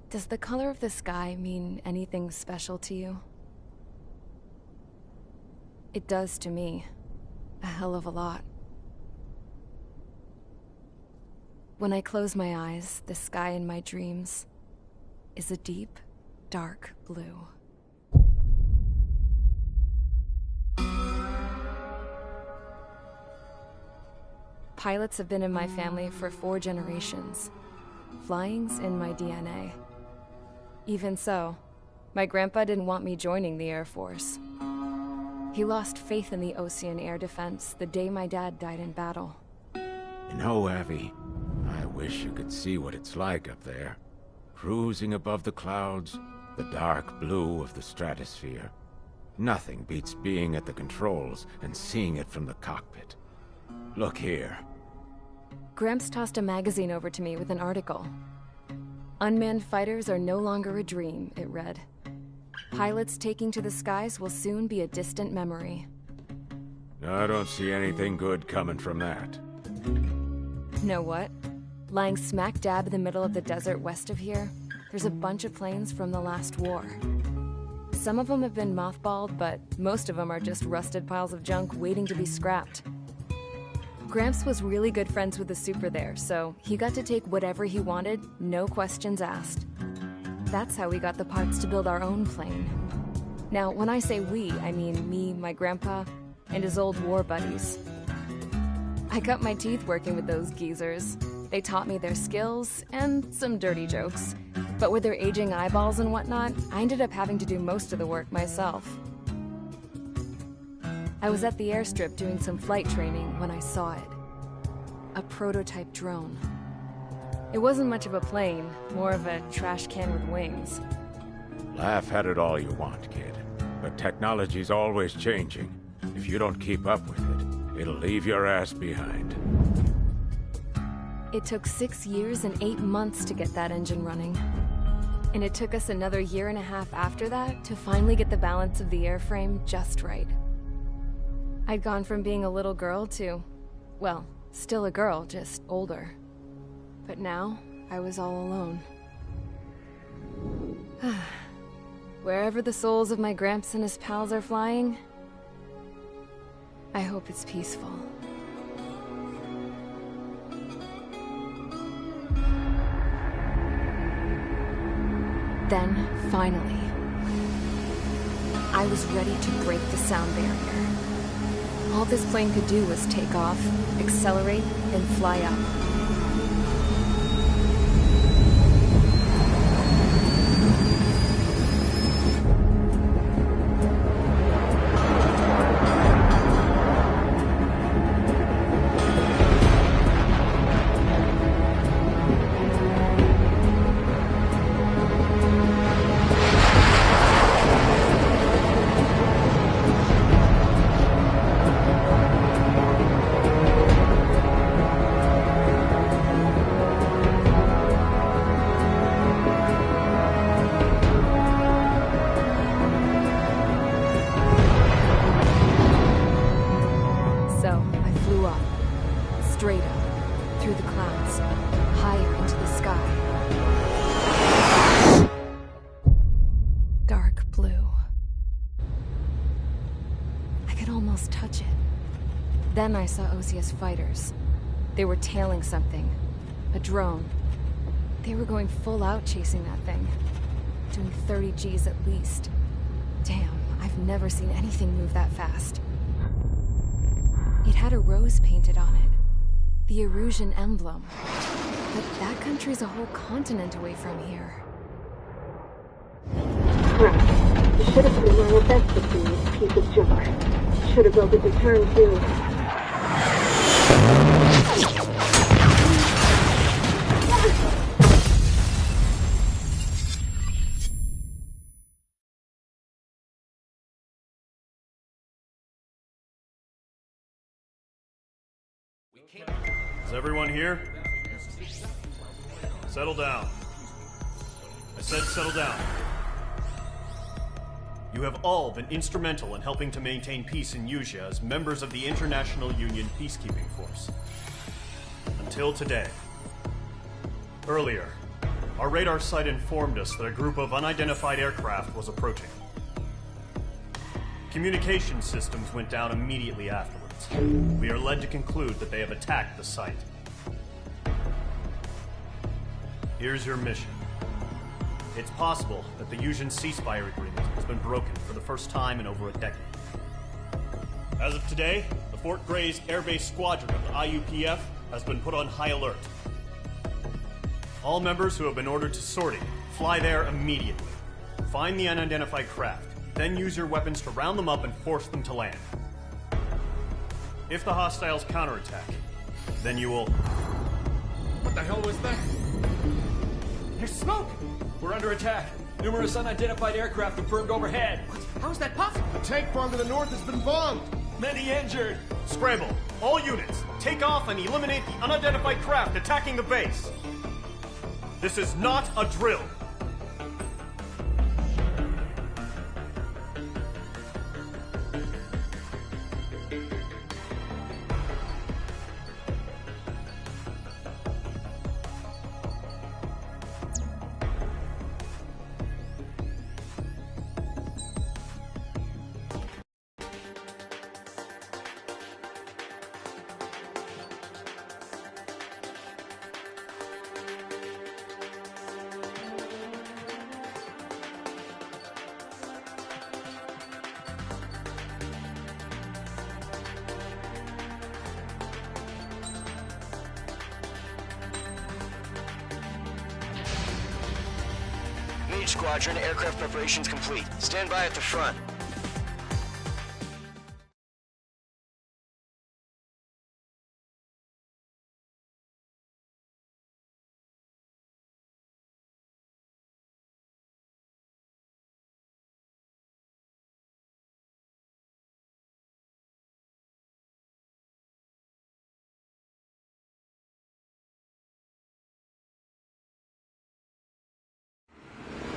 Does the color of the sky mean anything special to you? It does to me. A hell of a lot. When I close my eyes, the sky in my dreams is a deep, dark blue. Pilots have been in my family for 4 generations. Flying's in my DNA. Even so, my grandpa didn't want me joining the Air Force. He lost faith in the Ocean Air Defense the day my dad died in battle. You know, Abby, I wish you could see what it's like up there. Cruising above the clouds, the dark blue of the stratosphere. Nothing beats being at the controls and seeing it from the cockpit. Look here. Gramps tossed a magazine over to me with an article. Unmanned fighters are no longer a dream, it read. Pilots taking to the skies will soon be a distant memory. I don't see anything good coming from that. Know what? Lying smack dab in the middle of the desert west of here, there's a bunch of planes from the last war. Some of them have been mothballed, but most of them are just rusted piles of junk waiting to be scrapped. Gramps was really good friends with the super there, so he got to take whatever he wanted, no questions asked. That's how we got the parts to build our own plane. Now, when I say we, I mean me, my grandpa, and his old war buddies. I cut my teeth working with those geezers. They taught me their skills, and some dirty jokes. But with their aging eyeballs and whatnot, I ended up having to do most of the work myself. I was at the airstrip doing some flight training when I saw it. A prototype drone. It wasn't much of a plane, more of a trash can with wings. Laugh at it all you want, kid. But technology's always changing. If you don't keep up with it, it'll leave your ass behind. It took 6 years and 8 months to get that engine running. And it took us another 1.5 years after that to finally get the balance of the airframe just right. I'd gone from being a little girl to, well, still a girl, just older. But now, I was all alone. Wherever the souls of my Gramps and his pals are flying, I hope it's peaceful. Then, finally, I was ready to break the sound barrier. All this plane could do was take off, accelerate, and fly up. Then I saw Osia's fighters. They were tailing something. A drone. They were going full out chasing that thing. Doing 30 Gs at least. Damn, I've never seen anything move that fast. It had a rose painted on it. The Erusian emblem. But that country's a whole continent away from here. Right. You should have been my best with you, piece of junk. Should have built a deterrent too. Is everyone here? Settle down. I said settle down. You have all been instrumental in helping to maintain peace in Usea as members of the International Union Peacekeeping Force. Until today. Earlier, our radar site informed us that a group of unidentified aircraft was approaching. Communication systems went down immediately afterwards. We are led to conclude that they have attacked the site. Here's your mission. It's possible that the Usian ceasefire agreement has been broken for the first time in over a decade. As of today, the Fort Gray's airbase squadron of the IUPF has been put on high alert. All members who have been ordered to sortie, fly there immediately. Find the unidentified craft, then use your weapons to round them up and force them to land. If the hostiles counterattack, then you will... What the hell was that? There's smoke! We're under attack. Numerous unidentified aircraft confirmed overhead. What? How is that possible? A tank farm to the north has been bombed! Many injured! Scramble! All units, take off and eliminate the unidentified craft attacking the base! This is not a drill! Mage squadron, aircraft preparations complete. Stand by at the front.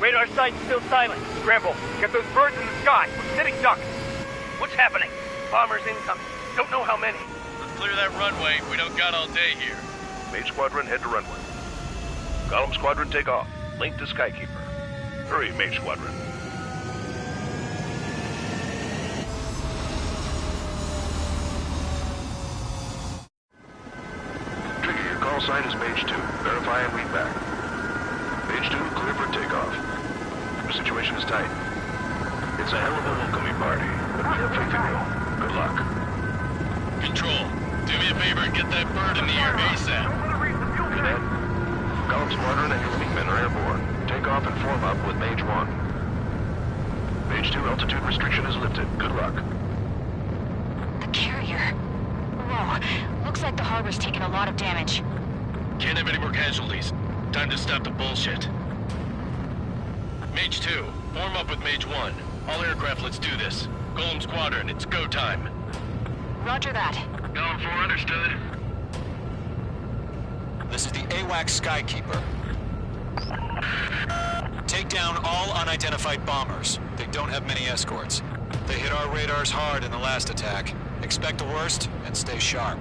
Radar site's still silent. Scramble. Get those birds in the sky. We're sitting ducks. What's happening? Bombers incoming. Don't know how many. Let's clear that runway. We don't got all day here. Mage squadron, head to runway. Column squadron, take off. Link to Skykeeper. Hurry, Mage squadron. Trigger, your call sign is Mage 2. Verify and read back. Mage 2, clear for takeoff. The situation is tight. It's a hell of a welcoming party, but we have faith in you. Good luck. Control, do me a favor and get that bird in the air ASAP. Cadet, Column squadron and your wingmen are airborne. Take off and form up with Mage 1. Mage 2, altitude restriction is lifted. Good luck. A carrier. Whoa, looks like the harbor's taken a lot of damage. Can't have any more casualties. Time to stop the bullshit. Mage 2, form up with Mage 1. All aircraft, let's do this. Golem Squadron, it's go time. Roger that. Golem 4, understood. This is the AWAC Skykeeper. Take down all unidentified bombers. They don't have many escorts. They hit our radars hard in the last attack. Expect the worst and stay sharp.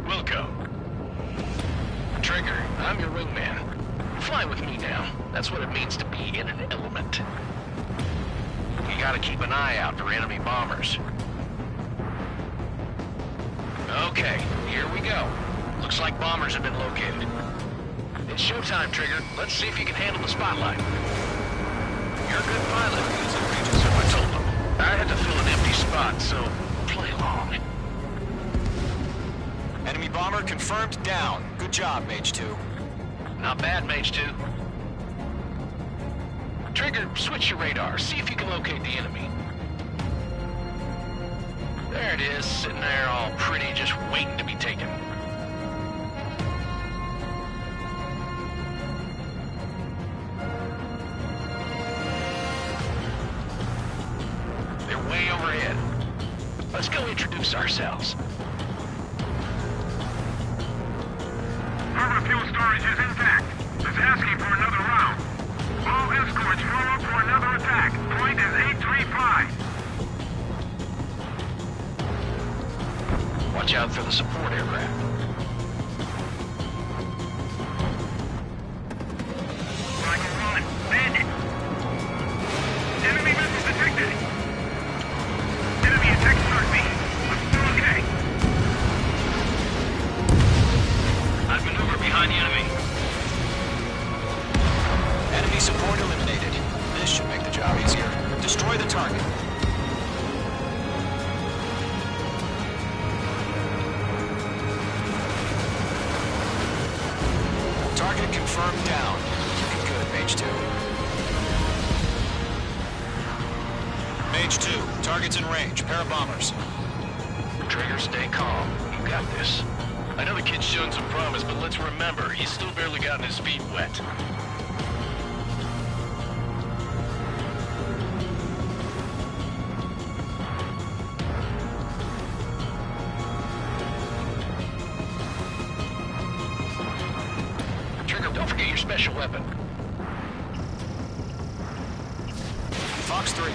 Wilco. Trigger, I'm your wingman. Fly with me now. That's what it means to be in an element. You gotta keep an eye out for enemy bombers. Okay, here we go. Looks like bombers have been located. It's showtime, Trigger. Let's see if you can handle the spotlight. You're a good pilot, so I told them. I had to fill an empty spot, so play along. Enemy bomber confirmed down. Good job, Mage 2. Not bad, Mage 2. Trigger, switch your radar. See if you can locate the enemy. There it is, sitting there all pretty, just waiting to be taken. They're way overhead. Let's go introduce ourselves. Harbor fuel storage is intact. It's asking for another round. All escorts form up for another attack. Point is 835. Watch out for the support aircraft. Michael 1, bandit. Enemy missiles detected. Enemy attack sortie. I'm still okay. I've maneuvered behind the enemy. Enemy support eliminated. This should make the job easier. Destroy the target. Target confirmed down. Looking good, Mage 2. Mage 2, target's in range. Pair of bombers. Trigger, stay calm. You got this. I know the kid's shown some promise, but let's remember, he's still barely gotten his feet wet. Trigger, don't forget your special weapon. Fox 3.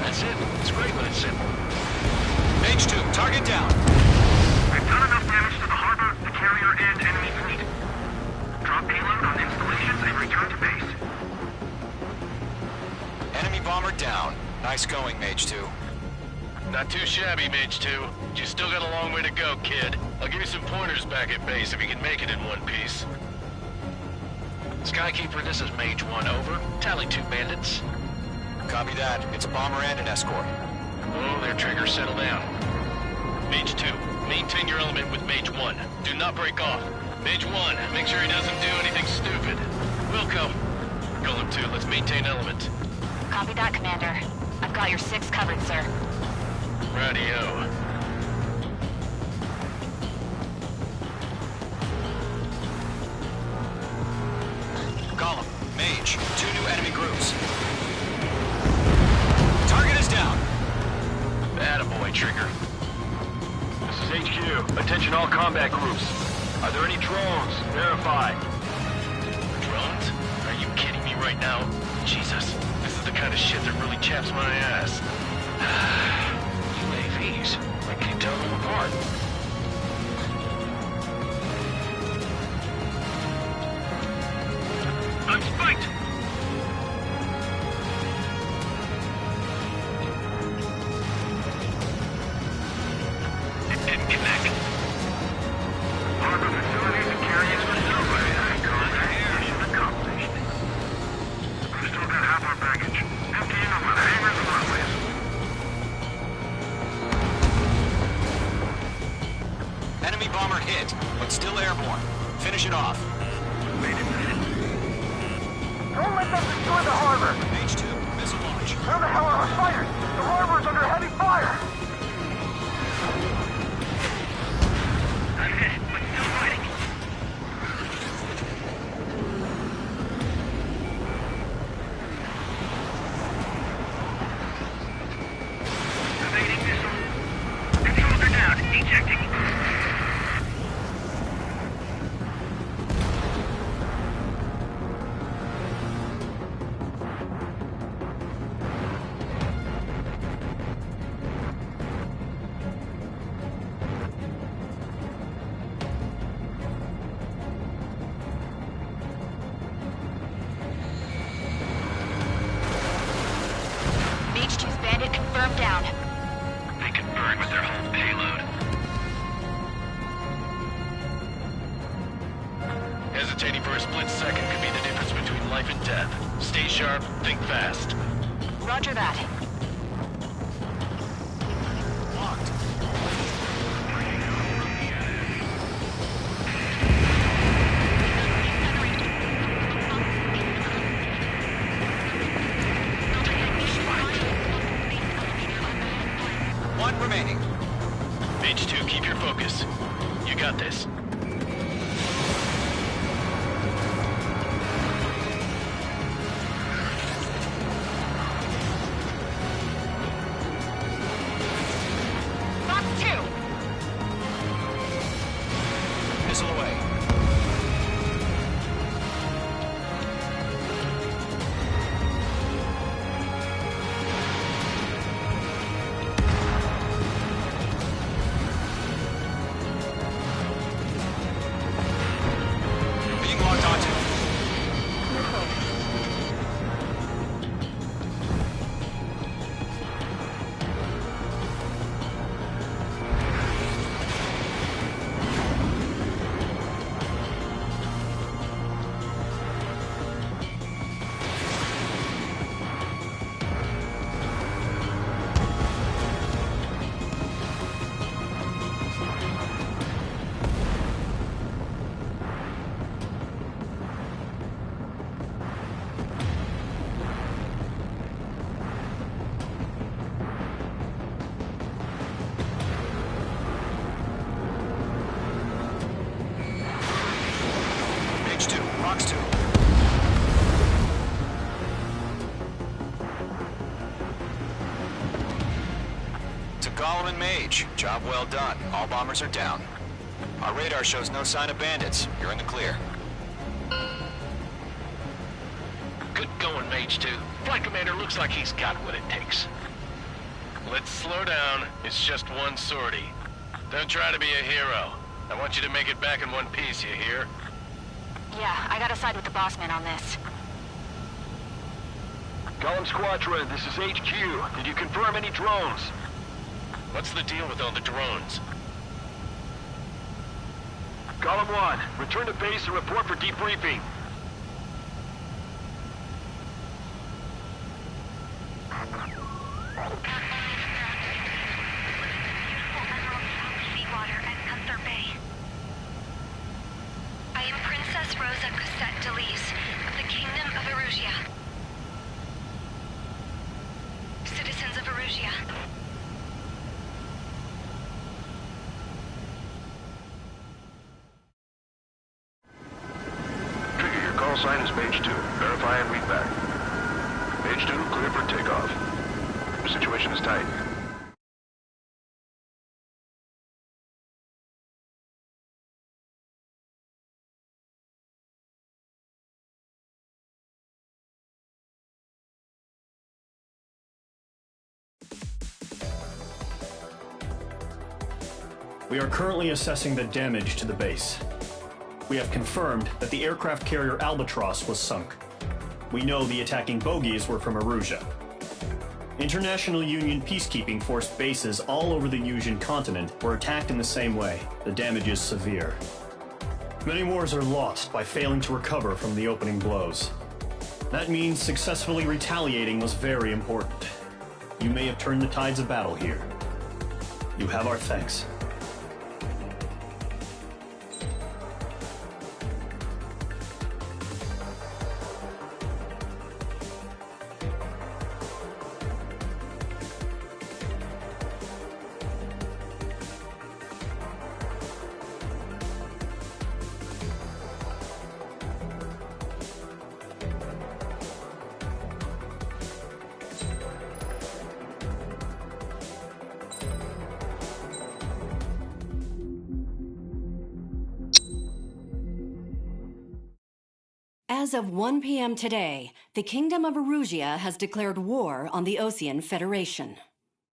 That's it. It's great when it's simple. Mage 2, target down. I've done enough damage to the harbor, the carrier, and enemy fleet. Drop payload on installations and return to base. Enemy bomber down. Nice going, Mage 2. Not too shabby, Mage 2. You still got a long way to go, kid. I'll give you some pointers back at base if you can make it in one piece. Skykeeper, this is Mage 1, over. Tally 2 bandits. Copy that. It's a bomber and an escort. Oh, their Trigger, settle down. Mage 2, maintain your element with Mage 1. Do not break off. Mage 1, make sure he doesn't do anything stupid. Wilco, Golem 2, let's maintain element. Copy that, Commander. I've got your 6 covered, sir. Radio. Column, Mage, 2 new enemy groups. Target is down. Attaboy, Trigger. This is HQ. Attention all combat groups. Are there any drones? Verify. Drones? Are you kidding me right now? Jesus, this is the kind of shit that really chaps my ass. UAVs. I can't tell them apart. I'm spiked! It didn't connect. Harbor facilities and carriers were surveyed. Mission accomplished. We've still got half our baggage. Emptying over the hangars and runways. Enemy bomber hit, but still airborne. Finish it off. Don't let them destroy the harbor! Mage 2, missile launch. Where the hell are our fighters? The harbor is under heavy fire! I'm hit, but still fighting. Evading missile. Controls are down. Ejecting. Mage 2's bandit confirmed down. They can burn with their whole payload. Hesitating for a split second could be the difference between life and death. Stay sharp, think fast. Roger that. remaining. Mage 2, keep your focus. You got this. Box 2! Missile away. Being locked onto. Mage 2, box 2. To Golem and Mage, job well done. All bombers are down. Our radar shows no sign of bandits. You're in the clear. Good going, Mage 2. Flight Commander looks like he's got what it takes. Let's slow down. It's just one sortie. Don't try to be a hero. I want you to make it back in one piece, you hear? Yeah, I gotta side with the boss man on this. Golem Squadron, this is HQ. Did you confirm any drones? What's the deal with all the drones? Golem 1, return to base and report for debriefing. Seawater at Gunther Bay. I am Princess Rosa Cosette Delise of the Kingdom of Erusia. Citizens of Erusia. Trigger, your call sign is Mage 2. Verify and read back. Mage 2, clear for takeoff. The situation is tight. We are currently assessing the damage to the base. We have confirmed that the aircraft carrier Albatross was sunk. We know the attacking bogies were from Erusia. International Union peacekeeping force bases all over the Yusian continent were attacked in the same way. The damage is severe. Many wars are lost by failing to recover from the opening blows. That means successfully retaliating was very important. You may have turned the tides of battle here. You have our thanks. As of 1 p.m. today, the Kingdom of Erusia has declared war on the Osean Federation.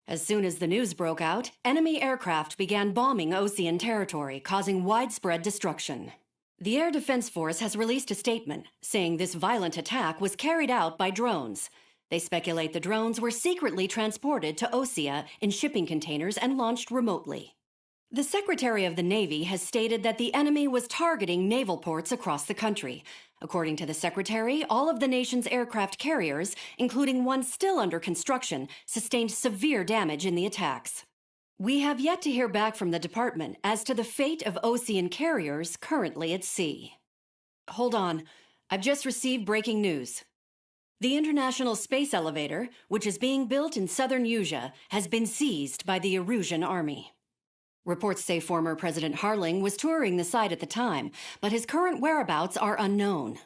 As soon as the news broke out, enemy aircraft began bombing Osean territory, causing widespread destruction. The Air Defense Force has released a statement saying this violent attack was carried out by drones. They speculate the drones were secretly transported to Osea in shipping containers and launched remotely. The Secretary of the Navy has stated that the enemy was targeting naval ports across the country. According to the Secretary, all of the nation's aircraft carriers, including one still under construction, sustained severe damage in the attacks. We have yet to hear back from the department as to the fate of Osean carriers currently at sea. Hold on. I've just received breaking news. The International Space Elevator, which is being built in southern Usea, has been seized by the Erusian army. Reports say former President Harling was touring the site at the time, but his current whereabouts are unknown.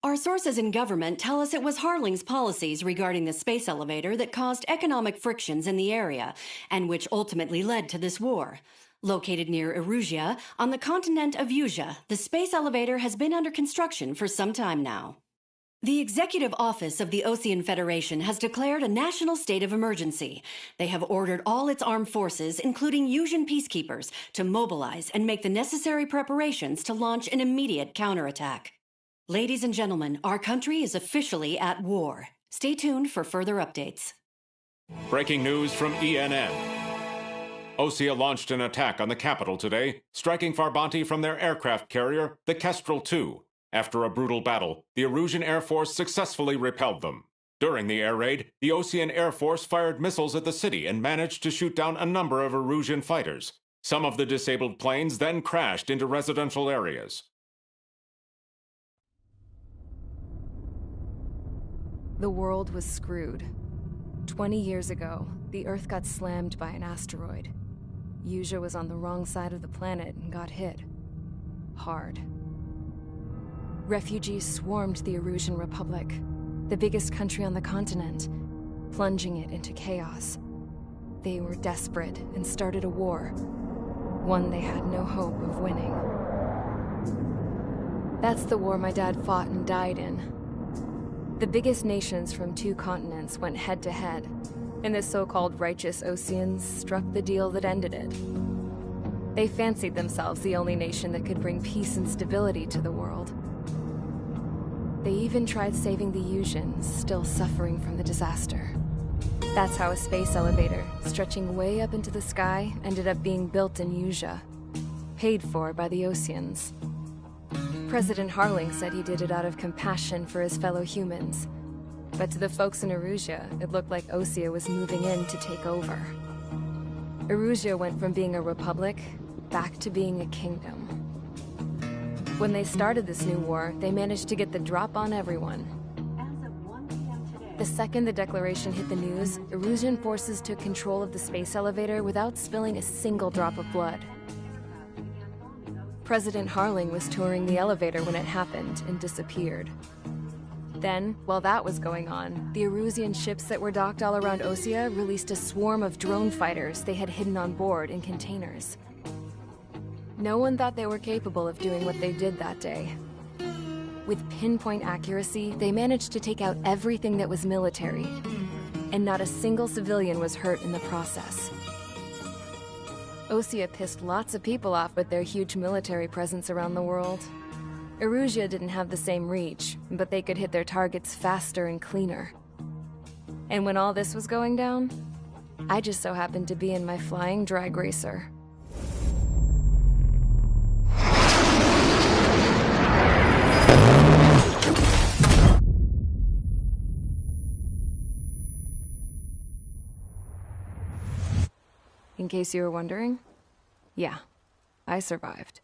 Our sources in government tell us it was Harling's policies regarding the space elevator that caused economic frictions in the area, and which ultimately led to this war. Located near Erusia, on the continent of Usea, the space elevator has been under construction for some time now. The Executive Office of the Osean Federation has declared a national state of emergency. They have ordered all its armed forces, including Usian peacekeepers, to mobilize and make the necessary preparations to launch an immediate counterattack. Ladies and gentlemen, our country is officially at war. Stay tuned for further updates. Breaking news from ENN. Osea launched an attack on the capital today, striking Farbanti from their aircraft carrier, the Kestrel II. After a brutal battle, the Erusian Air Force successfully repelled them. During the air raid, the Osean Air Force fired missiles at the city and managed to shoot down a number of Erusian fighters. Some of the disabled planes then crashed into residential areas. The world was screwed. 20 years ago, the Earth got slammed by an asteroid. Usea was on the wrong side of the planet and got hit. Hard. Refugees swarmed the Erusian Republic, the biggest country on the continent, plunging it into chaos. They were desperate and started a war, one they had no hope of winning. That's the war my dad fought and died in. The biggest nations from 2 continents went head-to-head, and the so-called righteous Oseans struck the deal that ended it. They fancied themselves the only nation that could bring peace and stability to the world. They even tried saving the Usians, still suffering from the disaster. That's how a space elevator, stretching way up into the sky, ended up being built in Usea, paid for by the Oseans. President Harling said he did it out of compassion for his fellow humans. But to the folks in Erusia, it looked like Osea was moving in to take over. Erusia went from being a republic back to being a kingdom. When they started this new war, they managed to get the drop on everyone. The second the declaration hit the news, Erusian forces took control of the space elevator without spilling a single drop of blood. President Harling was touring the elevator when it happened and disappeared. Then, while that was going on, the Erusian ships that were docked all around Osea released a swarm of drone fighters they had hidden on board in containers. No one thought they were capable of doing what they did that day. With pinpoint accuracy, they managed to take out everything that was military, and not a single civilian was hurt in the process. Osea pissed lots of people off with their huge military presence around the world. Erusia didn't have the same reach, but they could hit their targets faster and cleaner. And when all this was going down, I just so happened to be in my flying drag racer. In case you were wondering, yeah, I survived.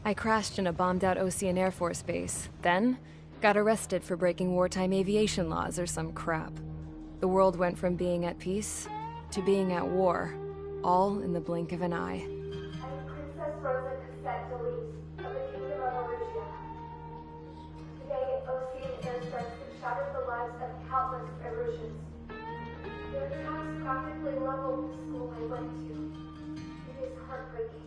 I crashed in a bombed-out Osean Air Force base, then got arrested for breaking wartime aviation laws or some crap. The world went from being at peace to being at war, all in the blink of an eye. Princess Rosa Cassette Delete of the Kingdom of Erusia. Today, Osean airstrikes have shattered the lives of countless Erusians. Their attacks practically leveled the school I went to. It is heartbreaking.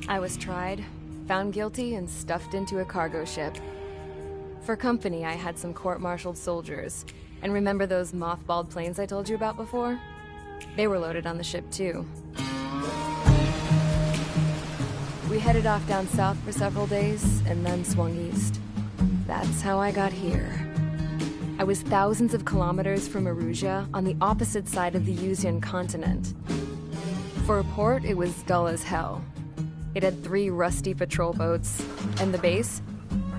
I was tried, found guilty, and stuffed into a cargo ship. For company, I had some court-martialed soldiers. And remember those mothballed planes I told you about before? They were loaded on the ship, too. We headed off down south for several days, and then swung east. That's how I got here. I was thousands of kilometers from Erusia, on the opposite side of the Usian continent. For a port, it was dull as hell. It had 3 rusty patrol boats, and the base?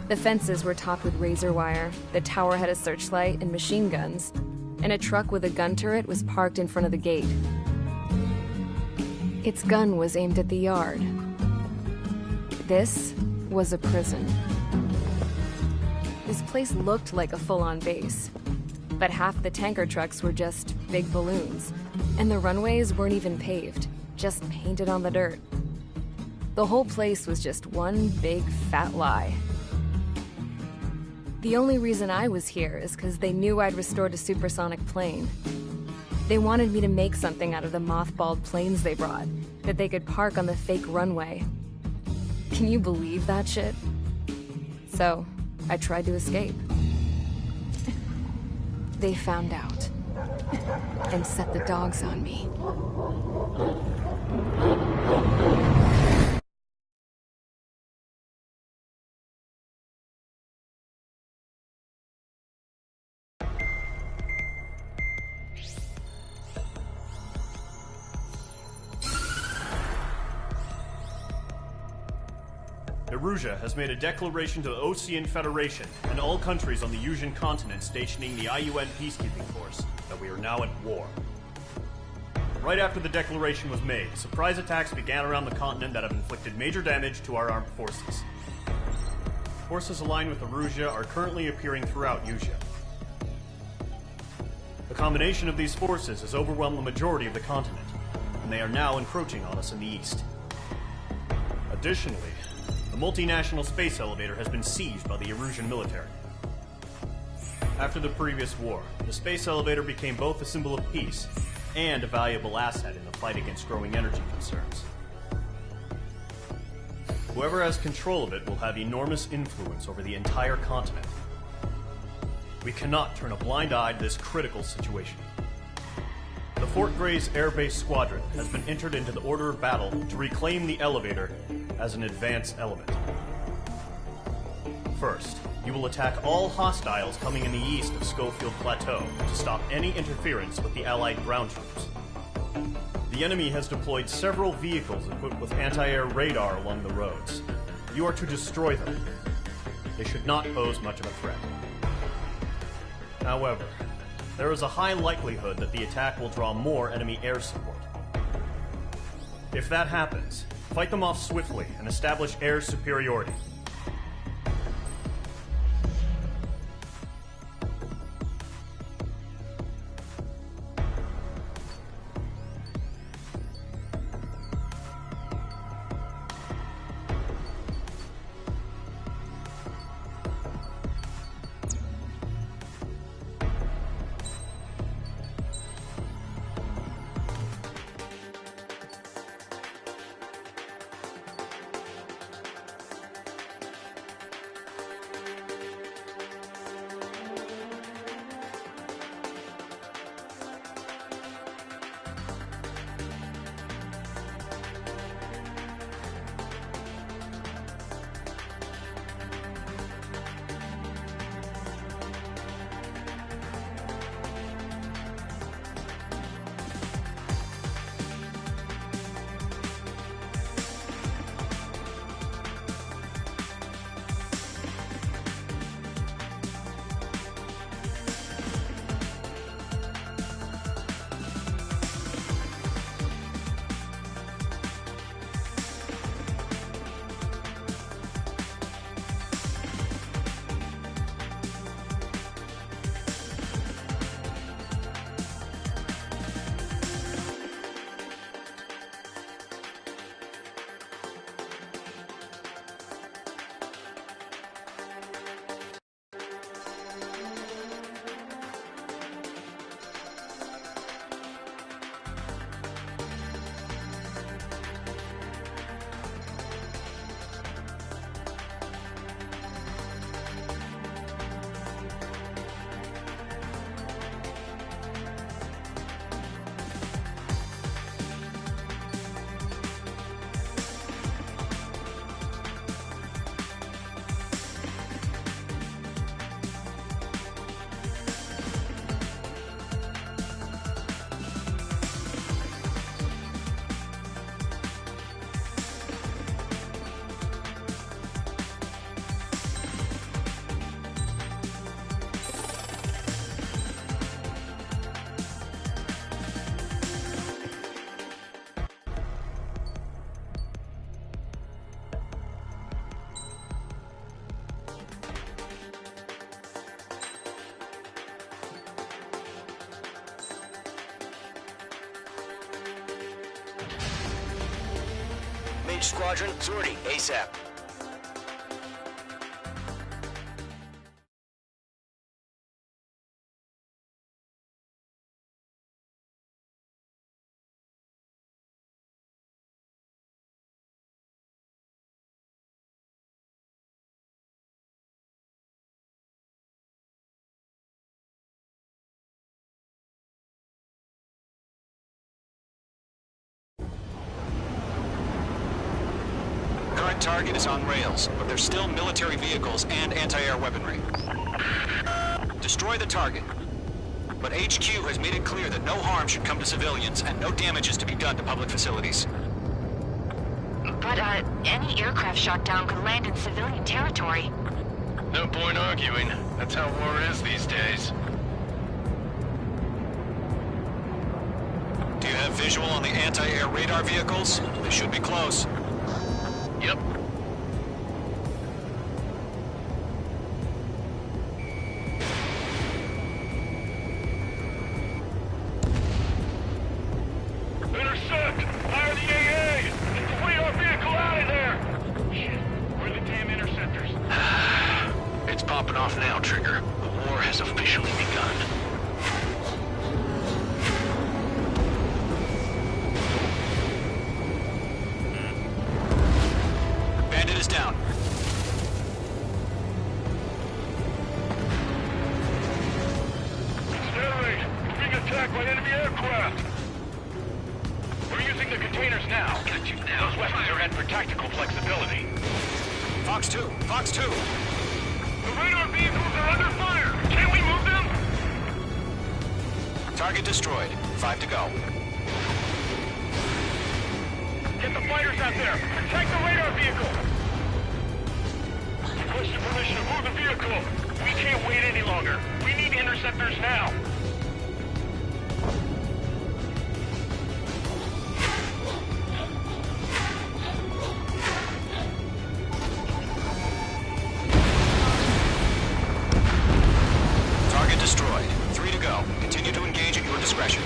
The fences were topped with razor wire, the tower had a searchlight and machine guns, and a truck with a gun turret was parked in front of the gate. Its gun was aimed at the yard. This was a prison. This place looked like a full-on base, but half the tanker trucks were just big balloons, and the runways weren't even paved, just painted on the dirt. The whole place was just one big fat lie. The only reason I was here is because they knew I'd restored a supersonic plane. They wanted me to make something out of the mothballed planes they brought, that they could park on the fake runway. Can you believe that shit? So, I tried to escape. They found out, and set the dogs on me. Erusia has made a declaration to the Osean Federation and all countries on the Yusian continent stationing the IUN peacekeeping force that we are now at war. Right after the declaration was made, surprise attacks began around the continent that have inflicted major damage to our armed forces. Forces aligned with Erusia are currently appearing throughout Yusia. The combination of these forces has overwhelmed the majority of the continent, and they are now encroaching on us in the east. Additionally, the multinational space elevator has been seized by the Erusian military. After the previous war, the space elevator became both a symbol of peace and a valuable asset in the fight against growing energy concerns. Whoever has control of it will have enormous influence over the entire continent. We cannot turn a blind eye to this critical situation. The Fort Gray's Air Base Squadron has been entered into the order of battle to reclaim the elevator as an advance element. First, you will attack all hostiles coming in the east of Schofield Plateau to stop any interference with the Allied ground troops. The enemy has deployed several vehicles equipped with anti-air radar along the roads. You are to destroy them. They should not pose much of a threat. However, there is a high likelihood that the attack will draw more enemy air support. If that happens, fight them off swiftly and establish air superiority. Mage squadron, sortie, ASAP. Current target is on rails, but there's still military vehicles and anti-air weaponry. Destroy the target. But HQ has made it clear that no harm should come to civilians and no damage is to be done to public facilities. But, any aircraft shot down could land in civilian territory. No point arguing. That's how war is these days. Do you have visual on the anti-air radar vehicles? They should be close. Yep. Intercept! Fire the AA! Get the radar vehicle out of there! Shit, where are the damn interceptors? It's popping off now, Trigger. The war has officially begun. Bandit is down. Accelerate! We're being attacked by enemy aircraft! We're using the containers now. Got you now. Those weapons are meant for tactical flexibility. Fox 2! Fox 2! The radar vehicles are under fire! Can we move them? Target destroyed. 5 to go. Get the fighters out there! Protect the radar vehicle! Requesting permission to move the vehicle! We can't wait any longer! We need interceptors now! Target destroyed. 3 to go. Continue to engage at your discretion.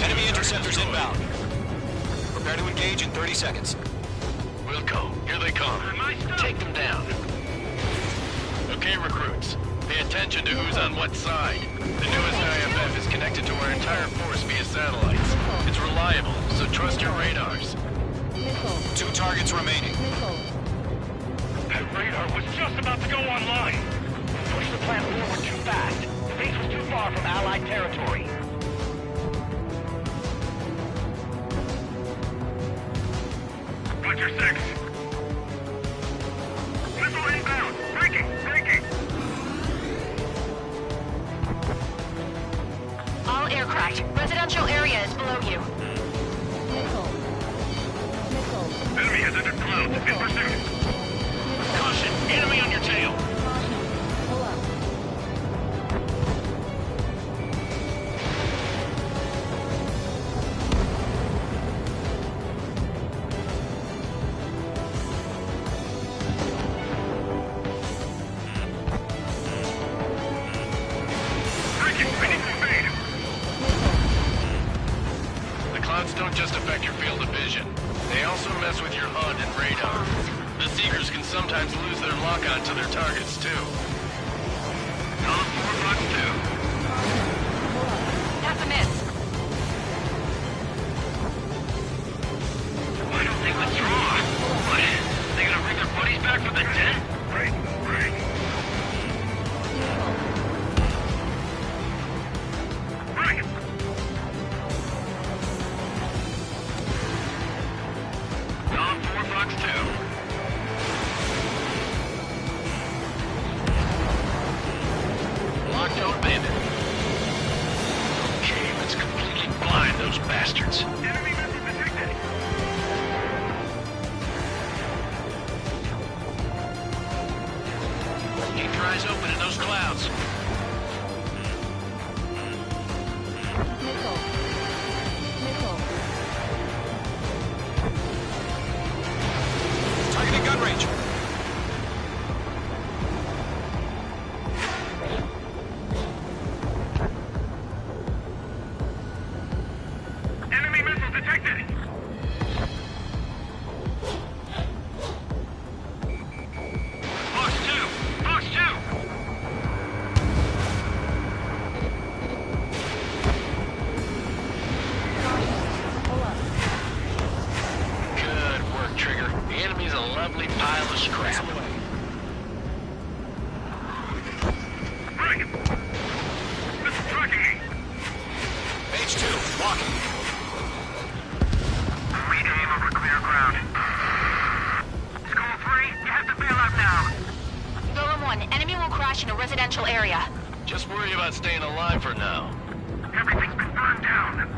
Enemy interceptors inbound. Prepare to engage in 30 seconds. Wilco, here they come. Take them down. Okay, recruits. Pay attention to who's on what side. The newest IFF is connected to our entire force via satellites. It's reliable, so trust your radars. 2 targets remaining. That radar was just about to go online! Push the plant forward too fast. The base was too far from Allied territory. Roger 6. Missile inbound! Breaking! Breaking! All aircraft. Residential area is below you. Enemy has entered clouds. In pursuit. Caution! Enemy on your tail! Don't just affect your field of vision. They also mess with your HUD and radar. The Seekers can sometimes lose their lock-on to their targets, too. Column 4, Fox 2. That's a miss. I don't think let's draw. What? They gonna bring their buddies back from the dead? Break. Break. Break. Column 4, Fox 2. Locked-on bandit. Okay, let's completely blind those bastards. Enemy missile detected. Keep your eyes open in those clouds. Targeting gun range. Enemy missile detected. crash in a residential area. Just worry about staying alive for now. Everything's been burned down.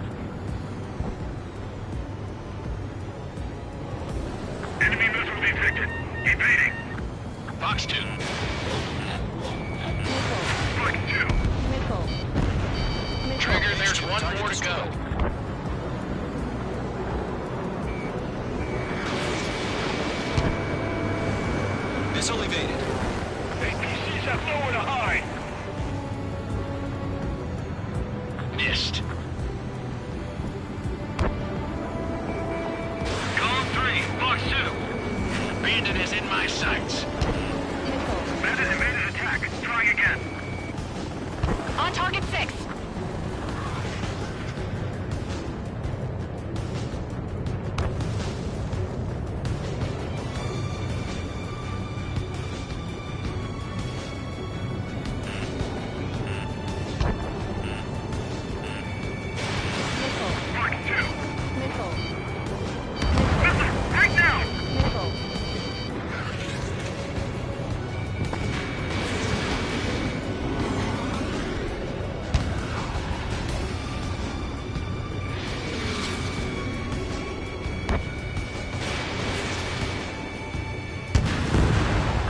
Enemy missile detected. Evading. Fox 2. Fox 2. Trigger, there's one more to go. Missile evaded. APCs have nowhere to hide. Missed. Column 3, Fox 2. Bandit is in my sights. Bandit evaded attack. Trying again. On target 6.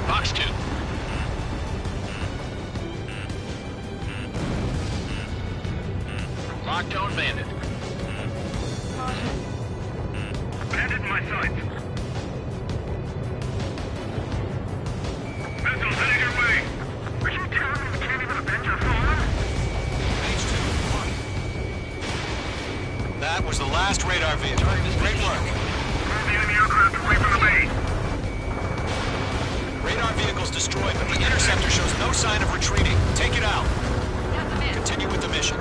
Fox 2. Lockdown bandit. Bandit in my sights. Missiles heading your way. Are you telling me we can't even avenge our fallen? Mage 2, 1. That was the last radar vehicle. Great work. Move the enemy aircraft away from the base. Radar vehicle's destroyed, but the interceptor shows no sign of retreating. Take it out. Continue with the mission.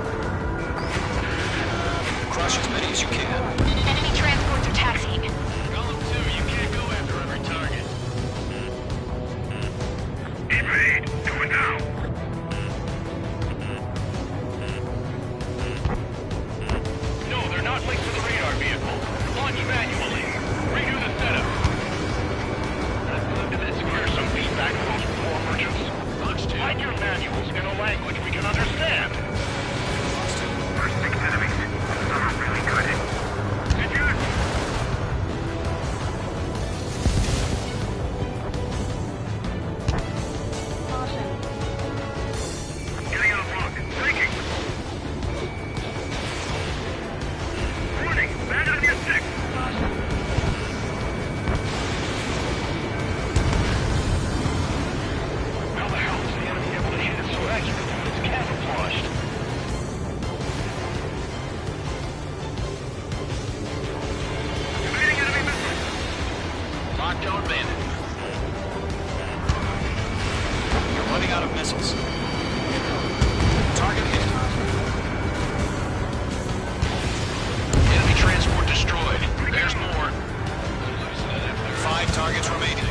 Crush as many as you can. Enemy transports are taxiing. Column 2, you can't go after every target. Evade. Do it now. No, they're not linked to the radar vehicle. Launch manually. Redo the setup. Here's some feedback from those poor merchants. Fox 2. Write your manuals in a language we can understand. First 6 enemies. Some are really good. Did you? Getting out of block. Breaking. Warning. Bandit in your 6. How the hell is the enemy able to hit it so accurately when it's camouflaged? Evading enemy missile. Lockdown bandit. You're running out of missiles. Target hit. Enemy transport destroyed. There's more. 5 targets remaining.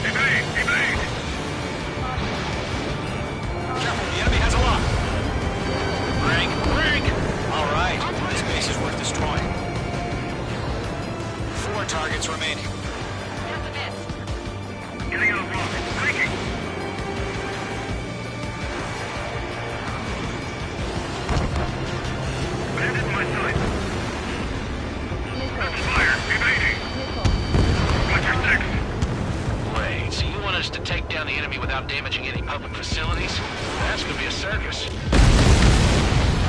Evade! Evade! Careful, the enemy has a lock. Rank, rank! All right, this base is worth destroying. 4 targets remaining. Getting out of block. Breaking. Bandit in my sight. Missile fire. Evading. Watch your 6. Wait, so you want us to take down the enemy without damaging any public facilities? That's gonna be a circus.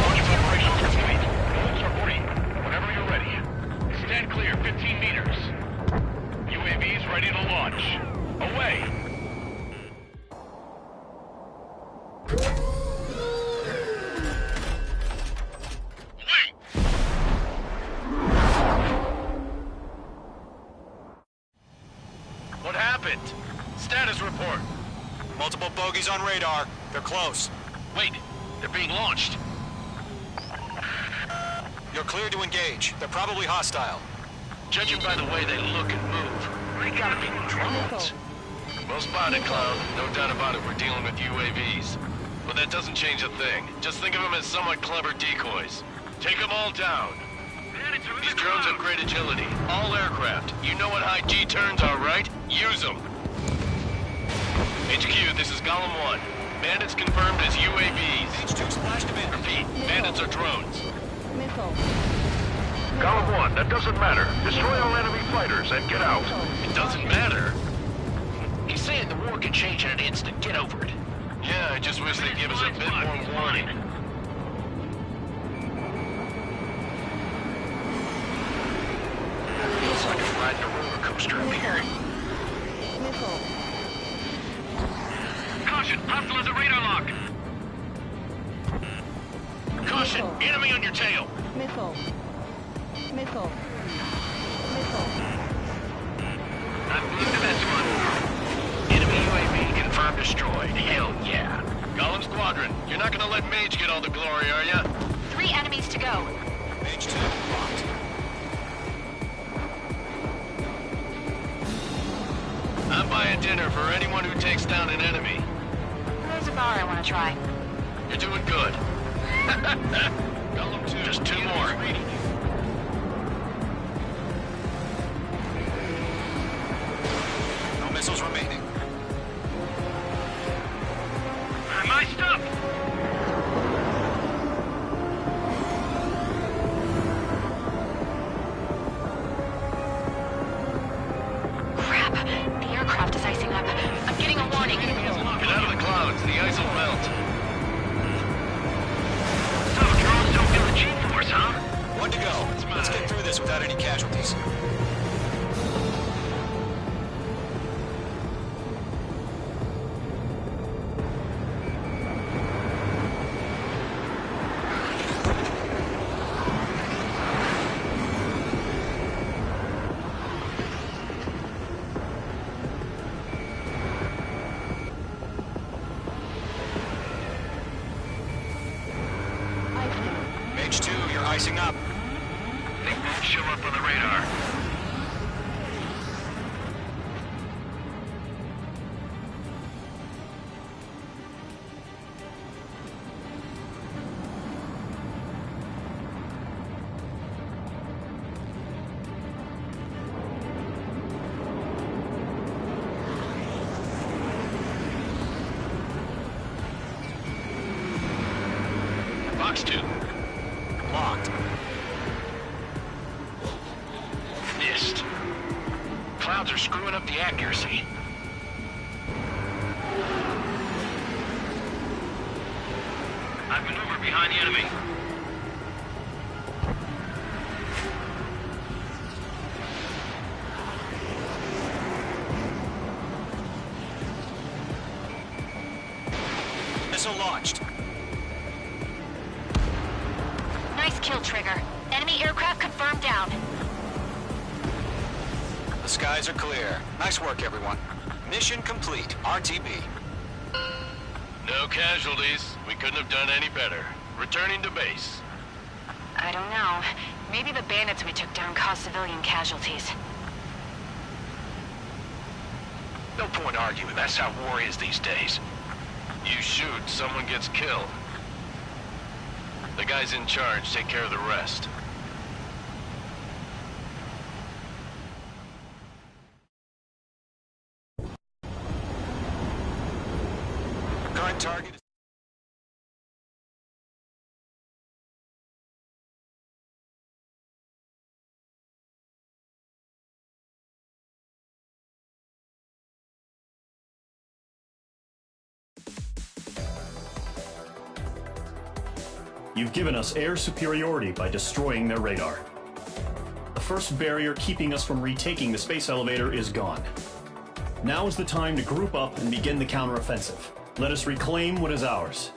Launch preparations complete. Bullets are green. Whenever you're ready. Stand clear. 15 meters. UAVs ready to launch. Away. What happened? Status report. Multiple bogies on radar. They're close. Wait, they're being launched. You're cleared to engage. They're probably hostile. Judging by the way they look and move, they gotta be drones. Well spotted, Clown. No doubt about it, we're dealing with UAVs. But that doesn't change a thing. Just think of them as somewhat clever decoys. Take them all down. These drones some great agility. All aircraft, you know what high G turns are, right? Use them. HQ, this is Golem 1. Bandits confirmed as UAVs. H2 splashed him in. Repeat, bandits are drones. Missile. Golem 1, that doesn't matter. Destroy all enemy fighters and get out. It doesn't matter. He's saying the war can change in an instant. Get over it. Yeah, I just wish they'd give us a bit more warning. Feels like I'm riding a roller coaster up here. Missile. Caution! Hostile is a radar lock! Caution! Enemy on your tail! Missile. Missile. Missile. I'm moving to this one. Enemy UAV confirmed destroyed. Hell yeah. Golem Squadron, you're not gonna let Mage get all the glory, are ya? 3 enemies to go. Mage 2 locked. I'm buying dinner for anyone who takes down an enemy. There's a bar I want to try. You're doing good. Golem 2, Just 2 more. No missiles remaining. My stuff! Crap. The aircraft is icing up. I'm getting a warning. Get out of the clouds, the ice will melt. So, you're all still feeling G-force, huh? 1 to go. Let's get through this without any casualties. Mage 2, you're icing up. They won't show up on the radar. Box 2. Locked. Missed. Clouds are screwing up the accuracy. I've maneuvered behind the enemy. Missile launched. Nice kill, Trigger. Enemy aircraft confirmed down. The skies are clear. Nice work, everyone. Mission complete. RTB. No casualties. We couldn't have done any better. Returning to base. I don't know. Maybe the bandits we took down caused civilian casualties. No point arguing. That's how war is these days. You shoot, someone gets killed. The guys in charge take care of the rest. Current target is... You've given us air superiority by destroying their radar. The first barrier keeping us from retaking the space elevator is gone. Now is the time to group up and begin the counteroffensive. Let us reclaim what is ours.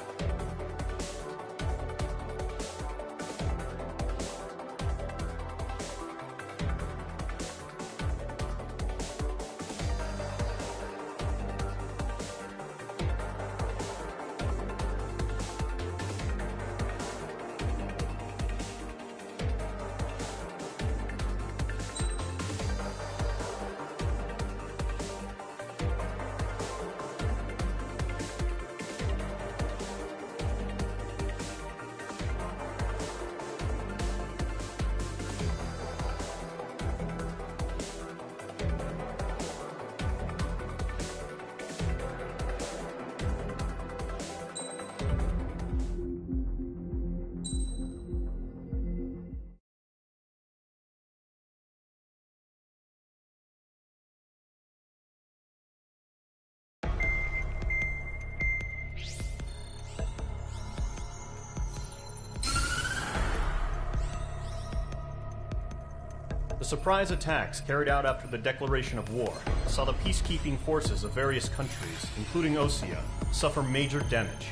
surprise attacks carried out after the declaration of war saw the peacekeeping forces of various countries, including Osea, suffer major damage.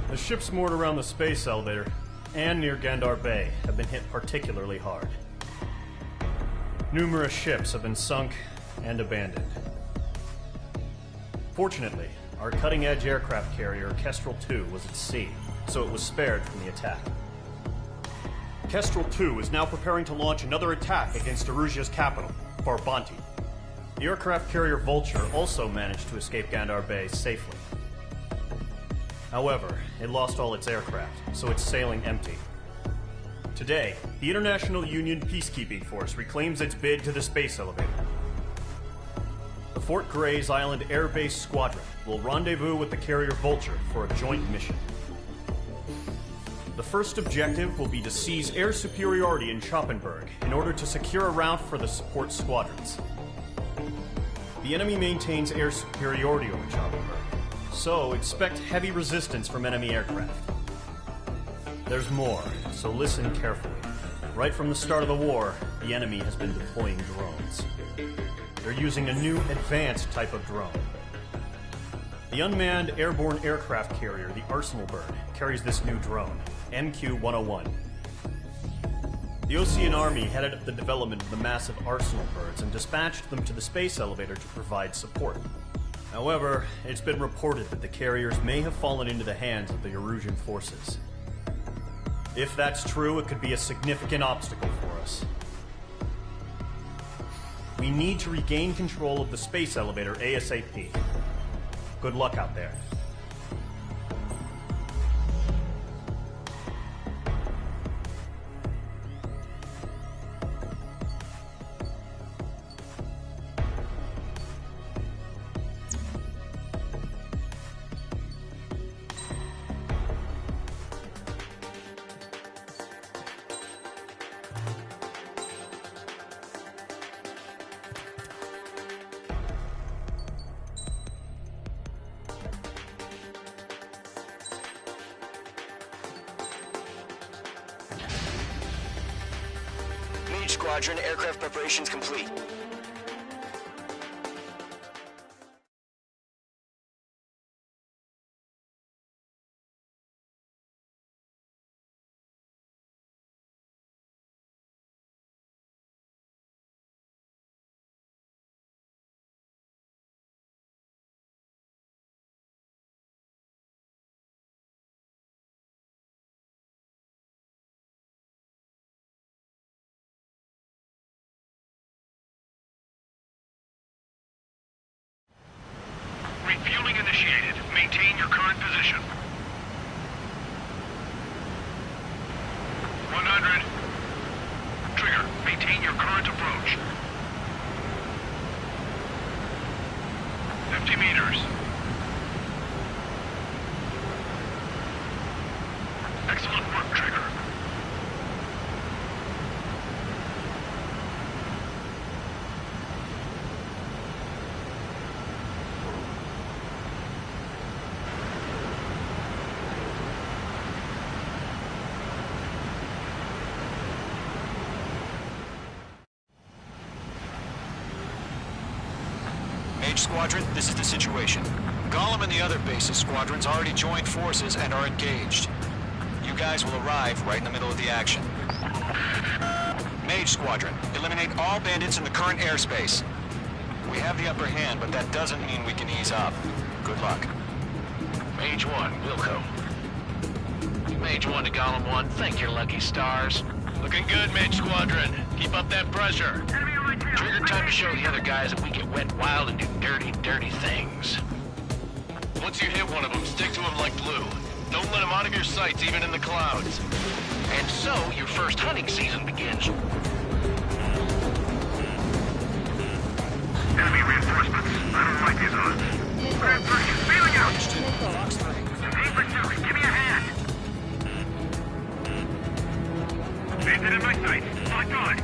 The ships moored around the space elevator and near Gandar Bay have been hit particularly hard. Numerous ships have been sunk and abandoned. Fortunately, our cutting-edge aircraft carrier Kestrel II was at sea, so it was spared from the attack. Kestrel II is now preparing to launch another attack against Erusia's capital, Farbanti. The aircraft carrier Vulture also managed to escape Gandar Bay safely. However, it lost all its aircraft, so it's sailing empty. Today, the International Union Peacekeeping Force reclaims its bid to the space elevator. The Fort Grays Island Air Base Squadron will rendezvous with the carrier Vulture for a joint mission. The first objective will be to seize air superiority in Schoppenberg in order to secure a route for the support squadrons. The enemy maintains air superiority over Schoppenberg, so expect heavy resistance from enemy aircraft. There's more, so listen carefully. Right from the start of the war, the enemy has been deploying drones. They're using a new advanced type of drone. The unmanned airborne aircraft carrier, the Arsenal Bird, carries this new drone, MQ-101. The Osean Army headed up the development of the massive Arsenal Birds and dispatched them to the space elevator to provide support. However, it's been reported that the carriers may have fallen into the hands of the Erusian forces. If that's true, it could be a significant obstacle for us. We need to regain control of the space elevator ASAP. Good luck out there. Mage squadron, aircraft preparations complete. Refueling initiated. Maintain your current position. 100. Trigger, maintain your current approach. 50 meters. Excellent work, Trigger. Mage Squadron, this is the situation. Golem and the other base's squadrons already joined forces and are engaged. You guys will arrive right in the middle of the action. Mage Squadron, eliminate all bandits in the current airspace. We have the upper hand, but that doesn't mean we can ease up. Good luck. Mage 1, Wilco. Mage 1 to Golem 1, thank your lucky stars. Looking good, Mage Squadron. Keep up that pressure. Trigger, time to show the other guys that we get wet wild and do dirty, dirty things. Once you hit one of them, stick to them like glue. Don't let them out of your sights, even in the clouds. And so, your first hunting season begins. Enemy reinforcements. I don't like these odds. Grand 3 is feeling out. Aim for 2. Give me a hand. Bandit in my sight. Locked on.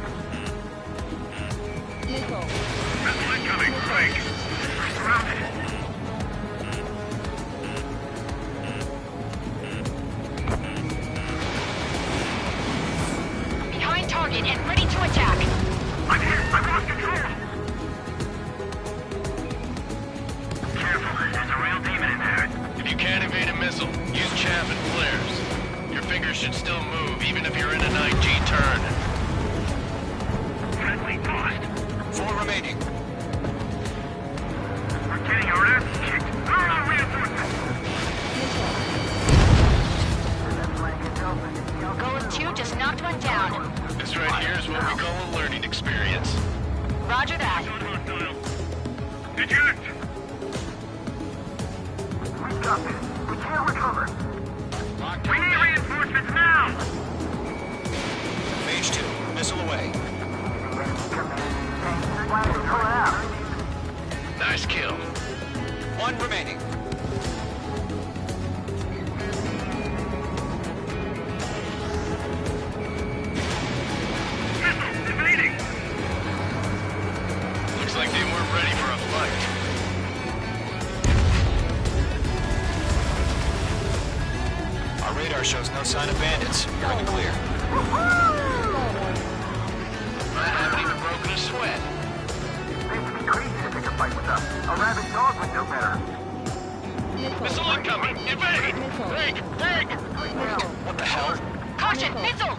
Missile incoming. Craig. We're surrounded. Behind target and ready remaining. We're getting our ass kicked. Where are our reinforcements? Golem 2 just knocked one down. This right here is what we call a learning experience. Roger that. Eject! We've got this. We can't recover. We need reinforcements now! Mage 2, missile away. Nice kill. One remaining. Missile evading! Looks like they weren't ready for a fight. Our radar shows no sign of bandits. You're in the clear. I haven't even broken a sweat. They'd be crazy to pick a fight with us. A rabid dog would know better. Missile incoming! Evade! Break! Break! What the hell? Caution! Missile!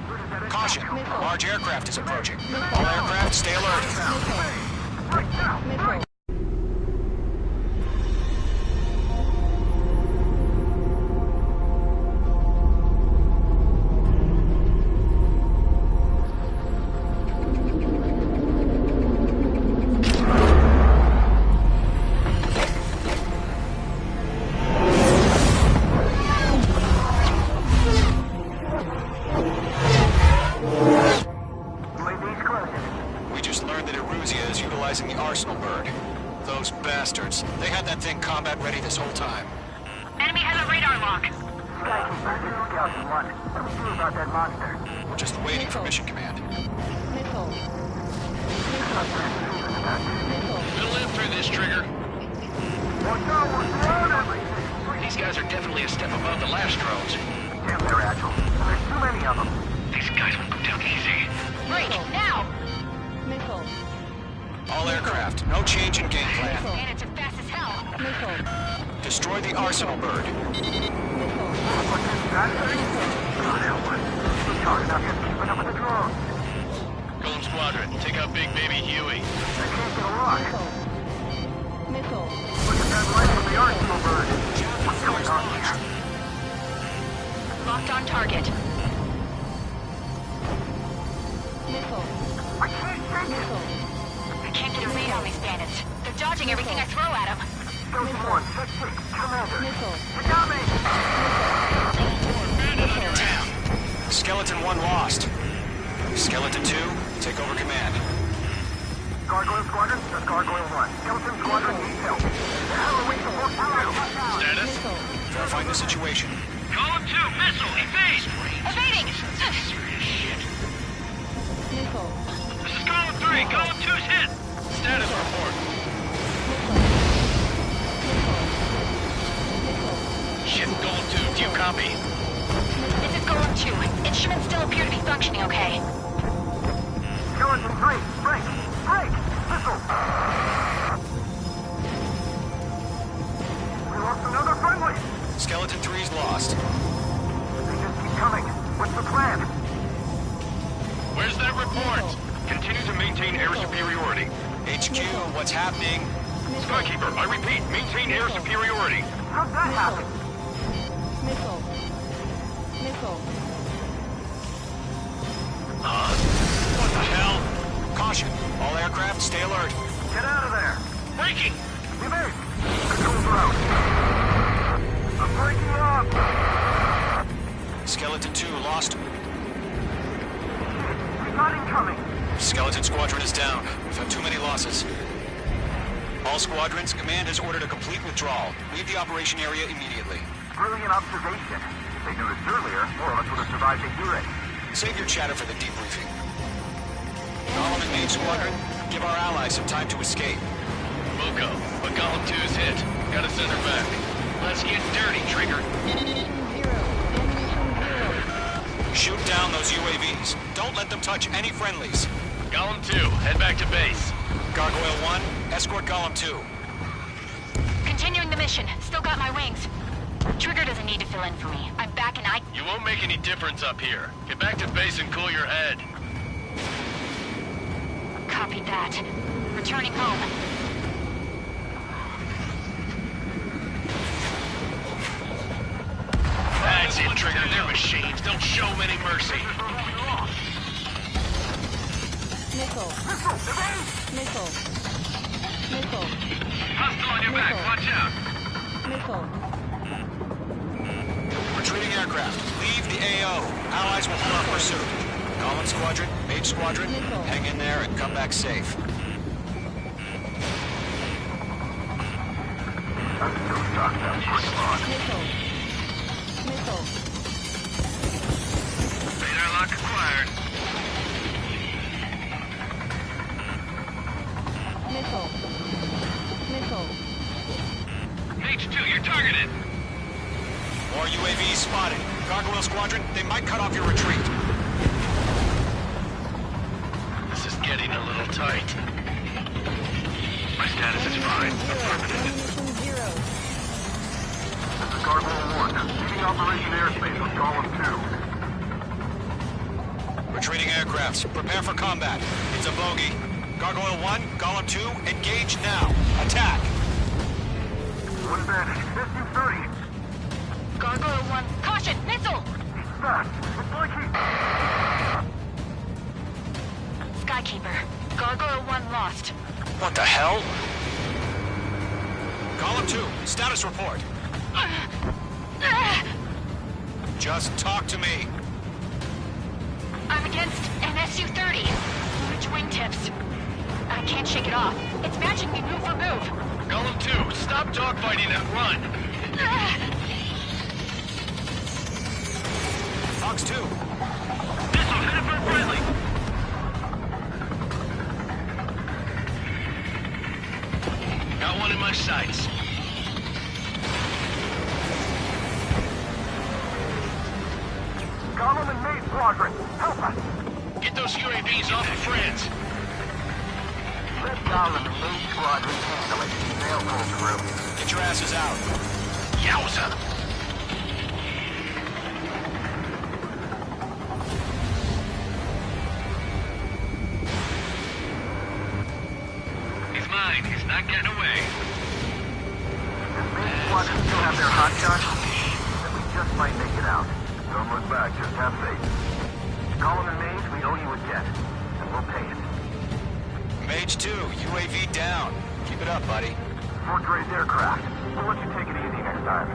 Caution! Large aircraft is approaching. All aircraft, stay alert. We just learned that Eruzia is utilizing the Arsenal bird. Those bastards. They had that thing combat ready this whole time. Enemy has a radar lock. Skykeeper, this is Scout 1. What do we do about that monster? We're just waiting for mission command. We'll live through this, Trigger. Watch out, we're surrounded! These guys are definitely a step above the last drones. Damn, they're agile. There's too many of them. These guys won't go down easy. Break, now! All aircraft, no change in game plan. And it's as fast as hell. Destroy the Arsenal bird. What's that thing? God help us. We're hard enough just keeping up with the drones. Golem Squadron, take out Big Baby Huey. They can't get a lock. Look at that light from the Arsenal bird. What's going on here? Locked on target. I can't take it. I can't get a read on these bandits. They're dodging everything I throw at them. Skeleton 1, check 6, Commander. You got me! Damn. Skeleton 1 lost. Skeleton 2, take over command. Gargoyle Squadron, that's Gargoyle 1. Skeleton Squadron needs help. The hell are we supposed to do? Status? Verifying the situation. Column 2, missile, evade! Evading! This is Column 3, Column 2's hit! Status report. Shit, Golem 2, do you copy? This is Golem 2. Instruments still appear to be functioning okay. Skeleton 3, break! Break! Missile! We lost another friendly! Skeleton 3's lost. They just keep coming. What's the plan? Where's that report? Continue to maintain air superiority. HQ, what's happening? Skykeeper, I repeat, maintain air superiority. How'd that happen? What the hell? Caution. All aircraft, stay alert. Get out of there! Breaking! Evade! Controls are out! I'm breaking up! Skeleton 2 lost. We got incoming! Skeleton Squadron is down. We've had too many losses. All squadrons, command has ordered a complete withdrawal. Leave the operation area immediately. Brilliant observation. If they knew this earlier, more of us would have survived to hear it. Save your chatter for the debriefing. Golem and Mage Squadron, give our allies some time to escape. Moko, but Golem 2's hit. Gotta send her back. Let's get dirty, Trigger. Shoot down those UAVs. Don't let them touch any friendlies. Golem 2, head back to base. Gargoyle 1, escort Golem 2. Continuing the mission. Still got my wings. Trigger doesn't need to fill in for me. I'm back and I... You won't make any difference up here. Get back to base and cool your head. Copy that. returning home. That's it, Trigger. They're machines. Don't show them any mercy. Missile. Missile. Missile. Hostile on your back. Watch out. Missile. Retreating aircraft. Leave the AO. Allies will hold off pursuit. Column Squadron, Mage Squadron, hang in there and come back safe. Missile. Missile. Radar lock acquired. Missile. Missile. Mage 2, you're targeted. More UAVs spotted. Gargoyle Squadron, they might cut off your retreat. This is getting a little tight. My status is fine. Ammunition 0. This is Gargoyle 1. Leading Operation Airspace with Column 2. Retreating aircrafts, prepare for combat. It's a bogey. Gargoyle 1, Column 2, engage now. Attack! One advantage. 50-30. Gargoyle 1, caution! Missile! Fast. Deploy keep. Skykeeper, Gargoyle 1 lost. What the hell? Column 2, status report. Just talk to me. I'm against an Su-30. Large wingtips. I can't shake it off. It's matching me move for move. Golem 2, stop dogfighting and run. Fox 2. Missile headed for friendly. Got one in my sights. Column and Mage Squadron, help us. Get those UAVs off of friends. Let Column and Mage Squadron handle it. They'll pull through. Get your asses out. Yowza. He's mine. He's not getting away. If Mage Squadron still have their hot shots, then we just might make it out. Don't look back, just have faith. Column and Mage, we owe you a debt, and we'll pay it. Mage 2, UAV down. Keep it up, buddy. Fort Gray's aircraft. We'll let you take it easy next time.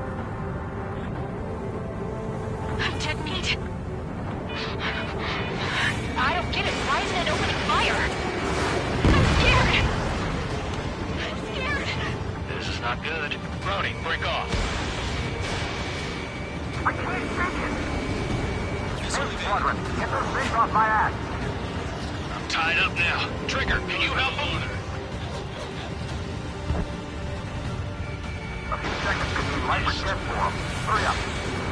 Detonate. I don't get it. Why isn't it opening fire? I'm scared. I'm scared. This is not good. Brody, break off. I can't take it! Mage Squadron, get those things off my ass! I'm tied up now. Trigger, can you help him? A few seconds could be life or death for them. Hurry up.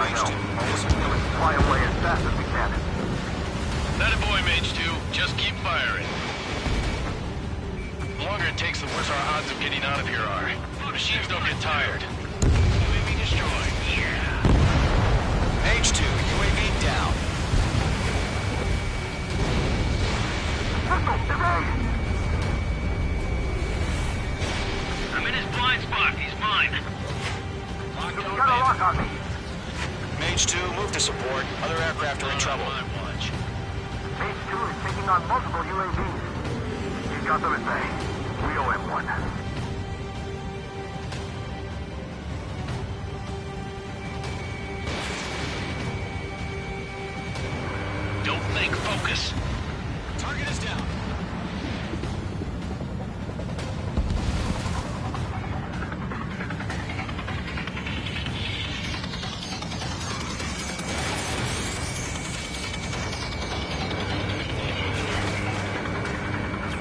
I know. All we can do is fly away as fast as we can. That a boy, Mage 2. Just keep firing. The longer it takes, the worse our odds of getting out of here are. Machines don't get tired. UAV destroyed. Yeah. Mage 2, UAV down. Pistol, evade! I'm in his blind spot. He's mine. You got a lock on me. Mage 2, move to support. Other aircraft are in trouble. Mage 2 is taking on multiple UAVs. He's got them at bay. We owe him one. Don't think, focus. Target is down.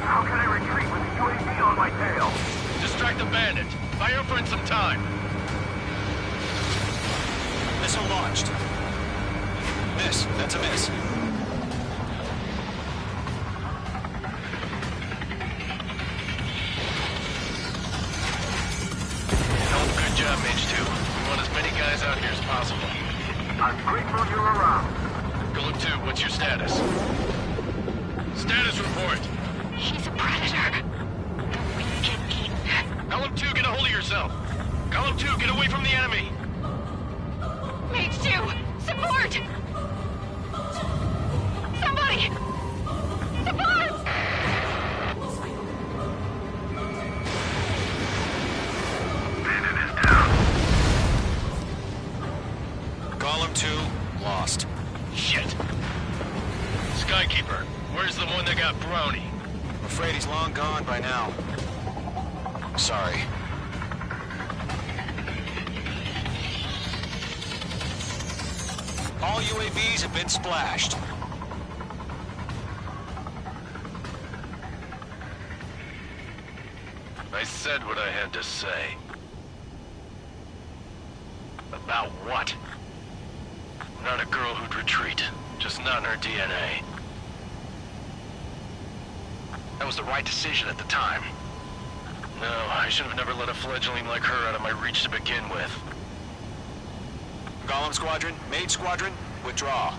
How can I retreat with the UAV on my tail? Distract the bandit. Buy your friend some time. Missile launched. Miss. That's a miss. Good job, Mage 2. We want as many guys out here as possible. I'm grateful you're around. Golem 2, what's your status? Status report. He's a predator. yourself. Column 2, get away from the enemy! Mage 2! Support! Somebody! Support! Column 2, lost. Shit. Skykeeper, where's the one that got brownie? I'm afraid he's long gone by now. Sorry. All UAVs have been splashed. I said what I had to say. About what? Not a girl who'd retreat. Just not in her DNA. That was the right decision at the time. No, I should have never let a fledgling like her out of my reach to begin with. Golem Squadron, Mage Squadron, withdraw.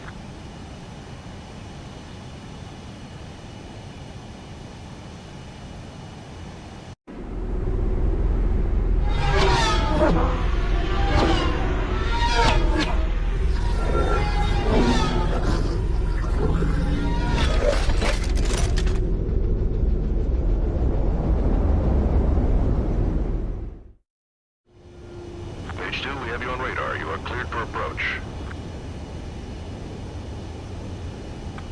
Mage 2, we have you on radar. You are cleared for approach.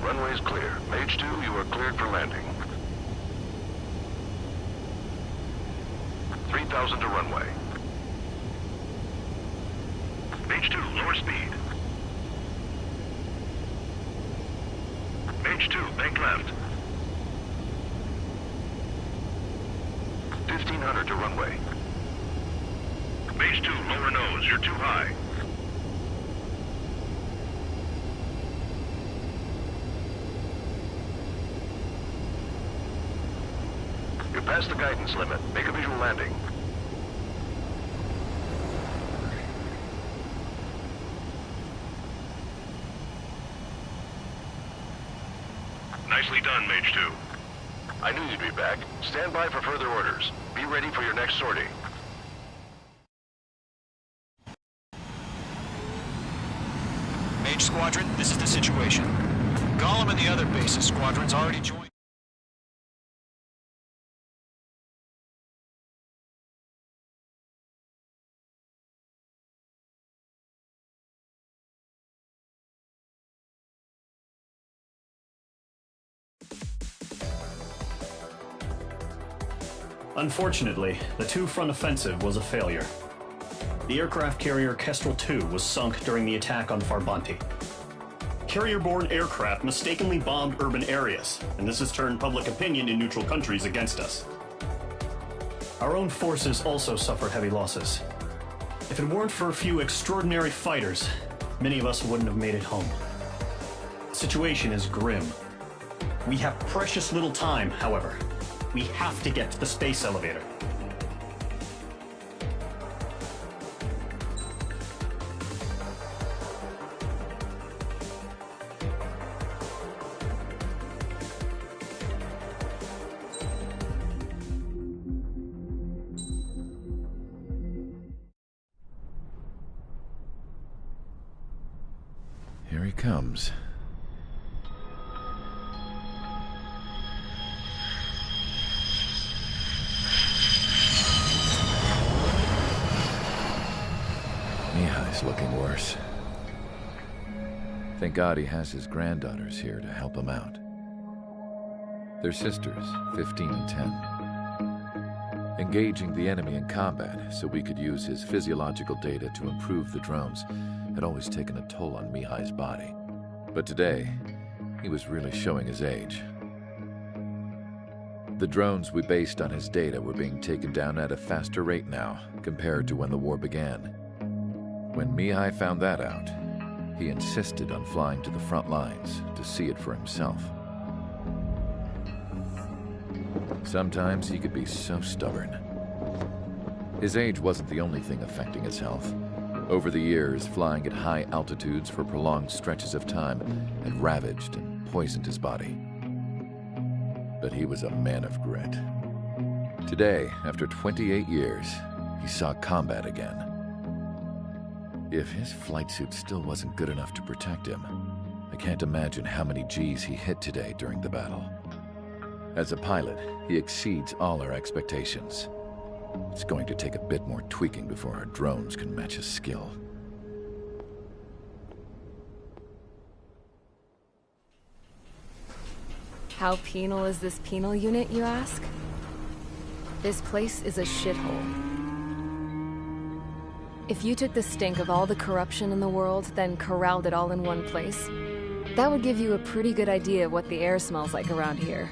Runway is clear. Mage 2, you are cleared for landing. 3,000 to runway. Mage 2, lower speed. Mage 2, bank left. 1,500 to runway. Mage 2, lower nose, you're too high. You're past the guidance limit. Make a visual landing. Nicely done, Mage 2. I knew you'd be back. Stand by for further orders. Be ready for your next sortie. Mage Squadron, this is the situation. Golem and the other bases squadrons already joined. Unfortunately, the two-front offensive was a failure. The aircraft carrier Kestrel II was sunk during the attack on Farbanti. Carrier-borne aircraft mistakenly bombed urban areas, and this has turned public opinion in neutral countries against us. Our own forces also suffered heavy losses. If it weren't for a few extraordinary fighters, many of us wouldn't have made it home. The situation is grim. We have precious little time, however. We have to get to the space elevator. Here he comes. Mihai's looking worse. Thank God he has his granddaughters here to help him out. They're sisters, 15 and 10. Engaging the enemy in combat so we could use his physiological data to improve the drones had always taken a toll on Mihai's body. But today, he was really showing his age. The drones we based on his data were being taken down at a faster rate now compared to when the war began. When Mihai found that out, he insisted on flying to the front lines to see it for himself. Sometimes he could be so stubborn. His age wasn't the only thing affecting his health. Over the years, flying at high altitudes for prolonged stretches of time had ravaged and poisoned his body. But he was a man of grit. Today, after 28 years, he saw combat again. If his flight suit still wasn't good enough to protect him, I can't imagine how many G's he hit today during the battle. As a pilot, he exceeds all our expectations. It's going to take a bit more tweaking before our drones can match his skill. How penal is this penal unit, you ask? This place is a shithole. If you took the stink of all the corruption in the world, then corralled it all in one place, that would give you a pretty good idea of what the air smells like around here.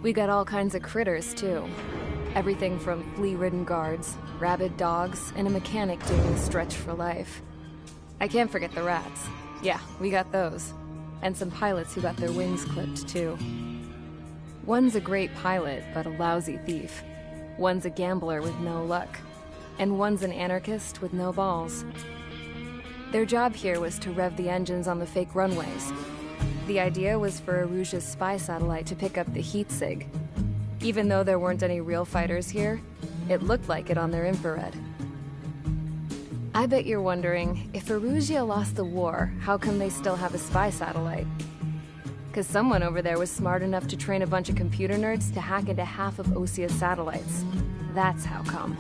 We got all kinds of critters, too. Everything from flea-ridden guards, rabid dogs, and a mechanic doing the stretch for life. I can't forget the rats. Yeah, we got those. And some pilots who got their wings clipped, too. One's a great pilot, but a lousy thief. One's a gambler with no luck. And one's an anarchist with no balls. Their job here was to rev the engines on the fake runways. The idea was for Erusia's spy satellite to pick up the heat sig. Even though there weren't any real fighters here, it looked like it on their infrared. I bet you're wondering, if Erusia lost the war, how come they still have a spy satellite? Because someone over there was smart enough to train a bunch of computer nerds to hack into half of Osia's satellites. That's how come.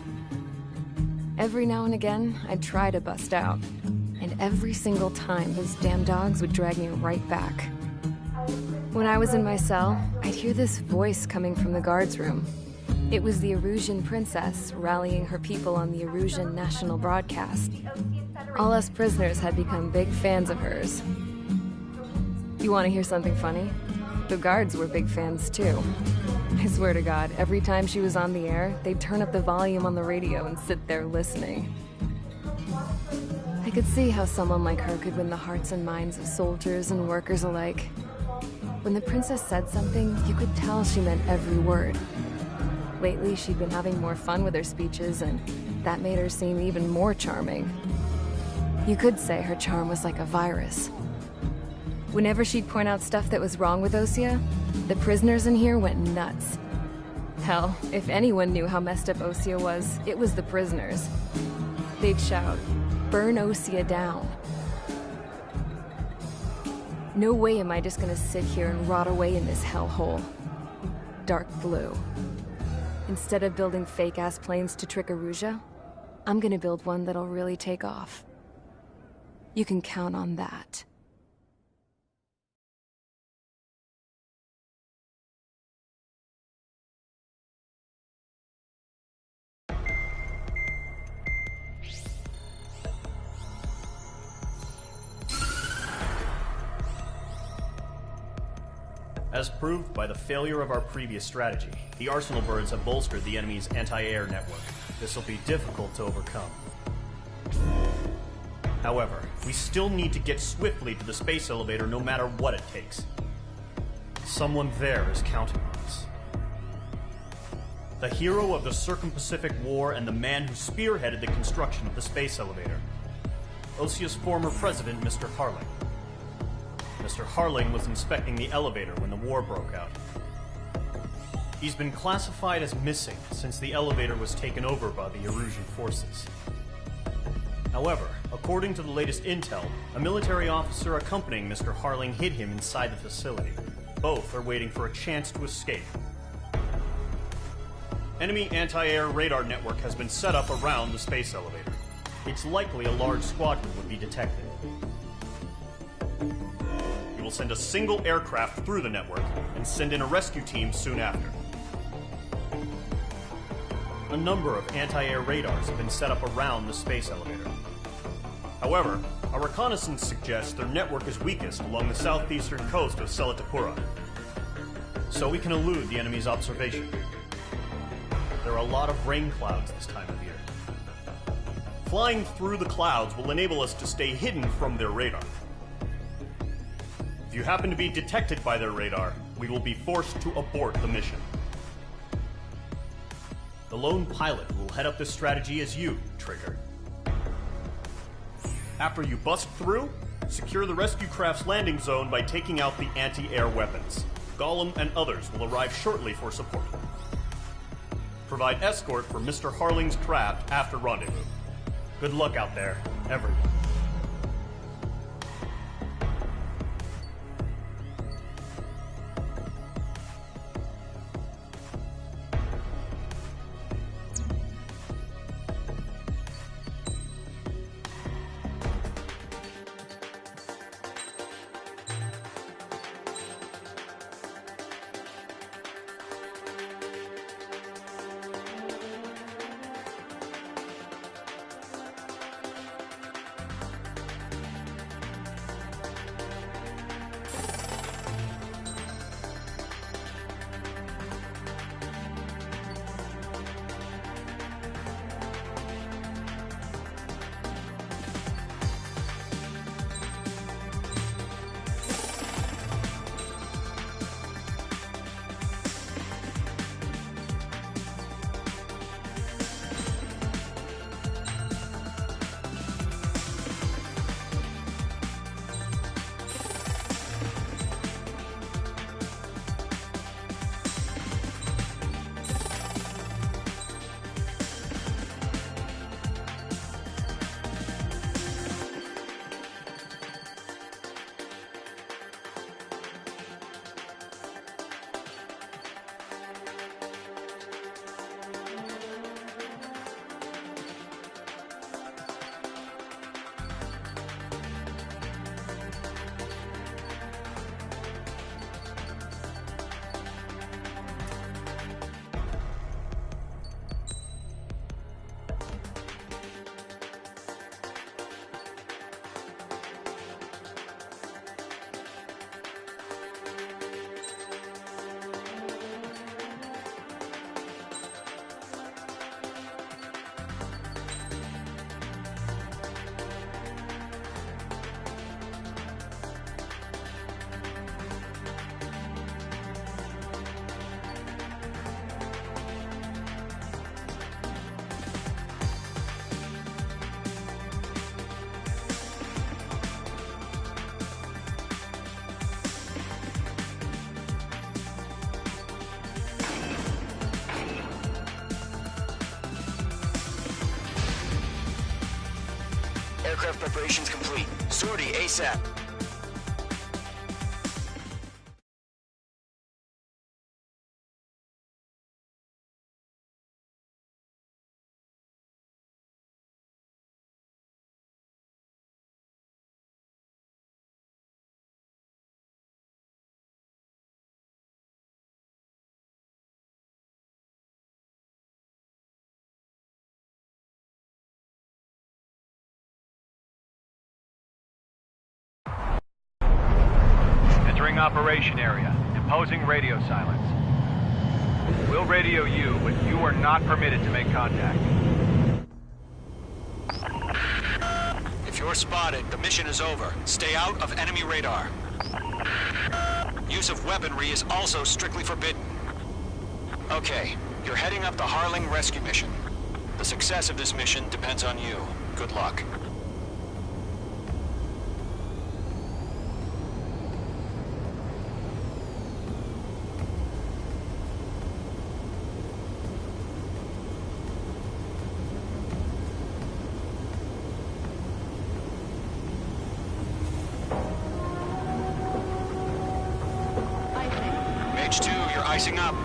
Every now and again, I'd try to bust out. And every single time, those damn dogs would drag me right back. When I was in my cell, I'd hear this voice coming from the guards room. It was the Erusian princess rallying her people on the Erusian national broadcast. All us prisoners had become big fans of hers. You want to hear something funny? The guards were big fans too. I swear to God, every time she was on the air, they'd turn up the volume on the radio and sit there listening. I could see how someone like her could win the hearts and minds of soldiers and workers alike. When the princess said something, you could tell she meant every word. Lately, she'd been having more fun with her speeches, and that made her seem even more charming. You could say her charm was like a virus. Whenever she'd point out stuff that was wrong with Osia, the prisoners in here went nuts. Hell, if anyone knew how messed up Osia was, it was the prisoners. They'd shout, "Burn Osia down." No way am I just gonna sit here and rot away in this hellhole. Dark blue. Instead of building fake-ass planes to trick Erusia, I'm gonna build one that'll really take off. You can count on that. As proved by the failure of our previous strategy, the Arsenal birds have bolstered the enemy's anti-air network. This will be difficult to overcome. However, we still need to get swiftly to the space elevator no matter what it takes. Someone there is counting on us. The hero of the Circum-Pacific War and the man who spearheaded the construction of the space elevator. Osia's former president, Mr. Harling. Mr. Harling was inspecting the elevator when the war broke out. He's been classified as missing since the elevator was taken over by the Erusian forces. However, according to the latest intel, a military officer accompanying Mr. Harling hid him inside the facility. Both are waiting for a chance to escape. Enemy anti-air radar network has been set up around the space elevator. It's likely a large squadron would be detected. We will send a single aircraft through the network and send in a rescue team soon after. A number of anti-air radars have been set up around the space elevator. However, our reconnaissance suggests their network is weakest along the southeastern coast of Selatapura, so we can elude the enemy's observation. There are a lot of rain clouds this time of year. Flying through the clouds will enable us to stay hidden from their radar. If you happen to be detected by their radar, we will be forced to abort the mission. The lone pilot who will head up this strategy is you, Trigger. After you bust through, secure the rescue craft's landing zone by taking out the anti-air weapons. Gollum and others will arrive shortly for support. provide escort for Mr. Harling's craft after rendezvous. Good luck out there, everyone. Aircraft preparations complete. Sortie ASAP. Entering operation area. Imposing radio silence. We'll radio you, but you are not permitted to make contact. If you're spotted, the mission is over. Stay out of enemy radar. Use of weaponry is also strictly forbidden. Okay, you're heading up the Harling rescue mission. The success of this mission depends on you. Good luck. Mage 2, you're icing up.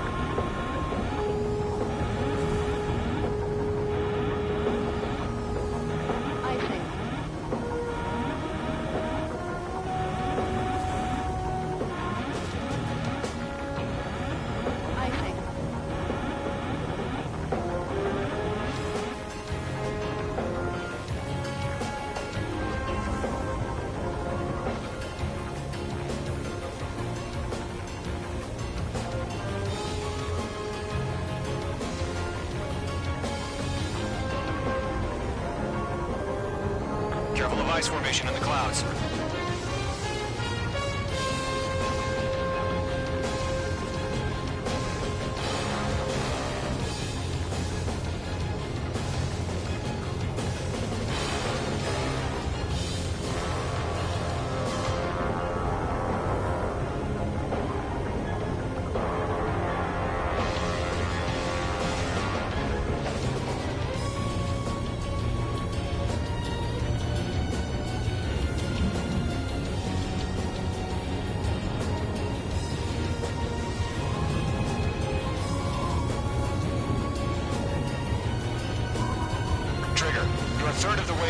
Careful of ice formation in the clouds.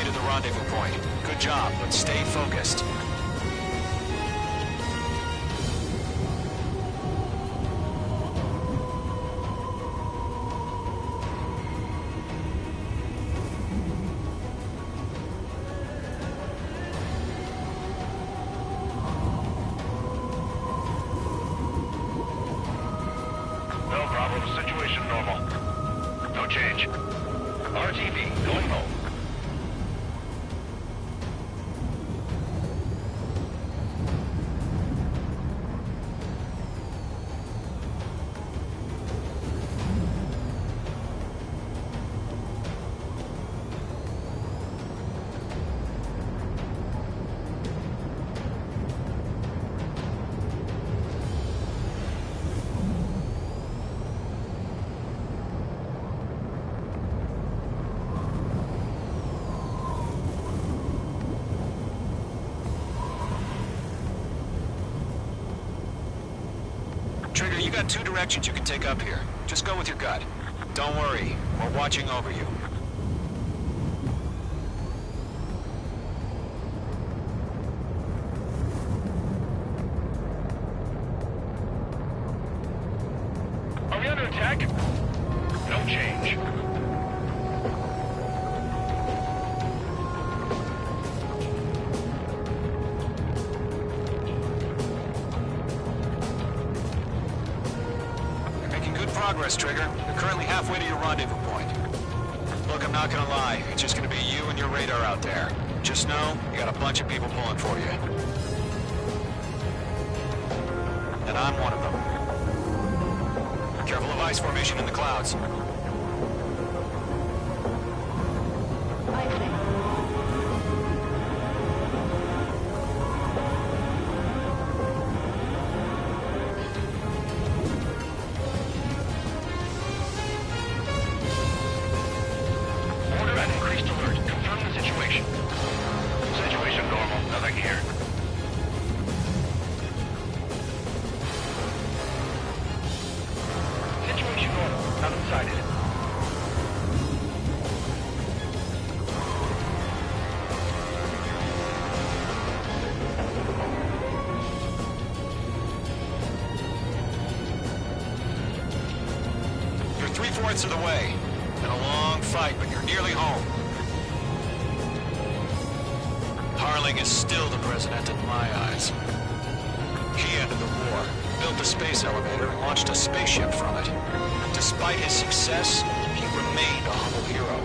to the rendezvous point. Good job, but stay focused. No problem. Situation normal. No change. RTV, going home. Trigger, you got two directions you can take up here. Just go with your gut. Don't worry, we're watching over you. Are we under attack? No change. Progress, Trigger. You're currently halfway to your rendezvous point. Look, I'm not gonna lie. It's just gonna be you and your radar out there. Just know, you got a bunch of people pulling for you. And I'm one of them. Careful of ice formation in the clouds. Three-fourths of the way. Been a long fight, but you're nearly home. Harling is still the president in my eyes. He ended the war, built a space elevator, and launched a spaceship from it. Despite his success, he remained a humble hero.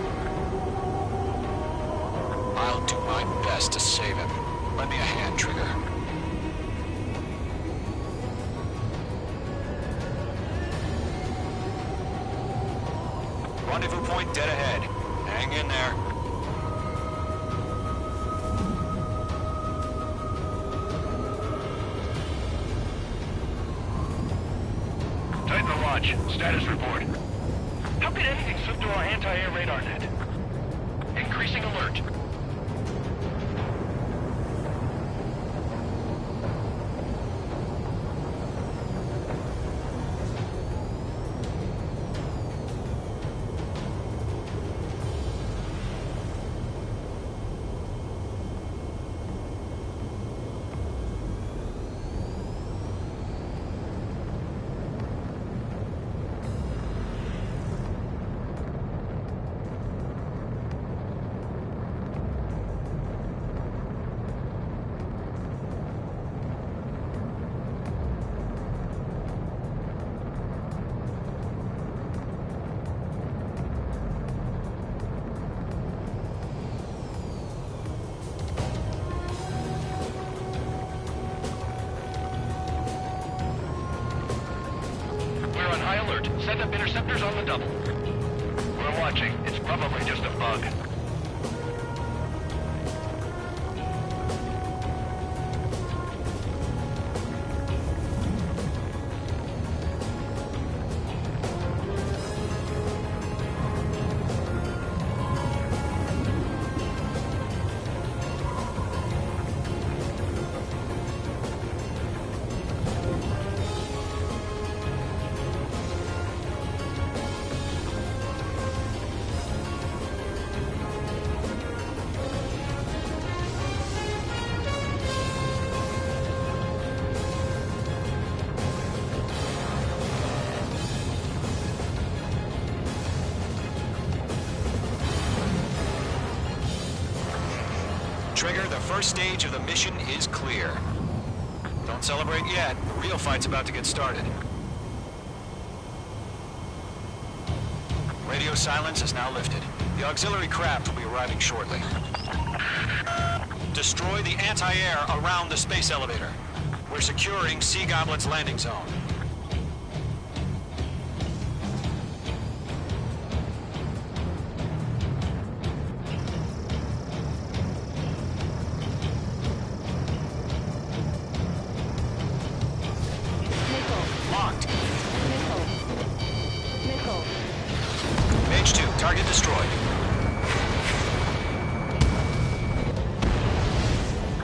I'll do my best to save him. Lend me a hand, Trigger. Rendezvous point dead ahead. Hang in there. Tighten the launch. Status report. How could anything slip through our anti-air radar net? Increasing alert. Set up interceptors on the double. We're watching. It's probably just a bug. first stage of the mission is clear. Don't celebrate yet. The real fight's about to get started. Radio silence is now lifted. The auxiliary craft will be arriving shortly. Destroy the anti-air around the space elevator. We're securing Sea Goblin's landing zone. Locked. Mage 2, target destroyed.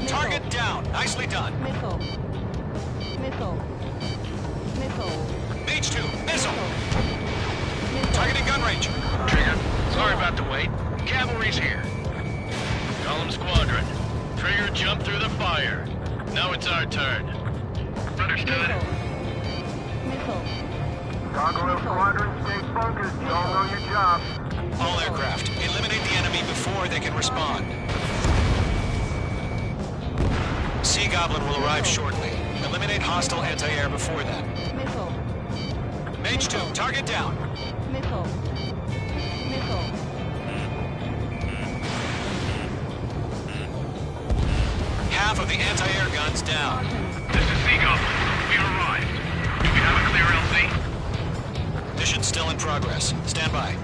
Target down. Nicely done. Missile. Mage 2, missile. Targeting gun range. Trigger, sorry about the wait. Cavalry's here. Call them squadron. Trigger jumped through the fire. Now it's our turn. Understood. Gargoyle Squadron, stay focused. You all know your job. All aircraft, eliminate the enemy before they can respond. Sea Goblin will arrive shortly. Eliminate hostile anti-air before that. Mage 2, target down. Half of the anti-air guns down. This is Sea Goblin. We arrived. Do we have a clear LZ? Mission still in progress. Stand by.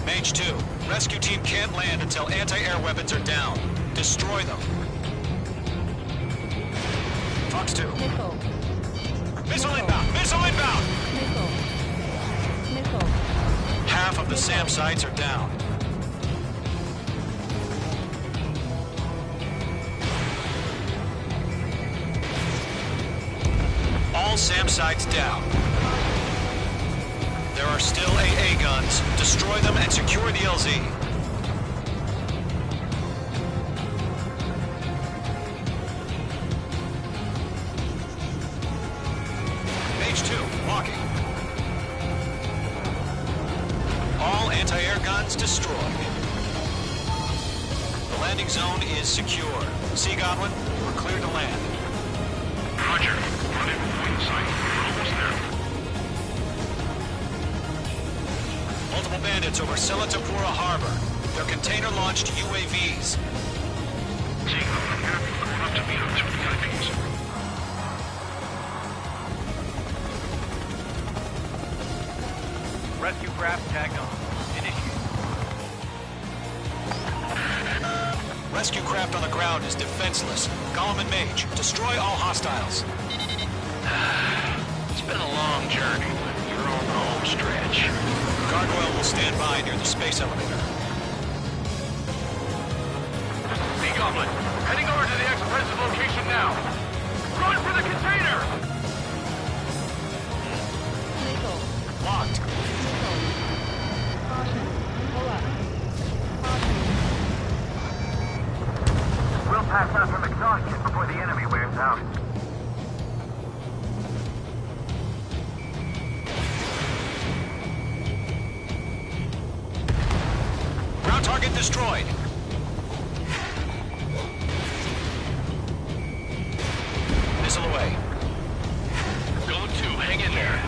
Mage 2, rescue team can't land until anti-air weapons are down. Destroy them. Fox 2. Missile inbound! Missile inbound! Half of the SAM sites are down. All SAM sites down. There are still AA guns. Destroy them and secure the LZ. Mage 2, walking. All anti-air guns destroyed. The landing zone is secure. Sea Goblin, you are cleared to land. Roger. Rendezvous point in sight. We're almost there. Multiple bandits over Selatapura Harbor. They're container-launched UAVs. Seeing them from here, I'm going up to meet up 2 VIPs. Rescue craft tagged on. Initiate. Rescue craft on the ground is defenseless. Gollum and Mage, destroy all hostiles. It's been a long journey, but you're on the home stretch. Gargoyle will stand by near the space elevator. Sea Goblin, heading over to the expressive location now. Run for the container! Locked. We'll pass out from exhaustion before the enemy wears out. Ground target destroyed. Missile away. Go 2, hang in there.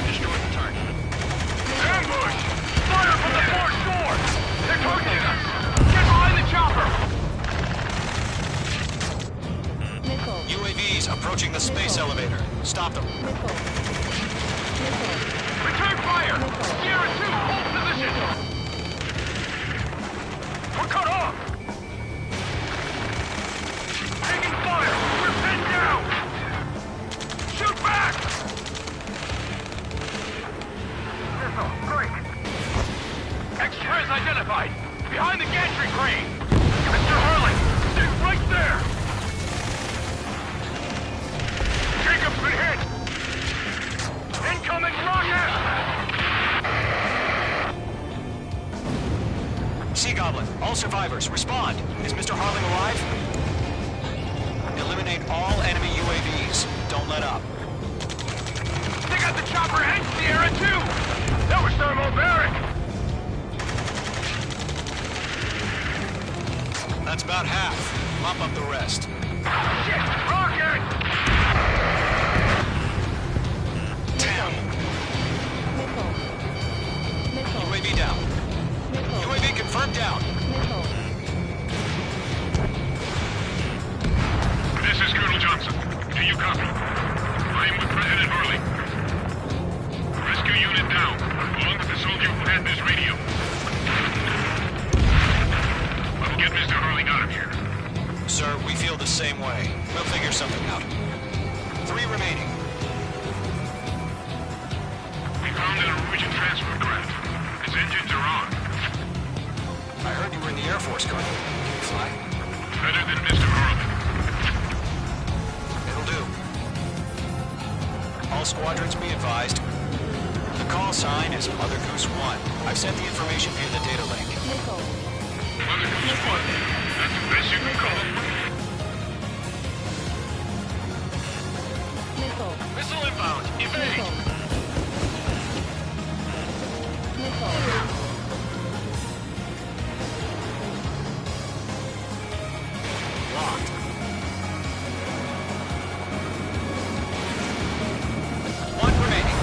Destroy the target. Ambush! Fire from the port shore! They're targeting us! Get behind the chopper! UAVs approaching the space elevator. Stop them. Return fire! Sierra 2, hold position! We're cut off! Taking fire! We're pinned down! Shoot back! Missile, break! Express identified! Behind the gantry crane! Mr. Harling! Stay right there! Jacob's been hit! Incoming rocket! Sea Goblin, all survivors, respond. Is Mr. Harling alive? Eliminate all enemy UAVs. Don't let up. They got the chopper and Sierra too! That was thermobaric! That's about half. Mop up the rest. Shit! Rocket! Damn! UAV down. UAV confirmed down. This is Colonel Johnson. Do you copy? I am with President Harling. Rescue unit down, along with the soldier who had this radio. I'll get Mr. Harling out of here. Sir, we feel the same way. We'll figure something out. 3 remaining. We found an Norwegian transport craft. Its engines are on. I heard you were in the Air Force, Colonel. Can you fly? Better than Mr. Harling. It'll do. All squadrons be advised. The call sign is Mother Goose 1. I've sent the information via the data link. Mother Goose 1. That's the best you can call it. Missile inbound. Evade. Locked. One remaining.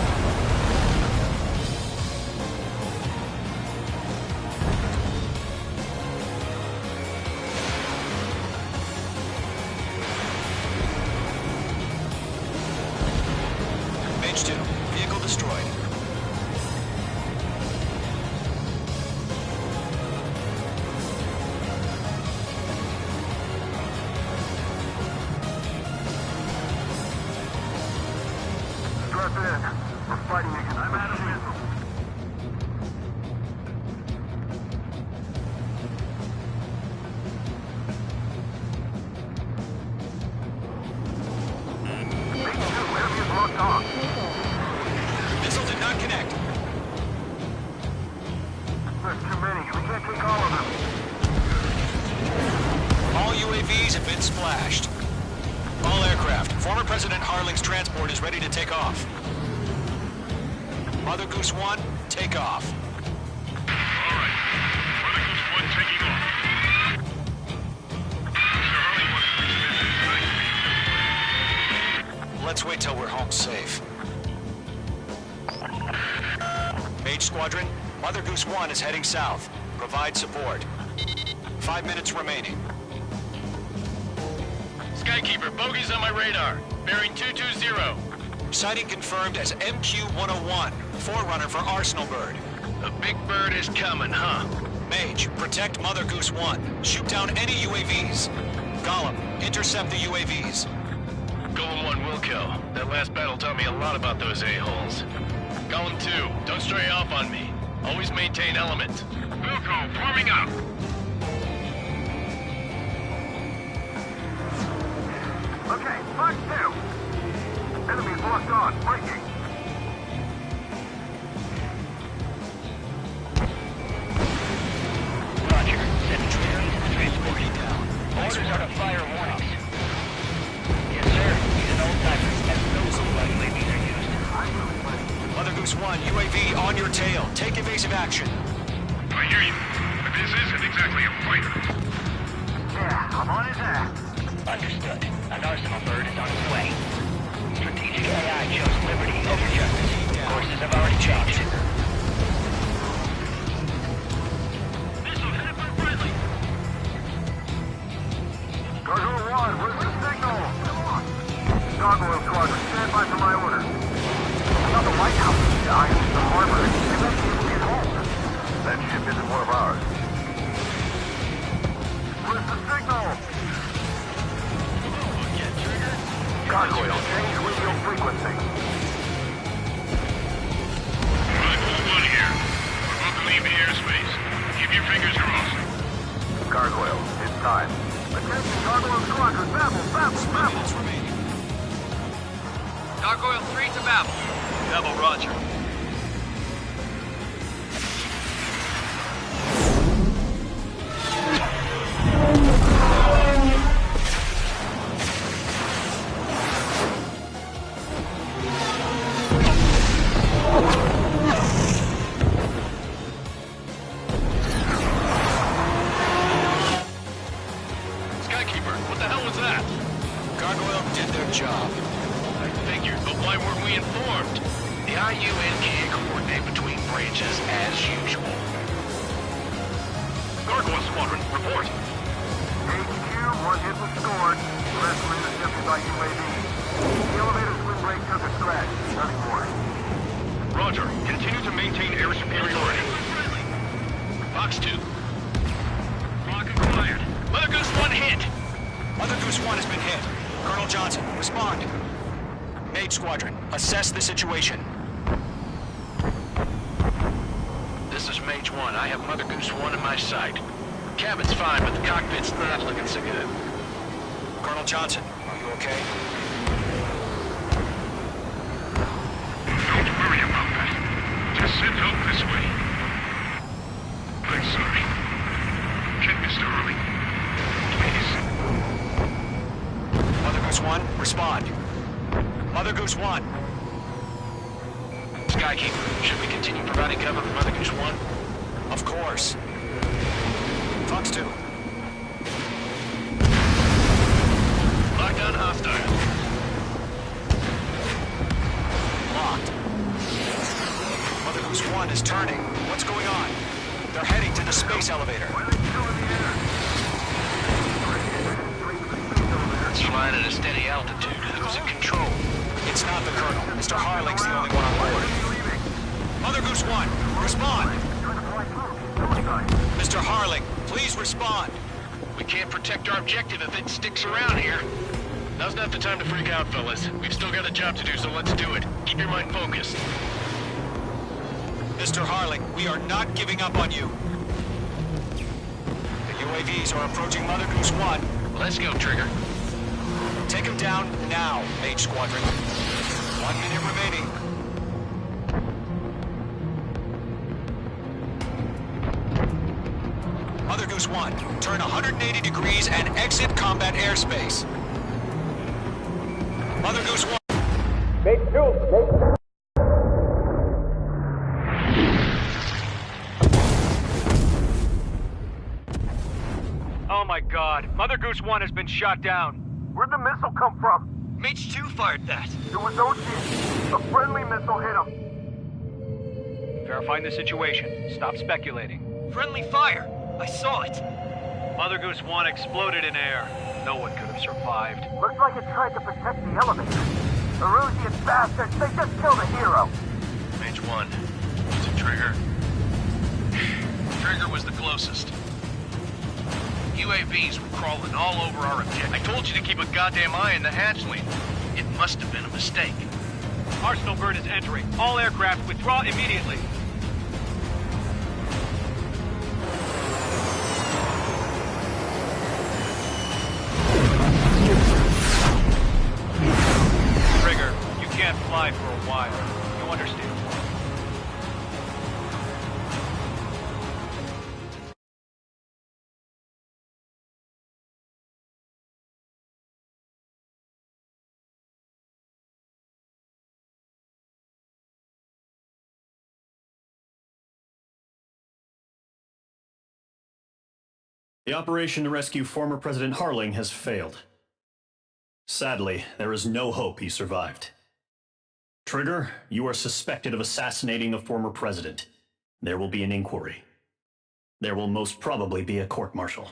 Mage 2, vehicle destroyed. Strap in. We're fighting again. I'm out of missile. Mage 2, enemy is locked on. Missile did not connect. There's too many. We can't take all of them. All UAVs have been splashed. All aircraft. Former President Harling's transport is ready to take off. Mother Goose 1, take off. All right. Mother Goose 1 taking off. Mr. Harling wants to extend his flight. Let's wait till we're home safe. Mage Squadron, Mother Goose 1 is heading south. Provide support. 5 minutes remaining. Skykeeper, bogeys on my radar. Bearing 220. Sighting confirmed as MQ-101, forerunner for Arsenal Bird. The big bird is coming, huh? Mage, protect Mother Goose 1. Shoot down any UAVs. Gollum, intercept the UAVs. Golem 1 will kill. That last battle taught me a lot about those a-holes. Golem 2, don't stray off on me. Always maintain element. Wilco, forming up. Okay, Fox 2. Enemy's locked on. Breaking. Roger. Send trailers to the transport. Down. Orders are to fire warnings. Yes, sir. He's an old-timer. Has no clue why UAVs are used. Mother Goose 1, UAV on your tail. Take evasive action. I hear you. But this isn't exactly a fighter. Yeah, I'm on his ass. Understood. An Arsenal Bird is on its way. Strategic AI chose liberty over justice. Courses have already changed. Missile headed for friendly. Gargoyle 1, where's the signal? Gargoyle Squadron, stand by for my order. Not the White House, guys. The harbor. They must be able to get home. That ship isn't one of ours. Where's the signal? Gargoyle, change radio frequency. Rifle 1 here. We're about to leave the airspace. Keep your fingers crossed. Gargoyle, it's time. Attention, Gargoyle Squadron, babble, babble, babble. Gargoyle 3 to Babel. Babel, roger. UN can't coordinate between branches as usual. Gargoyle Squadron, report. HQ, one hit was scored. The rest were intercepted by UAV. The elevator's wind break took a scratch. Nothing more. Roger. Continue to maintain air superiority. Fox 2. Lock acquired. Mother Goose 1 hit. Mother Goose 1 has been hit. Colonel Johnson, respond. Mage Squadron, assess the situation. This is Mage 1. I have Mother Goose 1 in my sight. Cabin's fine, but the cockpit's not looking so good. Colonel Johnson, are you okay? Don't worry about that. Just send help this way. I'm sorry. Get Mr. Harling. Please. Mother Goose 1, respond. Mother Goose 1. Skykeeper, should we continue providing cover for Mother Goose 1? Of course. Fox 2. Lockdown hostile. Locked. Mother Goose 1 is turning. What's going on? They're heading to the space elevator. It's flying at a steady altitude. Who's in control? It's not the Colonel. Mr. Harling's the only one on board. Mother Goose 1, respond! Mr. Harling, please respond. We can't protect our objective if it sticks around here. Now's not the time to freak out, fellas. We've still got a job to do, so let's do it. Keep your mind focused. Mr. Harling, we are not giving up on you. The UAVs are approaching Mother Goose 1. Let's go, Trigger. Take him down now, Mage Squadron. 1 minute remaining. Mother Goose 1, turn 180 degrees and exit combat airspace. Mother Goose 1. Mage 2, Mage 2. Oh my god, Mother Goose 1 has been shot down. Where'd the missile come from? Mage 2 fired that. It was Ocean. A friendly missile hit him. Verifying the situation. Stop speculating. Friendly fire. I saw it. Mother Goose 1 exploded in air. No one could have survived. Looks like it tried to protect the elevator. Erusian bastards, they just killed a hero. Mage 1. Is it Trigger? Trigger was the closest. UAVs were crawling all over our objective. I told you to keep a goddamn eye on the hatchling. It must have been a mistake. Arsenal bird is entering. All aircraft withdraw immediately. Trigger, you can't fly for a while. You understand? The operation to rescue former President Harling has failed. Sadly, there is no hope he survived. Trigger, you are suspected of assassinating the former president. There will be an inquiry. There will most probably be a court-martial.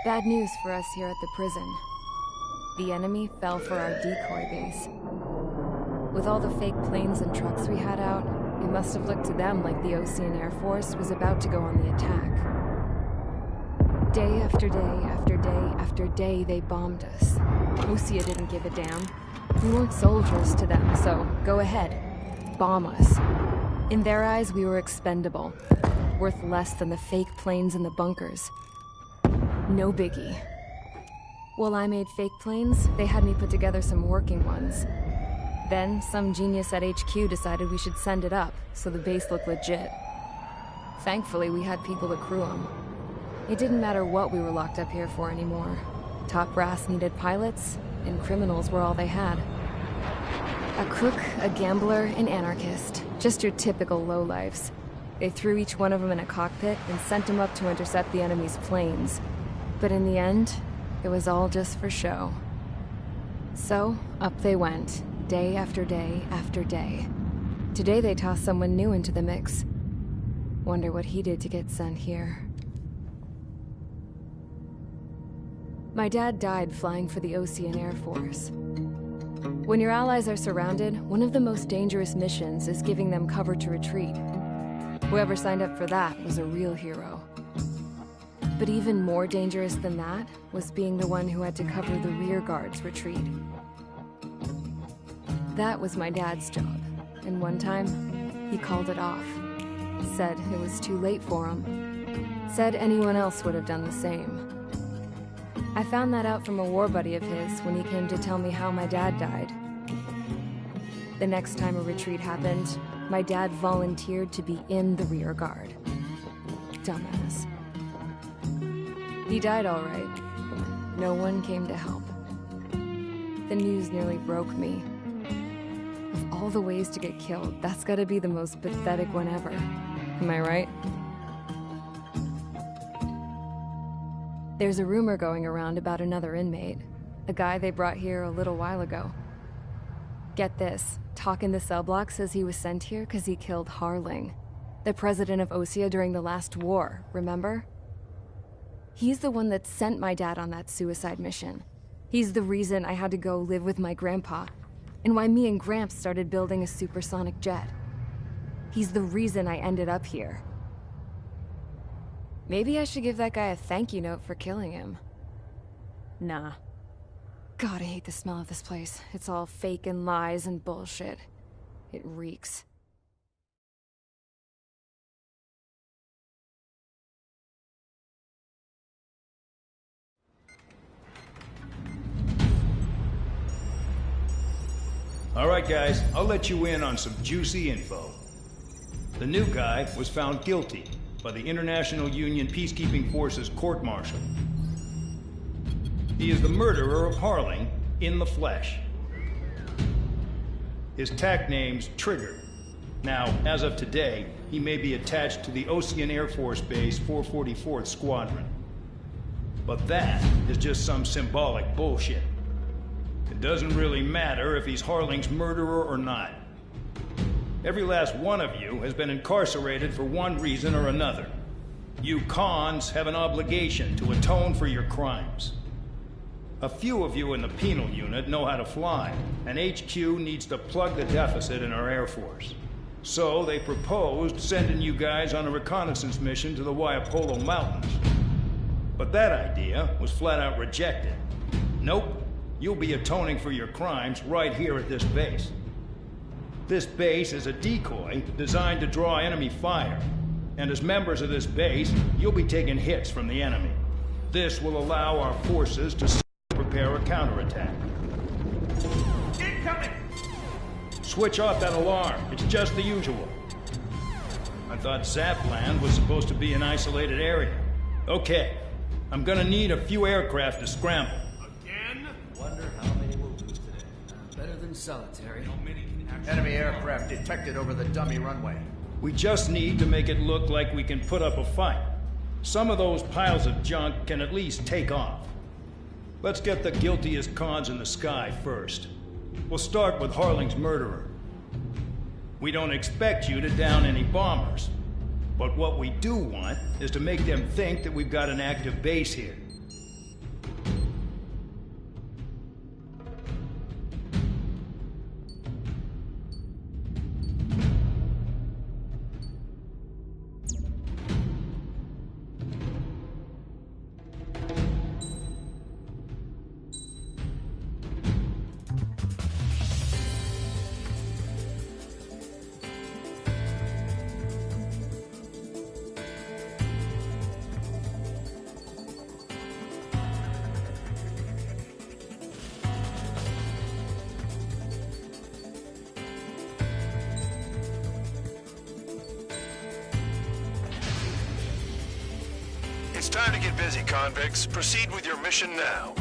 Bad news for us here at the prison. The enemy fell for our decoy base. With all the fake planes and trucks we had out, it must have looked to them like the Ocean Air Force was about to go on the attack. Day after day after day after day, they bombed us. Osea didn't give a damn. We weren't soldiers to them, so go ahead. Bomb us. In their eyes, we were expendable. Worth less than the fake planes in the bunkers. No biggie. While I made fake planes, they had me put together some working ones. Then, some genius at HQ decided we should send it up, so the base looked legit. Thankfully, we had people to crew them. It didn't matter what we were locked up here for anymore. Top brass needed pilots, and criminals were all they had. A crook, a gambler, an anarchist. Just your typical lowlifes. They threw each one of them in a cockpit and sent them up to intercept the enemy's planes. But in the end, it was all just for show. So, up they went, day after day after day. Today they tossed someone new into the mix. Wonder what he did to get sent here. My dad died flying for the Ocean Air Force. When your allies are surrounded, one of the most dangerous missions is giving them cover to retreat. Whoever signed up for that was a real hero. But even more dangerous than that was being the one who had to cover the rear guard's retreat. That was my dad's job, and one time, he called it off. Said it was too late for him. Said anyone else would have done the same. I found that out from a war buddy of his when he came to tell me how my dad died. The next time a retreat happened, my dad volunteered to be in the rear guard. Dumbass. He died all right. No one came to help. The news nearly broke me. Of all the ways to get killed, that's gotta be the most pathetic one ever. Am I right? There's a rumor going around about another inmate. A guy they brought here a little while ago. Get this, Talk in the cell block says he was sent here because he killed Harling, the president of Osea during the last war, remember? He's the one that sent my dad on that suicide mission. He's the reason I had to go live with my grandpa, and why me and Gramps started building a supersonic jet. He's the reason I ended up here. Maybe I should give that guy a thank you note for killing him. Nah. God, I hate the smell of this place. It's all fake and lies and bullshit. It reeks. All right, guys, I'll let you in on some juicy info. The new guy was found guilty by the International Union Peacekeeping Forces court-martial. He is the murderer of Harling in the flesh. His TAC name's Trigger. Now, as of today, he may be attached to the Ocean Air Force Base 444th Squadron. But that is just some symbolic bullshit. It doesn't really matter if he's Harling's murderer or not. Every last one of you has been incarcerated for one reason or another. You cons have an obligation to atone for your crimes. A few of you in the penal unit know how to fly, and HQ needs to plug the deficit in our Air Force. So they proposed sending you guys on a reconnaissance mission to the Waiapolo Mountains. But that idea was flat out rejected. Nope, you'll be atoning for your crimes right here at this base. This base is a decoy designed to draw enemy fire. And as members of this base, you'll be taking hits from the enemy. This will allow our forces to prepare a counterattack. Incoming! Switch off that alarm. It's just the usual. I thought Zapland was supposed to be an isolated area. Okay, I'm gonna need a few aircraft to scramble. Again? Wonder how many we'll lose today. Better than solitary. Enemy aircraft detected over the dummy runway. We just need to make it look like we can put up a fight. Some of those piles of junk can at least take off. Let's get the guiltiest cons in the sky first. We'll start with Harling's murderer. We don't expect you to down any bombers. But what we do want is to make them think that we've got an active base here. It's time to get busy, convicts. Proceed with your mission now.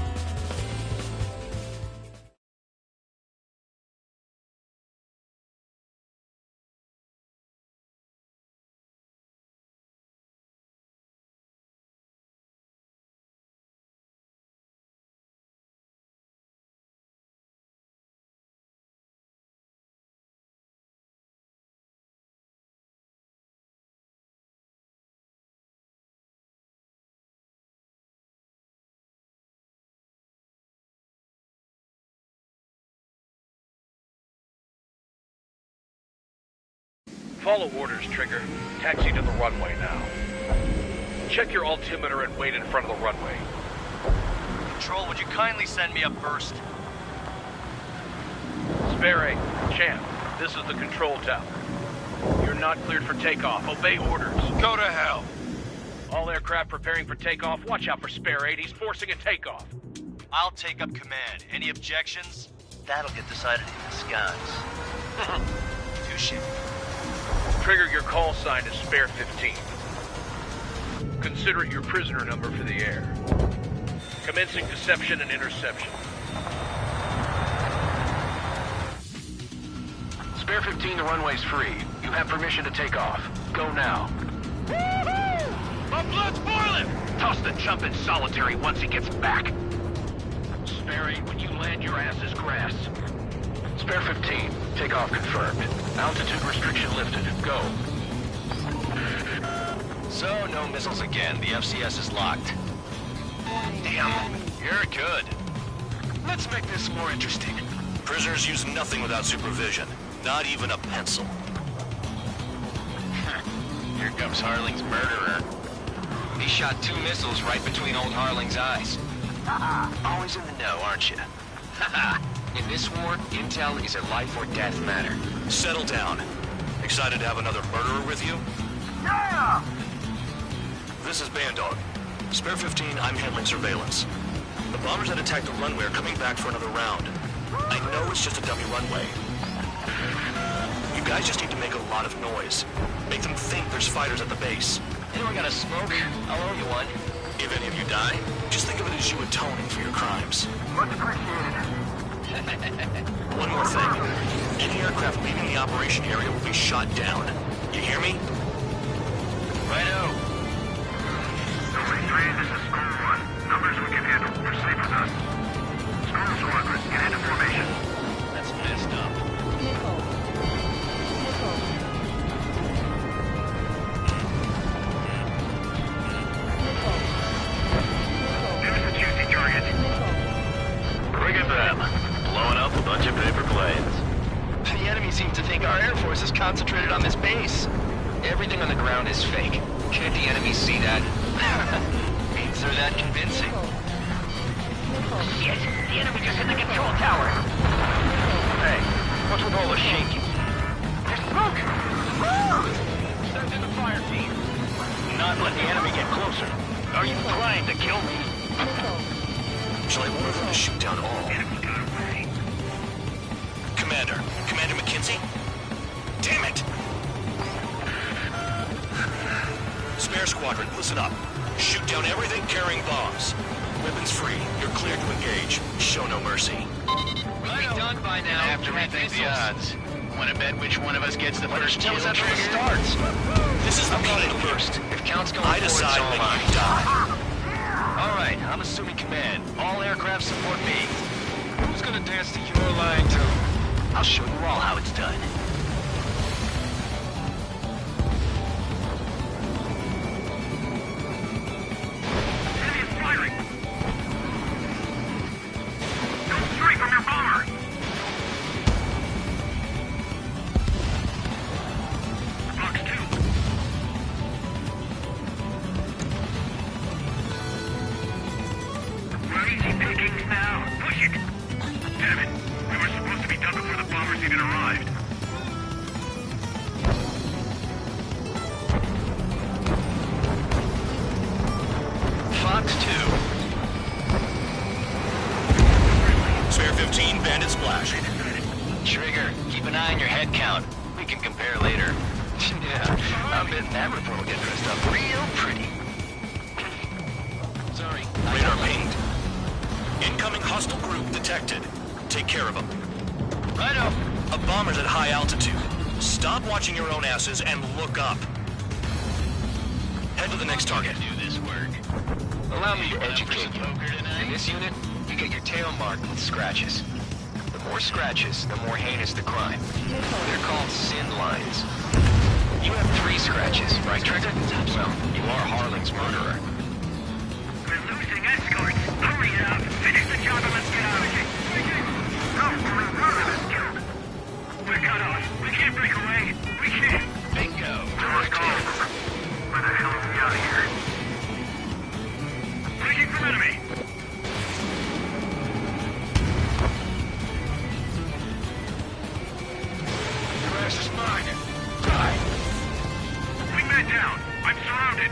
Follow orders, Trigger. Taxi to the runway now. Check your altimeter and wait in front of the runway. Control, would you kindly send me up first? Spare 8, Champ, this is the control tower. You're not cleared for takeoff. Obey orders. Go to hell. All aircraft preparing for takeoff. Watch out for Spare 8. He's forcing a takeoff. I'll take up command. Any objections? That'll get decided in the skies. Touche. Trigger, your call sign is Spare 15. Consider it your prisoner number for the air. Commencing deception and interception. Spare 15, the runway's free. You have permission to take off. Go now. Woohoo! My blood's boiling! Toss the chump in solitary once he gets back. Spare 8, when you land, your ass is grass. Spare 15, takeoff confirmed. Altitude restriction lifted. Go. So, no missiles again. The FCS is locked. Damn, you're good. Let's make this more interesting. Prisoners use nothing without supervision. Not even a pencil. Here comes Harling's murderer. He shot 2 missiles right between old Harling's eyes. Always in the know, aren't you? In this war, intel is a life or death matter. Settle down. Excited to have another murderer with you? Yeah! This is Bandog. Spare 15, I'm handling surveillance. The bombers that attacked the runway are coming back for another round. I know it's just a dummy runway. You guys just need to make a lot of noise. Make them think there's fighters at the base. Anyone got a smoke? I'll owe you one. If any of you die, just think of it as you atoning for your crimes. Much appreciated. One more thing. Any aircraft leaving the operation area will be shot down. You hear me? Righto. This is Squad 1. Numbers we can handle. Proceed with us. Squadron, get into formation. That's messed up. Here's the juicy target. Bring it them. Blowing up a bunch of paper planes. The enemy seems to think our Air Force is concentrated on this base. Everything on the ground is fake. Can't the enemy see that? Means they're that convincing. Shit! The enemy just hit the control tower! Hey, what's with all the shaking? There's smoke! Send in the fire team. Not let the enemy get closer. Are you trying to kill me? Shall I order them to shoot down all? Commander McKinsey? Damn it! Spare squadron, listen up. Shoot down everything carrying bombs. Weapons free. You're cleared to engage. Show no mercy. We'll be done by now. I have to rethink the odds. Want to bet which one of us gets the first kill? Tell us Trigger? starts. This is the penal first. If count's going I forward, decide it's all when mine. you die. All right, I'm assuming command. All aircraft support me. Who's gonna dance to your line, too? I'll show you all how it's done. Enemy is firing. Go straight from your bomber. Box 2. We're easy pickings now. Push it. Damn it. We were supposed to be done before the bombers even arrived. Fox 2. Spare 15, bandit splash. Trigger, keep an eye on your head count. We can compare later. Yeah, I'm betting that report will get dressed up real pretty. Radar pinged. Incoming hostile group detected. Take care of them. Righto. A bomber's at high altitude. Stop watching your own asses and look up. Head to the next target. Do this work. Allow me to educate you. In this unit, you get your tail marked with scratches. The more scratches, the more heinous the crime. They're called sin lines. You have 3 scratches, right, Trigger? Well, you are Harling's murderer. We're losing escorts. Hurry up. Finish the job and let's get out of here. We're cut off. We can't break away. We can't. Bingo. Where the hell are we out of here? Breaking from enemy. Your ass is mine. Die. Wingman down. I'm surrounded.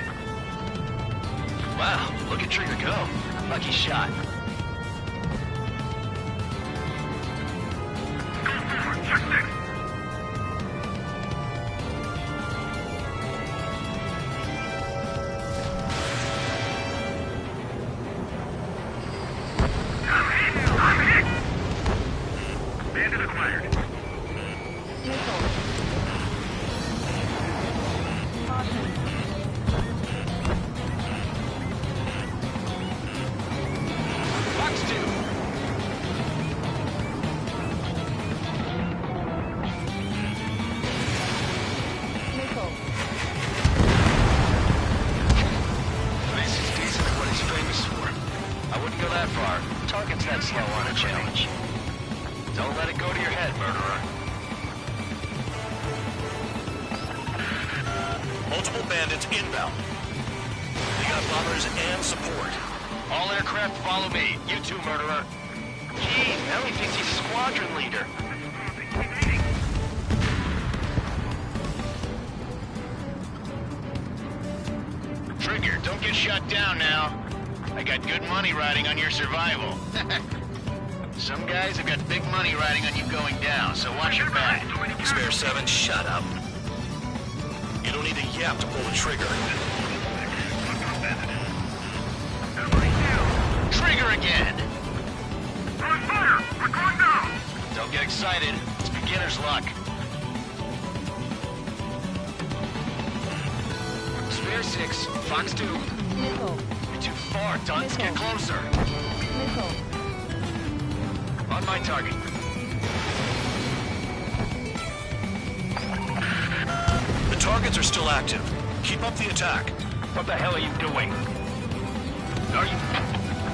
Wow, look at Trigger go. Lucky shot. Go forward. Check this. I'm hit. Bandit acquired. Fox 2. This is decent at what he's famous for. I wouldn't go that far. Target's that slow on a challenge. Don't let it go to your head, murderer. Multiple bandits inbound. We got bombers and support. All aircraft follow me. You too, murderer. Gee, now he thinks he's squadron leader. Trigger, don't get shut down now. I got good money riding on your survival. Some guys have got big money riding on you going down, so watch your back. Spare 7, shut up. You don't need a yap to pull the trigger. Trigger again! On fire! We're going down! Don't get excited. It's beginner's luck. Spare 6, Fox 2. You're too far, Dunce. Get closer. On my target. The targets are still active. Keep up the attack. What the hell are you doing? Are you...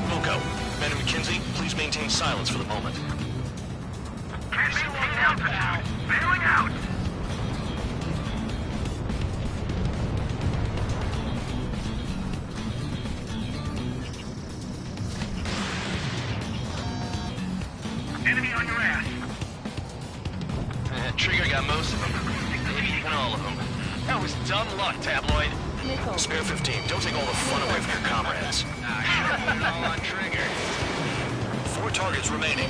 Wilco, Commander McKenzie, please maintain silence for the moment. Can't be long altitude! Bailing out! Enemy on your ass! Trigger got most of them. Maybe even all of them. That was dumb luck, Tabloid. Spare 15, don't take all the fun away from your comrades. All on Trigger. 4 targets remaining.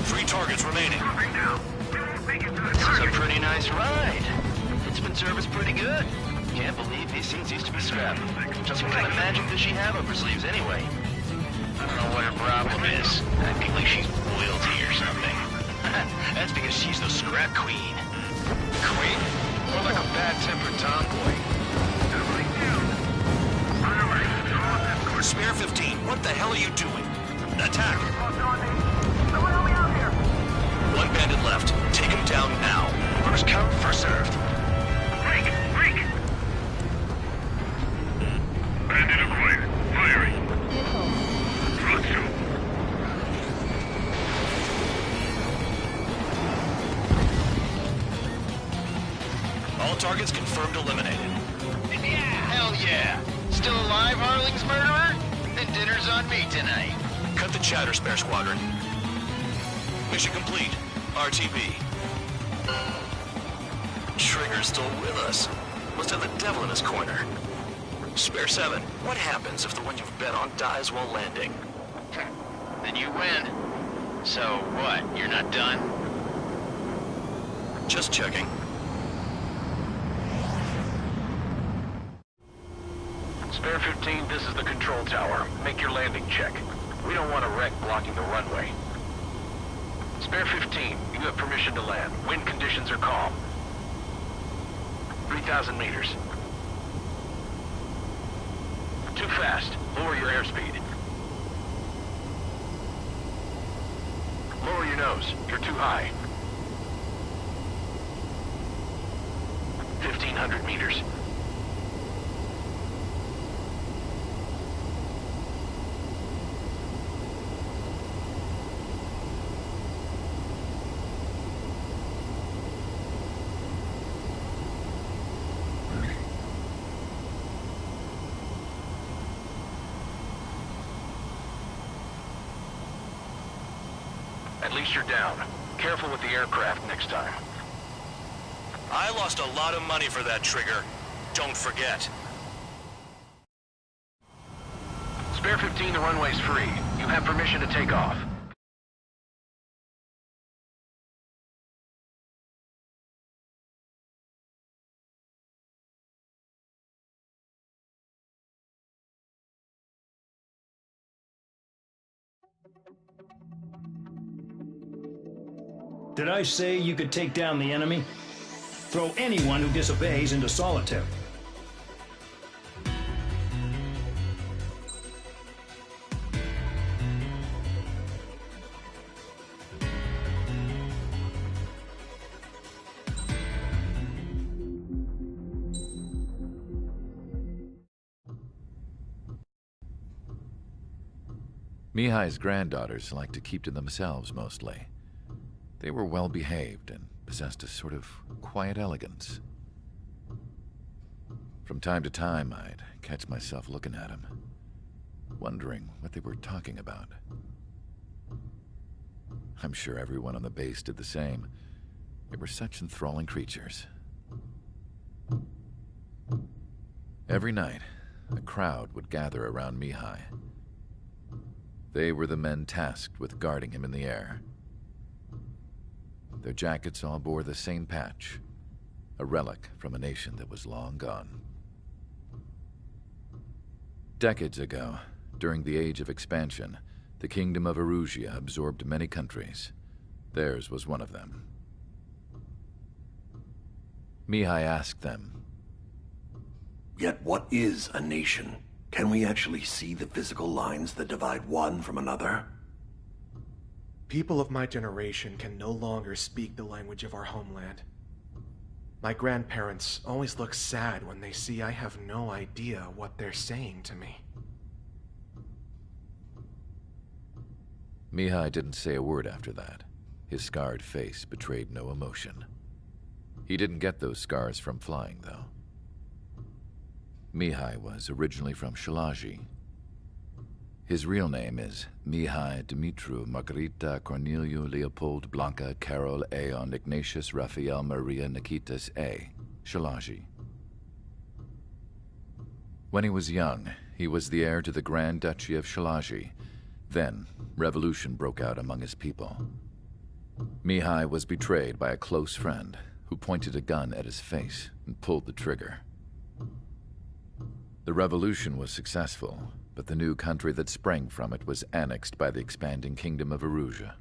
Three targets remaining. This is a pretty nice ride. It's been serviced pretty good. Can't believe these things used to be scrapped. Just what kind of magic does she have up her sleeves anyway? I don't know what her problem is. Acting like she's royalty or something. That's because she's the scrap queen. Queen? More like a bad-tempered tomboy. Spare 15, what the hell are you doing? Attack! One bandit left. Take him down now. First come, first served. Break! Bandit acquired. Firing. Front shoot. All targets confirmed eliminated. Hell yeah! Still alive, Harling's murderer? Then dinner's on me tonight. Cut the chatter, Spare Squadron. Mission complete. RTB. Trigger's still with us. Must have the devil in his corner. Spare 7, what happens if the one you've bet on dies while landing? Then you win. So what, you're not done? Just checking. Spare 15, this is the control tower. Make your landing check. We don't want a wreck blocking the runway. Spare 15, you have permission to land. Wind conditions are calm. 3,000 meters. Too fast. Lower your airspeed. Lower your nose. You're too high. 1,500 meters. At least you're down. Careful with the aircraft next time. I lost a lot of money for that trigger. Don't forget. Spare 15, the runway's free. You have permission to take off. Did I say you could take down the enemy? Throw anyone who disobeys into solitary. Mihai's granddaughters like to keep to themselves mostly. They were well behaved and possessed a sort of quiet elegance. From time to time, I'd catch myself looking at them, wondering what they were talking about. I'm sure everyone on the base did the same. They were such enthralling creatures. Every night, a crowd would gather around Mihai. They were the men tasked with guarding him in the air. Their jackets all bore the same patch, a relic from a nation that was long gone. Decades ago, during the Age of Expansion, the Kingdom of Erusia absorbed many countries. Theirs was one of them. Mihai asked them, "Yet what is a nation? Can we actually see the physical lines that divide one from another?" People of my generation can no longer speak the language of our homeland. My grandparents always look sad when they see I have no idea what they're saying to me. Mihai didn't say a word after that. His scarred face betrayed no emotion. He didn't get those scars from flying, though. Mihai was originally from Shalaji. His real name is Mihai Dimitru Margarita Corneliu Leopold Blanca Carol Aeon Ignatius Raphael Maria Nikitas A. Shalaji. When he was young, he was the heir to the Grand Duchy of Shalaji. Then, revolution broke out among his people. Mihai was betrayed by a close friend who pointed a gun at his face and pulled the trigger. The revolution was successful, but the new country that sprang from it was annexed by the expanding Kingdom of Erusia.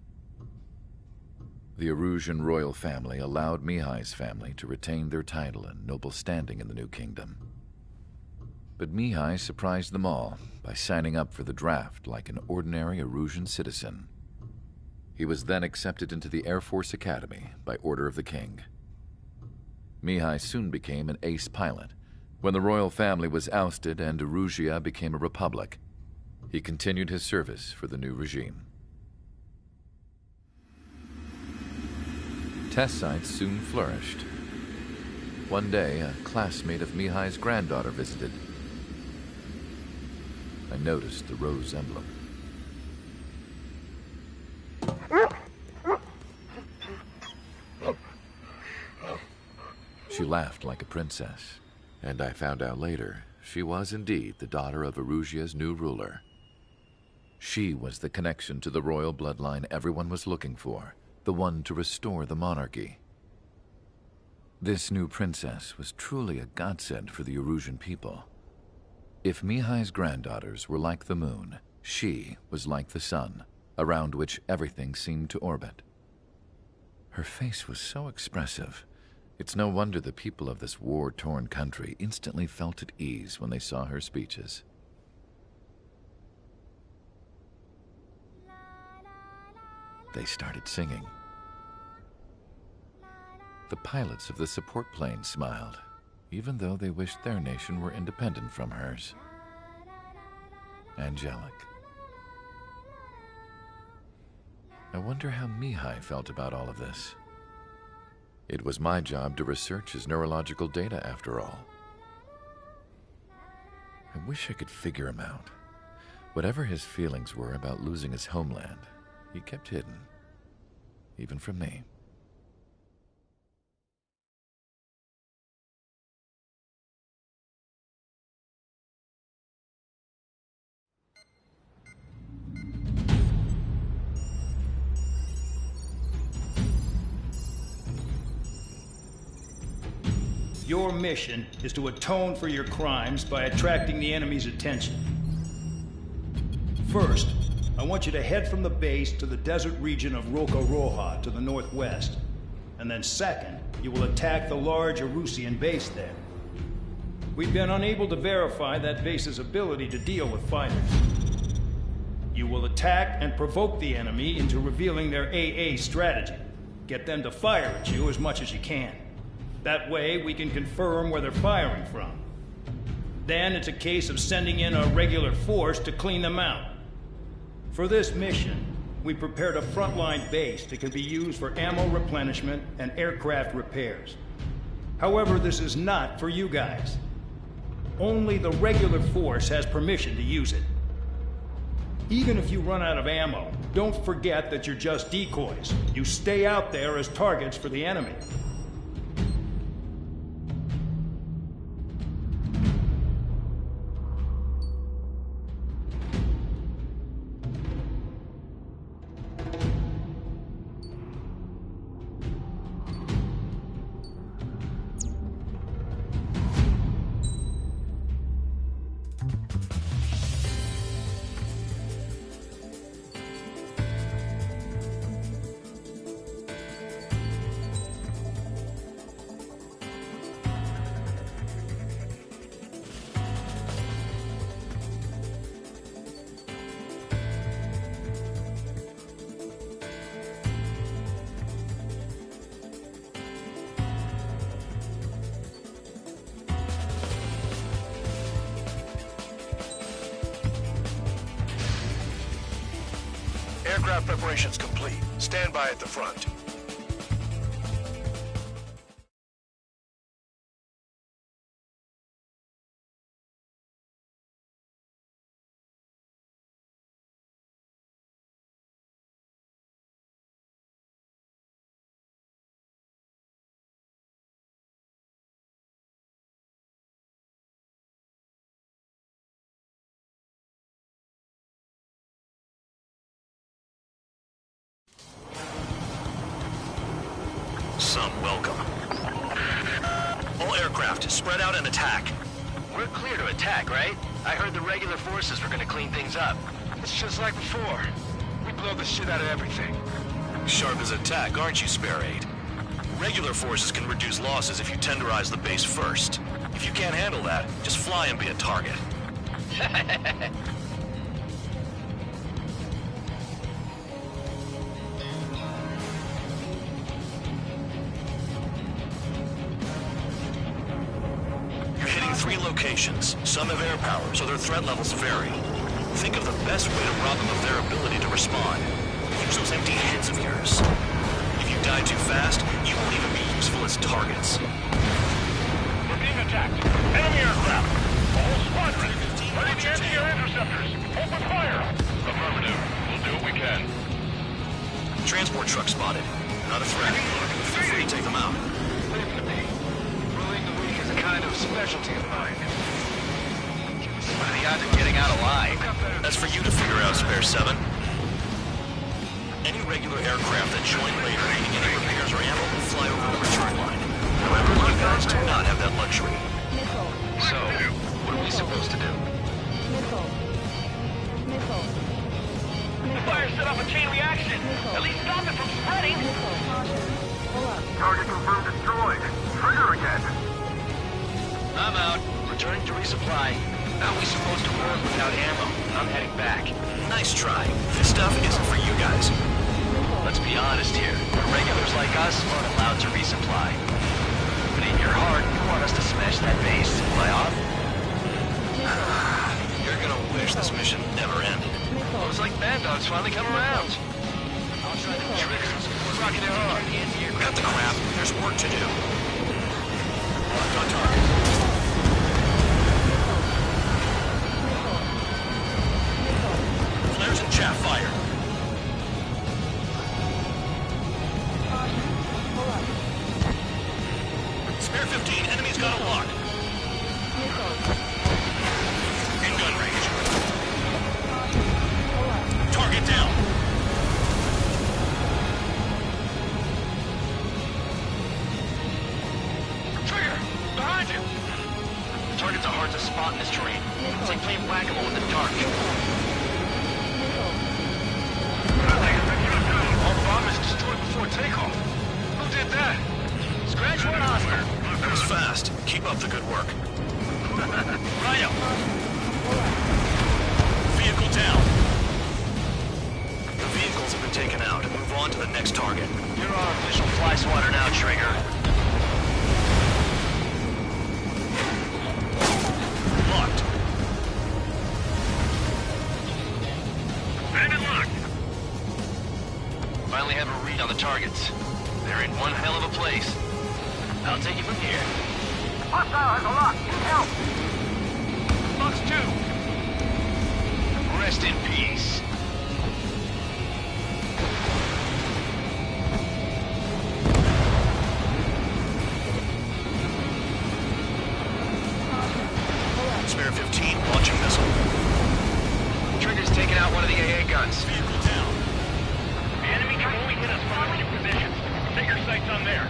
The Erusian royal family allowed Mihai's family to retain their title and noble standing in the new kingdom. But Mihai surprised them all by signing up for the draft like an ordinary Erusian citizen. He was then accepted into the Air Force Academy by order of the king. Mihai soon became an ace pilot. When the royal family was ousted and Erusia became a republic, he continued his service for the new regime. Test sites soon flourished. One day, a classmate of Mihai's granddaughter visited. I noticed the rose emblem. She laughed like a princess, and I found out later she was indeed the daughter of Erusia's new ruler. She was the connection to the royal bloodline everyone was looking for, the one to restore the monarchy. This new princess was truly a godsend for the Erusian people. If Mihai's granddaughters were like the moon, she was like the sun, around which everything seemed to orbit. Her face was so expressive. It's no wonder the people of this war-torn country instantly felt at ease when they saw her speeches. They started singing. The pilots of the support plane smiled, even though they wished their nation were independent from hers. Angelic. I wonder how Mihai felt about all of this. It was my job to research his neurological data, after all. I wish I could figure him out. Whatever his feelings were about losing his homeland, he kept hidden, even from me. Your mission is to atone for your crimes by attracting the enemy's attention. First, I want you to head from the base to the desert region of Roca-Roja to the northwest. And then second, you will attack the large Erusian base there. We've been unable to verify that base's ability to deal with fighters. You will attack and provoke the enemy into revealing their AA strategy. Get them to fire at you as much as you can. That way, we can confirm where they're firing from. Then it's a case of sending in a regular force to clean them out. For this mission, we prepared a frontline base that can be used for ammo replenishment and aircraft repairs. However, this is not for you guys. Only the regular force has permission to use it. Even if you run out of ammo, don't forget that you're just decoys. You stay out there as targets for the enemy. Aircraft preparations complete. Stand by at the front. Some welcome. All aircraft, spread out and attack. We're clear to attack, right? I heard the regular forces were gonna clean things up. It's just like before. We blow the shit out of everything. Sharp as a tack, aren't you, Spare Aid? Regular forces can reduce losses if you tenderize the base first. If you can't handle that, just fly and be a target. Three locations. Some have air power, so their threat levels vary. Think of the best way to rob them of their ability to respond. Use those empty heads of yours. If you die too fast, you won't even be useful as targets. We're being attacked. Enemy aircraft. A whole squadron. Ready to enter your interceptors. Open fire. Affirmative. We'll do what we can. Transport truck spotted. Not a threat. Feel free to take them out. Leave it to me. Ruling the weak is a kind of specialty of mine. odds of getting out alive? That's for you to figure out, Spare 7. Any regular aircraft that join later needing any repairs or ammo will fly over the return line. However, you guys do not have that luxury. So, what are we supposed to do? The fire set off a chain reaction. At least stop it from spreading. Target confirmed destroyed. Trigger again. I'm out. Returning to resupply. How are we supposed to work without ammo? I'm heading back. Nice try. This stuff isn't for you guys. Let's be honest here. Regulars like us aren't allowed to resupply. But in your heart, you want us to smash that base. Am I off? You're gonna wish this mission never ended. Looks like Bad Dog's finally come around. I'll try to trigger some rocket it hard. Cut the crap. There's work to do. Locked on target. Flares and chaff fire. Spare 15, enemy's got a lock. In gun range. Target down. Trigger! Behind you! Targets are hard to spot in this terrain. It's like playing whack-a-mole in the dark. All bombers destroyed before takeoff. Who did that? Scratch one hostile. That was fast. Keep up the good work. Rhino! Vehicle down. The vehicles have been taken out. Move on to the next target. You're our official fly swatter now, Trigger. Locked. Bandit locked. Finally have a read on the targets. They're in one hell of a place. I'll take it from here. Hostile has a lock. Help! Locks 2. Rest in peace. Spare 15, launching missile. Trigger's taking out one of the AA guns. Vehicle down. The enemy can only hit us from a few positions. Take your sights on there.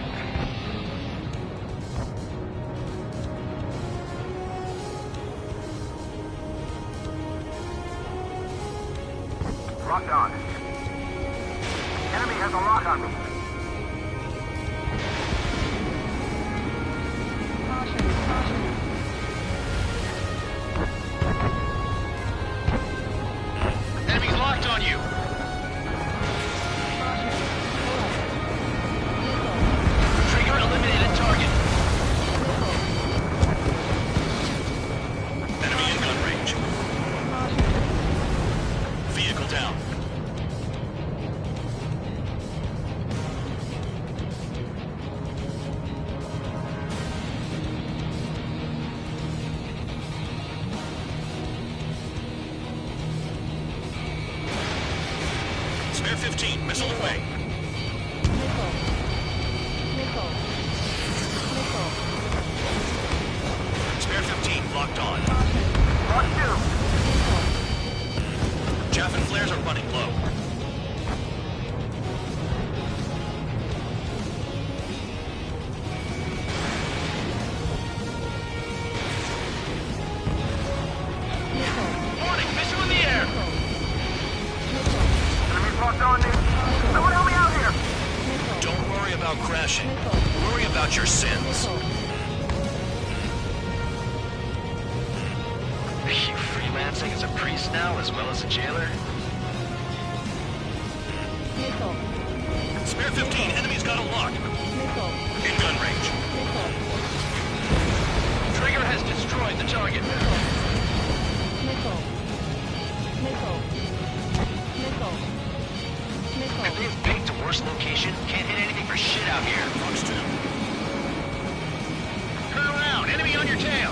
Locked on. Enemy has a lock on me. Enemy's locked on you. Trigger eliminated target. Enemy in gun range. Vehicle down. Spare 15, missile away. Spare 15, locked on. Lock 2. Chaff and flares are running low. Warning, missile in the air. Enemy's locked on me. Someone help me out here. Don't worry about crashing. Worry about your sins. Are you freelancing as a priest now as well as a jailer? Spare 15, enemy's got a lock. In gun range. Trigger has destroyed the target. Could they have picked a worse location? Can't hit anything for shit out here. Fox 2. Turn around. Enemy on your tail.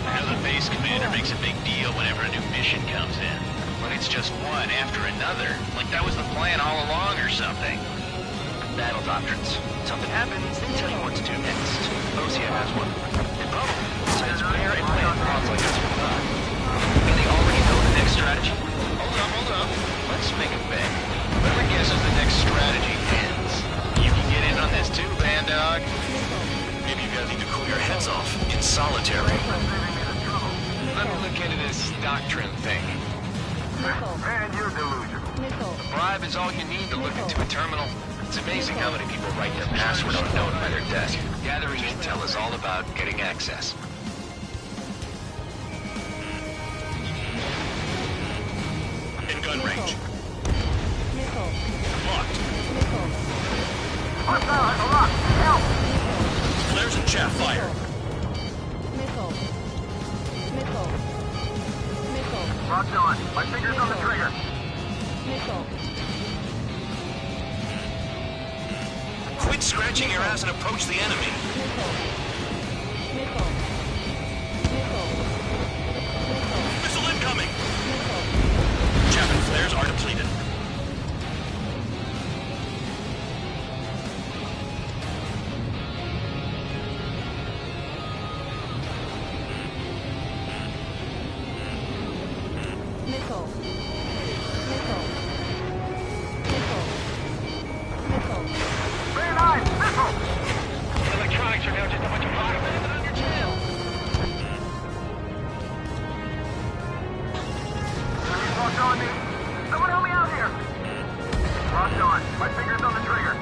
Now the base commander makes a big deal whenever a new mission comes in. But it's just one after another. Like that was the plan all along or something. Battle doctrines. Something happens, they tell you what to do next. Osea has one. It probably says where and when plots like this will not. And they already know the next strategy? Hold up. Let's make a bet. Whoever guesses the next strategy wins. You can get in on this too, Band Dog. Maybe you guys need to cool your heads off in solitary. Let me look into this doctrine thing. And you're delusional. A bribe is all you need to look into a terminal. It's amazing how many people write their password on a note by their desk. Gathering intel is all about getting access. In gun range. Locked. Help! Flares and chaff fire. Locked on. My finger's on the trigger. Quit scratching your ass and approach the enemy. Missile incoming! Chaff and flares are depleted. Electronics are now just a bunch of automated on your tail. Locked on me. Someone help me out here. Locked on. My finger's on the trigger.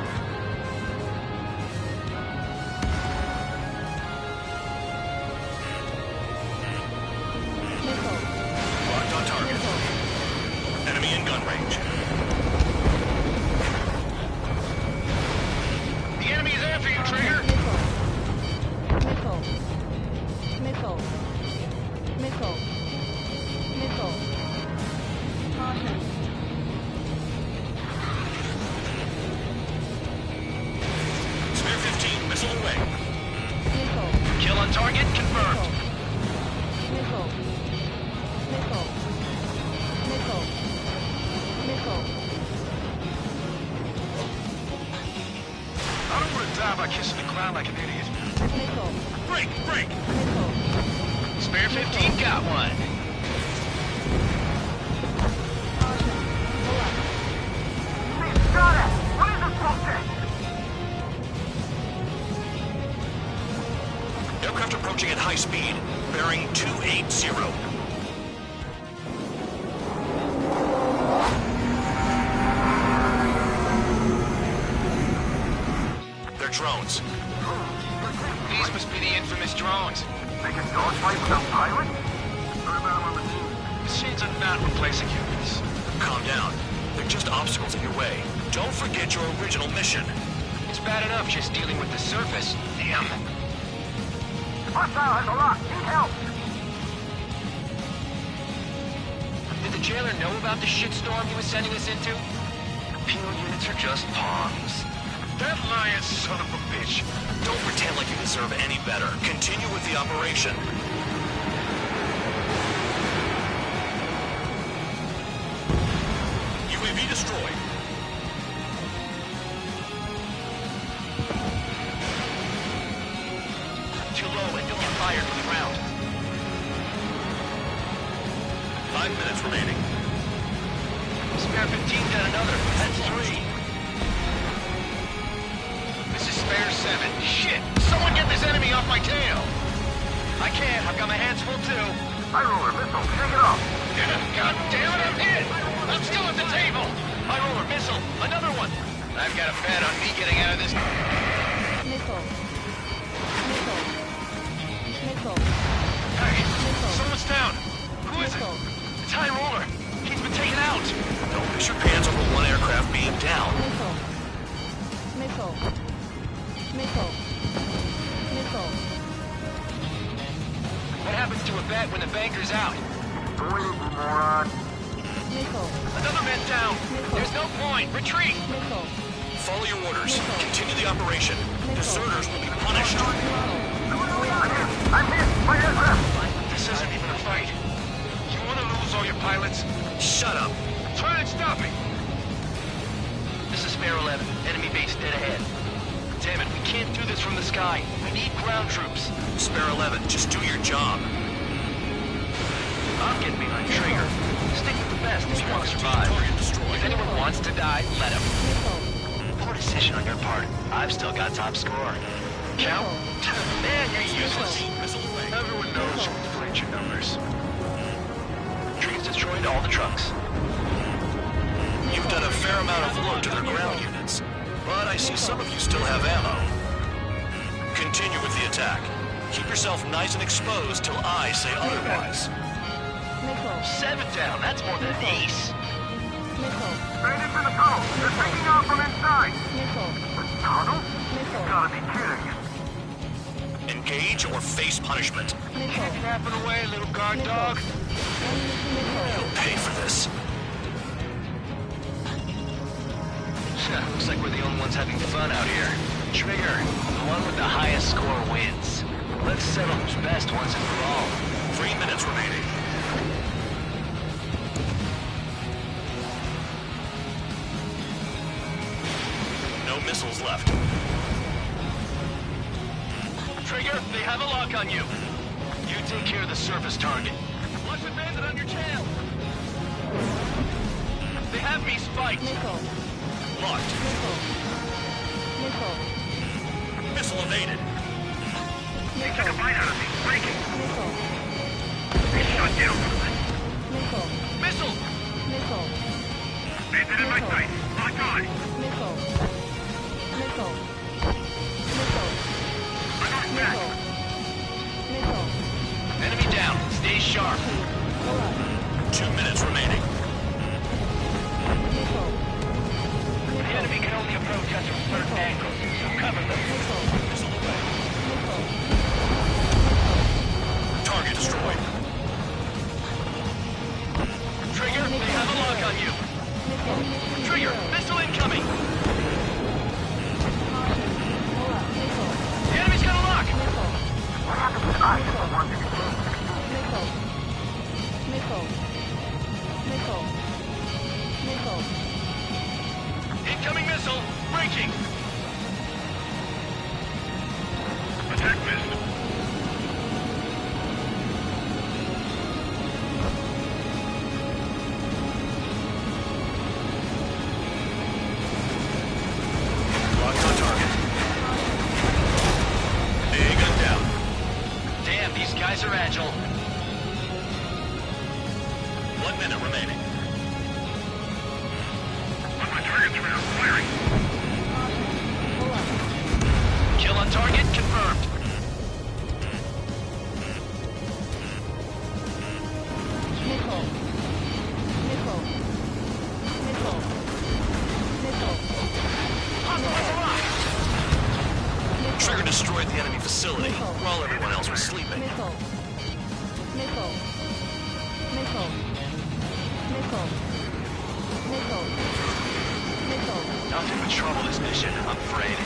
Locked on target. Enemy in gun range. The enemy is after you, Trigger. Spare 15, missile away. Kill on target confirmed. I don't want to die by kissing the ground like an idiot. Break! Spare 15 got one. Got it! What is this bullshit? Aircraft approaching at high speed, bearing 280. They're drones. These must be the infamous drones. They can dogfight without pilots? Machines are not replacing humans. Calm down. They're just obstacles in your way. Don't forget your original mission. It's bad enough just dealing with the surface. Damn. Hostile has a lock. Need help. Did the jailer know about the shitstorm he was sending us into? Penal units are just pawns. That lying son of a bitch. Don't pretend like you deserve any better. Continue with the operation. UAV destroyed. Too low and you'll get fired from the ground. 5 minutes remaining. Spare 15 got another. That's 3. This is spare 7. Shit! Someone get this enemy off my tail! I can't. I've got my hands full too. High roller missile. Shake it off. God damn it, I'm hit! I'm still at the table! High roller missile. Another one. I've got a bet on me getting out of this. Hey, someone's down. Who is it? It's High Roller. He's been taken out. Don't miss your pants over one aircraft being down. What happens to a bet when the banker's out? Moron. Another man down. There's no point. Retreat. Follow your orders. Continue the operation. Deserters will be punished. I'm hit. My aircraft. This isn't even a fight. You want to lose all your pilots? Shut up. Try and stop me! This is Sparrow 11. Enemy base dead ahead. Damn it, we can't do this from the sky. We need ground troops. Sparrow 11, just do your job. I'm getting behind Trigger. Stick with the best if you want to survive. If anyone wants to die, let him. Poor decision on your part. I've still got top score. Count? Man, you're useless. Everyone knows you inflate your numbers. Trees destroyed all the trucks. You've done a fair amount of work to their ground units, but I see some of you still have ammo. Continue with the attack. Keep yourself nice and exposed till I say otherwise. 7 down, that's more than an ace. Straight into the tunnel. They're taking off from inside. The tunnel? You gotta be kidding. Engage or face punishment. Kidnapping away, little guard dog. You'll pay for this. Looks like we're the only ones having fun out here. Trigger, the one with the highest score wins. Let's settle who's best once and for all. 3 minutes remaining. No missiles left. Trigger, they have a lock on you. You take care of the surface target. Watch the bandit on your tail. They have me spiked. Locked. Missile evaded. They took a bite out of me. Breaking. They shot down. Missile. Bandit in my sight. Lock on. I'm on back. Enemy down. Stay sharp. 2 minutes remaining. The enemy can only approach us from certain angles, so cover them. Missile away. Target destroyed. Trigger, they have a lock on you. Trigger, missile incoming. The enemy's got a lock. What happened to us? Incoming missile. Breaking. Attack missed. Locked on target. Big gun down. Damn, these guys are agile. 1 minute remaining. On my target, Trigger. Firing. Kill on target confirmed. Trigger destroyed the enemy facility while everyone else was sleeping. Nothing but trouble this mission, I'm afraid.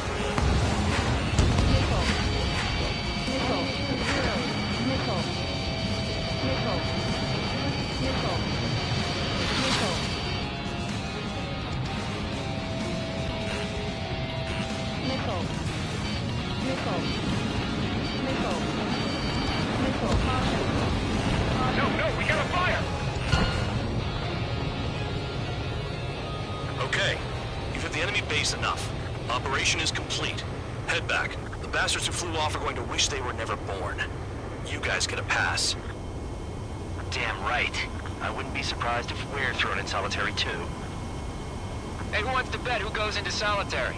No, we gotta fire! Okay, you've hit the enemy base enough. Operation is complete. Head back. The bastards who flew off are going to wish they were never born. You guys get a pass. Damn right. I wouldn't be surprised if we're thrown in solitary too. Hey, who wants to bet who goes into solitary?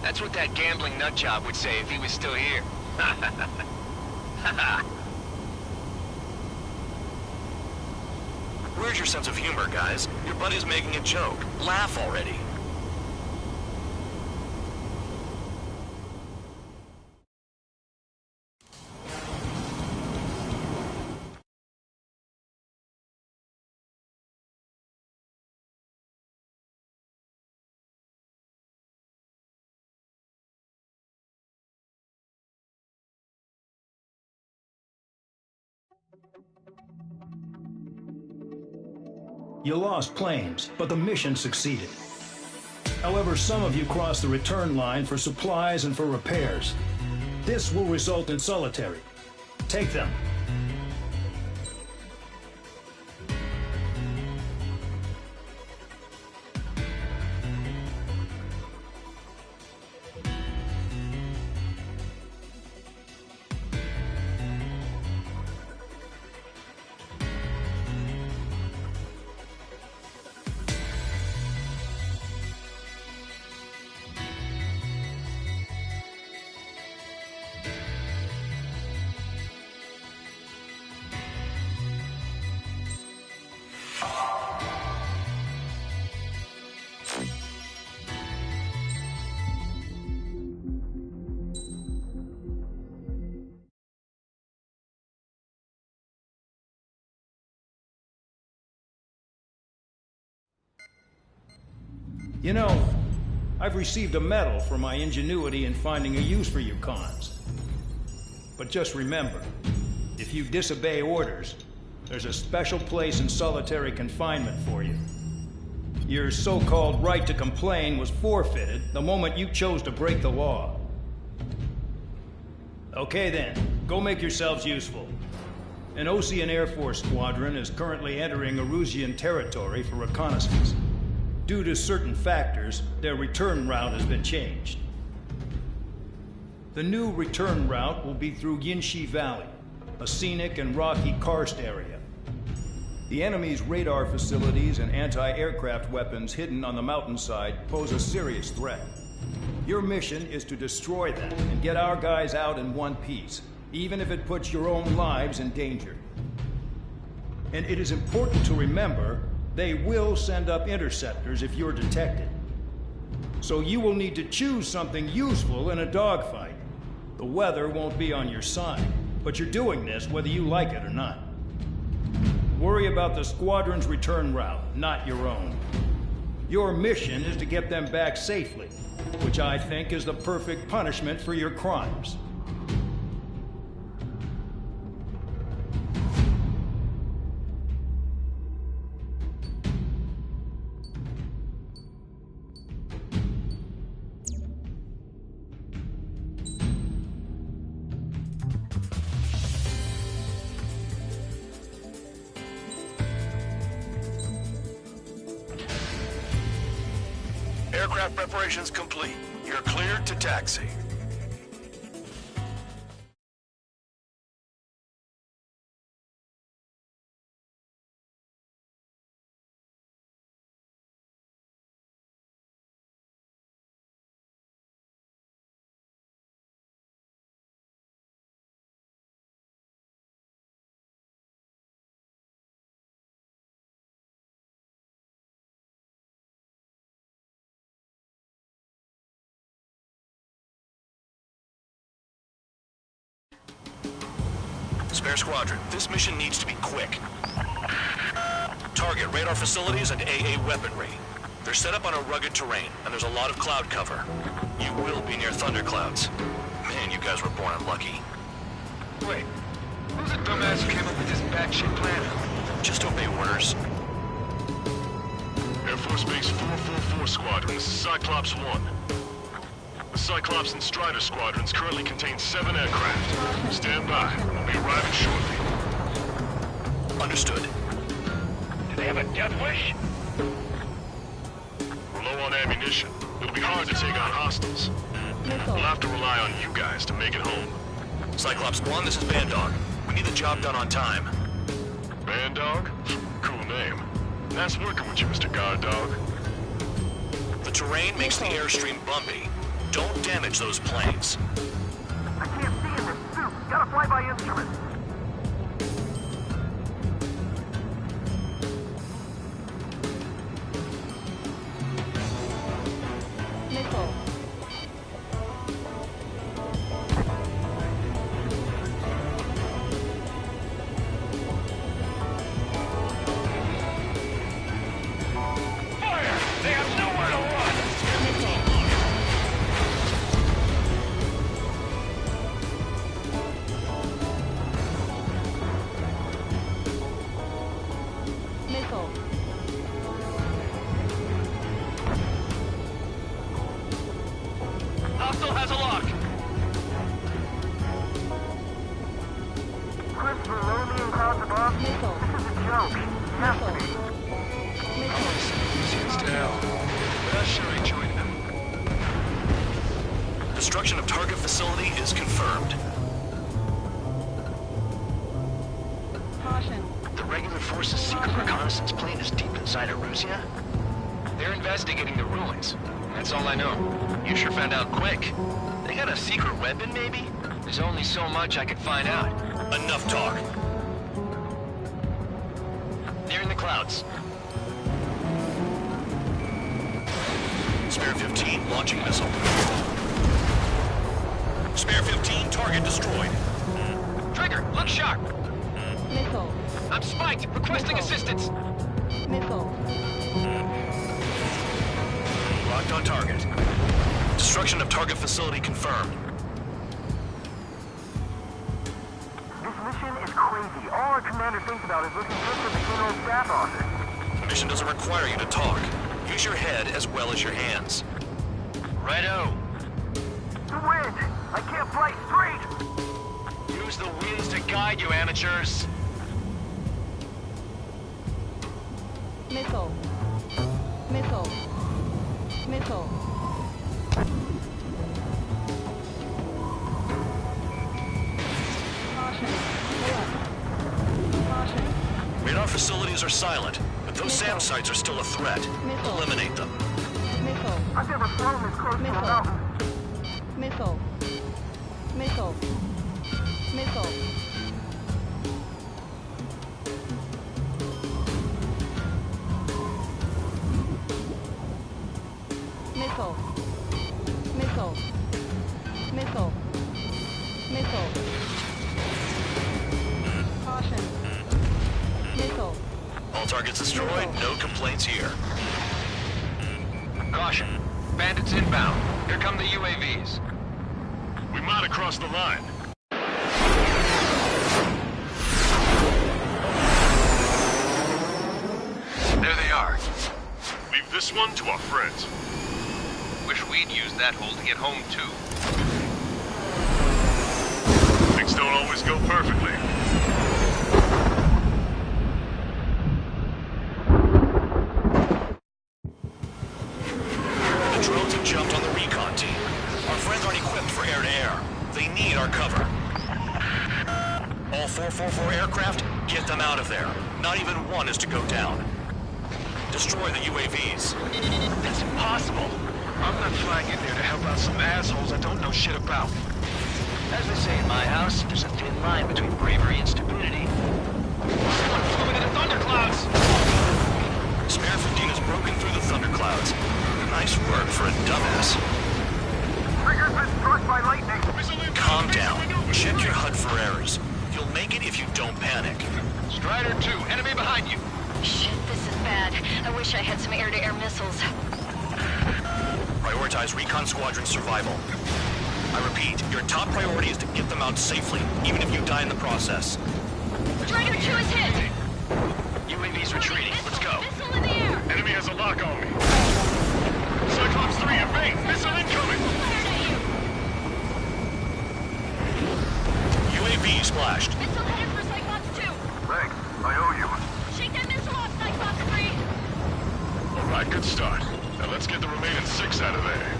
That's what that gambling nutjob would say if he was still here. Where's your sense of humor, guys? Your buddy's making a joke. Laugh already. You lost planes, but the mission succeeded. However, some of you crossed the return line for supplies and for repairs. This will result in solitary. Take them. You know, I've received a medal for my ingenuity in finding a use for you cons. But just remember, if you disobey orders, there's a special place in solitary confinement for you. Your so-called right to complain was forfeited the moment you chose to break the law. Okay then, go make yourselves useful. An Osean Air Force squadron is currently entering Erusian territory for reconnaissance. Due to certain factors, their return route has been changed. The new return route will be through Yinshi Valley, a scenic and rocky karst area. The enemy's radar facilities and anti-aircraft weapons hidden on the mountainside pose a serious threat. Your mission is to destroy them and get our guys out in one piece, even if it puts your own lives in danger. And it is important to remember they will send up interceptors if you're detected. So you will need to choose something useful in a dogfight. The weather won't be on your side, but you're doing this whether you like it or not. Worry about the squadron's return route, not your own. Your mission is to get them back safely, which I think is the perfect punishment for your crimes. Aircraft preparations complete. You're cleared to taxi. Spare Squadron, this mission needs to be quick. Target radar facilities and AA weaponry. They're set up on a rugged terrain, and there's a lot of cloud cover. You will be near thunderclouds. Man, you guys were born unlucky. Wait, who's the dumbass who came up with this batshit plan? Just obey orders. Air Force Base 444 Squadron, this is Cyclops 1. The Cyclops and Strider squadrons currently contain 7 aircraft. Stand by. We'll be arriving shortly. Understood. Do they have a death wish? We're low on ammunition. It'll be hard to take on hostiles. We'll have to rely on you guys to make it home. Cyclops 1, this is Bandog. We need the job done on time. Bandog? Cool name. Nice working with you, Mr. Guard Dog. The terrain makes the airstream bumpy. Don't damage those planes. I can't see in this suit. Gotta fly by instrument. Nicole. Fire! They have nowhere to run! Destruction of target facility is confirmed. Caution. The regular force's secret reconnaissance plane is deep inside Erusea? They're investigating the ruins. That's all I know. You sure found out quick. They got a secret weapon, maybe? There's only so much I could find out. Enough talk. They're in the clouds. Spare 15, launching missile. Spare 15, target destroyed. Trigger, look sharp! Missile. I'm spiked, requesting assistance! Missile. Locked on target. Destruction of target facility confirmed. This mission is crazy. All our commander thinks about is looking good for the general staff office. The mission doesn't require you to talk. Use your head as well as your hands. Righto. The wind! I can't fly straight! Use the winds to guide you, amateurs. Missile. Missile. Missile. Caution. Caution. Radar facilities are silent, but those SAM sites are still a threat. Missile. Eliminate them. Missile. I've never flown this close to a mountain. Missile. Missile. Missile. Missile. Missile. Missile. Missile. Caution. Missile. All targets destroyed, no complaints here. Caution. Bandits inbound. Here come the UAVs. We might have crossed the line. There they are. Leave this one to our friends. Wish we'd used that hole to get home, too. Things don't always go perfectly. The drones have jumped on the recon team. Our friends aren't equipped for air-to-air. They need our cover. All 444 aircraft, get them out of there. Not even one is to go down. Destroy the UAVs. That's impossible. I'm not flying in there to help out some assholes I don't know shit about. As they say in my house, there's a thin line between bravery and stupidity. Someone flew into the thunderclouds! Spare 15 has broken through the thunderclouds. Nice work for a dumbass. Trigger's been struck by lightning. Calm down. Check your HUD for errors. You'll make it if you don't panic. Strider 2, enemy behind you. Shit, this is bad. I wish I had some air-to-air missiles. Prioritize recon squadron survival. I repeat, your top priority is to get them out safely, even if you die in the process. Strider 2 is hit! UAV's retreating. Let's go. Missile in the air! Enemy has a lock on me. Cyclops 3, evade! Missile incoming! UAV splashed. Missile headed for Cyclops 2! Thanks. I owe you. Shake that missile off, Cyclops 3! All right, good start. Now let's get the remaining 6 out of there.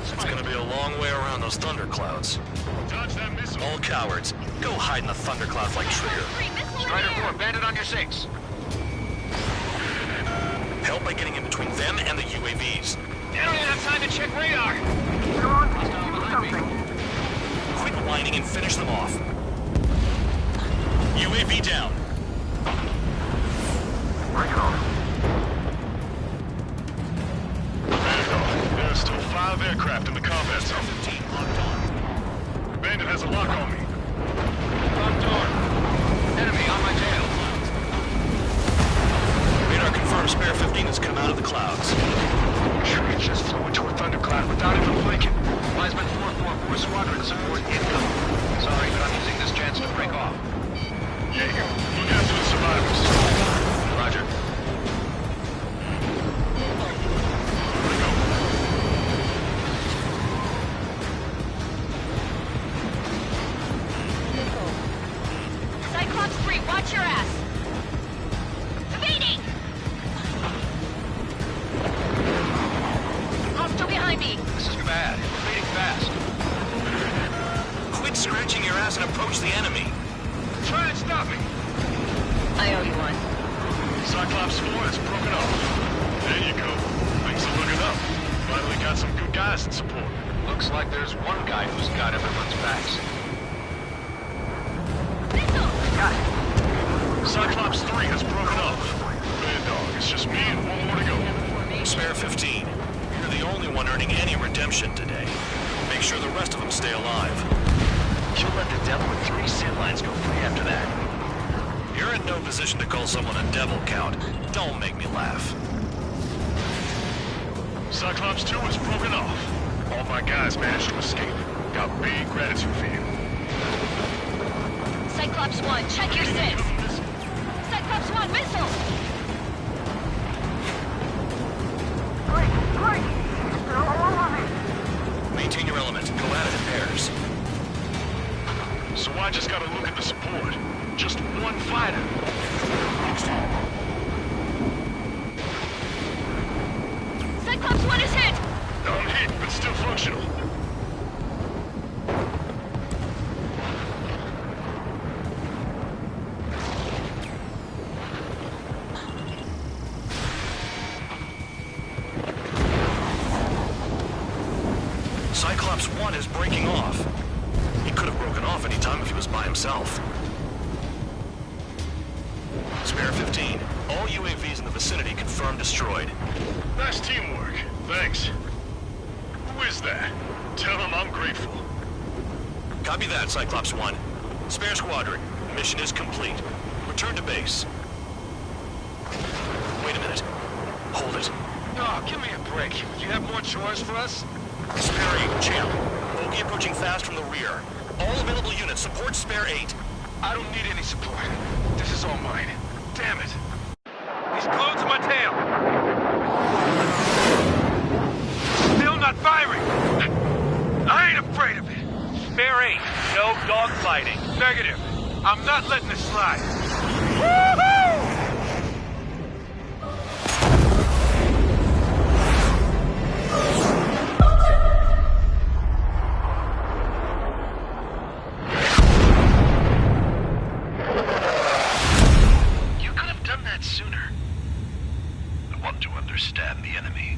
It's gonna be a long way around those thunderclouds. Dodge that missile. All cowards, go hide in the thunderclouds like Trigger. Strider 4, bandit on your 6. Help by getting in between them and the UAVs. I don't even have time to check radar. John, do something. Quit whining and finish them off. UAV down. Bring it on. There are still 5 aircraft in the combat zone. 15 locked on. Bandit has a lock on me. Locked on. Enemy on my tail. Radar confirms Spare 15 has come out of the clouds. It just flew into a thundercloud without even blinking. Wiseman 444 squadron support incoming. Sorry, but I'm using this chance to break off. Jaeger, look after the survivors. Roger. bad. We're fading fast. Quit scratching your ass and approach the enemy. Try and stop me. I owe you one. Cyclops 4 is broken off. There you go. Things are looking up. Finally got some good guys in support. Looks like there's one guy who's got everyone's backs. Got it. Cyclops 3 has broken off. Bad dog, it's just me and one more to go. Spare 15. You're the only one earning any redemption today. Make sure the rest of them stay alive. You'll let the devil with 3 sin lines go free after that. You're in no position to call someone a devil, Count. Don't make me laugh. Cyclops 2 has broken off. All my guys managed to escape. Got big gratitude for you. Cyclops 1, check your sins. Cyclops 1, missile! Great! They're all over me! Maintain your element. Go at it in pairs. So I just gotta look at the support. Just one fighter. Cyclops 1 is hit! I'm hit, but still functional. Cyclops 1 is breaking off. He could have broken off any time if he was by himself. Spare 15. All UAVs in the vicinity confirmed destroyed. Nice teamwork. Thanks. Who is that? Tell him I'm grateful. Copy that, Cyclops 1. Spare squadron. Mission is complete. Return to base. Wait a minute. Hold it. Oh, give me a break. You have more chores for us? Spare 8, champ. Bogey approaching fast from the rear. All available units support Spare 8. I don't need any support. This is all mine. Damn it. He's glued to my tail. Still not firing. I ain't afraid of it. Spare 8. No dogfighting. Negative. I'm not letting this slide. Woohoo! Sooner. I want to understand the enemy.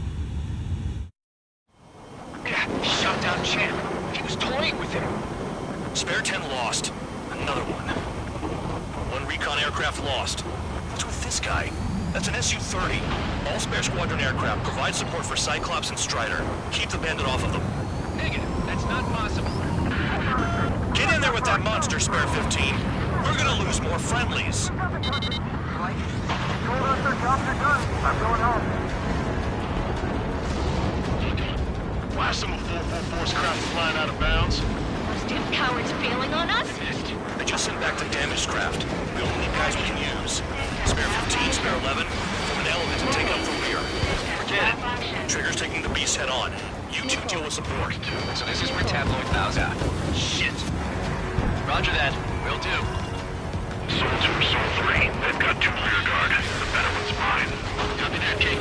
Yeah, shot down champ. He was toying with him. Spare 10 lost. Another one. One recon aircraft lost. What's with this guy? That's an Su-30. All spare squadron aircraft provide support for Cyclops and Strider. Keep the bandit off of them. Negative. That's not possible. Get in there with that monster, Spare 15. We're gonna lose more friendlies. Told us their jobs are done. I'm going home. Why are some of 444's craft flying out of bounds? Those damn cowards bailing on us? They just sent back the damaged craft. We only need guys we can use. Spare 15, Spare 11, form an element and take up the rear. Forget it. Trigger's taking the beast head on. You two deal with support. So this is where Tabloid bows out. Shit. Roger that. Will do. Soul 2, Soul 3. They've got 2 rear guard. The better one's mine. Copy that, Jake.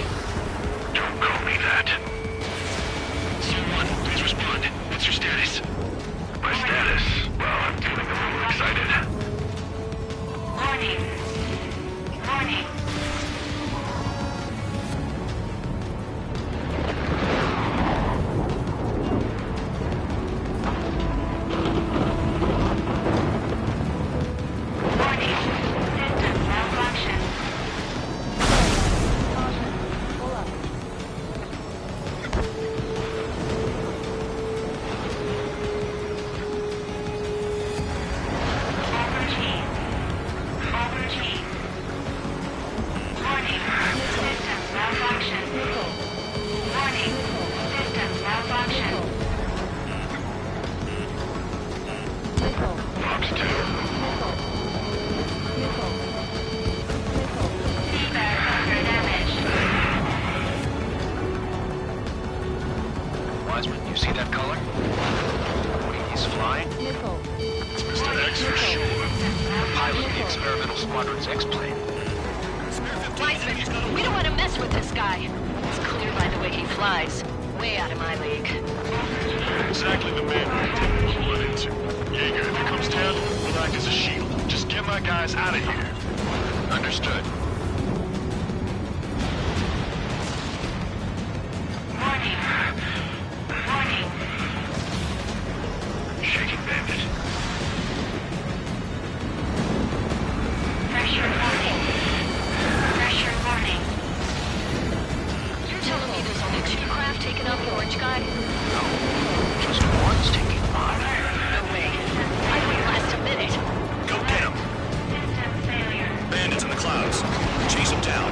Don't call me that. Soul 1, please respond. What's your status? My status? Well, I'm feeling a little excited. Warning. Warning. You see that color? He's flying? It's Mr. X for sure. The pilot of the experimental squadron's X-plane. Wiseman, we don't want to mess with this guy. It's clear by the way he flies. way out of my league. Exactly the man we didn't run into. Jaeger, if it comes down to it, we'll act as a shield. Just get my guys out of here. Understood. Warning. Warning. Shaking bandit. Pressure warning. Pressure warning. You're telling me there's only 2 craft taking up the orange guy? No, just one's taking on. No way. I wouldn't last a minute. Go get him. Bandits in the clouds. Chase them down.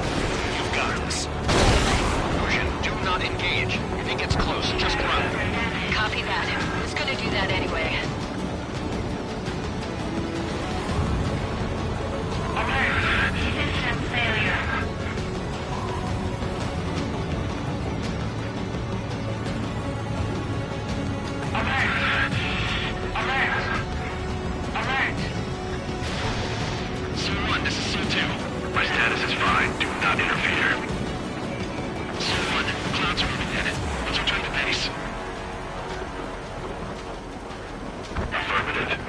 You've got this. Lucian, do not engage. If he gets close, just run. Copy that. I was gonna do that anyway. System failure. C1, this is C2. My status is fine. Do not interfere. C1, clouds are moving in it. Let's return to base. Affirmative.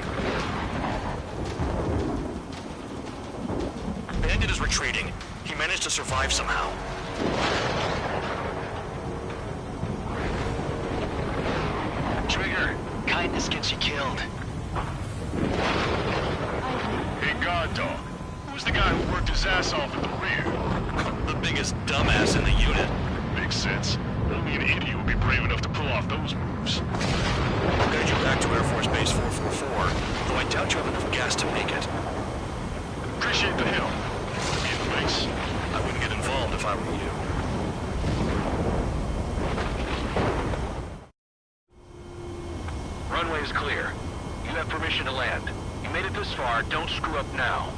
Bandit is retreating. He managed to survive somehow. Trigger, kindness gets you killed. Hey, guard dog. Who's the guy who worked his ass off at the rear? The biggest dumbass in the unit. Makes sense. Only an idiot would be brave enough to pull off those moves. I'll guide you back to Air Force Base 444, though I doubt you have enough gas to make it. Appreciate the help. Be in the base. I wouldn't get involved if I were you. Runway is clear. You have permission to land. You made it this far, don't screw up now.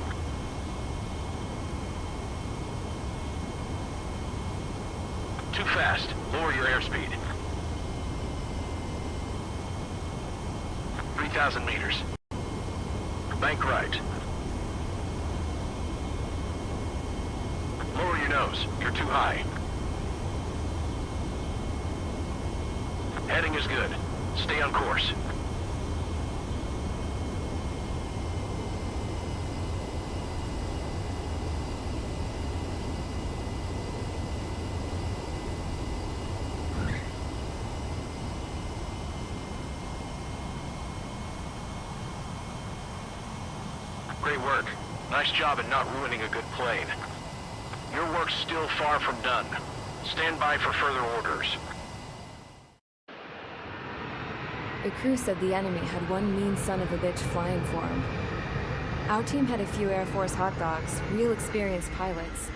Too fast. Lower your airspeed. 3,000 meters. Bank right. Lower your nose. You're too high. Heading is good. Stay on course. Great work. Nice job in not ruining a good plane. Your work's still far from done. Stand by for further orders. The crew said the enemy had one mean son of a bitch flying for him. Our team had a few Air Force hot dogs, real experienced pilots.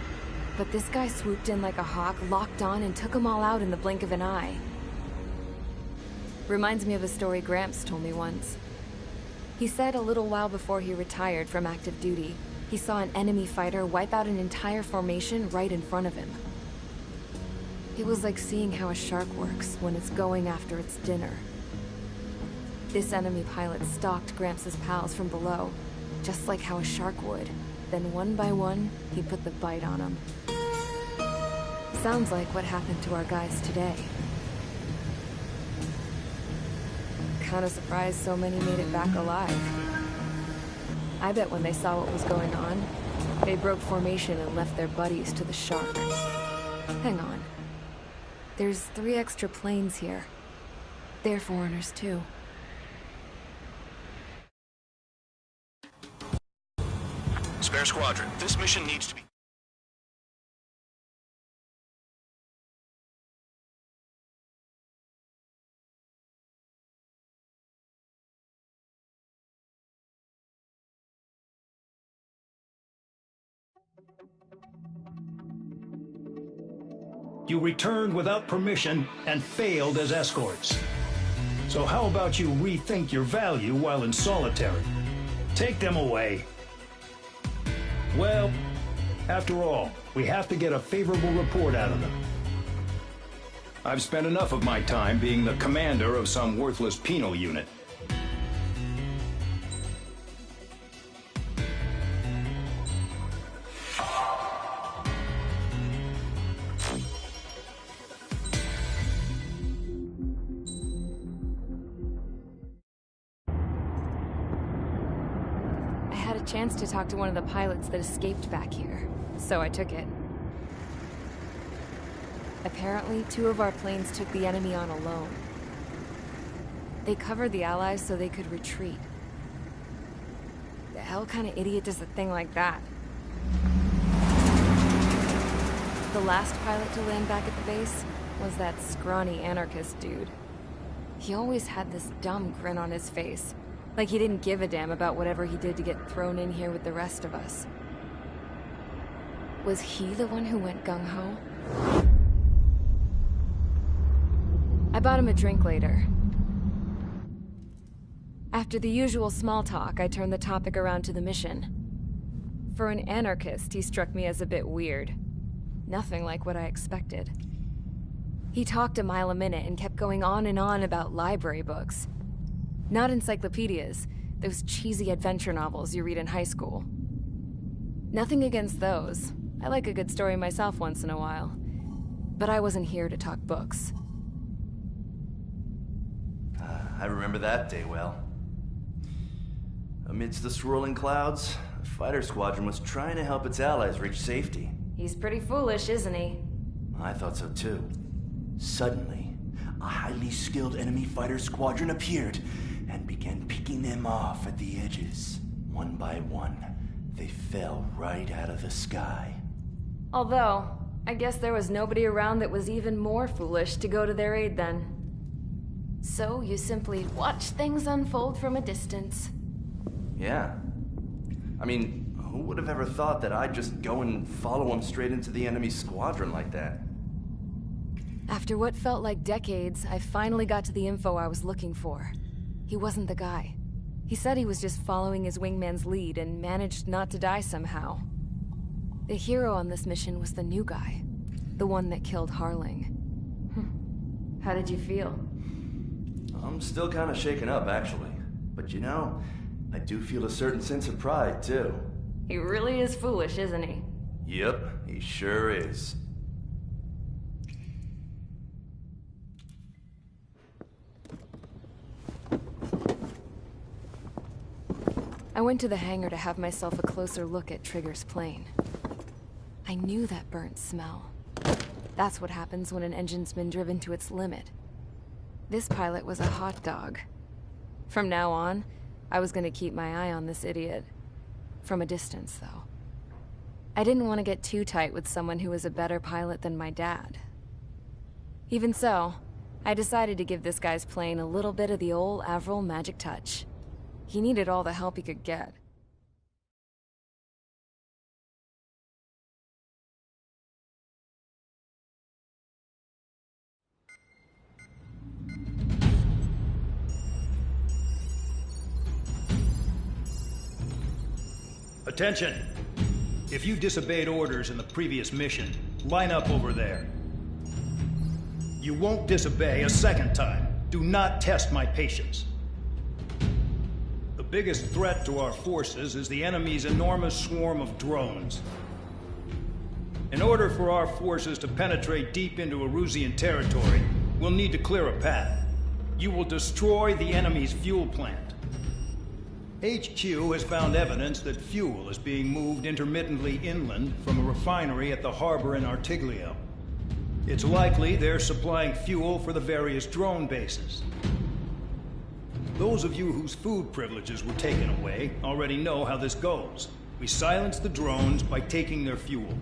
But this guy swooped in like a hawk, locked on, and took them all out in the blink of an eye. Reminds me of a story Gramps told me once. He said a little while before he retired from active duty, he saw an enemy fighter wipe out an entire formation right in front of him. It was like seeing how a shark works when it's going after its dinner. This enemy pilot stalked Gramps' pals from below, just like how a shark would. Then one by one, he put the bite on them. Sounds like what happened to our guys today. Kinda surprised so many made it back alive. I bet when they saw what was going on, they broke formation and left their buddies to the shark. Hang on. There's 3 extra planes here. They're foreigners too. Spare squadron, this mission needs to be... You returned without permission and failed as escorts. So how about you rethink your value while in solitary? Take them away. Well, after all, we have to get a favorable report out of them. I've spent enough of my time being the commander of some worthless penal unit. had a chance to talk to one of the pilots that escaped back here, so I took it. Apparently, 2 of our planes took the enemy on alone. They covered the Allies so they could retreat. The hell kind of idiot does a thing like that? The last pilot to land back at the base was that scrawny anarchist dude. He always had this dumb grin on his face, like he didn't give a damn about whatever he did to get thrown in here with the rest of us. Was he the one who went gung-ho? I bought him a drink later. After the usual small talk, I turned the topic around to the mission. For an anarchist, he struck me as a bit weird. Nothing like what I expected. He talked a mile a minute and kept going on and on about library books. Not encyclopedias, those cheesy adventure novels you read in high school. Nothing against those. I like a good story myself once in a while. But I wasn't here to talk books. I remember that day well. Amidst the swirling clouds, the fighter squadron was trying to help its allies reach safety. He's pretty foolish, isn't he? I thought so too. Suddenly, a highly skilled enemy fighter squadron appeared and began picking them off at the edges. One by one, they fell right out of the sky. Although, I guess there was nobody around that was even more foolish to go to their aid then. So you simply watch things unfold from a distance. Yeah. I mean, who would have ever thought that I'd just go and follow him straight into the enemy squadron like that? After what felt like decades, I finally got to the info I was looking for. He wasn't the guy. He said he was just following his wingman's lead and managed not to die somehow. The hero on this mission was the new guy. The one that killed Harling. How did you feel? I'm still kind of shaken up, actually. But you know, I do feel a certain sense of pride, too. He really is foolish, isn't he? Yep, he sure is. I went to the hangar to have myself a closer look at Trigger's plane. I knew that burnt smell. That's what happens when an engine's been driven to its limit. This pilot was a hot dog. From now on, I was going to keep my eye on this idiot. From a distance, though. I didn't want to get too tight with someone who was a better pilot than my dad. Even so, I decided to give this guy's plane a little bit of the old Avril magic touch. He needed all the help he could get. Attention! If you disobeyed orders in the previous mission, line up over there. You won't disobey a second time. Do not test my patience. The biggest threat to our forces is the enemy's enormous swarm of drones. In order for our forces to penetrate deep into Erusian territory, we'll need to clear a path. You will destroy the enemy's fuel plant. HQ has found evidence that fuel is being moved intermittently inland from a refinery at the harbor in Artiglio. It's likely they're supplying fuel for the various drone bases. Those of you whose food privileges were taken away already know how this goes. We silence the drones by taking their fuel.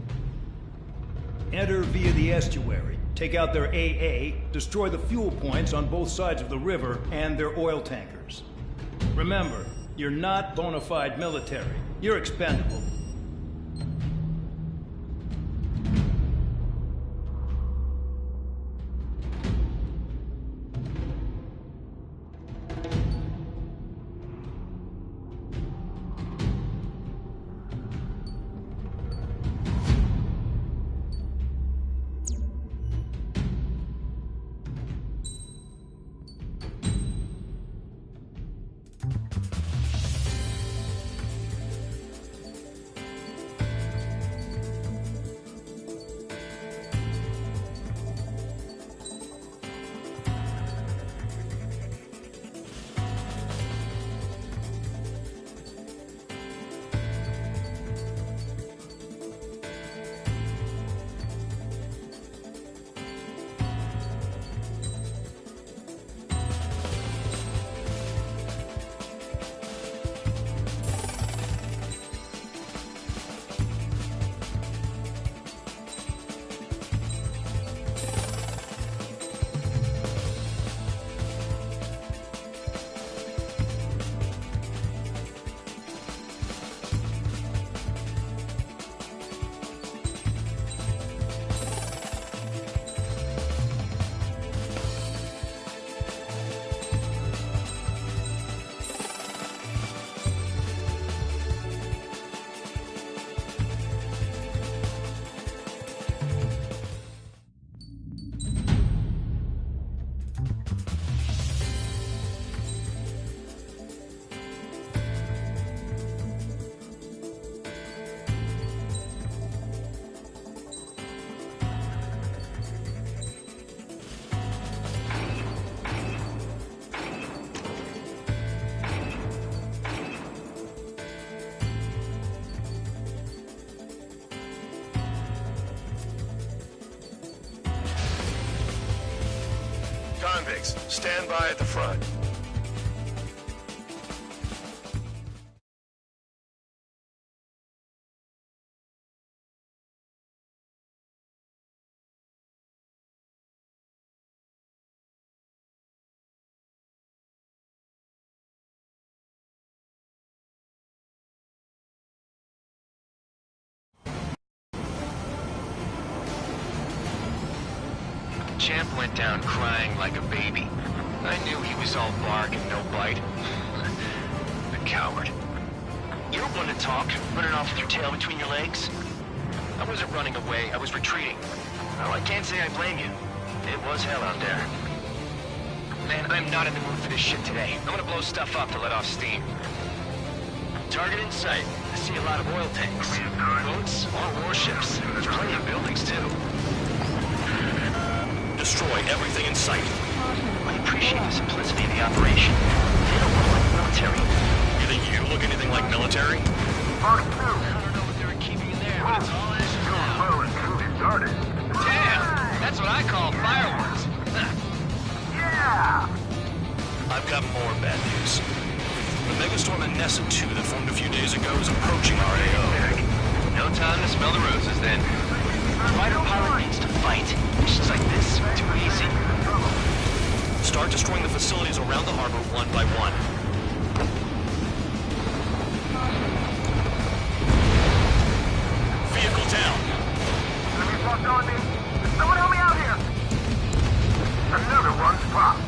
Enter via the estuary, take out their AA, destroy the fuel points on both sides of the river and their oil tankers. Remember, you're not bona fide military. You're expendable. Convicts, stand by at the front. Champ went down crying like a baby. I knew he was all bark and no bite. The coward. You're one to talk, running off with your tail between your legs. I wasn't running away, I was retreating. Well, I can't say I blame you. It was hell out there. Man, I'm not in the mood for this shit today. I'm gonna blow stuff up to let off steam. Target in sight. I see a lot of oil tanks. Boats, or warships. There's plenty of buildings, too. Destroy everything in sight. I appreciate the simplicity of the operation. They don't look like military. You think you look anything like military? I don't know what they were keeping in there, but it's all action now. Damn! That's what I call fireworks. Yeah! I've got more bad news. The megastorm in Nessa 2 that formed a few days ago is approaching our AO. No time to smell the roses, then. Fighter pilot needs to fight. Missions like this are too easy. Start destroying the facilities around the harbor one by one. Vehicle down. Enemy's locked on me. Someone help me out here. Another one's popped.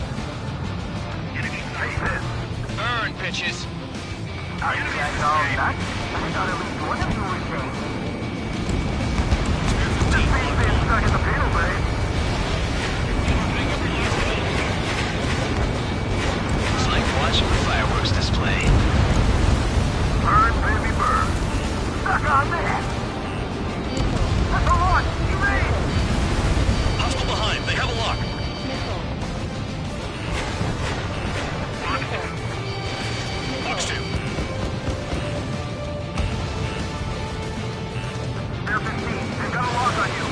Take this. Burn, bitches. I got at least one of you retained. This thing's been stuck in the penal bay. It's like watching a fireworks display. Burn, baby, burn. Stuck on that. That's a launch. You made. Hostile behind. They have a lock. Box 2. Spear 15. They've got a lock on you.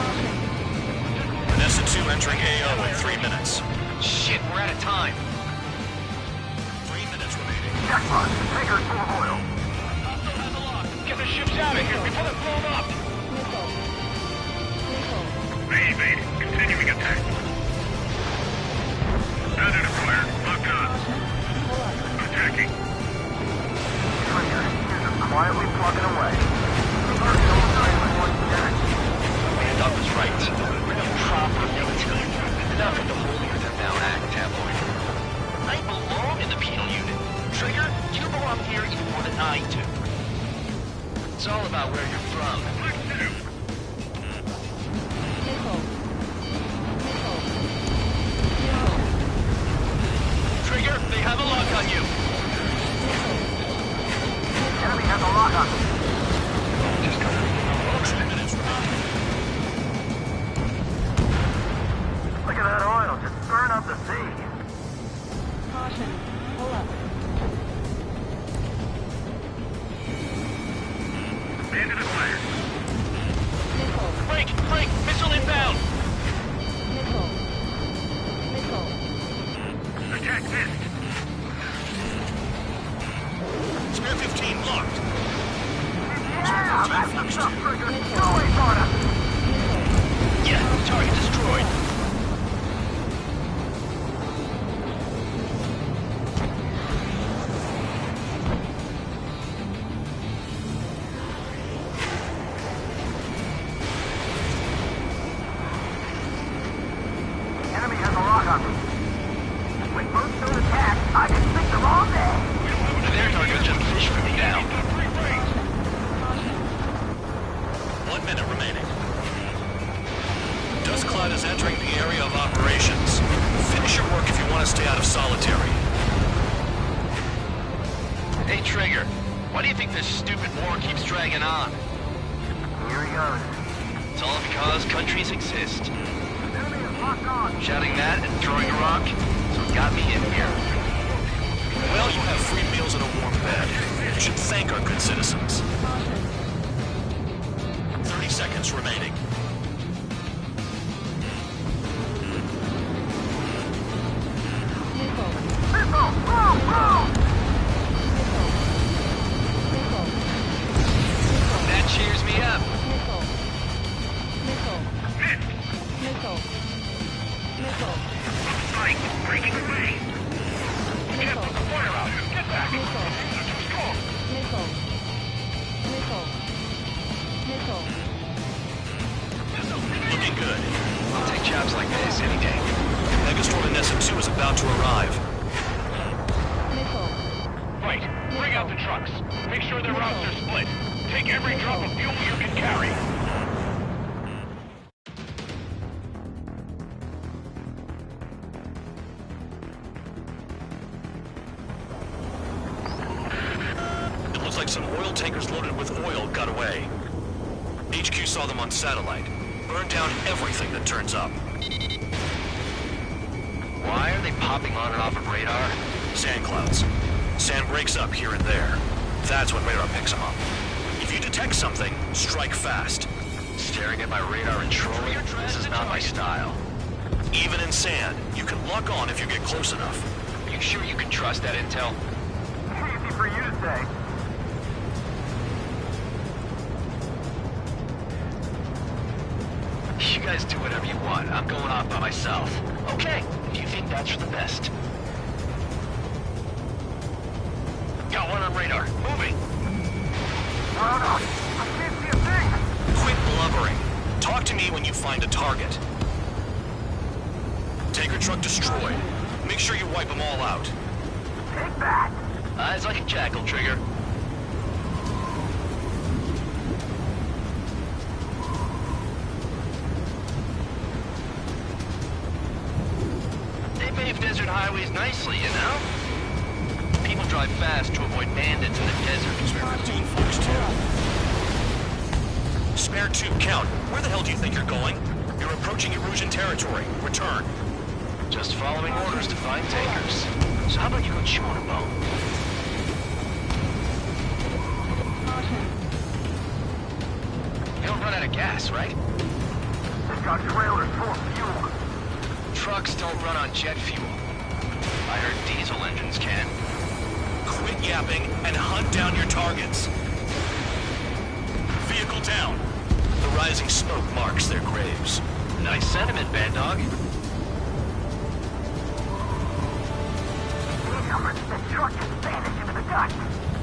Nessa 2 entering AO in 3 minutes. Shit, we're out of time. 3 minutes remaining. Jackpot. Tanker's full of oil. Get the ships out of here before they're blown up! Evade. Continuing attack. Standard fire. Lock on. Attacking. Trigger. You're just quietly plugging away. Doug was right. We're the proper military. Enough of the holier-than-thou act, tabloid. I belong in the penal unit. Trigger, you belong here even more than I do. It's all about where you're from. Trigger, they have a lock on you. Enemy has a lock on me. Look at that oil just burn up the sea. Caution. Pull up. Into the fire. Break! Missile inbound! Missile. Attack missed. Spear 15 locked. Yeah, that's the stuff, Trigger. Go away, Sorta. Yeah, target destroyed. Enemy has a lock on me. When boats don't attack, I can stick them all day. Their target just fish for me now. 1 minute remaining. Dust cloud is entering the area of operations. Finish your work if you want to stay out of solitary. Hey, Trigger. Why do you think this stupid war keeps dragging on? Here he goes. It's all because countries exist. Enemy is locked on. Shouting that and throwing a rock, so it got me in here. Well, you have free meals and a warm bed. You should thank our good citizens. 30 seconds remaining. tank is breaking away! Can't put the fire out! Get back! They're too strong! Looking good. I'll take jobs like this any day. Megastorm in SM2 is about to arrive. Right. Bring out the trucks. Make sure their routes are split. Take every drop of fuel you can carry. It looks like some oil tankers loaded with oil got away. HQ saw them on satellite. Burn down everything that turns up. Why are they popping on and off of radar? Sand clouds. Sand breaks up here and there. That's when radar picks them up. If you detect something, strike fast. Staring at my radar and trolling? This is not my style. Even in sand, you can lock on if you get close enough. Are you sure you can trust that intel? Easy for you to say. You guys do whatever you want. I'm going off by myself. Okay, if you think that's for the best. Got one on radar. Moving. I can't see a thing. Quit blubbering. Talk to me when you find a target. Tanker truck destroyed. Make sure you wipe them all out. Take that. Eyes like a jackal, Trigger. They pave desert highways nicely, you know? People drive fast to avoid bandits in the desert. Spare 15, Fox 2. Spare 2, count. Where the hell do you think you're going? You're approaching Erusian territory. Return. Just following orders to find tankers. So how about you go chew on a bone? You don't run out of gas, right? They've got trailers full of fuel. Trucks don't run on jet fuel. I heard diesel engines can. Quit yapping and hunt down your targets. Vehicle down. The rising smoke marks their graves. Nice sentiment, Bad Dog. The truck just vanished into the dust.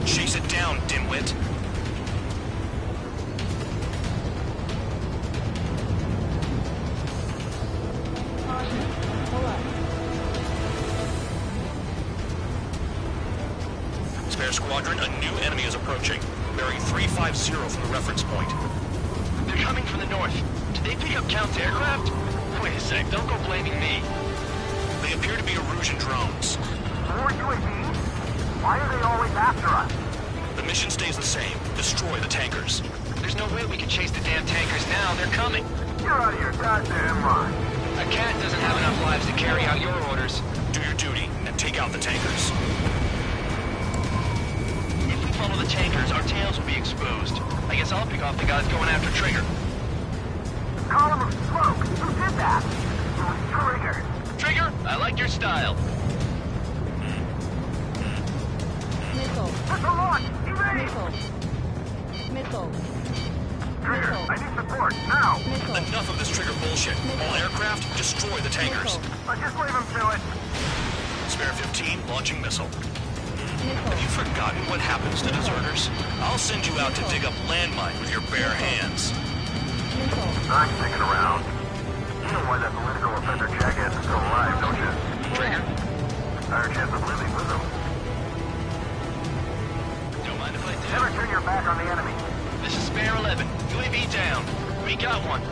Chase it down, dimwit. Spare squadron, a new enemy is approaching. Bearing 350 from the reference point. They're coming from the north. Did they pick up Count's aircraft? Wait a sec, don't go blaming me. They appear to be Erusian drones. More UAVs? Why are they always after us? The mission stays the same. Destroy the tankers. There's no way we can chase the damn tankers now. They're coming. You're out of your goddamn mind. A cat doesn't have enough lives to carry out your orders. Do your duty and take out the tankers. If we follow the tankers, our tails will be exposed. I guess I'll pick off the guys going after Trigger. Column of smoke. Who did that? It was Trigger. Trigger, I like your style. Missile launch! Evade! Missile. Trigger, I need support, now! Enough of this Trigger bullshit. All aircraft, destroy the tankers. Just leave him to it. Spare 15, launching missile. Have you forgotten what happens to deserters? I'll send you out to dig up landmine with your bare hands. I'm sticking around. You know why that political offender jackass is still alive, don't you? Trigger? Higher chance of living with him. Don't mind if I do. Never turn your back on the enemy. This is Spare 11. UAV down. We got one.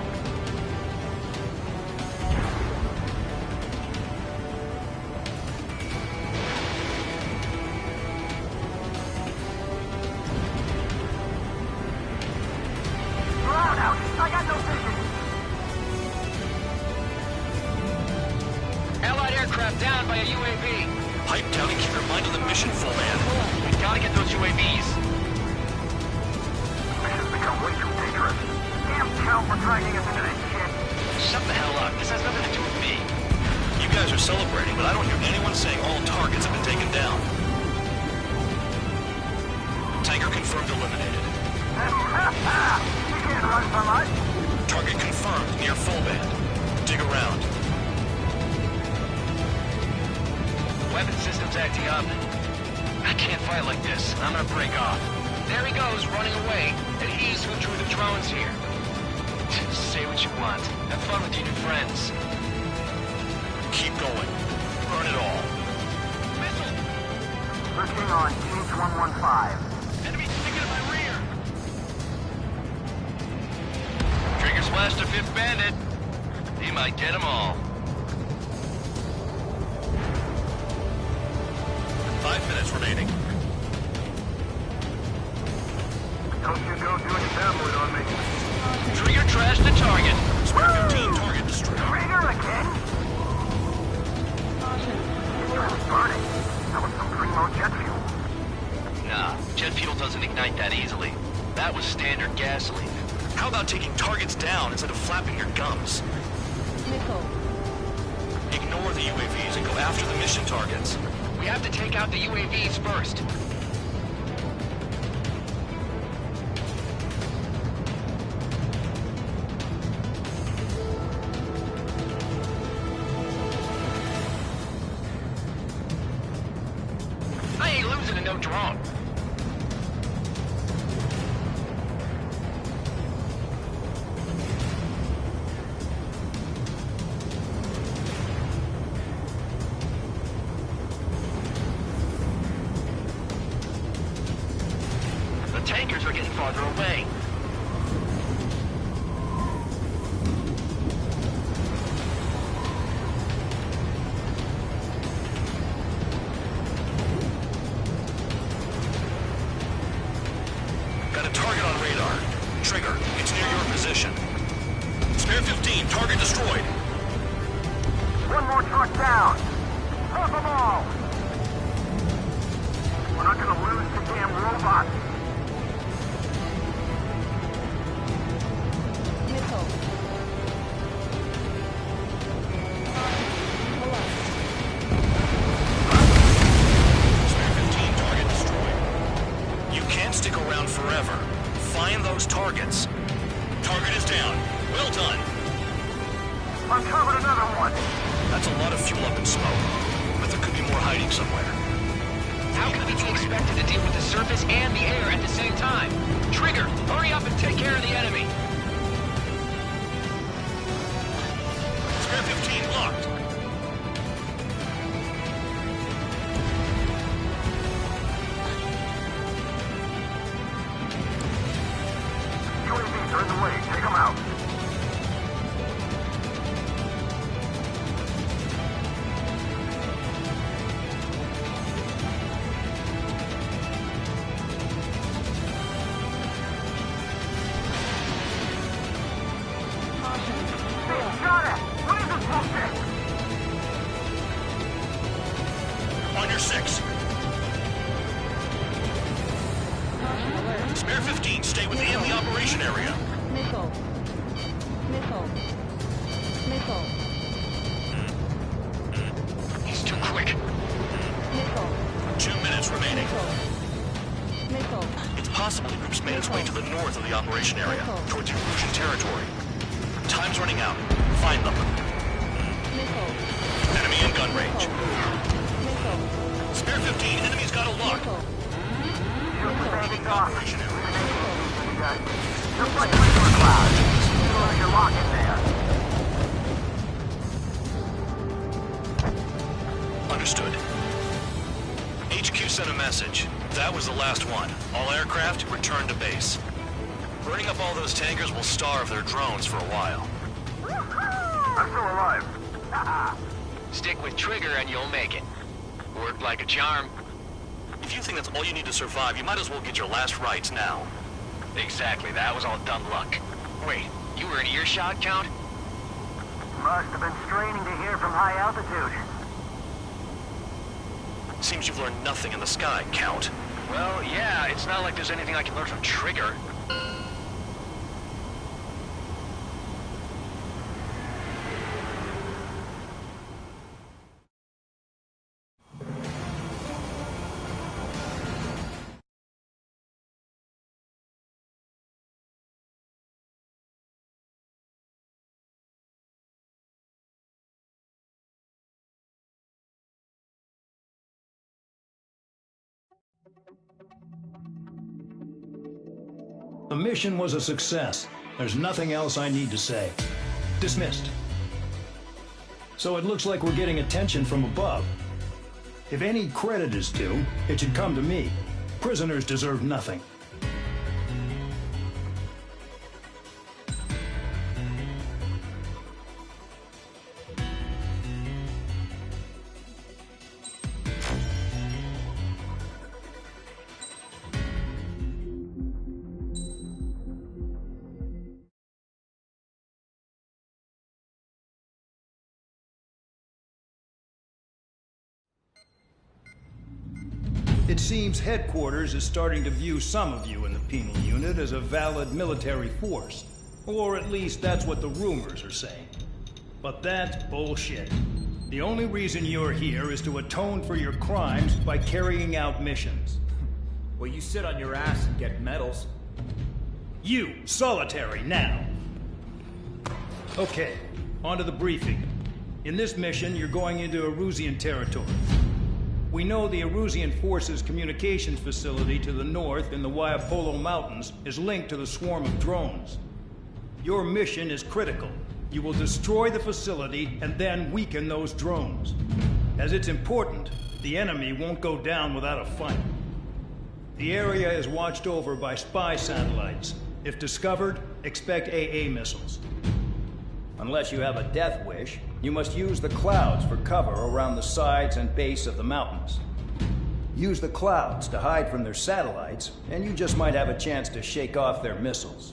Loud out! I got no vision! Allied aircraft down by a UAV. Pipe down and keep your mind on the mission, full man. We gotta get those UAVs. Mission's become way too dangerous. Damn Cal for dragging us into this shit. Shut the hell up. This has nothing to do with me. You guys are celebrating, but I don't hear anyone saying all targets have been taken down. Tanker confirmed eliminated. You can't run from us. Target confirmed near full band. Dig around. Weapon system's acting up. I can't fight like this. I'm gonna break off. There he goes, running away, and he's who drew the drones here. Say what you want. Have fun with your new friends. Keep going. Burn it all. Pushing on Mage 115. Enemy sticking in my rear! Trigger slashed a fifth bandit. He might get them all. 5 minutes remaining. Don't you go doing a tabloid on me. Trigger trashed the target. Square 15 target destroyed. Trigger again? It's really burning. That was some primo jet fuel. Nah, jet fuel doesn't ignite that easily. That was standard gasoline. How about taking targets down instead of flapping your gums? Ignore the UAVs and go after the mission targets. We have to take out the UAVs first. I ain't losing to no drone. Tankers are getting farther away. Got a target on radar. Trigger, it's near your position. Spare 15, target destroyed. One more truck down. Half them all. We're not gonna lose the damn robots. Forever. Find those targets. Target is down. Well done. Uncovered another one. That's a lot of fuel up in smoke, but there could be more hiding somewhere. How can we be expected to deal with the surface and the air at the same time? Trigger, hurry up and take care of the enemy. Spare 15 locked. UAVs are in the way. Take them out. They shot it! What is this bullshit? On your 6. Spare 15, stay within the operation area. Missile. Missile. Missile. He's too quick. Missile. 2 minutes remaining. Missile. It's possible the group's made its way to the north of the operation area, towards Erusian territory. Time's running out. Find them. Missile. Enemy in gun range. Missile. Spare 15, enemy's got a lock. Operation area. Just like regular cloud. You're locked in there. Understood. HQ sent a message. That was the last one. All aircraft return to base. Burning up all those tankers will starve their drones for a while. I'm still alive. Stick with Trigger and you'll make it. Worked like a charm. If you think that's all you need to survive, you might as well get your last rites now. Exactly, that was all dumb luck. Wait, you were in earshot, Count? Must have been straining to hear from high altitude. Seems you've learned nothing in the sky, Count. Well, yeah, it's not like there's anything I can learn from Trigger. The mission was a success. There's nothing else I need to say. Dismissed. So it looks like we're getting attention from above. If any credit is due, it should come to me. Prisoners deserve nothing. It seems headquarters is starting to view some of you in the penal unit as a valid military force. Or at least that's what the rumors are saying. But that's bullshit. The only reason you're here is to atone for your crimes by carrying out missions. Well, you sit on your ass and get medals. You, solitary, now. Okay, on to the briefing. In this mission, you're going into Erusian territory. We know the Erusian Forces communications facility to the north in the Waiapolo Mountains is linked to the swarm of drones. Your mission is critical. You will destroy the facility and then weaken those drones. As it's important, the enemy won't go down without a fight. The area is watched over by spy satellites. If discovered, expect AA missiles. Unless you have a death wish, you must use the clouds for cover around the sides and base of the mountains. Use the clouds to hide from their satellites, and you just might have a chance to shake off their missiles.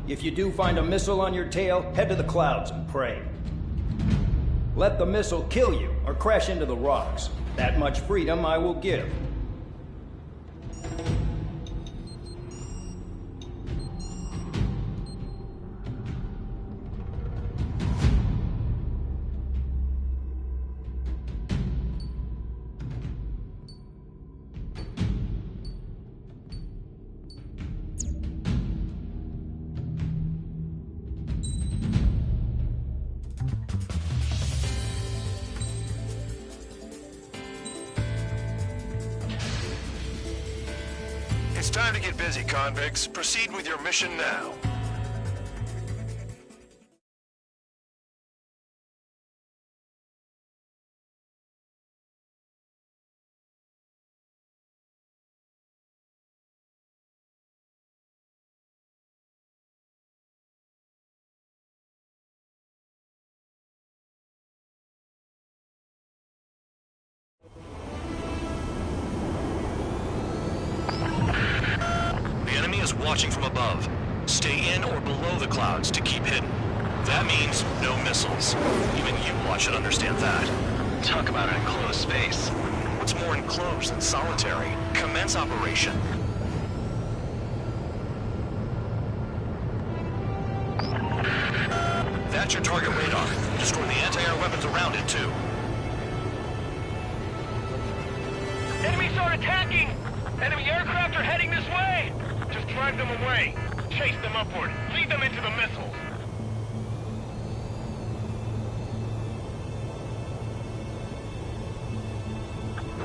If you do find a missile on your tail, head to the clouds and pray. Let the missile kill you or crash into the rocks. That much freedom I will give. It's time to get busy, convicts. Proceed with your mission now. Is watching from above. Stay in or below the clouds to keep hidden. That means no missiles. Even you lot should understand that. Talk about an enclosed space. What's more enclosed than solitary? Commence operation. That's your target radar. Destroy the anti-air weapons around it, too. Enemies are attacking! Enemy aircraft are heading this way! Just drive them away. Chase them upward. Lead them into the missiles.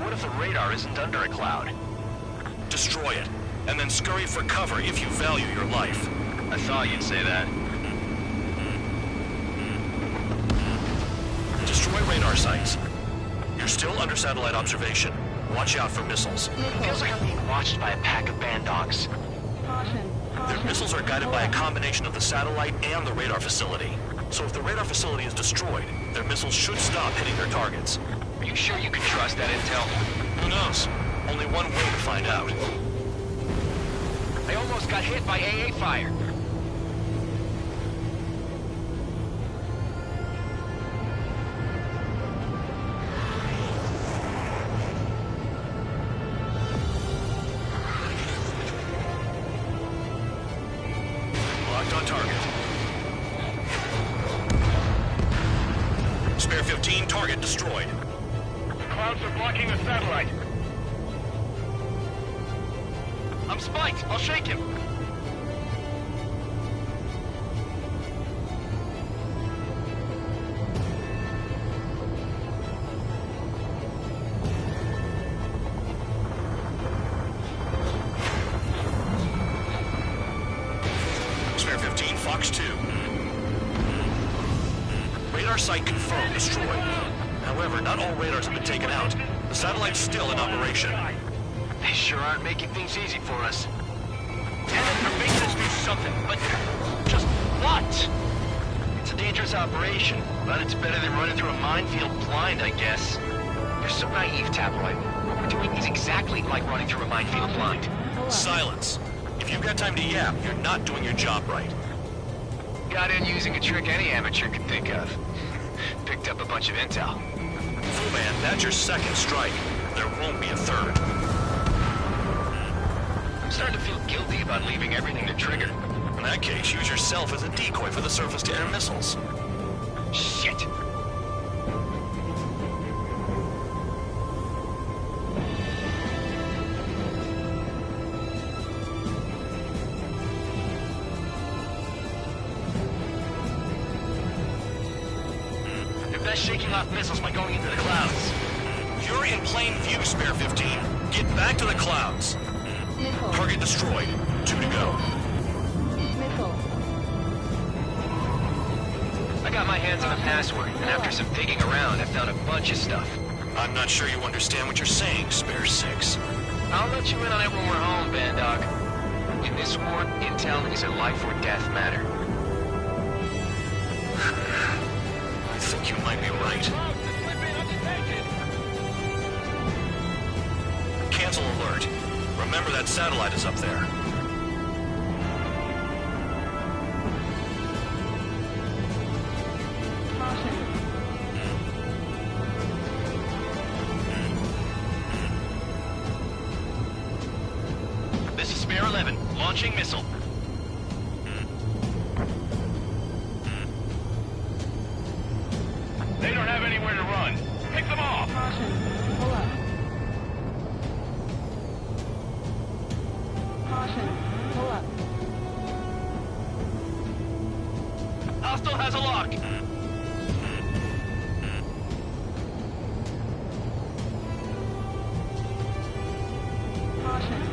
What if the radar isn't under a cloud? Destroy it, and then scurry for cover if you value your life. I thought you'd say that. Destroy radar sites. You're still under satellite observation. Watch out for missiles. Feels like I'm being watched by a pack of band dogs. Their missiles are guided by a combination of the satellite and the radar facility. So if the radar facility is destroyed, their missiles should stop hitting their targets. Are you sure you can trust that intel? Who knows? Only one way to find out. They almost got hit by AA fire. On target. Spare 15, target destroyed. The clouds are blocking the satellite. I'm spiked. I'll shake him. site confirmed destroyed. However, not all radars have been taken out. The satellite's still in operation. They sure aren't making things easy for us. Damn it, they're making us do something, but just what? It's a dangerous operation, but it's better than running through a minefield blind, I guess. You're so naive, Tabloid. What we're doing is exactly like running through a minefield blind. Silence. If you've got time to yap, you're not doing your job right. Got in using a trick any amateur can think of. Picked up a bunch of intel. Full man, that's your second strike. There won't be a third. I'm starting to feel guilty about leaving everything to Trigger. In that case, use yourself as a decoy for the surface-to-air missiles. Shit! Shaking off missiles by going into the clouds. You're in plain view, Spare 15. Get back to the clouds. Missile. Target destroyed. 2 to go. Missile. I got my hands on a password, and after some digging around, I found a bunch of stuff. I'm not sure you understand what you're saying, Spare 6. I'll let you in on it when we're home, Bandog. In this war, intel is a life or death matter. I think you might be right. Cancel alert. Remember that satellite is up there. This is Spare 11, launching missile. They don't have anywhere to run. Pick them off! Caution. Pull up. Caution. Pull up. Hostile has a lock. Caution.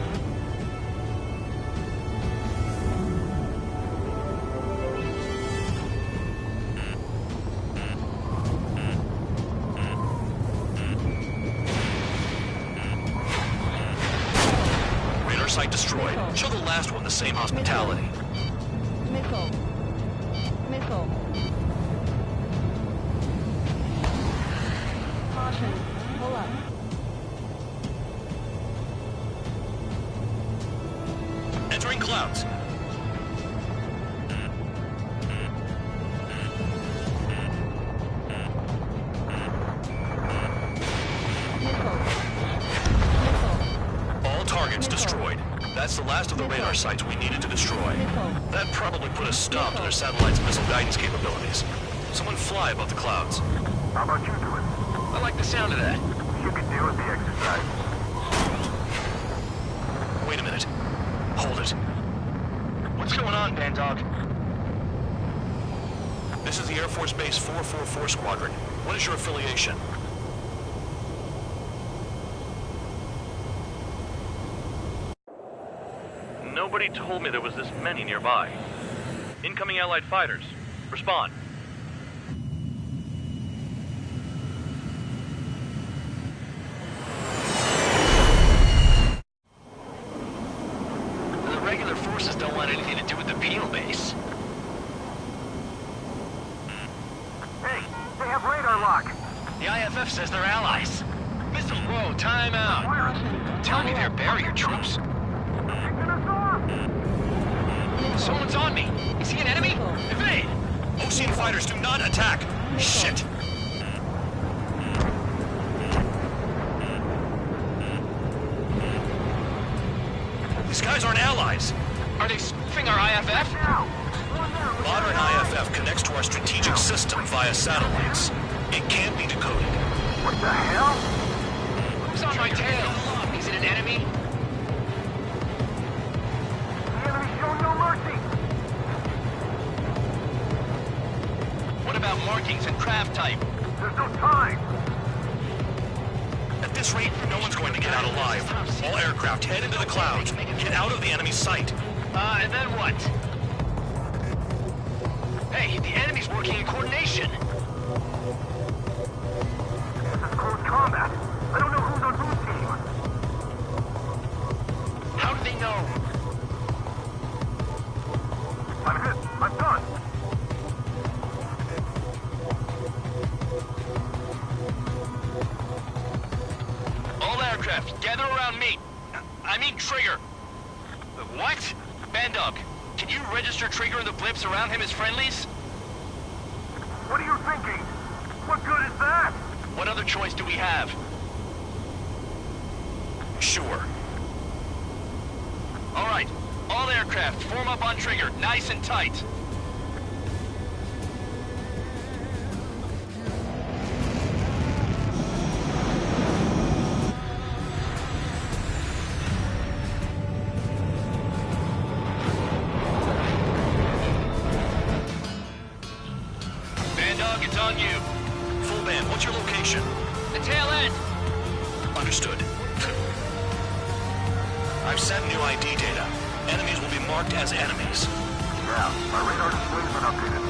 Site destroyed. Show the last one the same hospitality. Missile. Missile. Caution. Pull up. Entering clouds. Destroyed. That's the last of the radar sites we needed to destroy. That probably put a stop to their satellite's missile guidance capabilities. Someone fly above the clouds. How about you do it? I like the sound of that. You could do with the exercise. Wait a minute. Hold it. What's going on, Bandog? This is the Air Force Base 444 Squadron. What is your affiliation? Nobody told me there was this many nearby. Incoming Allied fighters. Respond. The regular forces don't want anything to do with the penal base. Hey, they have radar lock. The IFF says they're allies. Missile, whoa, time out. Tell me they're barrier troops. Someone's on me! Is he an enemy? Evade! Ocean fighters do not attack! Shit! These guys aren't allies! Are they spoofing our IFF? Modern IFF connects to our strategic system via satellites. It can't be decoded. What the hell? Who's on my tail? Is it an enemy? The enemy show no mercy! What about markings and craft type? There's no time! At this rate, no one's going to get out alive. All aircraft head into the clouds. Get out of the enemy's sight. And then what? Hey, the enemy's working in coordination. aircraft, gather around me. I mean Trigger. What? Bandog, can you register Trigger and the blips around him as friendlies? What are you thinking? What good is that? What other choice do we have? Sure. All right, all aircraft, form up on Trigger, nice and tight. Bandog, it's on you. Full band, what's your location? The tail end. Understood. I've set new ID data. Enemies will be marked as enemies. Yeah, my radar display's been updated.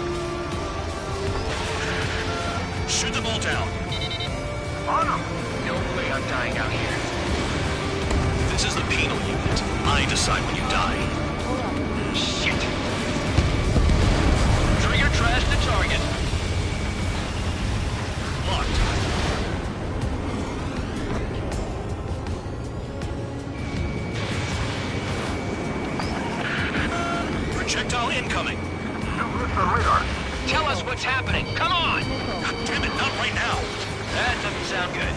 Shoot them all down. On them! No way I'm dying out here. This is the penal unit. I decide when you die. Shit! Trigger trashed the target. Locked. Projectile incoming. Don't miss the radar. Tell us what's happening. Come on! Damn it, not right now. That doesn't sound good.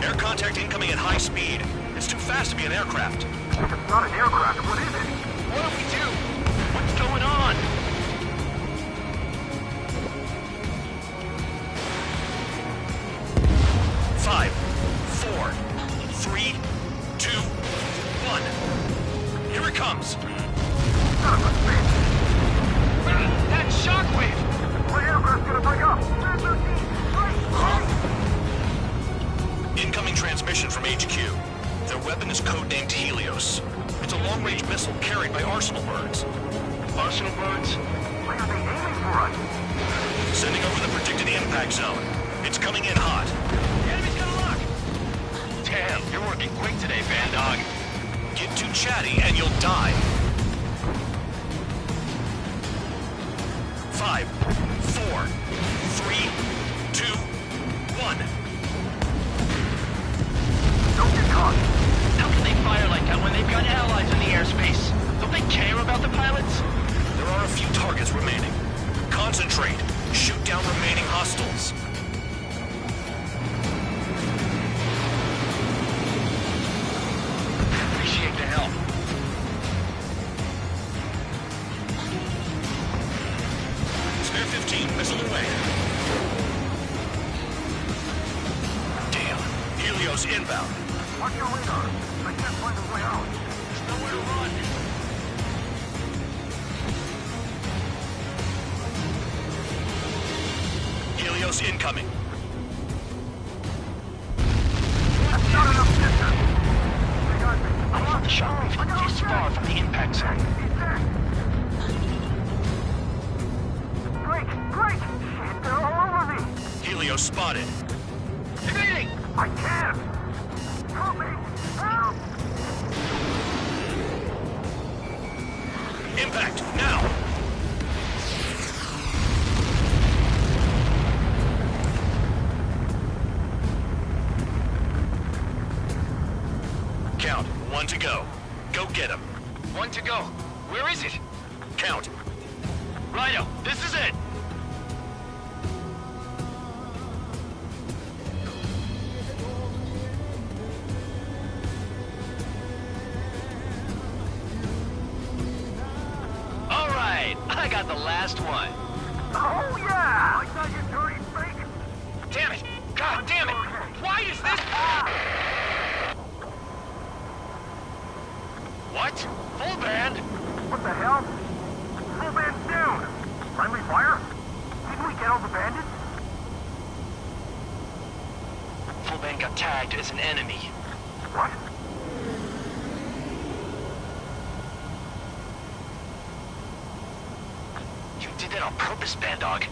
Air contact incoming at high speed. It's too fast to be an aircraft. If it's not an aircraft, what is it? What do we do? What's going on? Five, four, three, two, one. Here it comes. Son of a bitch! That shockwave! My aircraft's gonna break up! Incoming transmission from HQ. Their weapon is codenamed Helios. It's a long-range missile carried by Arsenal birds. Arsenal birds? Why are they aiming for us? Sending over the predicted impact zone. It's coming in hot. The enemy's gonna lock! Damn, you're working quick today, Bandog. Get too chatty and you'll die. 5, 4, 3, 2, 1. Don't get caught! How can they fire like that when they've got allies in the airspace? Don't they care about the pilots? There are a few targets remaining. Concentrate. Shoot down remaining hostiles. Appreciate the help. Spare 15, missile away. Damn. Helios inbound. Watch your radar. I can't find a way out. There's nowhere to run. Helios incoming. That's not enough distance! They got me. I want the shockwave this far from the impact zone. He's dead! Break! Break! Shit, they're all over me! Helios spotted. Evading! I can't! Help me! Help! Impact, now! Count, 1 to go. Go get him. 1 to go. Where is it? Count. Rhino, this is it! All right, I got the last one. Oh yeah! I got you dirty fake! Damn it! God damn it! Why is this... What? Full band? What the hell? Full band's down! Friendly fire? Didn't we get all the bandits? Full band got tagged as an enemy. What? You did that on purpose, Bandog.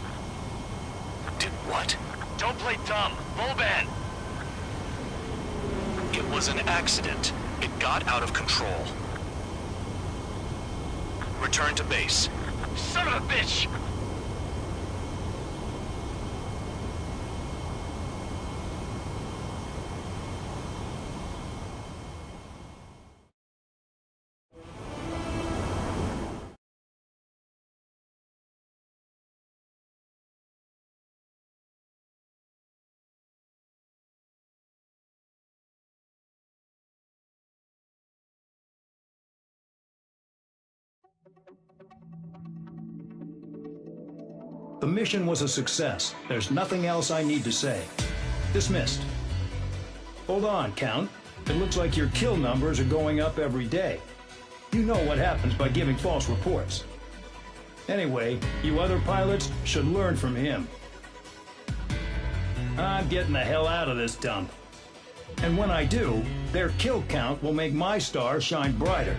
Did what? Don't play dumb. Full band. It was an accident. It got out of control. Return to base. Son of a bitch! The mission was a success. There's nothing else I need to say. Dismissed. Hold on, Count. It looks like your kill numbers are going up every day. You know what happens by giving false reports. Anyway, you other pilots should learn from him. I'm getting the hell out of this dump. And when I do, their kill count will make my star shine brighter.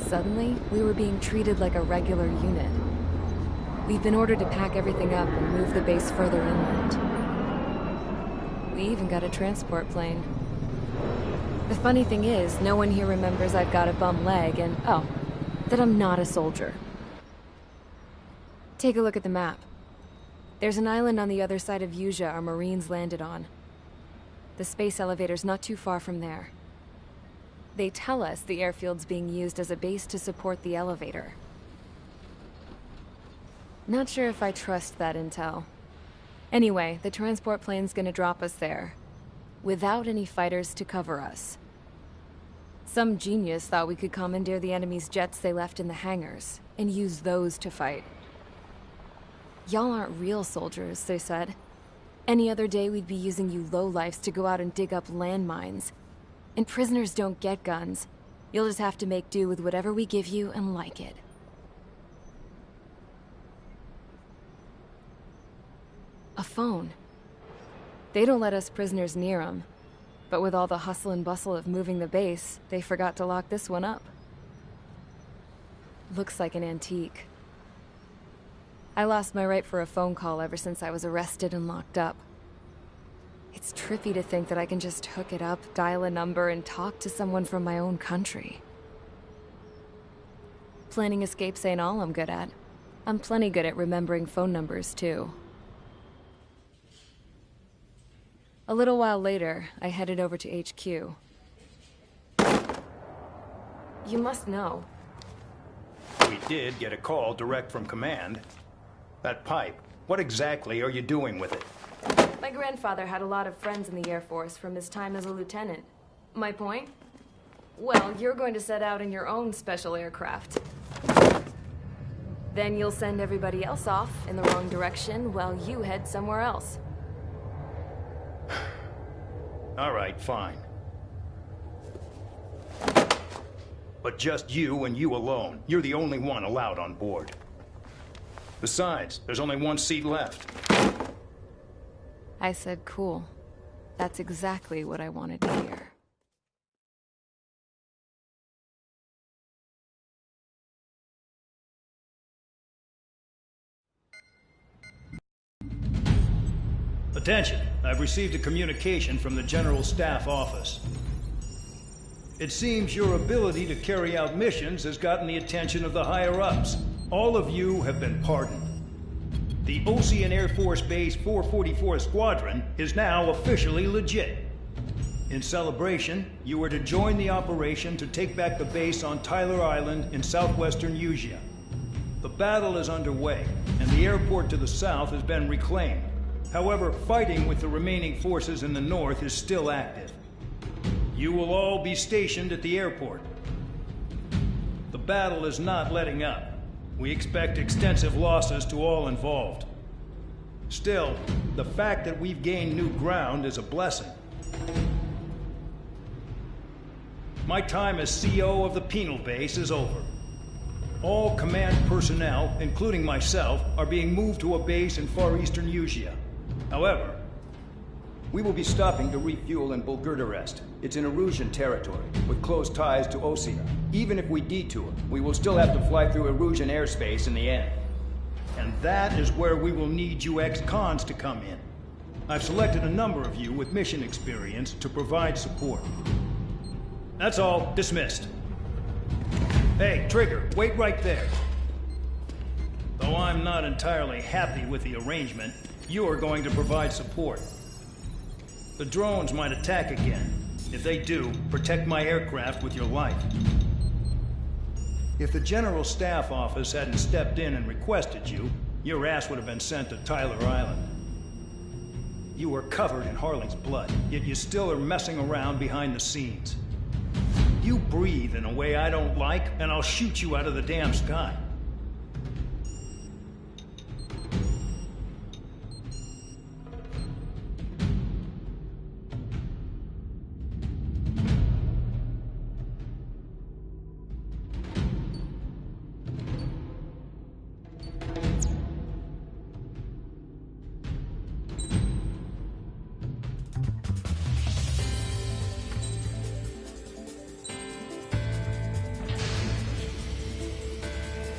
Suddenly, we were being treated like a regular unit. We've been ordered to pack everything up and move the base further inland. We even got a transport plane. The funny thing is, no one here remembers I've got a bum leg and, oh, that I'm not a soldier. Take a look at the map. There's an island on the other side of Usea our Marines landed on. The space elevator's not too far from there. They tell us the airfield's being used as a base to support the elevator. Not sure if I trust that intel. Anyway, the transport plane's gonna drop us there, without any fighters to cover us. Some genius thought we could commandeer the enemy's jets they left in the hangars, and use those to fight. Y'all aren't real soldiers, they said. Any other day we'd be using you lowlifes to go out and dig up landmines. And prisoners don't get guns. You'll just have to make do with whatever we give you and like it. A phone. They don't let us prisoners near them. But with all the hustle and bustle of moving the base, they forgot to lock this one up. Looks like an antique. I lost my right for a phone call ever since I was arrested and locked up. It's trippy to think that I can just hook it up, dial a number, and talk to someone from my own country. Planning escapes ain't all I'm good at. I'm plenty good at remembering phone numbers, too. A little while later, I headed over to HQ. You must know. We did get a call direct from command. That pipe, what exactly are you doing with it? My grandfather had a lot of friends in the Air Force from his time as a lieutenant. My point? Well, you're going to set out in your own special aircraft. Then you'll send everybody else off in the wrong direction while you head somewhere else. All right, fine. But just you and you alone. You're the only one allowed on board. Besides, there's only one seat left. I said cool. That's exactly what I wanted to hear. Attention, I've received a communication from the General Staff Office. It seems your ability to carry out missions has gotten the attention of the higher-ups. All of you have been pardoned. The Ocean Air Force Base 444 Squadron is now officially legit. In celebration, you are to join the operation to take back the base on Tyler Island in southwestern Usea. The battle is underway, and the airport to the south has been reclaimed. However, fighting with the remaining forces in the north is still active. You will all be stationed at the airport. The battle is not letting up. We expect extensive losses to all involved. Still, the fact that we've gained new ground is a blessing. My time as CO of the penal base is over. All command personnel, including myself, are being moved to a base in far eastern Usea. However, we will be stopping to refuel in Bulgurdarest. It's in Erusian territory, with close ties to Osea. Even if we detour, we will still have to fly through Erusian airspace in the end. And that is where we will need you ex-cons to come in. I've selected a number of you with mission experience to provide support. That's all. Dismissed. Hey, Trigger, wait right there. Though I'm not entirely happy with the arrangement, you are going to provide support. The drones might attack again. If they do, protect my aircraft with your life. If the General Staff Office hadn't stepped in and requested you, your ass would have been sent to Tyler Island. You were covered in Harling's blood, yet you still are messing around behind the scenes. You breathe in a way I don't like, and I'll shoot you out of the damn sky.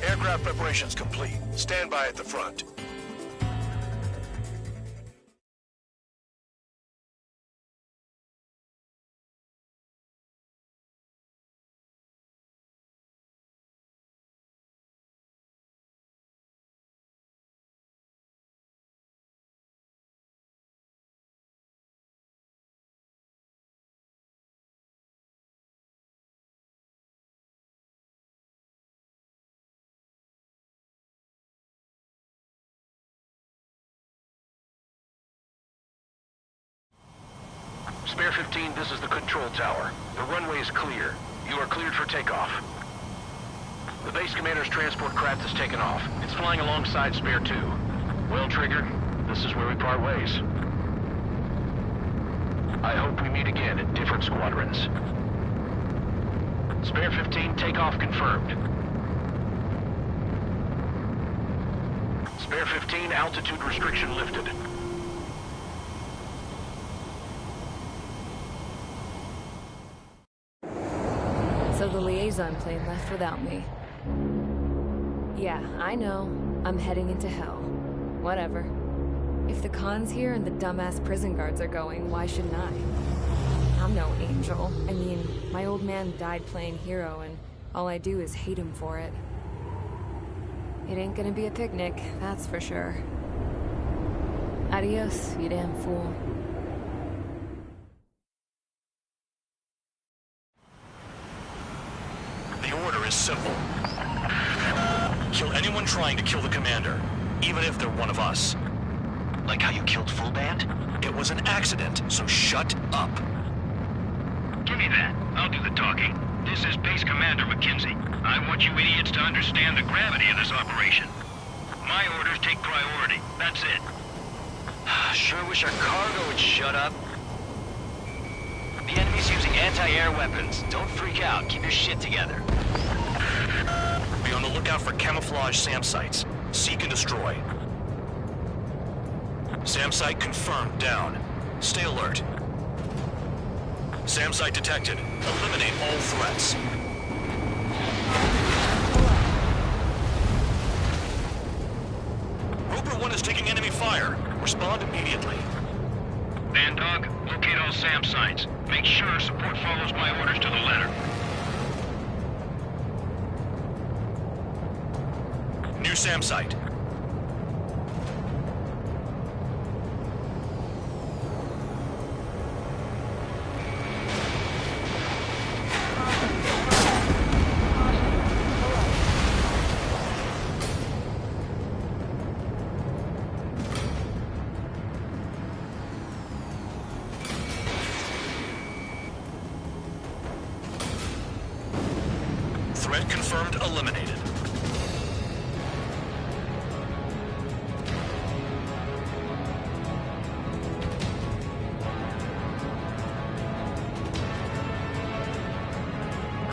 Aircraft preparations complete. Stand by at the front. Spare 15, this is the control tower. The runway is clear. You are cleared for takeoff. The base commander's transport craft has taken off. It's flying alongside Spare 2. Well, Trigger, this is where we part ways. I hope we meet again in different squadrons. Spare 15, takeoff confirmed. Spare 15, altitude restriction lifted. So the liaison plane left without me. Yeah, I know. I'm heading into hell. Whatever. If the Khan's here and the dumbass prison guards are going, why shouldn't I? I'm no angel. I mean, my old man died playing hero, and all I do is hate him for it. It ain't gonna be a picnic, that's for sure. Adios, you damn fool. Simple. Kill anyone trying to kill the commander, even if they're one of us. Like how you killed Full Band? It was an accident, so shut up. Give me that. I'll do the talking. This is Base Commander McKenzie. I want you idiots to understand the gravity of this operation. My orders take priority. That's it. Sure wish our cargo would shut up. The enemy's using anti-air weapons. Don't freak out. Keep your shit together. Be on the lookout for camouflage SAM sites. Seek and destroy. SAM site confirmed down. Stay alert. SAM site detected. Eliminate all threats. Roper 1 is taking enemy fire. Respond immediately. Bandog, locate all SAM sites. Make sure support follows my orders to the letter. New SAM site. Threat confirmed, eliminated.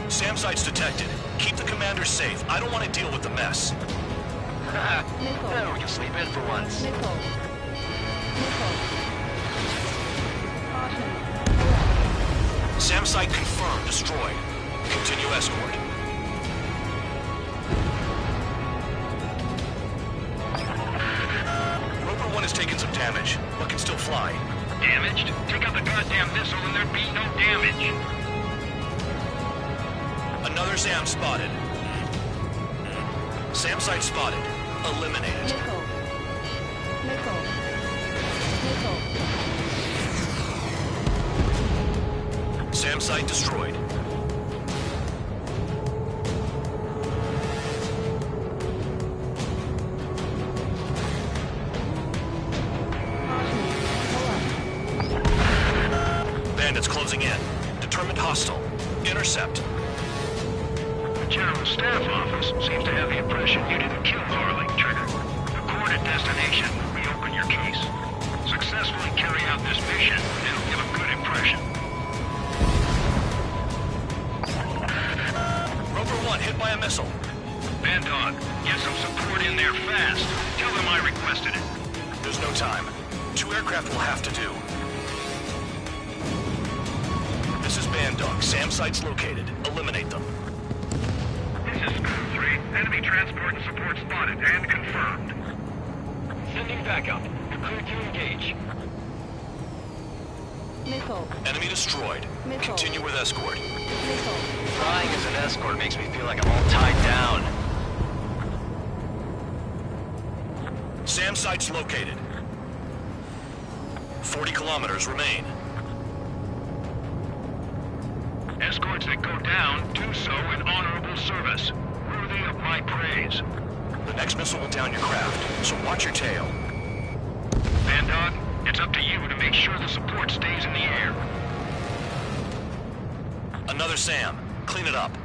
SAM sites detected. Keep the commander safe. I don't want to deal with the mess. We can sleep in for once. SAM site confirmed. Destroyed. Continue escort. Roper 1 has taken some damage, but can still fly. Damaged? Take out the goddamn missile and there'd be no damage. Another SAM spotted. SAM site spotted. Eliminated. SAM site destroyed. Intercept. The General Staff Office seems to have the impression you didn't kill Harling, Trigger. Report at destination. Reopen your case. Successfully carry out this mission, and it'll give a good impression. Rover 1 hit by a missile. Bandog, get some support in there fast. Tell them I requested it. There's no time. 2 aircraft will have to do. This is Bandog. SAM site's located. Eliminate them. This is School 3. Enemy transport and support spotted and confirmed. Sending backup. You're cleared to engage. Missile. Enemy destroyed. Missile. Continue with escort. Missile. Flying as an escort makes me feel like I'm all tied down. SAM site's located. 40 kilometers remain. Escorts that go down do so in honorable service, worthy of my praise. The next missile will down your craft, so watch your tail. Bandog, it's up to you to make sure the support stays in the air. Another SAM. Clean it up.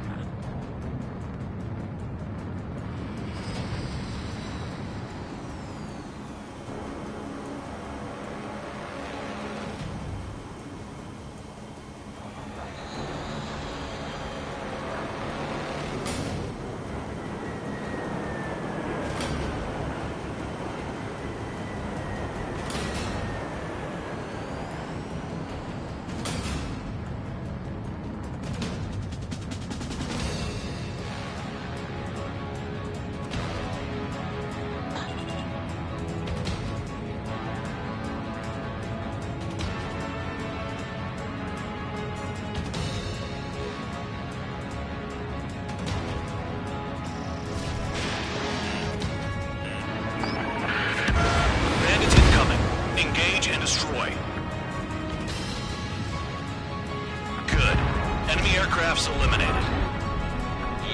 Aircraft's eliminated.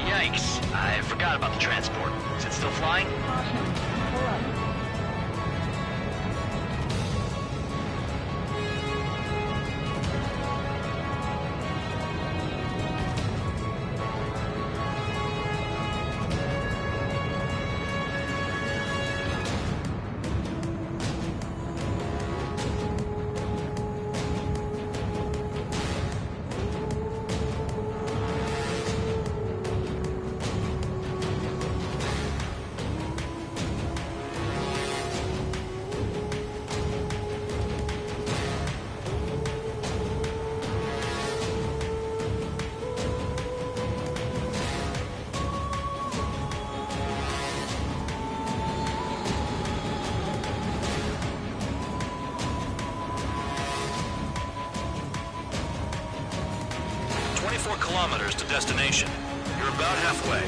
Yikes. I forgot about the transport. Is it still flying? Pull up. Kilometers to destination. You're about halfway.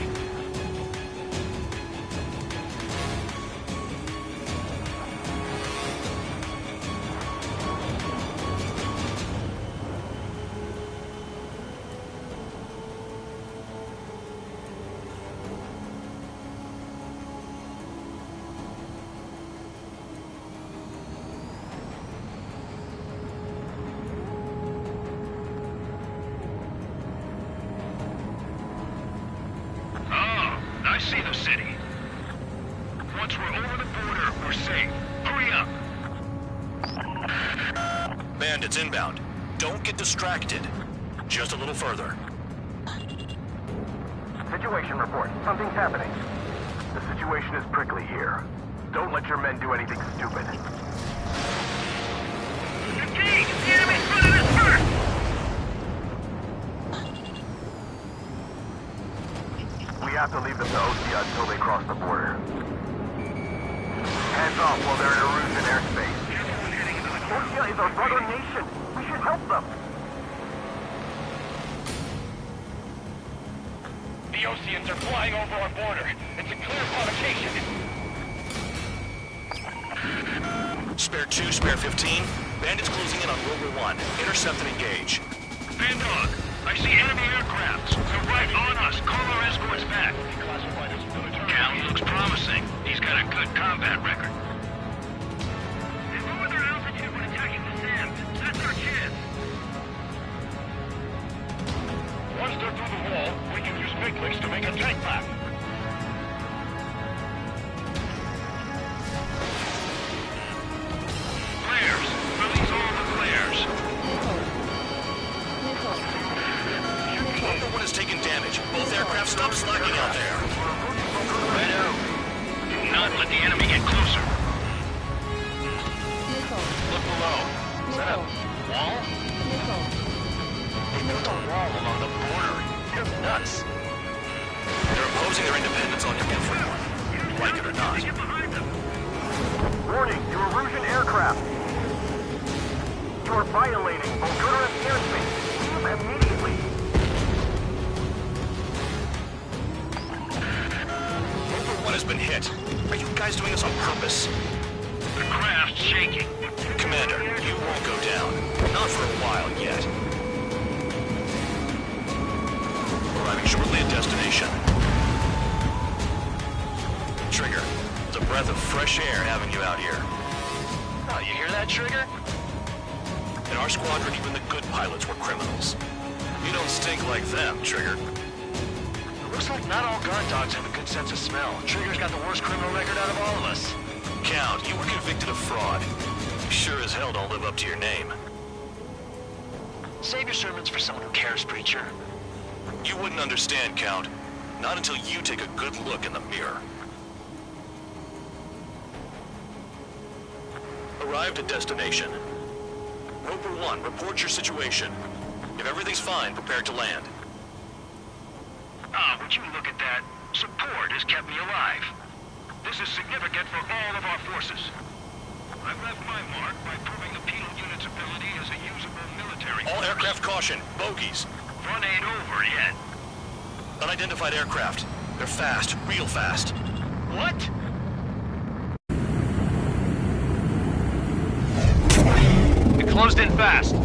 See the city. Once we're over the border, we're safe. Hurry up! Bandits inbound. Don't get distracted. Just a little further. Situation report. Something's happening. The situation is prickly here. Don't let your men do anything stupid. Engage! The enemy's running us first! We have to leave them to Ostia until they cross the border. Hands off while they're in Erusian airspace. Ostia is our brother nation. We should help them. The Oseans are flying over our border. It's a clear provocation. Spare 2, spare 15. Bandits closing in on Rover 1. Intercept and engage. Bandog, I see enemy aircraft. They're right on us. Call our escorts back. Cal looks promising. He's got a good combat record. They lower their altitude when attacking the SAM. That's our chance. to make a tank lap. Flares! Release all the flares! Roper 1 has taken damage. Both aircraft stop slacking out there. Righto. Do not let the enemy get closer. Look below. Is that a wall? They built a wall along the border. You're nuts. They're imposing their independence on everyone, like it or not. Warning, you Erusian aircraft. You are violating Bulgarian airspace. Leave immediately. Roper 1 has been hit. Are you guys doing this on purpose? The craft's shaking. Commander, you won't go down. Not for a while yet. Arriving shortly at destination. Trigger, it's a breath of fresh air having you out here. Oh, you hear that, Trigger? In our squadron, even the good pilots were criminals. You don't stink like them, Trigger. It looks like not all guard dogs have a good sense of smell. Trigger's got the worst criminal record out of all of us. Count, you were convicted of fraud. You sure as hell don't live up to your name. Save your sermons for someone who cares, preacher. You wouldn't understand, Count. Not until you take a good look in the mirror. Arrived at destination. Roper 1, report your situation. If everything's fine, prepare to land. Ah, would you look at that? Support has kept me alive. This is significant for all of our forces. I've left my mark by proving the penal unit's ability as a usable military All force. aircraft caution, bogies. Run ain't over yet. Unidentified aircraft. They're fast, real fast. What? It closed in fast.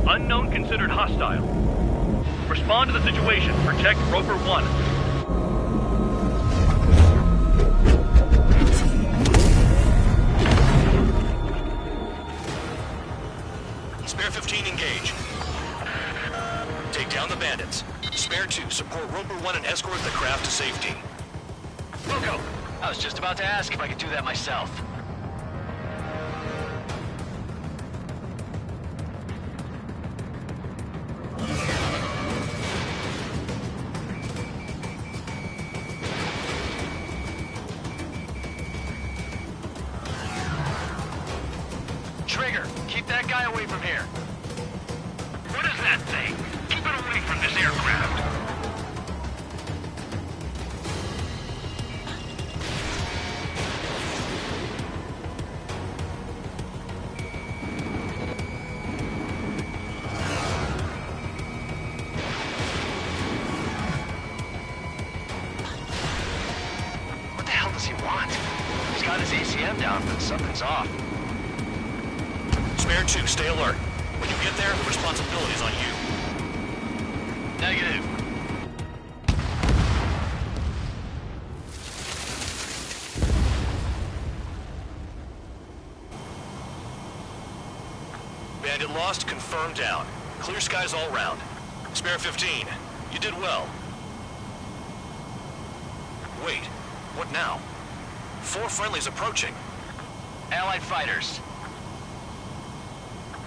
Unknown considered hostile. Respond to the situation. Protect Roper 1. Spare 15, engage. Take down the bandits. Spare 2, support Roper 1 and escort the craft to safety. Loco, I was just about to ask if I could do that myself. Trigger, keep that guy away from here. What is that thing? Keep it away from this aircraft. What the hell does he want? He's got his ACM down, but something's off. Spare 2, stay alert. When you get there, the responsibility is on you. Negative. Bandit lost, confirmed down. Clear skies all round. Spare 15, you did well. Wait, what now? 4 friendlies approaching. Allied fighters.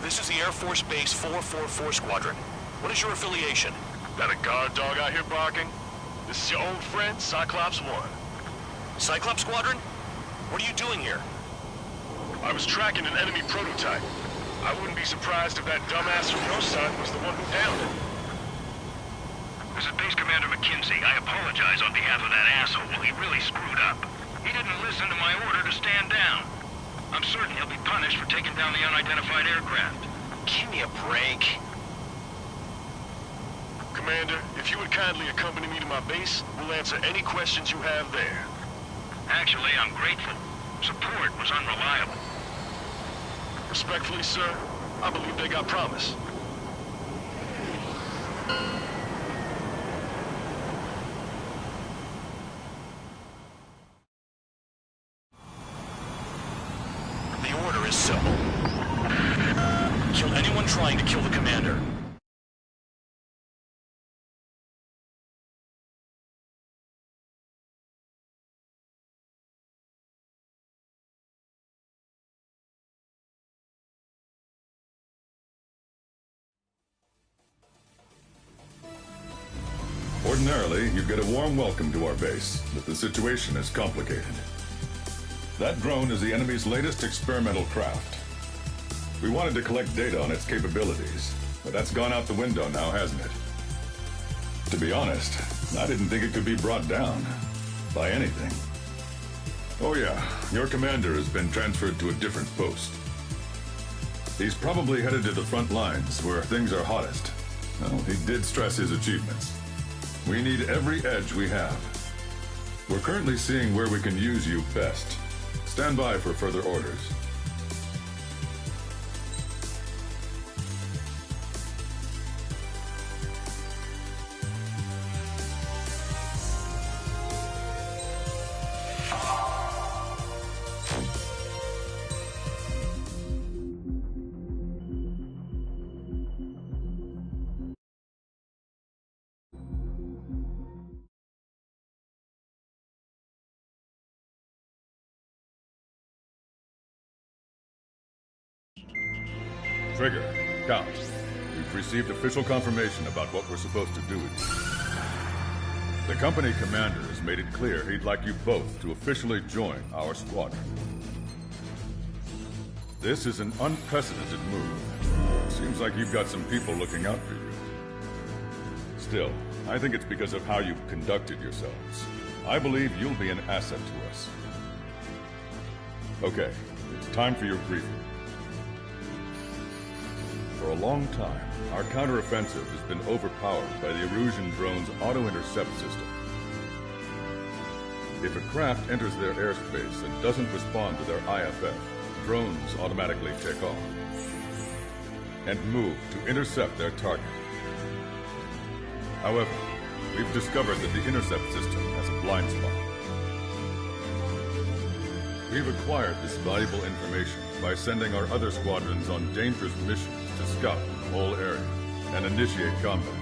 This is the Air Force Base 444 Squadron. What is your affiliation? Got a guard dog out here barking? This is your old friend, Cyclops 1. Cyclops Squadron? What are you doing here? I was tracking an enemy prototype. I wouldn't be surprised if that dumbass from your side was the one who downed it. This is Base Commander McKinsey. I apologize on behalf of that asshole. He really screwed up. He didn't listen to my order to stand down. I'm certain he'll be punished for taking down the unidentified aircraft. Give me a break. Commander, if you would kindly accompany me to my base, we'll answer any questions you have there. Actually, I'm grateful. Support was unreliable. Respectfully, sir, I believe they got promise. The order is simple. Kill anyone anyone trying to kill the commander. Ordinarily, you'd get a warm welcome to our base, but the situation is complicated. That drone is the enemy's latest experimental craft. We wanted to collect data on its capabilities, but that's gone out the window now, hasn't it? To be honest, I didn't think it could be brought down by anything. Oh yeah, your commander has been transferred to a different post. He's probably headed to the front lines, where things are hottest. Well, he did stress his achievements. We need every edge we have. We're currently seeing where we can use you best. Stand by for further orders. Trigger, Count. We've received official confirmation about what we're supposed to do with you. The company commander has made it clear he'd like you both to officially join our squadron. This is an unprecedented move. Seems like you've got some people looking out for you. Still, I think it's because of how you've conducted yourselves. I believe you'll be an asset to us. Okay, it's time for your briefing. For a long time, our counteroffensive has been overpowered by the Erusian drone's auto-intercept system. If a craft enters their airspace and doesn't respond to their IFF, drones automatically take off and move to intercept their target. However, we've discovered that the intercept system has a blind spot. We've acquired this valuable information by sending our other squadrons on dangerous missions to scout the whole area and initiate combat.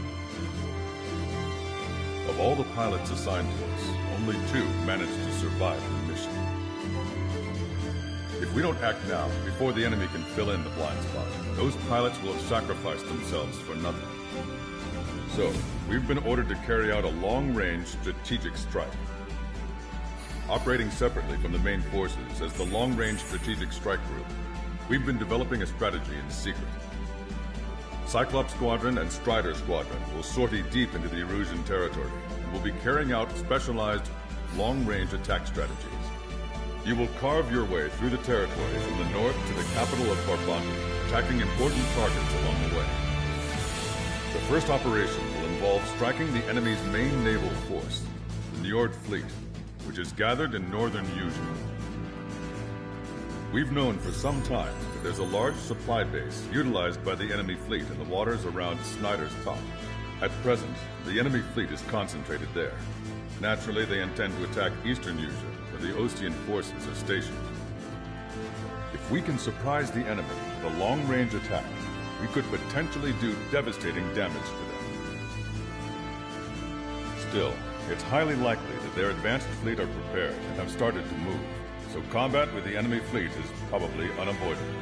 Of all the pilots assigned to us, only 2 managed to survive the mission. If we don't act now, before the enemy can fill in the blind spot, those pilots will have sacrificed themselves for nothing. So, we've been ordered to carry out a long-range strategic strike. Operating separately from the main forces as the Long-Range Strategic Strike Group, we've been developing a strategy in secret. Cyclops Squadron and Strider Squadron will sortie deep into the Erusian territory and will be carrying out specialized long-range attack strategies. You will carve your way through the territory from the north to the capital of Farbanti, attacking important targets along the way. The first operation will involve striking the enemy's main naval force, the Njord Fleet, which is gathered in northern Eugene. We've known for some time that there's a large supply base utilized by the enemy fleet in the waters around Snyder's Top. At present, the enemy fleet is concentrated there. Naturally, they intend to attack eastern Eugene, where the Ostian forces are stationed. If we can surprise the enemy with a long-range attack, we could potentially do devastating damage to them. Still, it's highly likely that their advanced fleet are prepared and have started to move, so combat with the enemy fleet is probably unavoidable.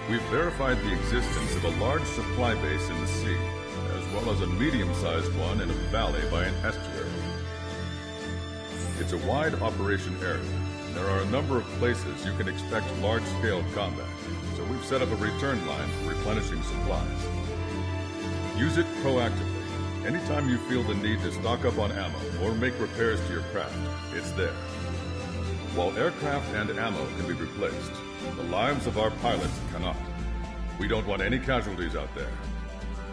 We've verified the existence of a large supply base in the sea, as well as a medium-sized one in a valley by an estuary. It's a wide operation area, and there are a number of places you can expect large-scale combat, so we've set up a return line for replenishing supplies. Use it proactively. Anytime you feel the need to stock up on ammo or make repairs to your craft, it's there. While aircraft and ammo can be replaced, the lives of our pilots cannot. We don't want any casualties out there.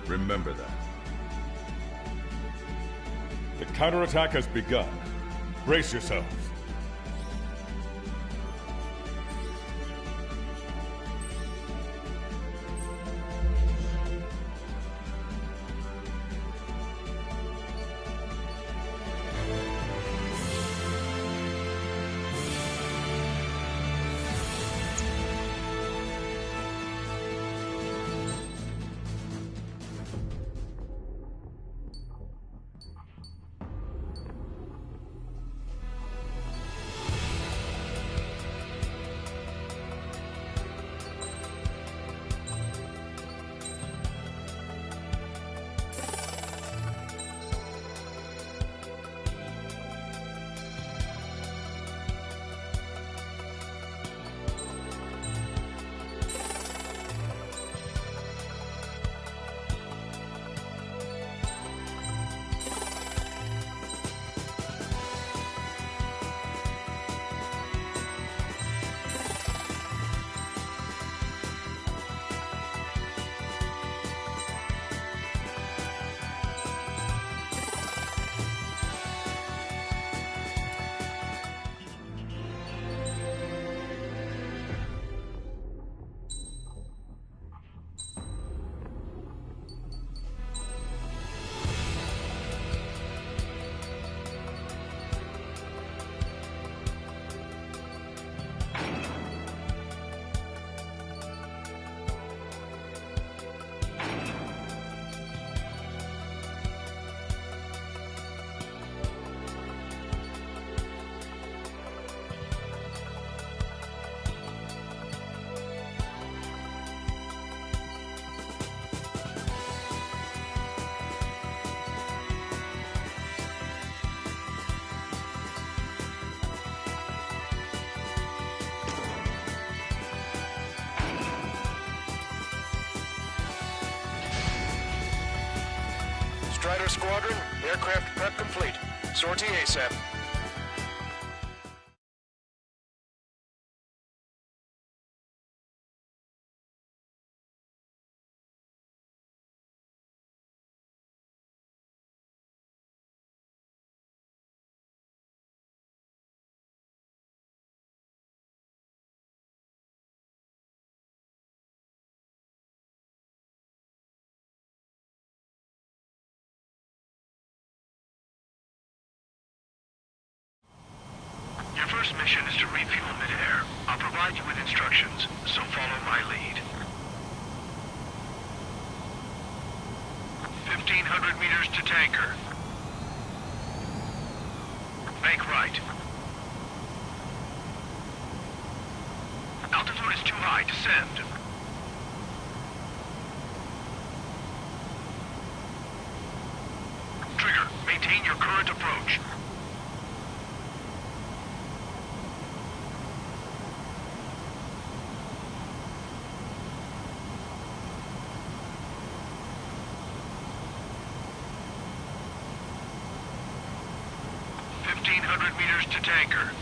Remember that. The counterattack has begun. Brace yourselves. Strider Squadron, aircraft prep complete. Sortie ASAP. Your first mission is to refuel mid-air. I'll provide you with instructions, so follow my lead. 1,500 meters to tanker. Make right. Altitude is too high. Descend. Trigger, maintain your current approach. Meters to tanker.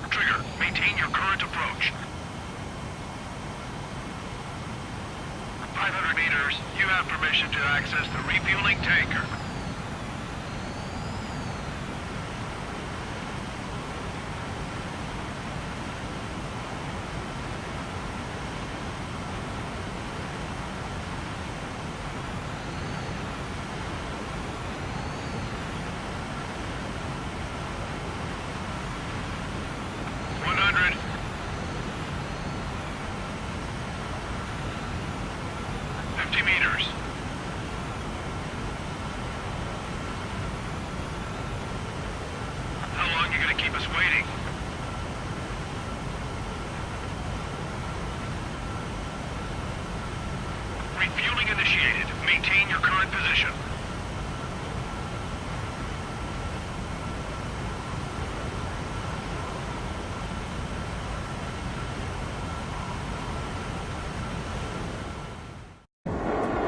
Trigger, maintain your current approach. 500 meters, you have permission to access the refueling tanker. Refueling initiated. Maintain your current position.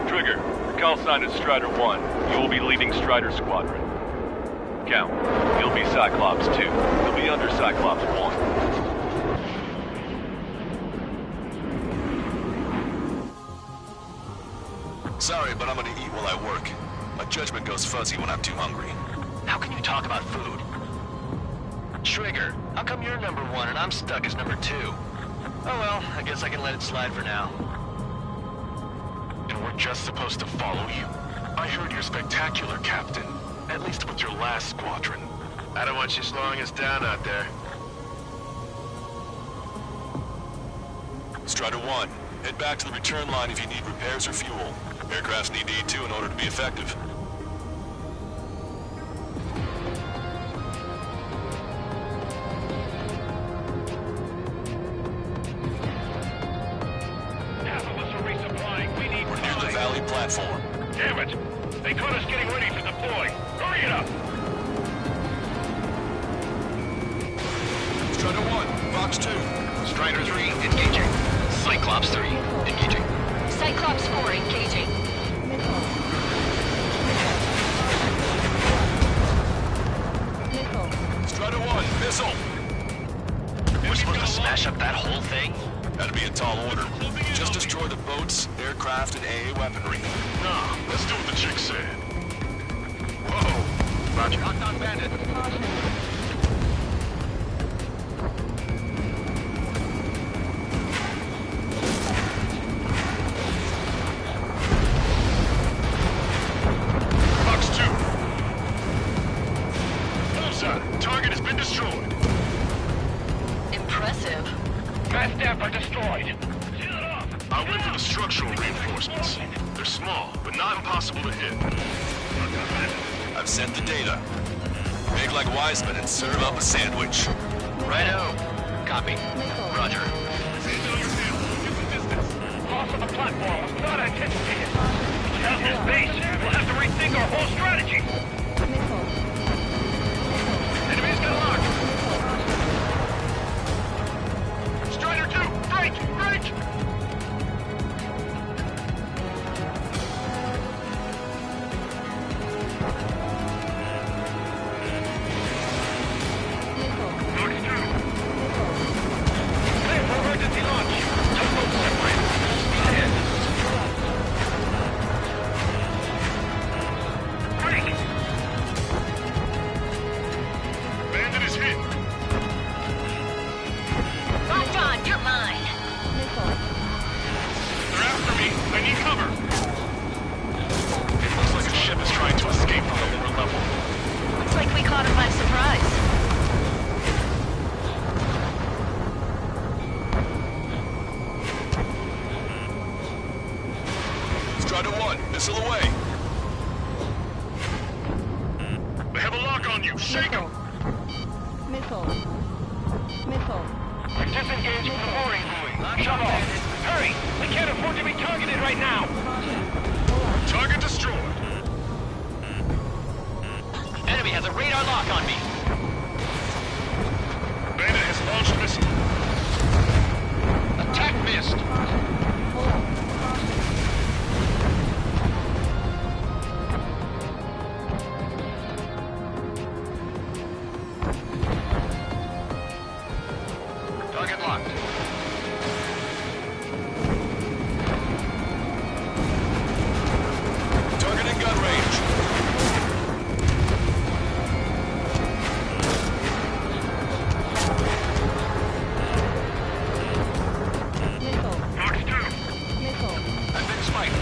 Trigger, your call sign is Strider 1. You will be leading Strider Squadron. Count, you'll be Cyclops 2. You'll be under Cyclops 1. Sorry, but I'm gonna eat while I work. My judgment goes fuzzy when I'm too hungry. How can you talk about food? Trigger, how come you're number 1 and I'm stuck as number 2? Oh well, I guess I can let it slide for now. And we're just supposed to follow you? I heard you're spectacular, Captain. At least with your last squadron. I don't want you slowing us down out there. Strider 1, head back to the return line if you need repairs or fuel. Aircrafts need E2 in order to be effective. Half of us are resupplying. We need We're near the valley platform. Damn it! They caught us getting ready to deploy. Hurry it up! Strider 1, Box 2. Strider 3, engaging. Cyclops 3, engaging. Cyclops 4, engaging. Strider 1, missile! We're supposed to smash up that whole thing? That'd be a tall order. Just destroy the boats, aircraft, and AA weaponry. No, let's do what the chick said. Whoa! Roger. Knockdown bandit. Box 2. Bullseye. Target has been destroyed. Impressive. Mass staff are destroyed. I went for the structural reinforcements. They're small, but not impossible to hit. I've sent the data. Make like Wiseman and serve up a sandwich. Righto. Copy. Roger. Loss of the platform was not anticipated. Without this base, we'll have to rethink our whole strategy. Enemies got locked. Strider 2, break! Break! Fox 2. Clear for emergency launch. Total separate. Speed ahead. Break! Bandit is hit. Locked on, you're mine. They're after me. I need cover. It looks like a ship is trying to escape from the lower level. Looks like we caught him by surprise. Strider 1, missile away. They have a lock on you. Shake them. Missile. Missile. Disengage from the mooring buoy. Shut off. Hurry! We can't afford to be targeted right now. Target destroyed. Enemy has a radar lock on me. Bandit has launched missile. Attack missed. Target locked. Target in gun range. Fox 2. I've been spiked.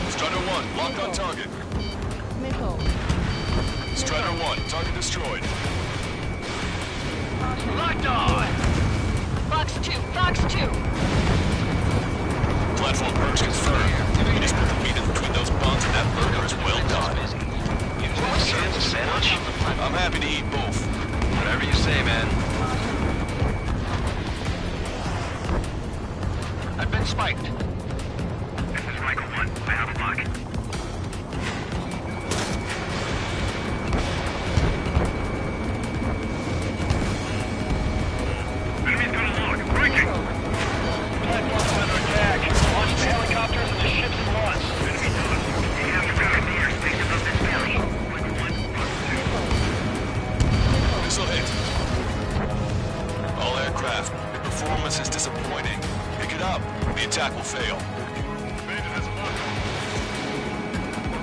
Strider 1, locked on target. Missile. Strider 1, target destroyed. Locked on! Fox 2, Fox 2. Platform perch confirmed. You just put the meat in between those buns and that burger is well done. Serve a sandwich? I'm happy to eat both. Whatever you say, man. I've been spiked. This is Michael 1. I have a lock. Enemy's got a lock. Breaking! Platform's under attack. Launch the helicopters and the ships at once. Enemy done. We have to guard the airspace above this valley. Michael 1, Fox 2. Missile hit. All aircraft. The performance is disappointing. Pick it up. The attack will fail. Bandit has a lock.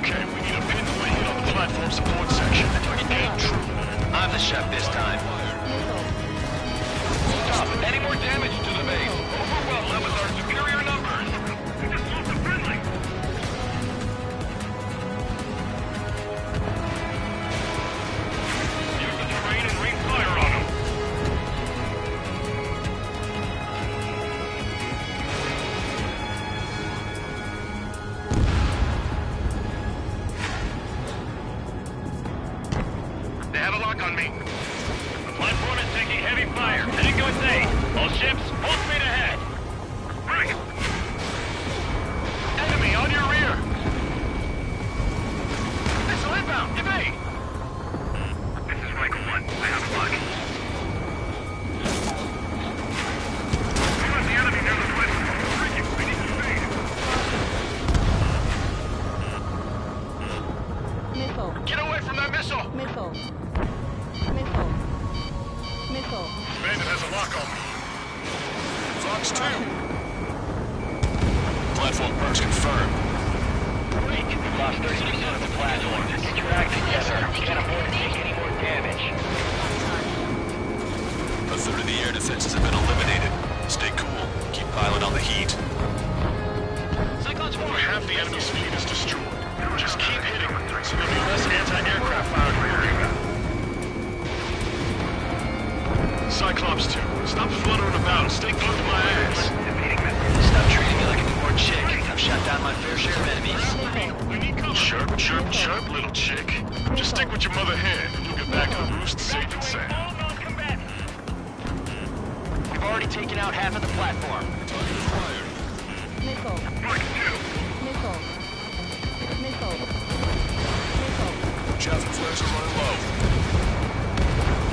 Okay, we need a pinpoint hit on the platform support section. Engage true. I'm the chef this time. Stop. Any more damage to the base? Overwhelm them with our superior numbers. We just lost a friendly. Use the terrain and rain fire on them. They have a lock on me. The platform is taking heavy fire. Heading to its aid. All ships, full speed ahead. Break! Enemy on your rear. Missile inbound. Evade. This is Michael 1. I have a lock. We got the enemy near the platform. Breaking. We need to evade. Missile. Get away from that missile. Missile. Missile. Missile. Bandit has a lock on me. Fox 2. Platform perch confirmed. Break. We've lost 30% of the platform. Get your act together. Can't afford to take any more damage. A third of the air defenses have been eliminated. Stay cool. Keep piling on the heat. Cyclones 4. Over half the enemy's fleet is destroyed. Just keep hitting, so there'll be less anti-aircraft fire. Cyclops 2, stop fluttering about and stay glued to my ass. already taken out half of the platform. Missile. Missile. Missile. Missile. Chaff and flares are running low.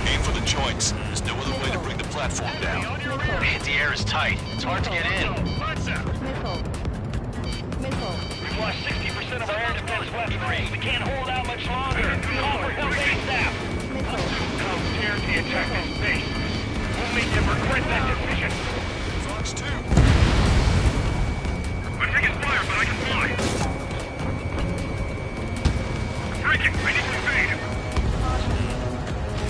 Aim for the joints. There's no other way to bring the platform down. Anti-air is tight. It's hard to get in. Missile. Missile. We've lost 60% of our air defense weaponry. We can't hold out much longer. Call for help ASAP. How dare they attack this base? We'll make them regret that decision. Fox 2. I'm taking fire, but I can fly. Breaking. I need to evade.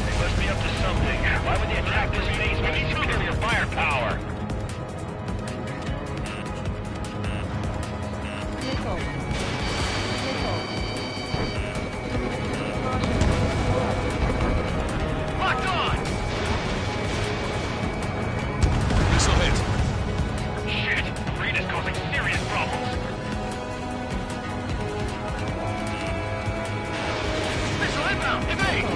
They must be up to something. Why would they attack this base with superior firepower? Missile. Missile. Locked on! Missile hit. Shit! Green is causing serious problems. Missile inbound! Evade!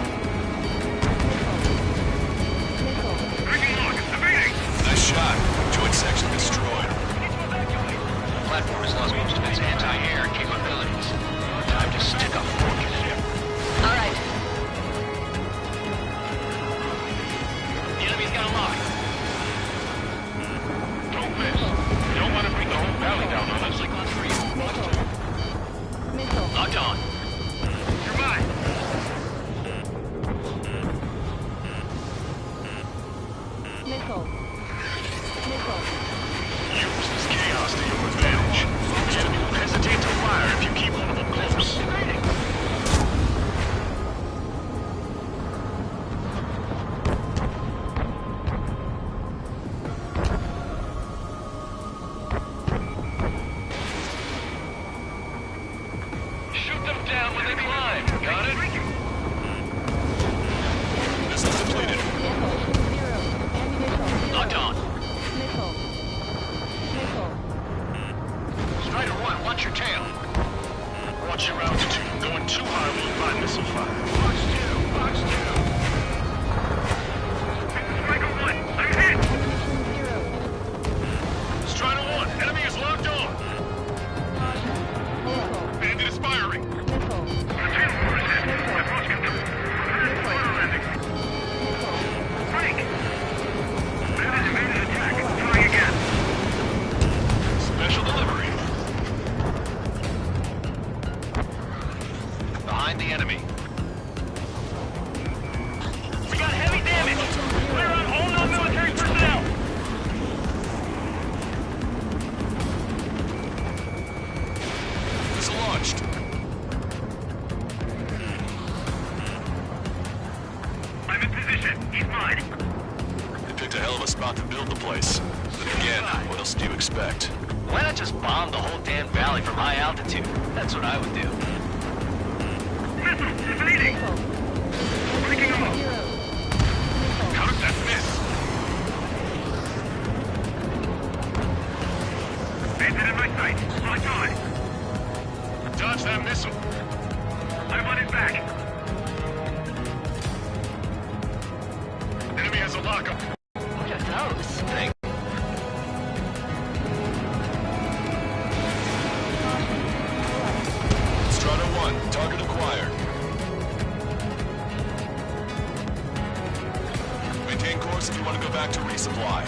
Breaking lock! Evading! Nice shot. Joint section destroyed. The platform has lost most of its anti-air capabilities. Time to stick a fork in it. All right. The enemy's got a lock. Don't miss. You don't want to bring the whole valley down on us. Missile. Locked on. You're mine. Missile. Missile. Use this chaos to your advantage. The enemy won't hesitate to fire if you keep one of them close. Shoot them down when they climb. Got it? Missile depleted. Zero. Ammunition. Locked on. Missile. Missile. Strider 1, watch your tail. Watch your altitude. Going too high will invite missile fire. Fox 2, Fox 2. Strider 1, I'm hit! Zero. Strider 1, enemy is locked on. Missile. Bandit is firing. Missile. Tail force hit. Approach control. Fire landing. Break. Bandit evaded attack. Try again. Special delivery. Behind the enemy. We got heavy damage. Clear out all non-military personnel. Missile launched. I'm in position. He's mine. They picked a hell of a spot to build the place. But again, what else do you expect? Why not just bomb the whole damn valley from high altitude? That's what I would do. Missile evading. Breaking him up. How did that miss? Bandit in my sight. Locked on. Dodge that missile. I'm on his back. Enemy has a lockup. What are those? Thank Strider 1, target acquired. Maintain course if you want to go back to resupply.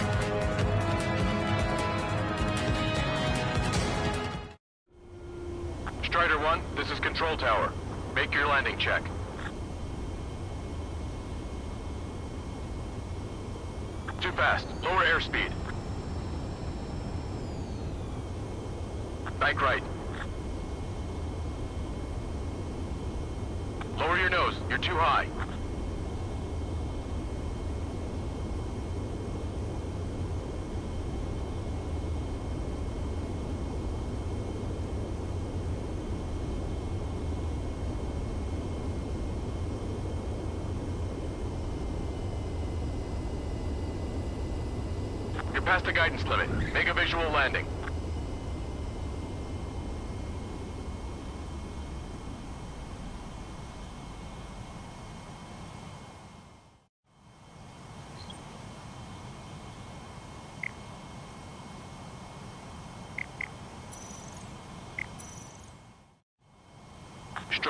Strider 1, this is Control Tower. Make your landing check. Too fast. Lower airspeed. Bank right. Lower your nose. You're too high. You're past the guidance limit. Make a visual landing.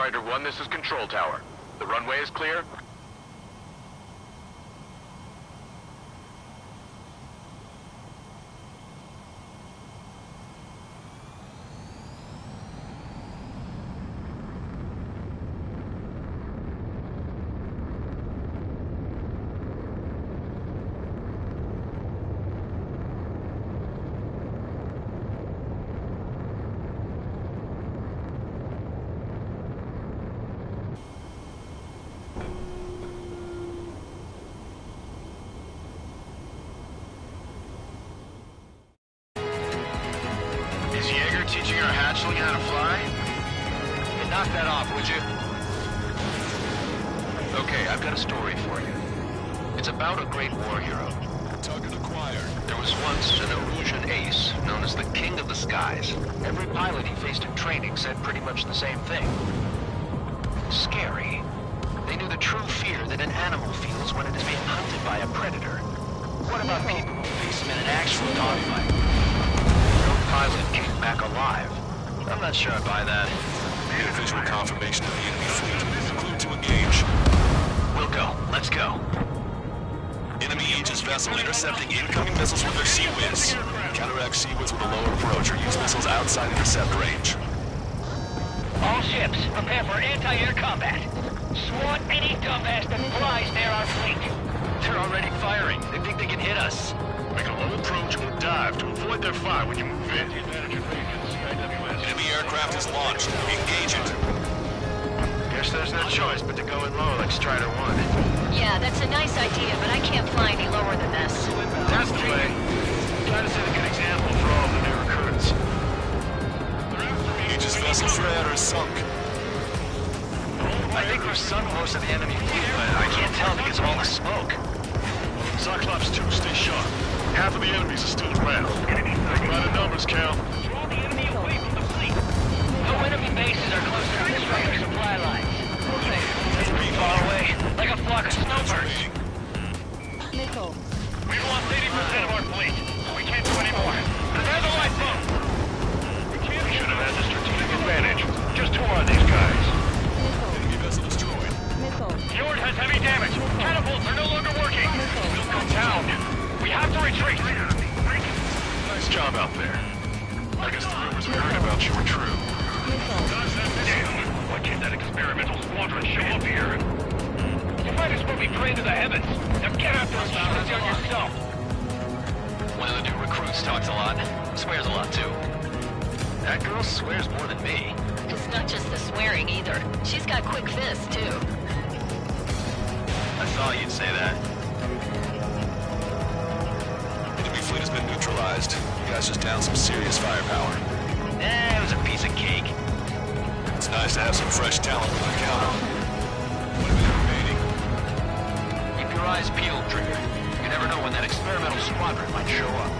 Strider 1, this is Control Tower. The runway is clear? Teaching our hatchling how to fly? Hey, knock that off, would you? Okay, I've got a story for you. It's about a great war hero. Target acquired. There was once an Erusian ace, known as the King of the Skies. Every pilot he faced in training said pretty much the same thing. Scary. They knew the true fear that an animal feels when it is being hunted by a predator. What about people who face them in an actual dogfight? Pilot came back alive. I'm not sure I buy that. Need a visual confirmation of the enemy fleet. Clear to engage. We'll go. Let's go. Enemy Aegis vessel intercepting incoming missiles with their Sea-Wiz. Counteract Sea-Wiz with a lower approach or use missiles outside intercept range. All ships, prepare for anti-air combat. Swat any dumbass that flies near our fleet. They're already firing. They think they can hit us. Make a low approach or dive to avoid their fire when you move in. Enemy aircraft is launched. Engage it. Guess there's no choice but to go in low like Strider 1. Yeah, that's a nice idea, but I can't fly any lower than this. That's the way. Try to set a good example for all the new recruits. Aegis vessel Freyater is sunk. I think we've sunk most of the enemy fleet, but I can't tell because of all the smoke. Cyclops 2, stay sharp. Half of the enemies are still around. By the numbers, Cal. Draw the enemy away from the fleet. No enemy bases are close to the destructor supply lines. They're pretty far away, like a flock of snowbirds. Nickel. We've lost 80% of our fleet. We can't do any more. Prepare the lifeboat. We should have had the strategic advantage. Just who are these guys? Enemy vessel destroyed. Nickel. Fjord has heavy damage. Catapults are no longer working. We'll go down. We have to retreat. Nice job out there. I guess the rumors we heard about you were true. Damn. Why can't that experimental squadron show up here? You might as well be praying to the heavens. Now get after us and shoot on yourself. One of the new recruits talks a lot. Swears a lot, too. That girl swears more than me. It's not just the swearing either. She's got quick fists, too. I thought you'd say that. Enemy fleet has been neutralized. You guys just downed some serious firepower. It was a piece of cake. It's nice to have some fresh talent on the counter. What have been remaining? Keep your eyes peeled, Trigger. You never know when that experimental squadron might show up.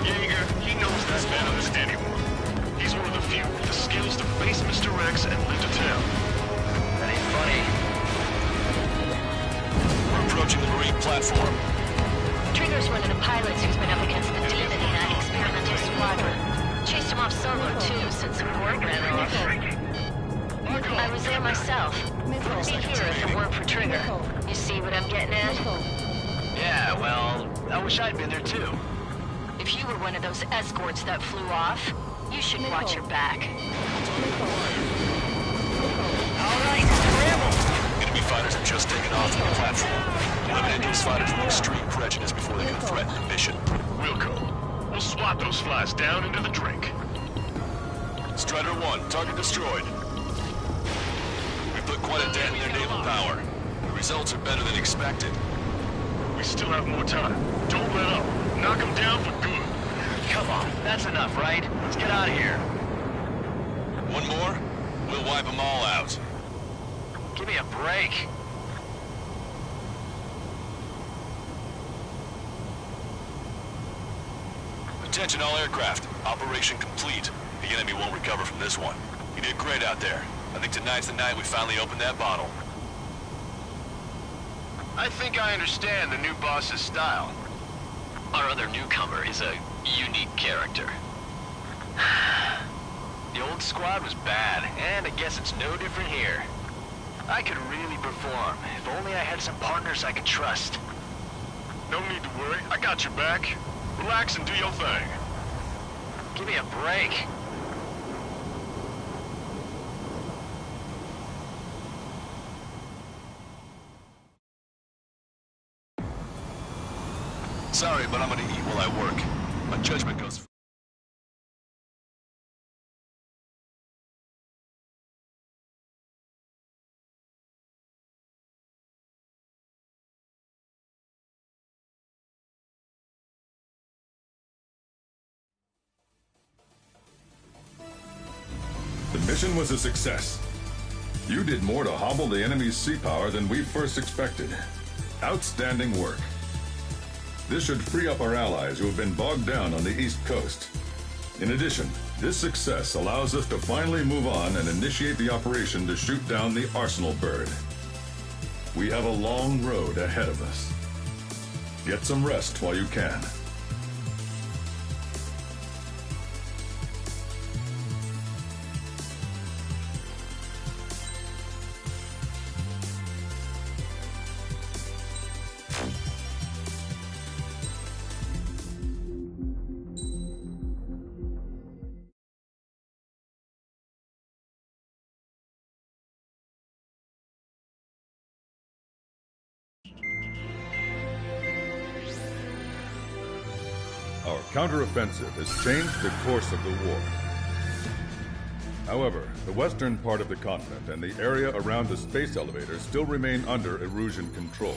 Jaeger, he knows this better than anyone. He's one of the few with the skills to face Mr. X and live to tell. That ain't funny. We're approaching the marine platform. Trigger's one of the pilots who's been up against the demon in that experimental squadron. Chased him off solo, too, since some word ran off. I was there myself. Wouldn't be here if it weren't for Trigger. You see what I'm getting at? Yeah, well, I wish I'd been there, too. If you were one of those escorts that flew off, you should watch your back. All right, scramble! Enemy fighters have just taken off from the platform. Eliminate these fighters with extreme prejudice before they can threaten the mission. We'll go. We'll swat those flies down into the drink. Strider 1, target destroyed. We put quite a dent in their naval power. The results are better than expected. We still have more time. Don't let up. Knock them down for good. Come on, that's enough, right? Let's get out of here. One more, we'll wipe them all out. Give me a break. Attention all aircraft. Operation complete. The enemy won't recover from this one. You did great out there. I think tonight's the night we finally open that bottle. I think I understand the new boss's style. Our other newcomer is a unique character. The old squad was bad, and I guess it's no different here. I could really perform, if only I had some partners I could trust. No need to worry, I got your back. Relax and do your thing. Give me a break. Sorry, but I'm gonna eat while I work. My judgment goes first. The mission was a success. You did more to hobble the enemy's sea power than we first expected. Outstanding work. This should free up our allies who have been bogged down on the East Coast. In addition, this success allows us to finally move on and initiate the operation to shoot down the Arsenal bird. We have a long road ahead of us. Get some rest while you can. Our counteroffensive has changed the course of the war. However, the western part of the continent and the area around the space elevator still remain under Erusian control.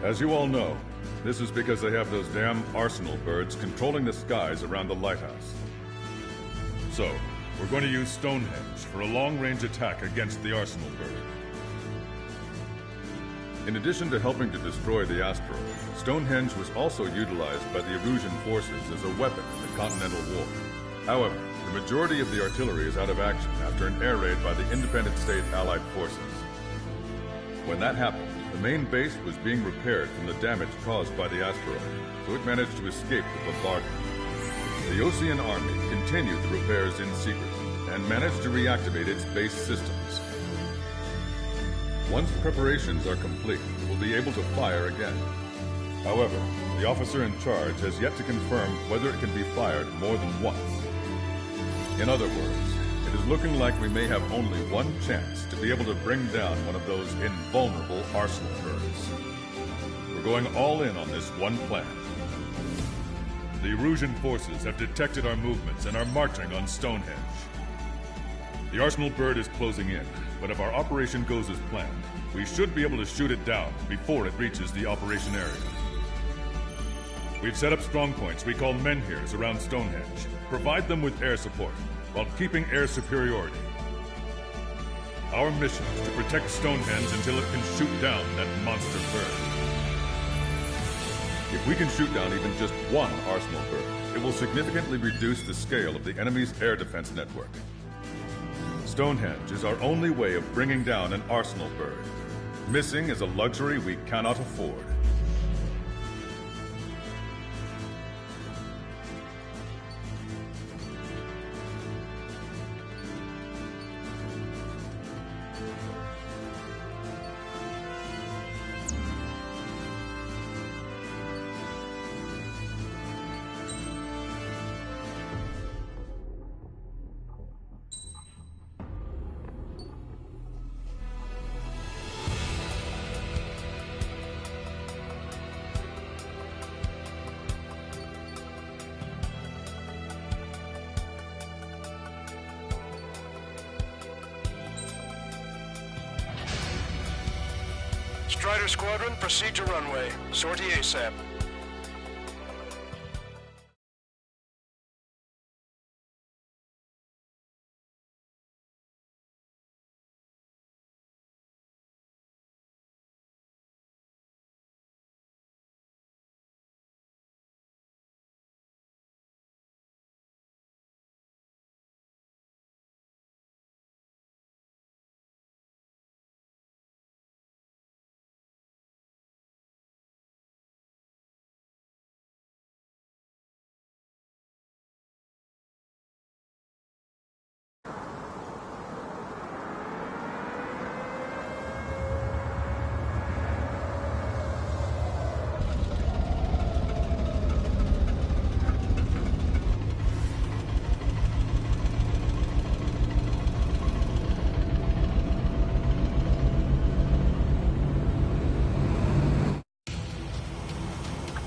As you all know, this is because they have those damn Arsenal birds controlling the skies around the lighthouse. So, we're going to use Stonehenge for a long-range attack against the Arsenal bird. In addition to helping to destroy the asteroid, Stonehenge was also utilized by the Erusian forces as a weapon in the Continental War. However, the majority of the artillery is out of action after an air raid by the independent state Allied forces. When that happened, the main base was being repaired from the damage caused by the asteroid, so it managed to escape the bombardment. The Osean Army continued the repairs in secret and managed to reactivate its base systems. Once preparations are complete, we'll be able to fire again. However, the officer in charge has yet to confirm whether it can be fired more than once. In other words, it is looking like we may have only one chance to be able to bring down one of those invulnerable Arsenal birds. We're going all in on this one plan. The Erusian forces have detected our movements and are marching on Stonehenge. The Arsenal bird is closing in, but if our operation goes as planned, we should be able to shoot it down before it reaches the operation area. We've set up strong points we call menhirs around Stonehenge. Provide them with air support, while keeping air superiority. Our mission is to protect Stonehenge until it can shoot down that monster bird. If we can shoot down even just one Arsenal bird, it will significantly reduce the scale of the enemy's air defense network. Stonehenge is our only way of bringing down an Arsenal bird. Missing is a luxury we cannot afford. Strider Squadron, proceed to runway. Sortie ASAP.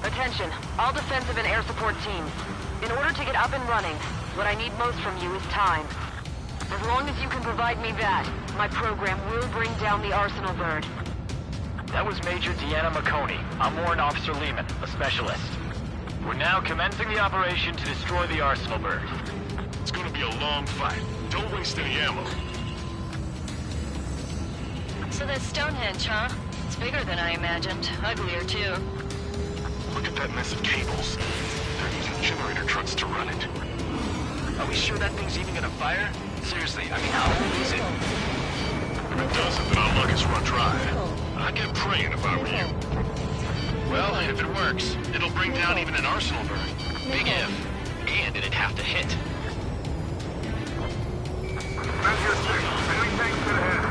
Attention, all defensive and air support teams. In order to get up and running, what I need most from you is time. As long as you can provide me that, my program will bring down the Arsenal bird. That was Major Deanna McConey. I'm Warrant Officer Lehman, a specialist. We're now commencing the operation to destroy the Arsenal bird. It's gonna be a long fight. Don't waste any ammo. So that's Stonehenge, huh? It's bigger than I imagined. Uglier, too. Look at that mess of cables. They're using generator trucks to run it. Are we sure that thing's even gonna fire? Seriously, I mean, how old is it? If it doesn't, then our luck is run dry. I'd get praying if I were you. Well, if it works, it'll bring down even an Arsenal bird. Big if. And it'd have to hit. Measure 6, enemy tank to the head.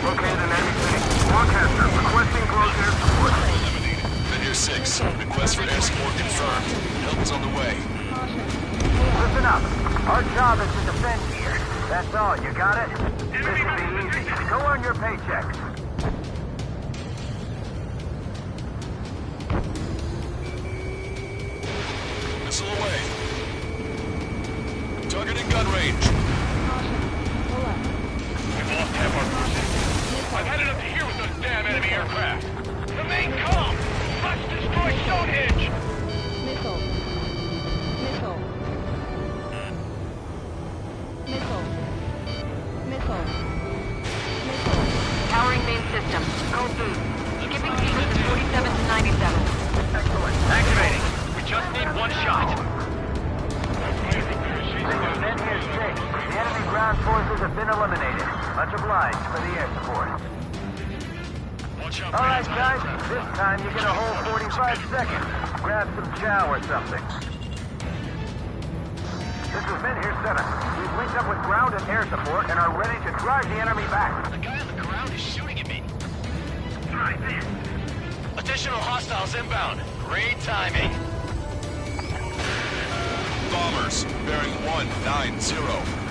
Located in enemy tank. Broadcaster, requesting close air support. Measure 6, request for air support confirmed. Help is on the way. Listen up. Our job is to defend here. That's all, you got it? This will be easy. Go earn your paychecks. Missile away. Target in gun range. We've lost half our forces. I've had it up to here with those damn enemy aircraft. The main comm! Must destroy Stonehenge! Missile. Missile. Missile. Missile. Missile. Powering main system. Code B. Skipping sequence is 47 to 97. Excellent. Activating. We just need one shot. Men here 6. The enemy ground forces have been eliminated. Much obliged for the air support. Alright guys, this time you get a whole 45 seconds. Grab some chow or something. This is Men here 7. We've linked up with ground and air support and are ready to drive the enemy back. The guy on the ground is shooting at me. Try this. Additional hostiles inbound. Great timing. Bombers, bearing 190.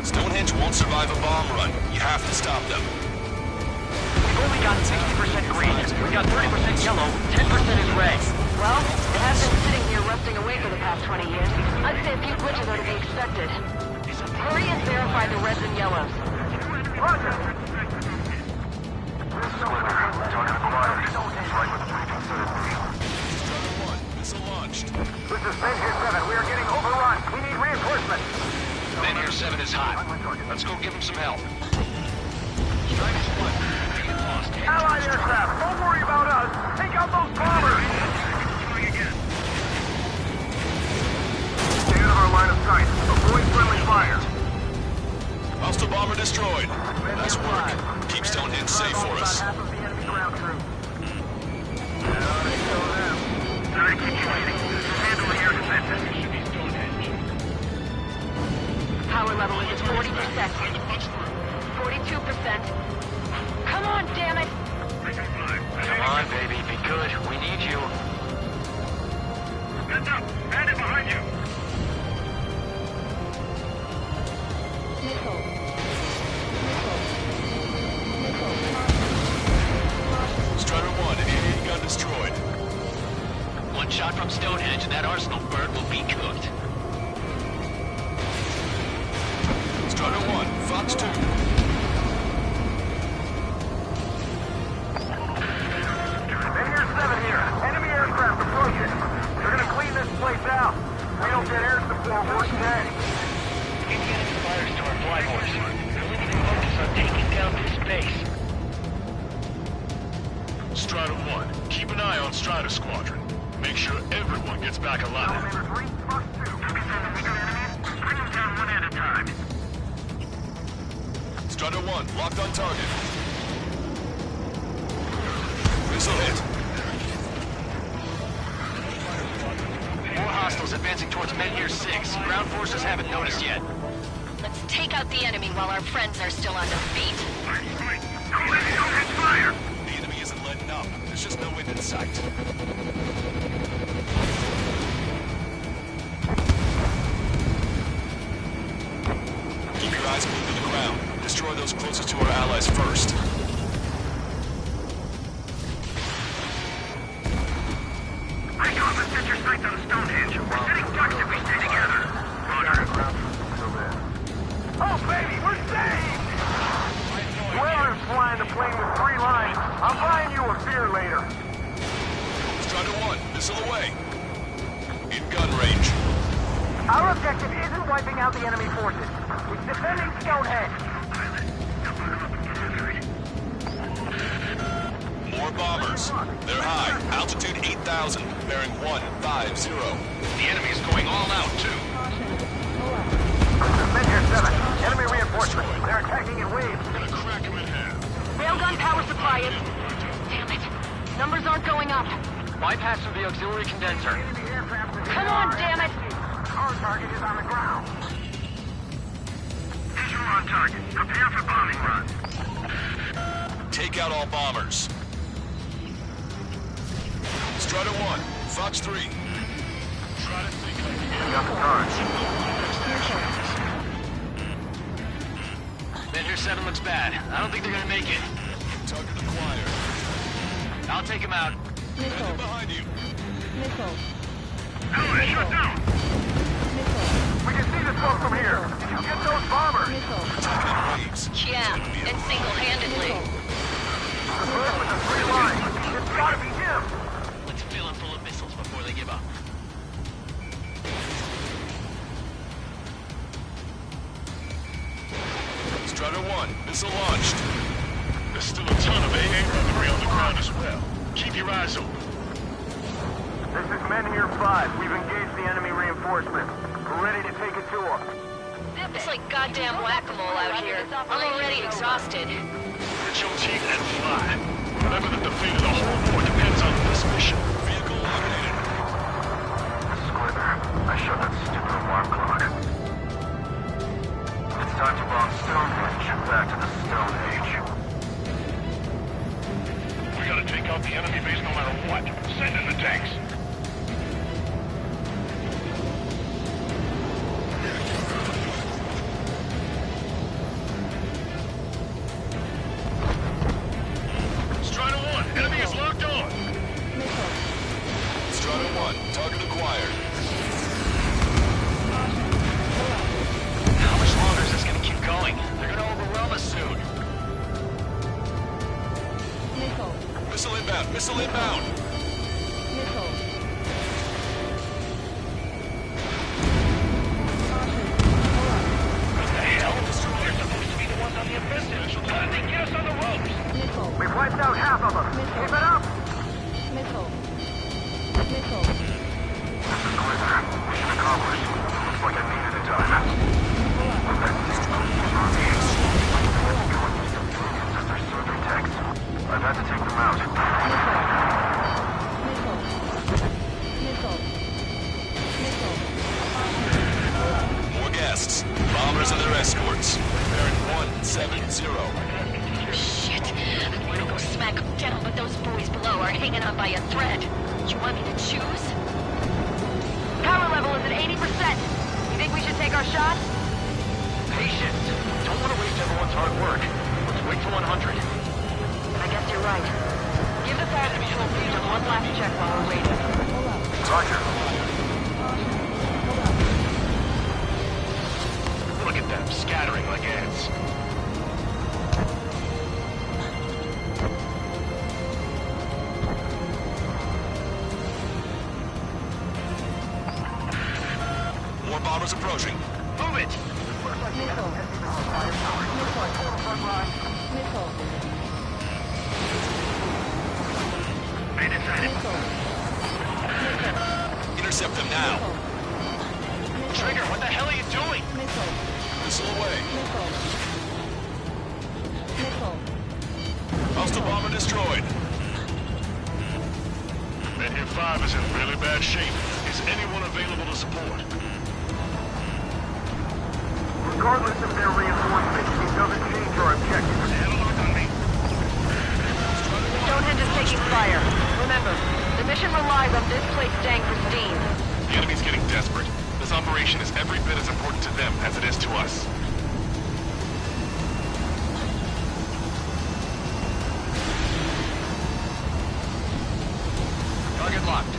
Stonehenge won't survive a bomb run. You have to stop them. We've only got 60% green. We got 30% yellow, 10% is red. Well, it has been sitting here rusting away for the past 20 years. I'd say a few glitches are to be expected. Hurry and verify the reds and yellows. Roger! This squadron, target acquired. Strike with reconsidered field. Missile launched. This is Men here 7. We are getting overrun. We need reinforcements. Men here 7 is hot. Let's go give him some help. Allied aircraft, don't worry about us. Take out those bombers. Stay out of our line of sight. Avoid friendly fire. Hostile bomber destroyed. Nice work. Keep Stonehenge safe for us. Half of the enemy ground crew. Keep training. Handle the air defenses. Power level is at 40%. 42%. Come on, damn it! Come on, baby. Be good. We need you. Heads up! Bandit behind you! Missile. Strider 1, AA gun destroyed. One shot from Stonehenge and that Arsenal bird will be cooked. Strider 1, Fox 2. Measure 7 here. Enemy aircraft approaching. They're gonna clean this place out. We don't get air support, we're dead. Get the enemy fighters to our flyboys. We'll need to focus on taking down this base. Strider 1, keep an eye on Strider Squadron. Make sure everyone gets back alive. Bring them down one at a time. Strider 1, locked on target. Missile hit. More hostiles advancing towards Men here 6. Ground forces haven't noticed yet. Let's take out the enemy while our friends are still on their feet. Fire! The enemy isn't letting up. There's just no end in sight. Keep your eyes glued to the ground. Destroy those closest to our allies first. I got the Get your sights on Stonehenge. We're sitting ducks if we stay together. Roger. Oh, baby, we're saved! Whoever's flying the plane with 3 lines, I'm buying you a beer later. Strider 1, missile away. In gun range. Our objective isn't wiping out the enemy forces. It's defending Stonehenge. More bombers. They're high. Altitude 8,000. Bearing 150. The enemy's going all out, too. Men here, 7. Enemy reinforcements. They're attacking in waves. Gonna crack them in half. Railgun power supply is... Damn it. Numbers aren't going up. Bypass through the auxiliary condenser. Come on, damn it! Our target is on the ground. Visual on target. Prepare for bombing run. Take out all bombers. Strider 1, Fox 3. Strider 3 coming in. Got the charge. Men here 7 looks bad. I don't think they're gonna make it. Target acquired. I'll take him out. Missile. Behind you. Missile. Element shut down. We can see the smoke from here. Did you get those bombers? Yeah, and single-handedly. The bird with the 3 lines. It's gotta be him. Let's fill him full of missiles before they give up. Strider 1, missile launched. There's still a ton of AA weaponry on the ground as well. Keep your eyes open. This is men here 5. We've engaged the enemy reinforcements. We're ready to take it to them. It's like goddamn whack-a-mole out here. I'm already exhausted. Get your teeth and fly. Remember that the fate of the whole war depends on this mission. Vehicle eliminated. Squidder, I shut that stupid alarm clock. It's time to bomb Stonehenge. Back to the Stonehenge. We gotta take out the enemy base no matter what. Send in the tanks. Strider 1, enemy is locked on. Strider 1, target acquired. How much longer is this gonna keep going? They're gonna overwhelm us soon. Missile. Missile inbound, missile inbound. Missile. What the hell? They're supposed to be the ones on the offensive. They get us on the ropes. Missile. We've wiped out half of them. Keep it up. Missile. Missile. Squidder, mission accomplished. Looks like I needed a time. I've had to take them out. Missile. Missile. Missile. More guests. Bombers and their escorts. Bearing 170. Shit. I want to go smack them down, but those boys below are hanging on by a thread. You want me to choose? Power level is at 80%. You think we should take our shot? Patience. Don't want to waste everyone's hard work. Let's wait till 100. I guess you're right. Give the fire control region one last check while we're waiting. Roger. Look at them, scattering like ants. More bombers approaching. Move it! Missile. Missile. Missile. Intercept them now. Trigger, what the hell are you doing? Missile. Missile away. Missile. Missile. Hostile bomber destroyed. Men here 5 is in really bad shape. Is anyone available to support? Regardless of their reinforcement, it doesn't change our objective. Stonehenge is taking fire. Remember, the mission relies on this place staying pristine. The enemy's getting desperate. This operation is every bit as important to them as it is to us. Target locked.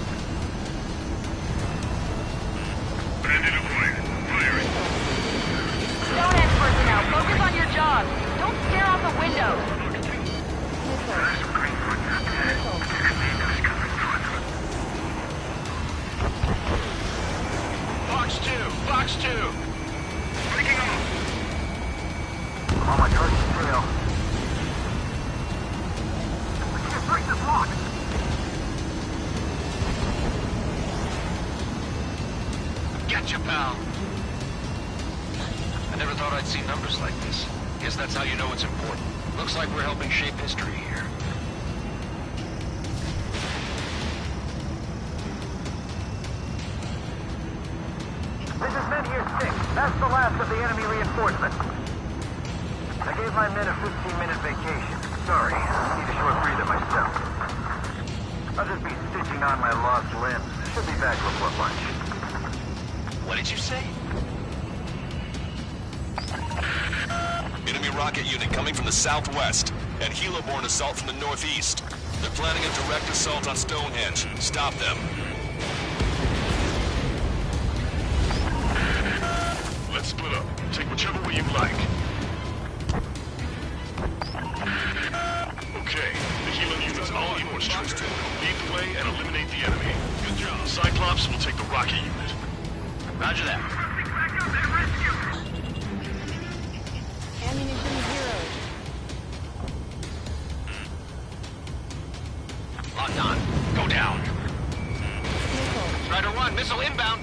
Fox 2! Fox 2! Breaking off! I'm on my target's trail. I can't break this lock! Getcha, pal! I never thought I'd see numbers like this. Guess that's how you know it's important. Looks like we're helping shape history here. This is men here 6. That's the last of the enemy reinforcements. I gave my men a 15-minute vacation. Sorry, I need a short breather myself. I'll just be stitching on my lost limbs. Should be back before lunch. What did you say? Enemy rocket unit coming from the southwest, and helo-borne assault from the northeast. They're planning a direct assault on Stonehenge. Stop them. Let's split up. Take whichever way you like. Okay, the healing unit's all yours, Trigger. Lead the way and eliminate the enemy. Good job. Cyclops will take the rocket unit. Roger that. Ammunition zeroed. Locked on. Go down. Strider 1, missile inbound.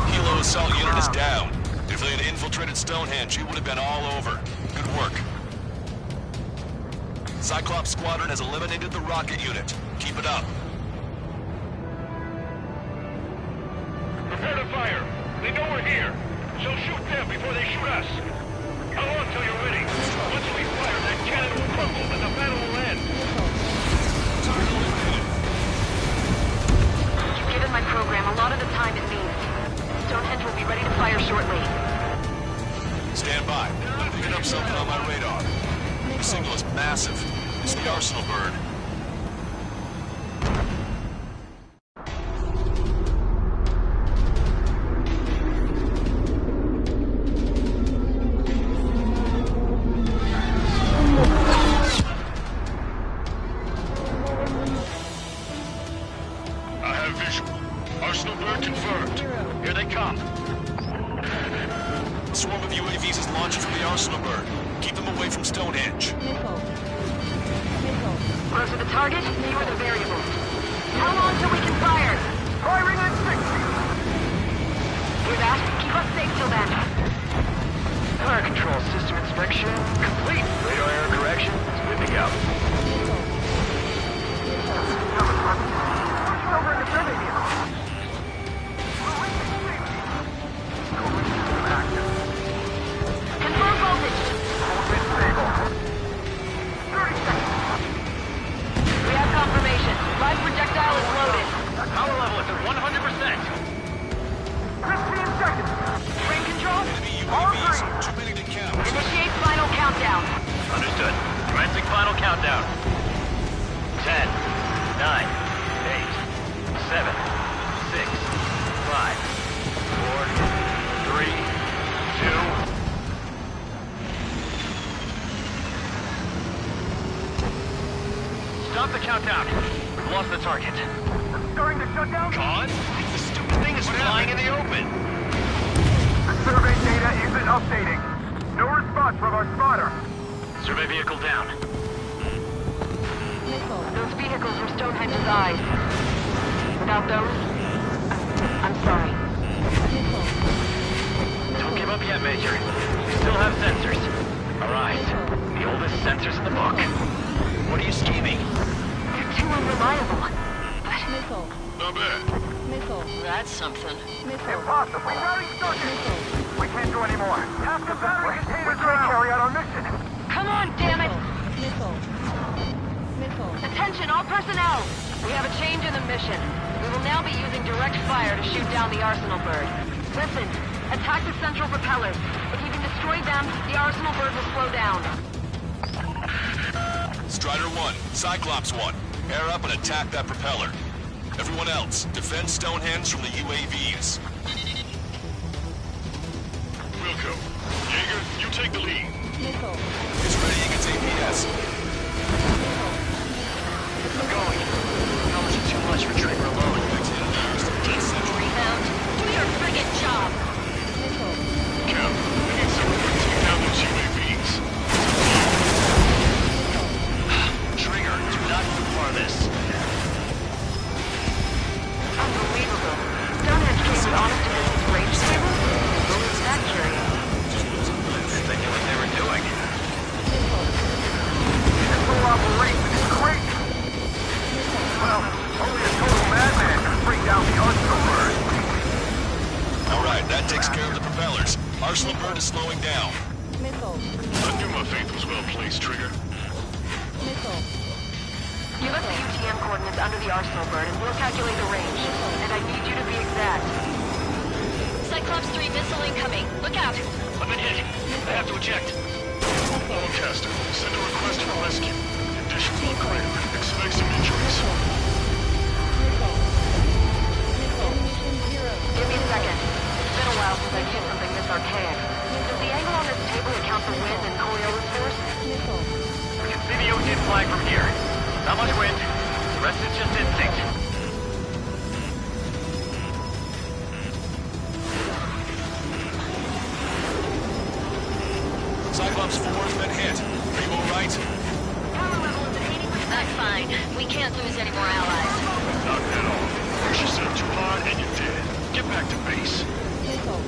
Helo assault unit is down. If they had infiltrated Stonehenge, you would have been all over. Good work. Cyclops squadron has eliminated the rocket unit. Keep it up. Prepare to fire. They know we're here. So shoot them before they shoot us. How long till you're ready? Once we fire, that cannon will crumble and the battle will end. Given my program, a lot of the time it means Stonehenge will be ready to fire shortly. Stand by. I'm picking up something on my radar. The signal is massive. It's the Arsenal bird. I have visual. Arsenal bird confirmed. Here they come. A swarm of UAVs is launching from the Arsenal bird. Keep them away from Stonehenge. Closer the target, fewer the variables. How long till we can fire? Firing on 60! Hear that? Keep us safe till then. Fire control system inspection complete. Radar error correction is good to go. Push over in the survey vehicle. Confirm voltage. Hold it stable. 30 seconds. We have confirmation. Live projectile is loaded. Power level is at 100%. 15 seconds. Frame control? All three. Too many to count. Initiate final countdown. Understood. Commencing final countdown. 10, 9, 8, 7, 6, 5, 4, 3, 2... Stop the countdown. We've lost the target. Starting to shut down? Con? The stupid thing is flying in the open. The survey data isn't updating. No response from our spotter. Survey vehicle down. Those vehicles were Stonehenge's eyes. Without those, I'm sorry. Don't give up yet, Major. We still have sensors. Our eyes. The oldest sensors in the book. What are you scheming? They're too unreliable. Missile. Not bad. Missile. That's something. Missile. Impossible. Rerouting started. We can't do any more. Half the battery containers are out. Carry out our mission. Come on, damn it! Missile. Missile. Attention, all personnel! We have a change in the mission. We will now be using direct fire to shoot down the Arsenal bird. Listen, attack the central propellers. If we can destroy them, the Arsenal bird will slow down. Strider 1, Cyclops 1. Air up and attack that propeller. Everyone else, defend Stonehenge from the UAVs. Wilco. Jaeger, you take the lead. Missile. It's ready against APS. I'm going. How much is too much for Trigger alone? Bridgehead, That takes care of the propellers. Arsenal bird is slowing down. Missile. I knew my faith was well placed, Trigger. Missile. You left the UTM coordinates under the arsenal bird, and we'll calculate the range. And I need you to be exact. Cyclops 3 missile incoming. Look out! I've been hit. I have to eject. Broadcaster, send a request for rescue. Conditions look clear. Expect some injuries. Give me a second. It's been a while since I've hit something this archaic. Does the angle on this table account for wind and Coriolis force? We can see the ocean flag from here. Not much wind. The rest is just instinct. Cyclops 4 has been hit. Primo right. Power level is at 80%. That's fine. We can't lose any more allies. Knock that off. Push yourself too hard and you're dead. Get back to base. Missile.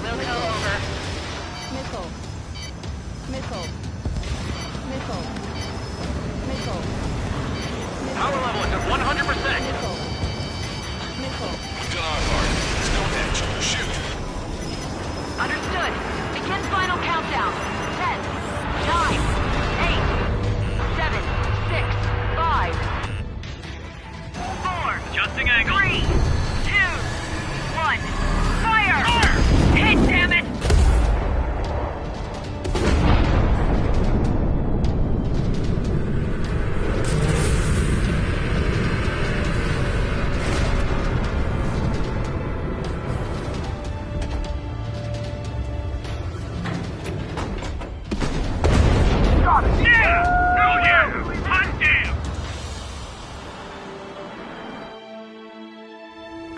We'll go over. Missile. Missile. Missile. Missile. Power level is at 100%. Missile. Missile. We've done our part. Stonehenge, shoot. Understood. Begin final countdown. 10, 9, 8, 7, 6, 5, 4, Adjusting angle. 3, 2, 1. Fire! Hit, damn it!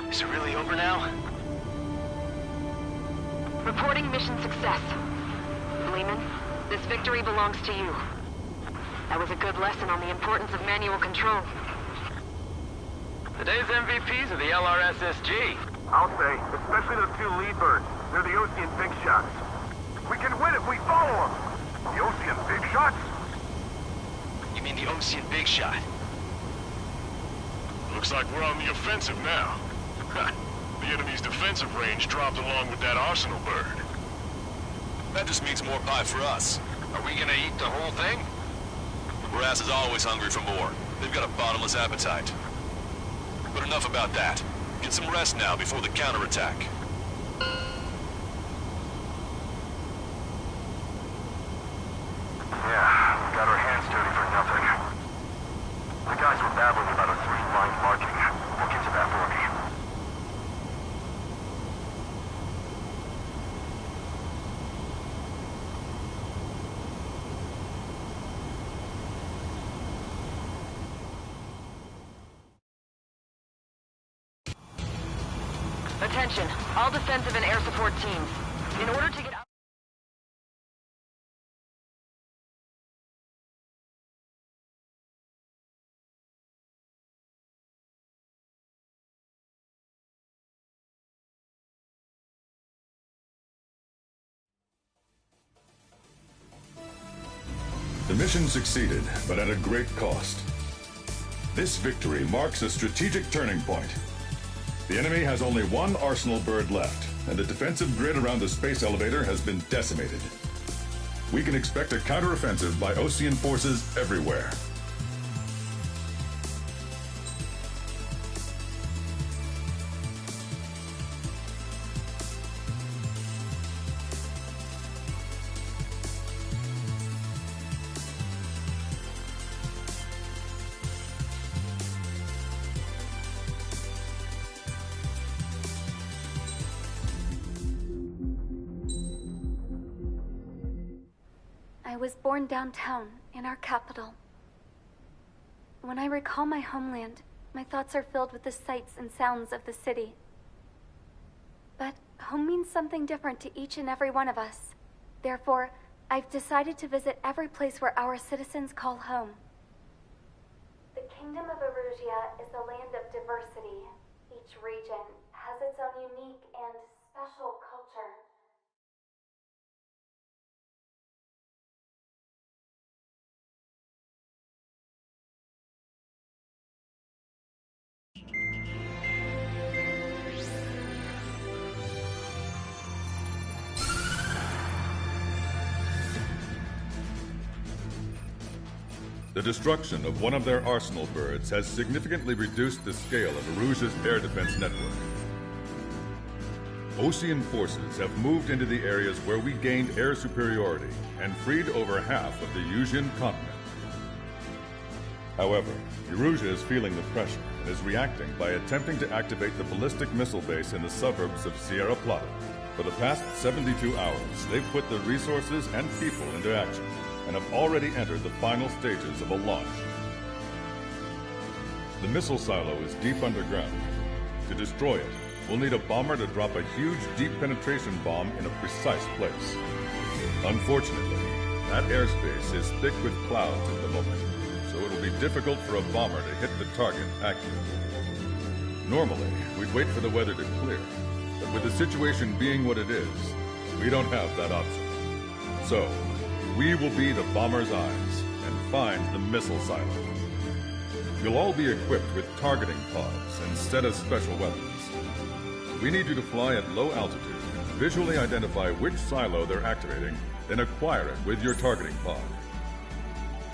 Is it really over now? Reporting mission success. Lehman, this victory belongs to you. That was a good lesson on the importance of manual control. Today's MVPs are the LRSSG. I'll say, especially those two lead birds. They're the Ocean big shots. We can win if we follow them. The Ocean big shots? You mean the Ocean Big Shot? Looks like we're on the offensive now. The enemy's defensive range dropped along with that arsenal bird. That just means more pie for us. Are we gonna eat the whole thing? Brass is always hungry for more. They've got a bottomless appetite. But enough about that. Get some rest now before the counterattack. Yeah, we got our hands dirty for nothing. The guys were babbling about a 3-line marking. Look into that for me. Attention, all defensive and air support teams. In order to get out... The mission succeeded, but at a great cost. This victory marks a strategic turning point. The enemy has only one arsenal bird left, and the defensive grid around the space elevator has been decimated. We can expect a counteroffensive by Ocean forces everywhere. I was born downtown, in our capital. When I recall my homeland, my thoughts are filled with the sights and sounds of the city. But home means something different to each and every one of us. Therefore, I've decided to visit every place where our citizens call home. The Kingdom of Erusia is a land of diversity. Each region has its own unique and special culture. The destruction of one of their arsenal birds has significantly reduced the scale of Erusia's air defense network. Osean forces have moved into the areas where we gained air superiority and freed over half of the Yusian continent. However, Erusia is feeling the pressure and is reacting by attempting to activate the ballistic missile base in the suburbs of Sierra Plata. For the past 72 hours, they've put the resources and people into action and have already entered the final stages of a launch. The missile silo is deep underground. To destroy it, we'll need a bomber to drop a huge deep penetration bomb in a precise place. Unfortunately, that airspace is thick with clouds at the moment, so it'll be difficult for a bomber to hit the target accurately. Normally, we'd wait for the weather to clear, but with the situation being what it is, we don't have that option. So, we will be the bomber's eyes and find the missile silo. You'll all be equipped with targeting pods instead of special weapons. We need you to fly at low altitude, visually identify which silo they're activating, then acquire it with your targeting pod.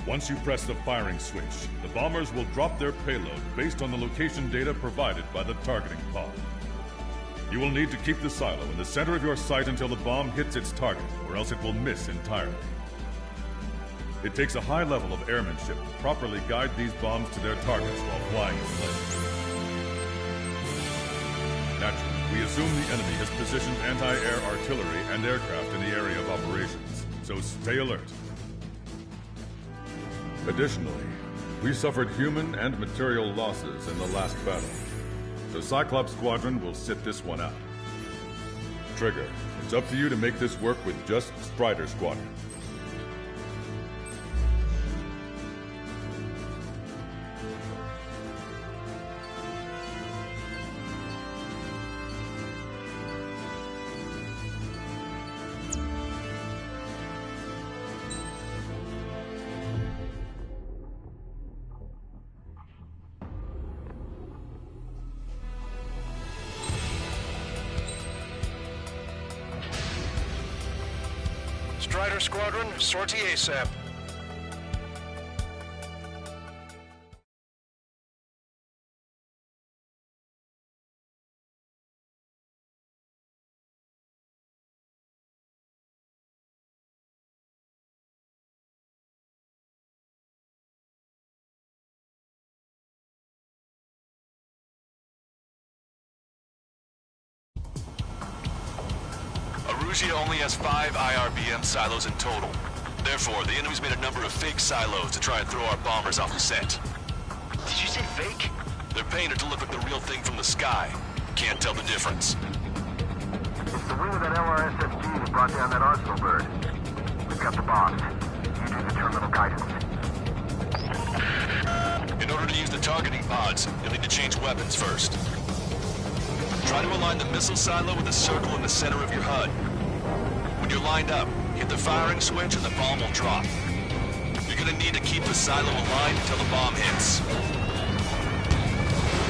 Once you press the firing switch, the bombers will drop their payload based on the location data provided by the targeting pod. You will need to keep the silo in the center of your sight until the bomb hits its target, or else it will miss entirely. It takes a high level of airmanship to properly guide these bombs to their targets while flying the plane. Naturally, we assume the enemy has positioned anti-air artillery and aircraft in the area of operations, so stay alert. Additionally, we suffered human and material losses in the last battle. The Cyclops Squadron will sit this one out. Trigger, it's up to you to make this work with just Strider Squadron. Strider Squadron, sortie ASAP. Erusia only has 5 IRBM silos in total. Therefore, the enemy's made a number of fake silos to try and throw our bombers off the scent. Did you say fake? They're painted to look like the real thing from the sky. Can't tell the difference. It's the wing of that LRSFG that brought down that arsenal bird. We've got the bombs. You do the terminal guidance. In order to use the targeting pods, you'll need to change weapons first. Try to align the missile silo with the circle in the center of your HUD. When you're lined up, hit the firing switch and the bomb will drop. You're gonna need to keep the silo aligned until the bomb hits.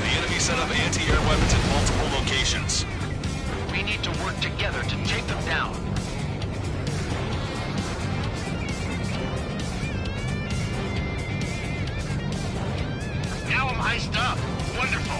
The enemy set up anti-air weapons in multiple locations. We need to work together to take them down. Now I'm iced up. Wonderful.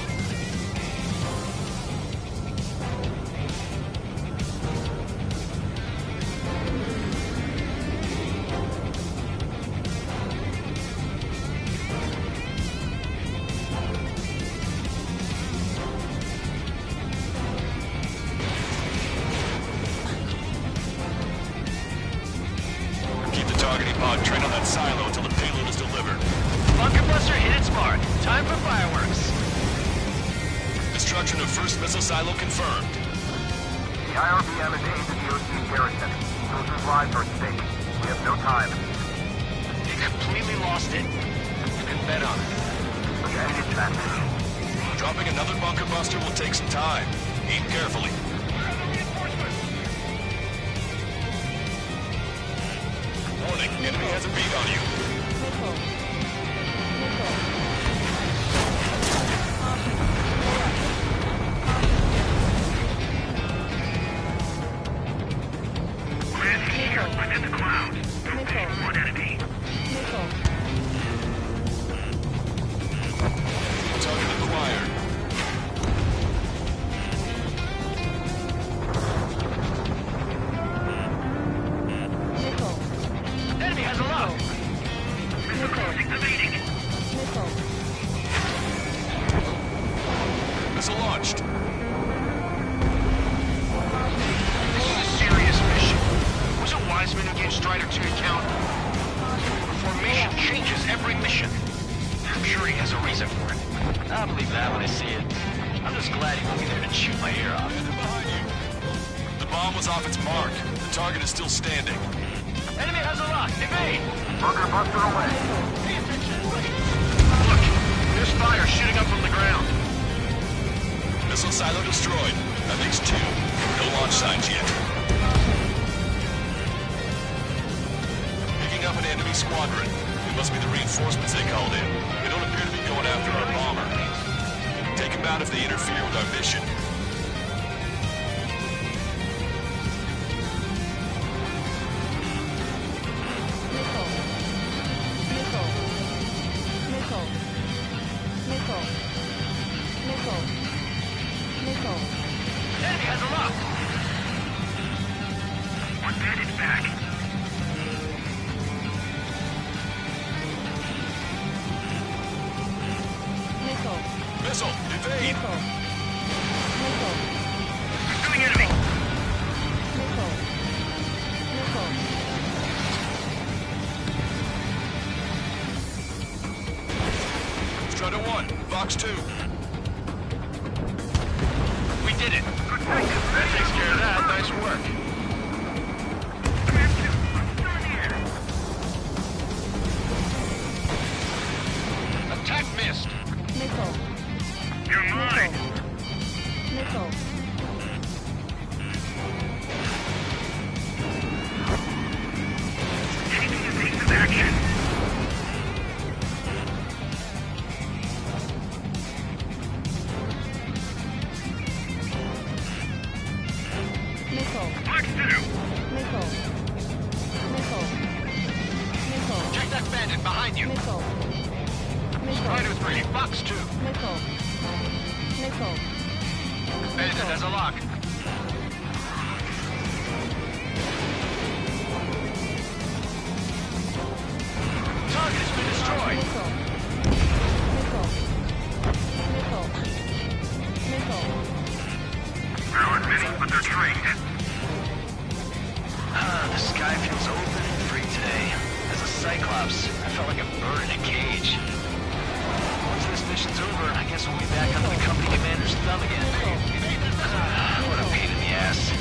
Train on that silo until the payload is delivered. Bunker buster hit its mark. Time for fireworks. Destruction of first missile silo confirmed. The IRBM is aimed at the Ocean garrison. Soldiers' lives are at stake. We have no time. You completely lost it. You can bet on it. Okay, it's that. Dropping another bunker buster will take some time. Aim carefully. Warning, enemy has a beat on you. We're in the clouds. Don't pay one enemy. Missile launched. This is a serious mission. Wasn't Wiseman who gave Strider 2 account? Formation changes every mission. I'm sure he has a reason for it. I'll believe that when I see it. I'm just glad he won't be there to shoot my ear off. Behind you. The bomb was off its mark. The target is still standing. Enemy has a lock. Evade! Bunker buster away. Pay attention. Look, there's fire shooting up from the ground. Missile silo destroyed. That makes 2. No launch signs yet. Picking up an enemy squadron. It must be the reinforcements they called in. They don't appear to be going after our bomber. Take them out if they interfere with our mission. Enemy has a lock. One bandage back. Missile, evade! Pursuing enemy. Strider 1, Box 2. We did it. Good thing. That takes care of that. Nice work. Attack missed. You're mine. Taking evasive action. Box 2. Check that bandit behind you. Strider 3, Box 2. Bandit has a lock. Target has been destroyed. There aren't many, but they're trained. The sky feels open and free today. As a Cyclops, I felt like a bird in a cage. Once this mission's over, I guess we'll be back under the company commander's thumb again. What a pain in the ass.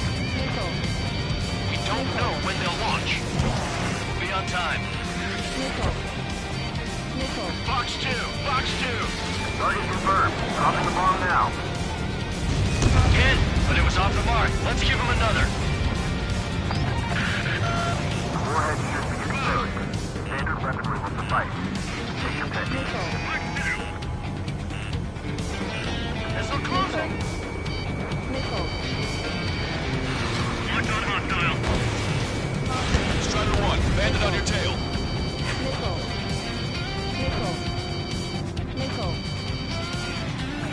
We don't know when they'll launch. We'll be on time. Box 2, Box 2. Target confirmed. Dropping the bomb now. Hit, but it was off the mark. Let's give him another. Warhead should be exposed. Standard weaponry will suffice. Take your pick. Missile closing. Locked on hostile. Strider 1, bandit on your tail.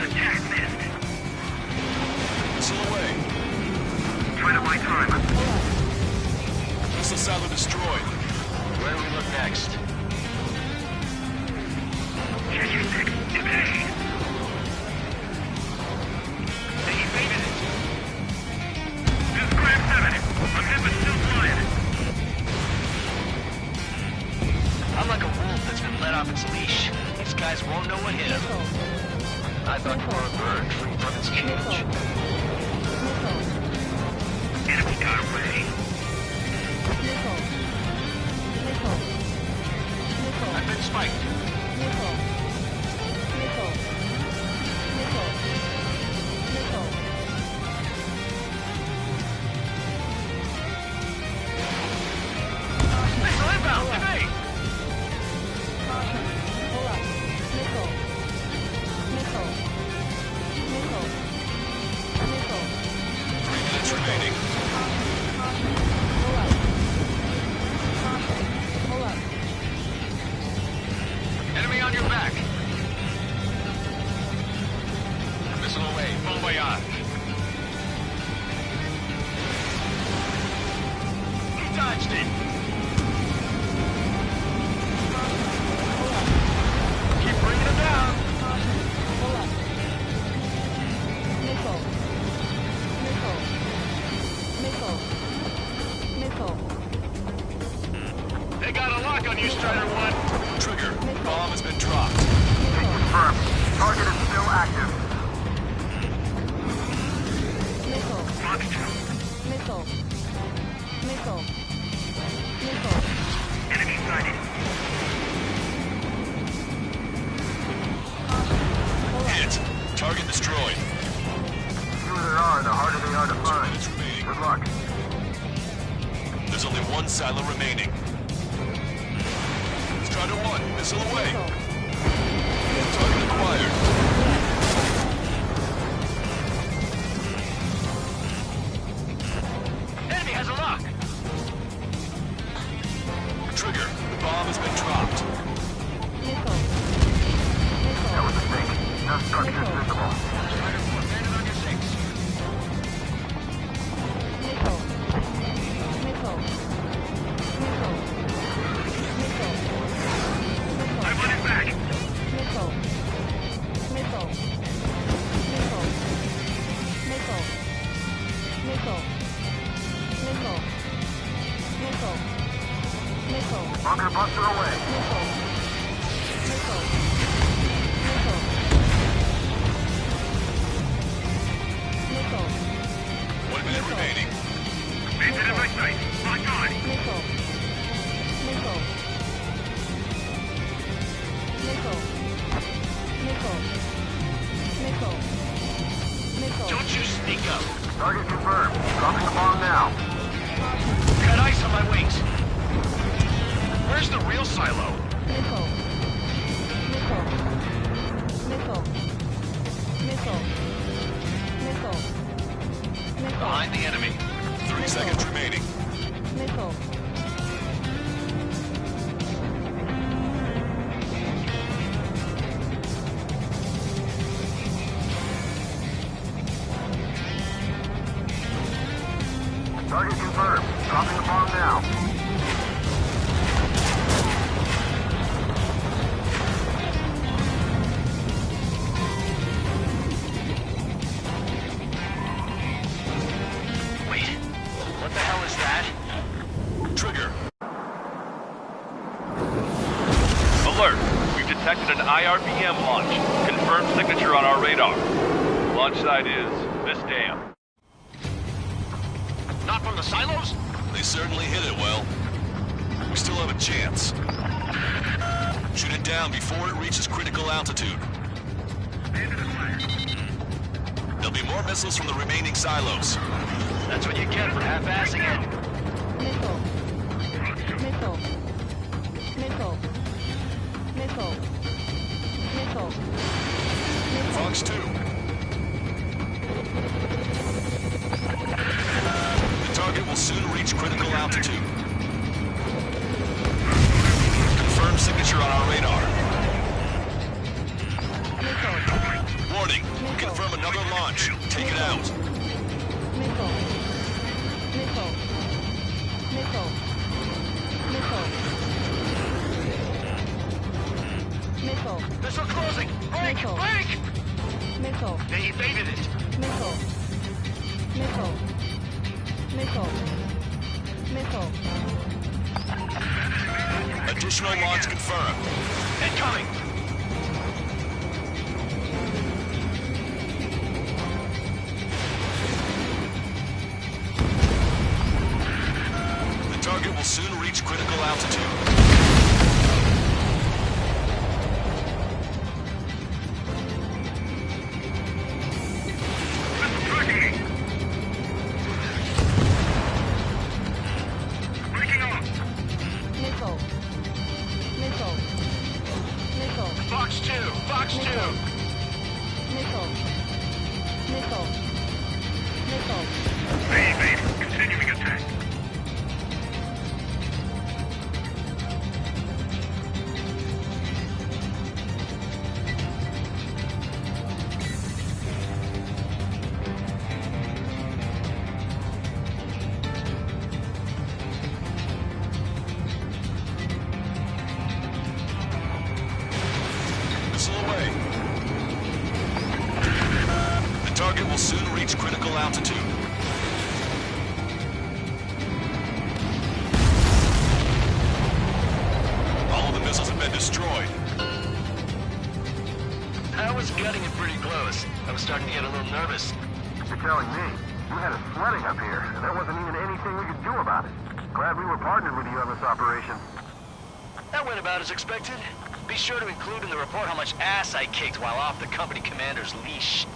Attack missed. Missile away. Try to buy time. Missile silo destroyed. Where do we look next? Check your 6. Evade. They evaded it. Just grab 7. I'm hit but still flying. I'm like a wolf that's been let off its leash. These guys won't know what hit him. I thought you were a bird free from its cage. Enemy got away. I've been spiked. Missile inbound. Evade. Minutes remaining. Enemy on your back. Missile away. Bon voyage. He dodged it. Keep bringing him down. you, Strider 1. Trigger, bomb has been dropped. Confirmed. Target is still active. Missile. Fox 2. Missile. Missile. Missile. Enemy sighted. Hit. Target destroyed. The fewer there are, the harder they are to find. Good luck. There's only one silo remaining. Strider 1, missile away. Target acquired. Enemy has a lock. Trigger, the bomb has been dropped. Missile. That was a mistake. Now structure is visible. Strider 4, landed on your 6. Missile. Missile. Missile. Missile. I'm running back. Missile. Missile. Missile. Missile. Missile. Missile. Missile. Missile. Bunker buster away. Missile. Missile. Missile. Missile. 1 minute remaining. Maintain in my sight. Lock on. Missile. Missile. Missile. Missile. Missile. Missile. Don't you sneak up. Target confirmed. Dropping the bomb now. Got ice on my wings. Where's the real silo? Missile. Missile. Missile. Missile. Missile. Missile. Behind the enemy. 3 seconds remaining. Missile. Target confirmed. Dropping the bomb now. Wait. What the hell is that? Trigger. Alert! We've detected an IRBM launch. Confirmed signature on our radar. Launch site is this dam. Not from the silos? They certainly hit it well. We still have a chance. Shoot it down before it reaches critical altitude. There'll be more missiles from the remaining silos. That's what you get for half-assing it. Missile. Missile. Missile. Missile. Missile. Fox 2. The target will soon reach critical altitude. Confirmed signature on our radar. Warning. Confirm another launch. Take it out. Missile. Missile. Missile. Missile. Missile. Missile closing! Break! Missile. Break! Missile. They evaded it! Missile. Missile. Missile. Missile. Additional launch confirmed. Incoming! The target will soon reach critical altitude. Missile. Missile. Missile. Fox 2! Fox 2! Missile. Missile. Missile. They evade. Continuing attack. Missile away. The target will soon reach critical altitude. was getting it pretty close. I was starting to get a little nervous. You're telling me? You had us sweating up here, and there wasn't even anything we could do about it. Glad we were partnered with you on this operation. That went about as expected. Be sure to include in the report how much ass I kicked while off the company commander's leash.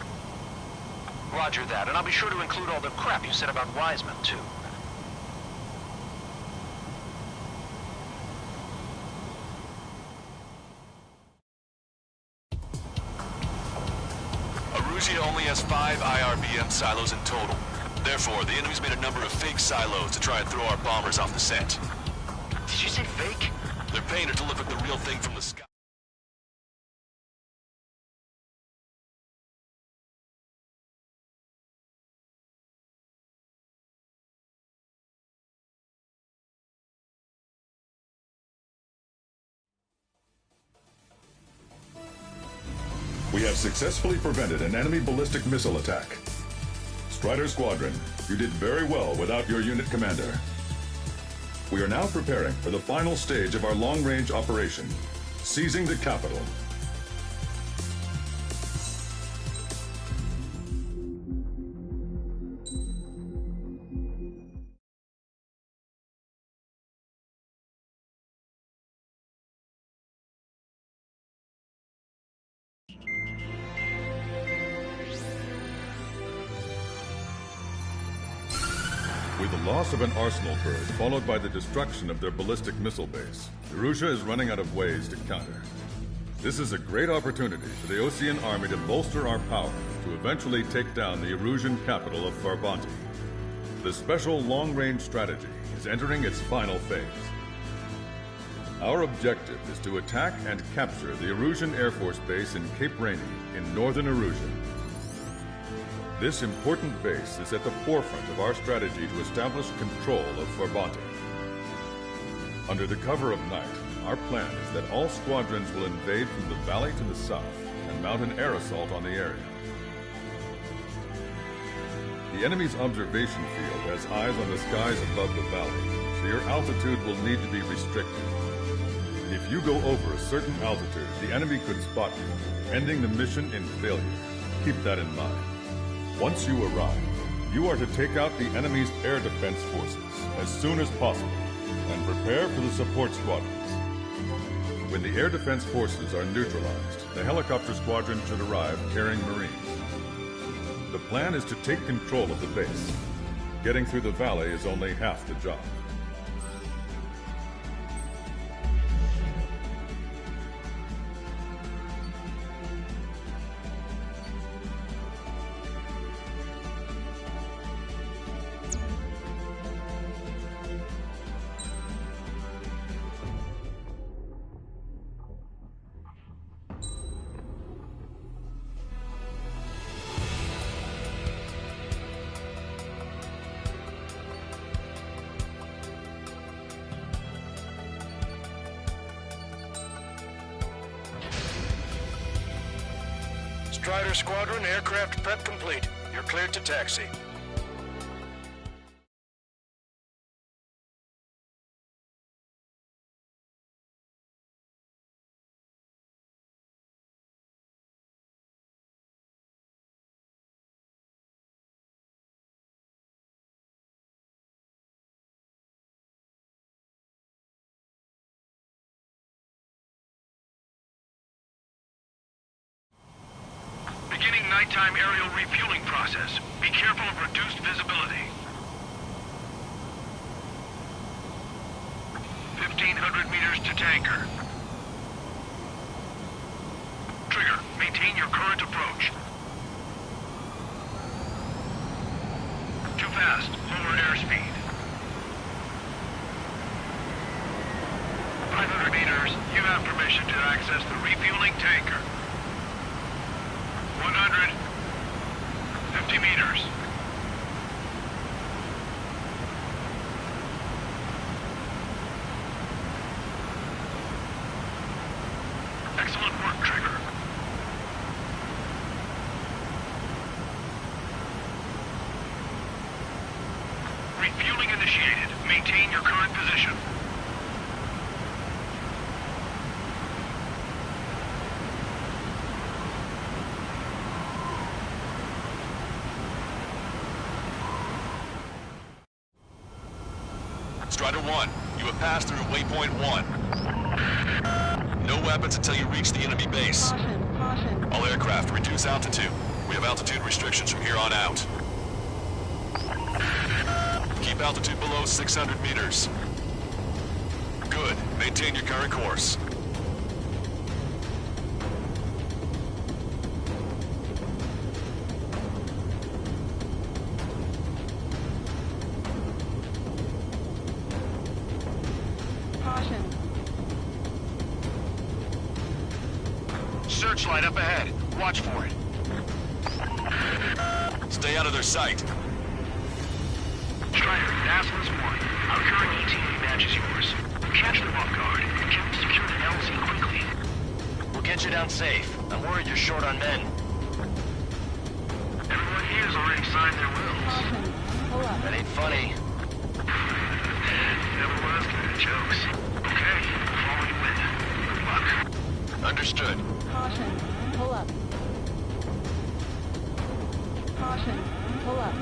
Roger that, and I'll be sure to include all the crap you said about Wiseman, too. Aruzia only has 5 IRBM silos in total. Therefore, the enemy's made a number of fake silos to try and throw our bombers off the scent. Did you say fake? They're painted to look like the real thing from the sky. We have successfully prevented an enemy ballistic missile attack. Strider Squadron, you did very well without your unit commander. We are now preparing for the final stage of our long-range operation, seizing the capital. With the loss of an arsenal bird, followed by the destruction of their ballistic missile base, Erussia is running out of ways to counter. This is a great opportunity for the Osean army to bolster our power to eventually take down the Erusian capital of Farbanti. The special long-range strategy is entering its final phase. Our objective is to attack and capture the Erusian Air Force Base in Cape Rainy in northern Erusia. This important base is at the forefront of our strategy to establish control of Farbanti. Under the cover of night, our plan is that all squadrons will invade from the valley to the south and mount an air assault on the area. The enemy's observation field has eyes on the skies above the valley, so your altitude will need to be restricted. If you go over a certain altitude, the enemy could spot you, ending the mission in failure. Keep that in mind. Once you arrive, you are to take out the enemy's air defense forces as soon as possible and prepare for the support squadrons. When the air defense forces are neutralized, the helicopter squadron should arrive carrying Marines. The plan is to take control of the base. Getting through the valley is only half the job. Strider Squadron, aircraft prep complete. You're cleared to taxi. Beginning nighttime aerial refueling process. Be careful of reduced visibility. 1,500 meters to tanker. Trigger, maintain your current approach. Too fast. Lower airspeed. 500 meters. You have permission to access the refueling tanker. 150 meters. Excellent work, Trigger. Refueling initiated. Maintain your current position. Strider 1, you have passed through waypoint 1. No weapons until you reach the enemy base. Caution. All aircraft, reduce altitude. We have altitude restrictions from here on out. Keep altitude below 600 meters. Good. Maintain your current course. Caution. Searchlight up ahead. Watch for it. Stay out of their sight. Strider, Dazzler's 1. Our current ETA matches yours. Catch them off guard and get them secured to LZ quickly. We'll get you down safe. I'm worried you're short on men. Everyone here's already signed their wills. Caution. Pull up. That ain't funny. Never was good at jokes. Okay, follow you in. Good luck. Understood. Caution. Pull up. Caution. Pull up.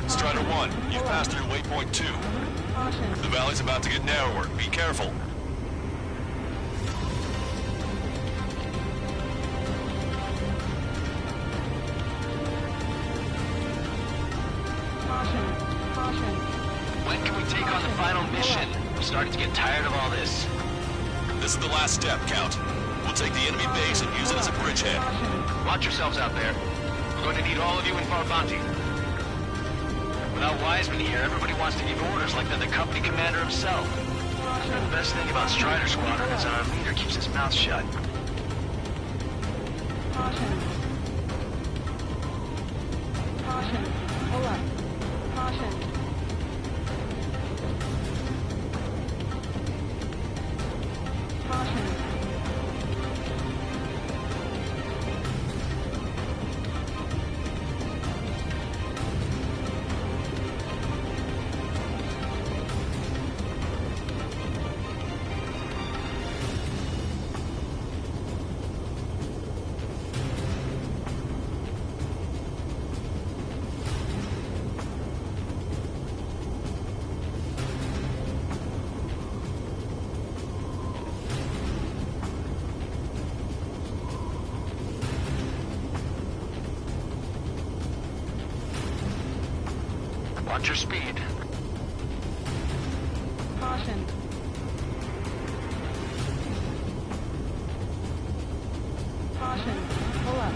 Strider 1, you've passed through waypoint 2. Caution. The valley's about to get narrower. Be careful. Caution. Caution. When can we take on the final mission? I'm starting to get tired of all this. This is the last step, Count. We'll take the enemy base and use it as a bridgehead. Watch yourselves out there. We're going to need all of you in Farbanti. Without Wiseman here, everybody wants to give orders like they're the company commander himself. The best thing about Strider Squadron is our leader keeps his mouth shut. Caution. Caution. Pull up. Caution. Caution. Watch your speed. Caution. Caution. Pull up.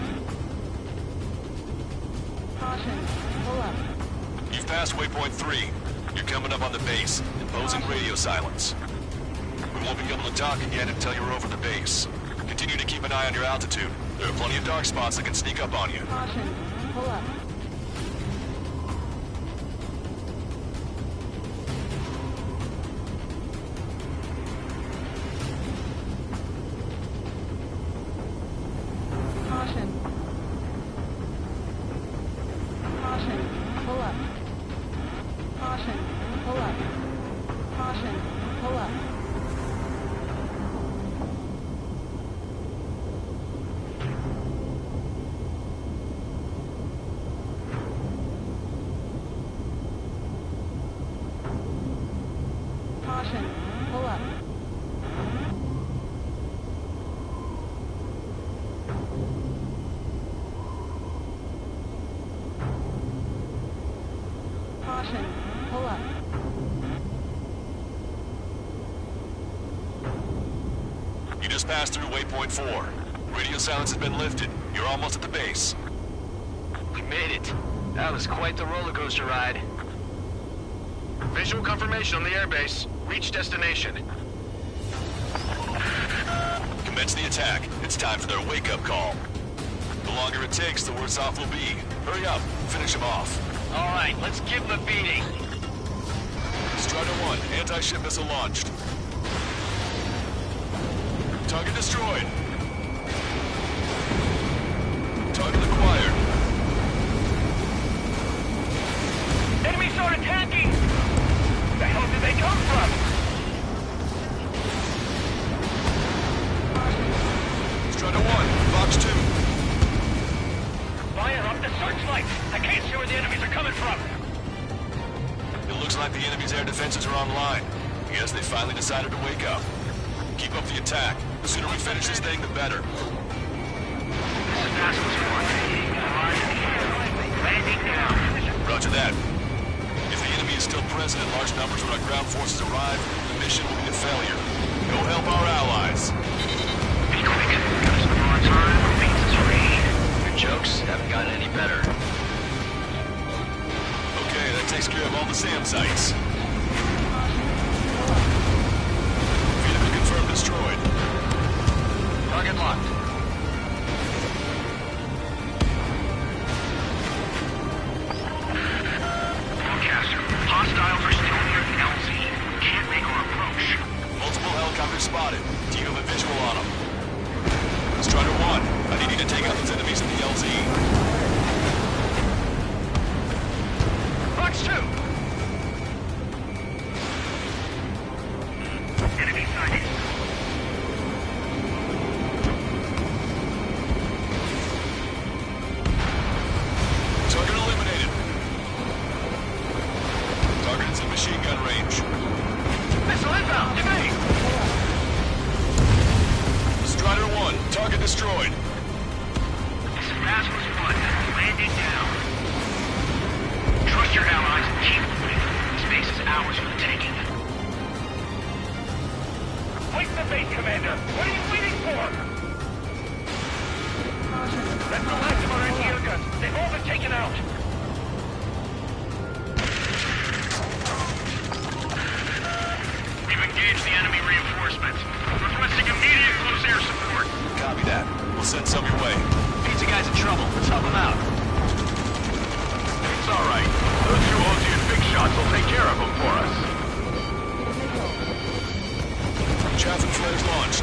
Caution. Pull up. You've passed waypoint 3. You're coming up on the base, imposing radio silence. We won't be able to talk again until you're over the base. Continue to keep an eye on your altitude. There are plenty of dark spots that can sneak up on you. Caution. Pull up. Caution. Caution. Pull up. Caution. Pull up. Caution. Pull up. Caution. Pull up. Caution. Pull up. You just passed through waypoint 4. Radio silence has been lifted. You're almost at the base. We made it. That was quite the roller coaster ride. Visual confirmation on the airbase. Reach destination. Commence the attack. It's time for their wake-up call. The longer it takes, the worse off we'll be. Hurry up. Finish them off. All right, let's give them a beating. Strider 1, anti-ship missile launched. Target destroyed. air defenses are online. I guess they finally decided to wake up. Keep up the attack. The sooner we finish this thing, the better. Roger that. If the enemy is still present in large numbers when our ground forces arrive, the mission will be a failure. Go help our allies. Be quick. Got us more time. Things is free. Your jokes haven't gotten any better. Okay, that takes care of all the SAM sites. Vehicle confirmed destroyed. Target locked. Hostiles are still near the LZ. Can't make our approach. Multiple helicopters spotted. Team have a visual on them. Strider 1, I need you to take out those enemies in the LZ. Fox 2! Enemy sighted. Target eliminated. Target is in machine gun range. Missile inbound! To me! Strider 1, target destroyed. Rasmus 1, landing down. Trust your allies and keep moving. Space is ours for the taking. Wait the base, Commander! What are you waiting for? That's the last of our anti-air guns. They've all been taken out. We've engaged the enemy reinforcements. Requesting immediate close air support. Copy that. We'll send some your way. Pizza guy's in trouble. Let's help him out. It's all right. Those two Ozian big shots will take care of them for us. Chaff and flares launched.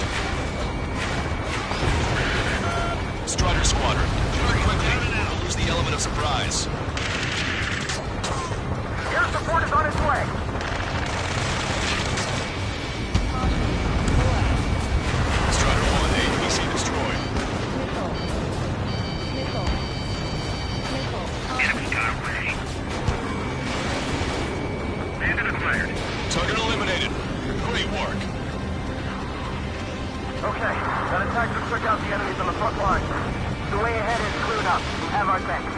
Strider Squadron, move quickly. We'll lose the element of surprise. Air support is on its way. Strider 1, APC destroyed. Enemy got away. Bandit acquired. Target eliminated. Great work. Okay, got a tactic to quick out the enemies on the front line. The way ahead is cleared up. We have our tanks.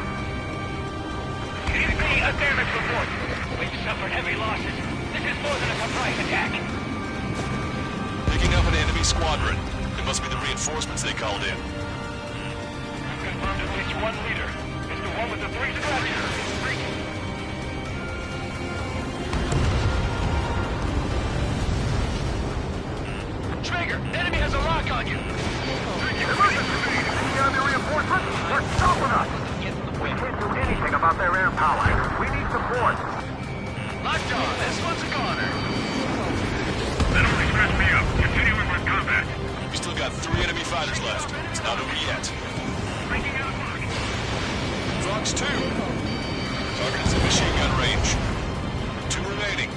Give me a damage report. We've suffered heavy losses. This is more than a surprise attack. Picking up an enemy squadron. It must be the reinforcements they called in. Confirmed at least one leader. It's the one with the 3 scratchers. Trigger, enemy has a lock on you. The enemy reinforcements? They're stopping us. We can't do anything about their air power. We need support. Locked on. This one's a goner. That only scratched me up. Continuing with combat. We still got 3 enemy fighters left. It's not over yet. Breaking out of lock. Fox 2. Target is in machine gun range. 2 remaining.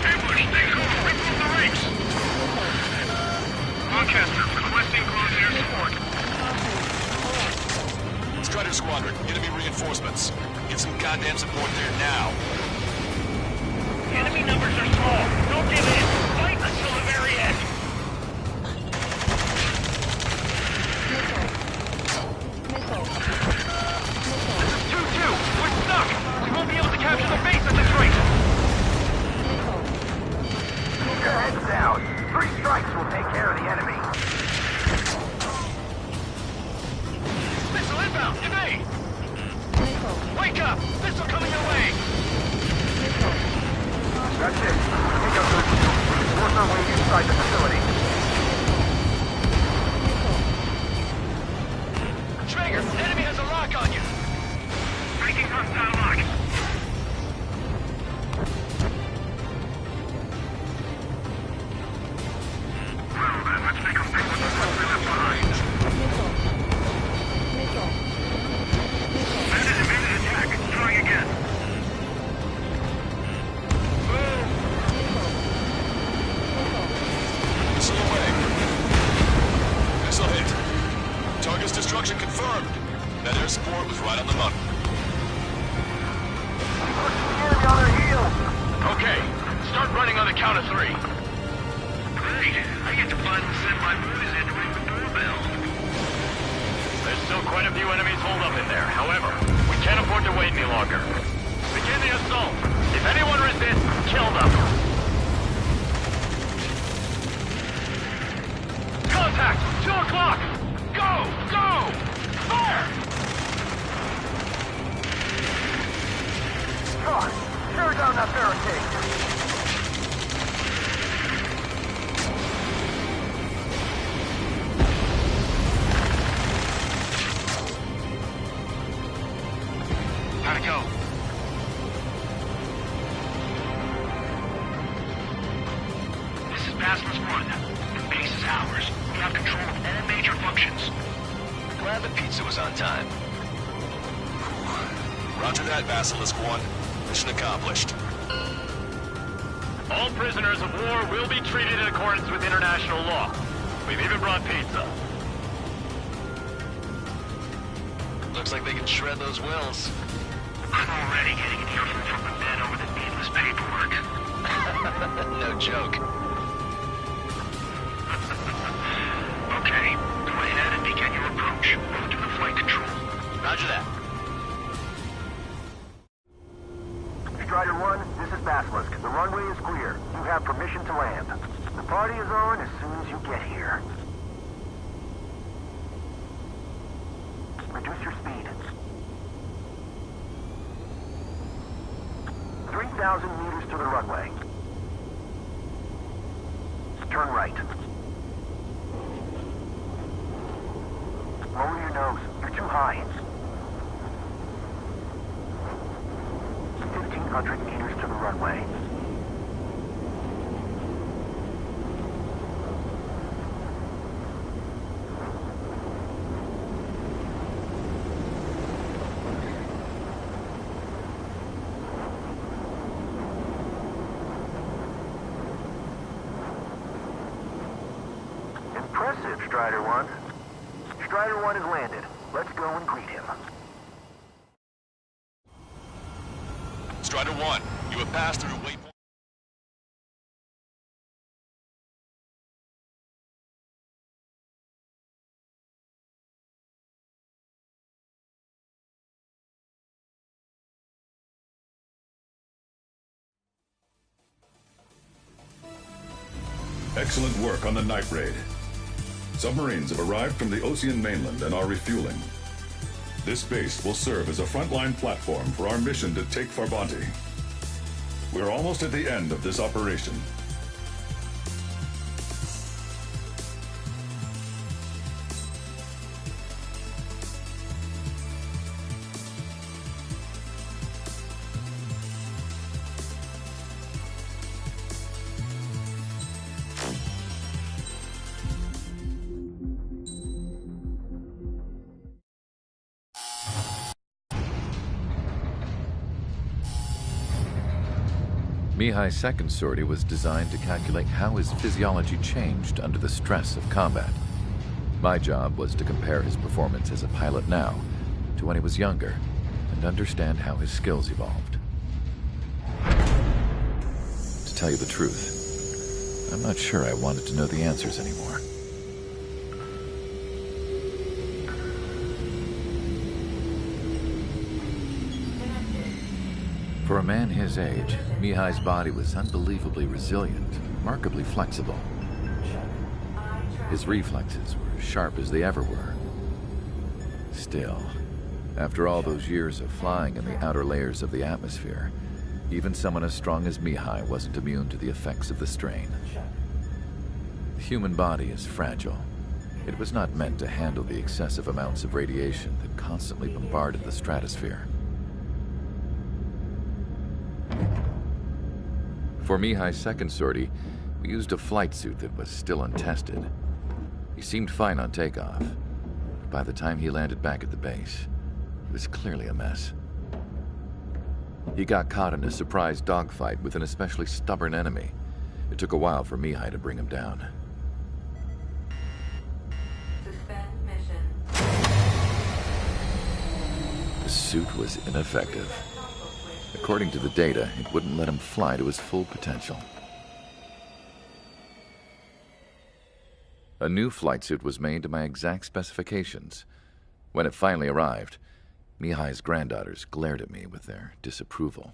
Ambush, stay cool. Remove the ranks. Lancaster, requesting close air support. Strider Squadron, enemy reinforcements. Get some goddamn support there now. Enemy numbers are small. Don't give in. Fight until the very end. This is 2-2. We're stuck. We won't be able to capture the base at this rate. Keep your heads down. 3 strikes will take care of the enemy. Missile inbound. To me. Wake up. Missile coming your way. free. Great. I get to finally send my boys in to ring the doorbell. There's still quite a few enemies holed up in there. However, we can't afford to wait any longer. Begin the assault. If anyone resists, kill them. Contact! 2 o'clock! Go! Go! Fire! Come on, tear down that barricade. How'd it go? This is Basilisk 1. The base is ours. We have control of all major functions. Glad the pizza was on time. Roger that, Basilisk 1. Mission accomplished. All prisoners of war will be treated in accordance with international law. We've even brought pizza. Looks like they can shred those wills. I'm already getting an earful from the men over the needless paperwork. No joke. Okay, go ahead and begin your approach. Go to the flight control. Roger that. Strider 1, this is Basilisk. The runway is clear. You have permission to land. The party is on as soon as you get here. Reduce your speed. 3,000 meters to the runway. Turn right. Lower your nose. You're too high. 1,500 meters to the runway. Impressive, Strider 1. Strider 1 has landed. Let's go and greet him. Strider 1, you have passed through waypoint. Excellent work on the night raid. Submarines have arrived from the Ocean mainland and are refueling. This base will serve as a frontline platform for our mission to take Farbanti. We're almost at the end of this operation. Mihai's second sortie was designed to calculate how his physiology changed under the stress of combat. My job was to compare his performance as a pilot now to when he was younger and understand how his skills evolved. To tell you the truth, I'm not sure I wanted to know the answers anymore. For a man his age, Mihai's body was unbelievably resilient, remarkably flexible. His reflexes were sharp as they ever were. Still, after all those years of flying in the outer layers of the atmosphere, even someone as strong as Mihai wasn't immune to the effects of the strain. The human body is fragile. It was not meant to handle the excessive amounts of radiation that constantly bombarded the stratosphere. For Mihai's second sortie, we used a flight suit that was still untested. He seemed fine on takeoff, but by the time he landed back at the base, he was clearly a mess. He got caught in a surprise dogfight with an especially stubborn enemy. It took a while for Mihai to bring him down. Suspend mission. The suit was ineffective. According to the data, it wouldn't let him fly to his full potential. A new flight suit was made to my exact specifications. When it finally arrived, Mihai's granddaughters glared at me with their disapproval.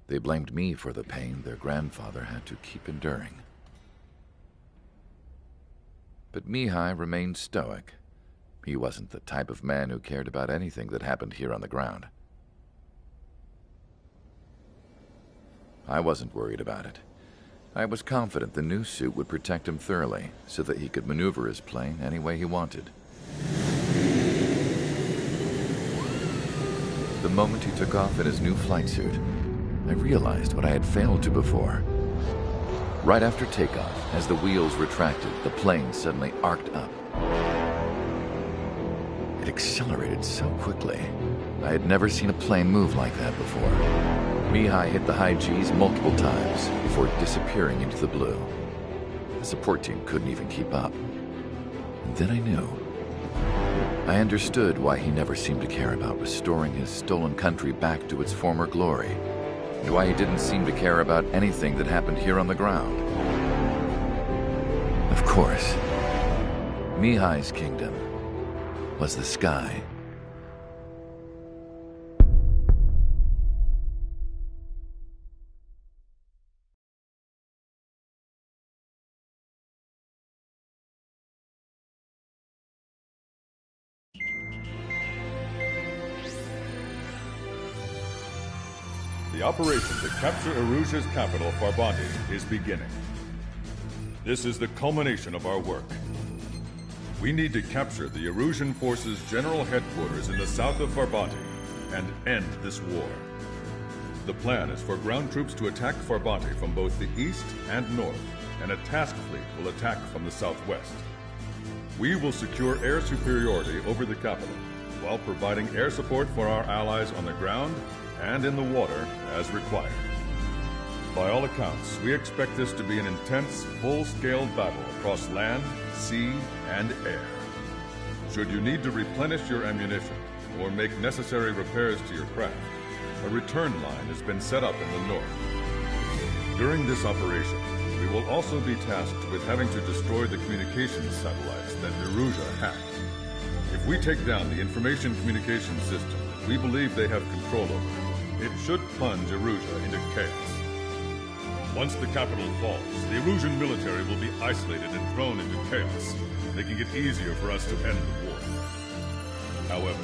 They blamed me for the pain their grandfather had to keep enduring. But Mihai remained stoic. He wasn't the type of man who cared about anything that happened here on the ground. I wasn't worried about it. I was confident the new suit would protect him thoroughly, so that he could maneuver his plane any way he wanted. The moment he took off in his new flight suit, I realized what I had failed to before. Right after takeoff, as the wheels retracted, the plane suddenly arced up. It accelerated so quickly. I had never seen a plane move like that before. Mihai hit the high G's multiple times before disappearing into the blue. The support team couldn't even keep up. And then I knew. I understood why he never seemed to care about restoring his stolen country back to its former glory, and why he didn't seem to care about anything that happened here on the ground. Of course, Mihai's kingdom was the sky. The operation to capture Erusia's capital, Farbanti, is beginning. This is the culmination of our work. We need to capture the Erusian forces' general headquarters in the south of Farbanti and end this war. The plan is for ground troops to attack Farbanti from both the east and north, and a task fleet will attack from the southwest. We will secure air superiority over the capital, while providing air support for our allies on the ground and in the water as required. By all accounts, we expect this to be an intense, full-scale battle across land, sea, and air. Should you need to replenish your ammunition or make necessary repairs to your craft, a return line has been set up in the north. During this operation, we will also be tasked with having to destroy the communications satellites that Erusia hacked. If we take down the information communication system that we believe they have control over, it should plunge Erusia into chaos. Once the capital falls, the Erusian military will be isolated and thrown into chaos, making it easier for us to end the war. However,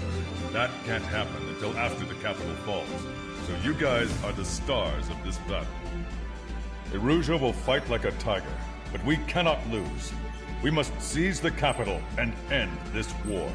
that can't happen until after the capital falls, so you guys are the stars of this battle. Erusia will fight like a tiger, but we cannot lose. We must seize the capital and end this war.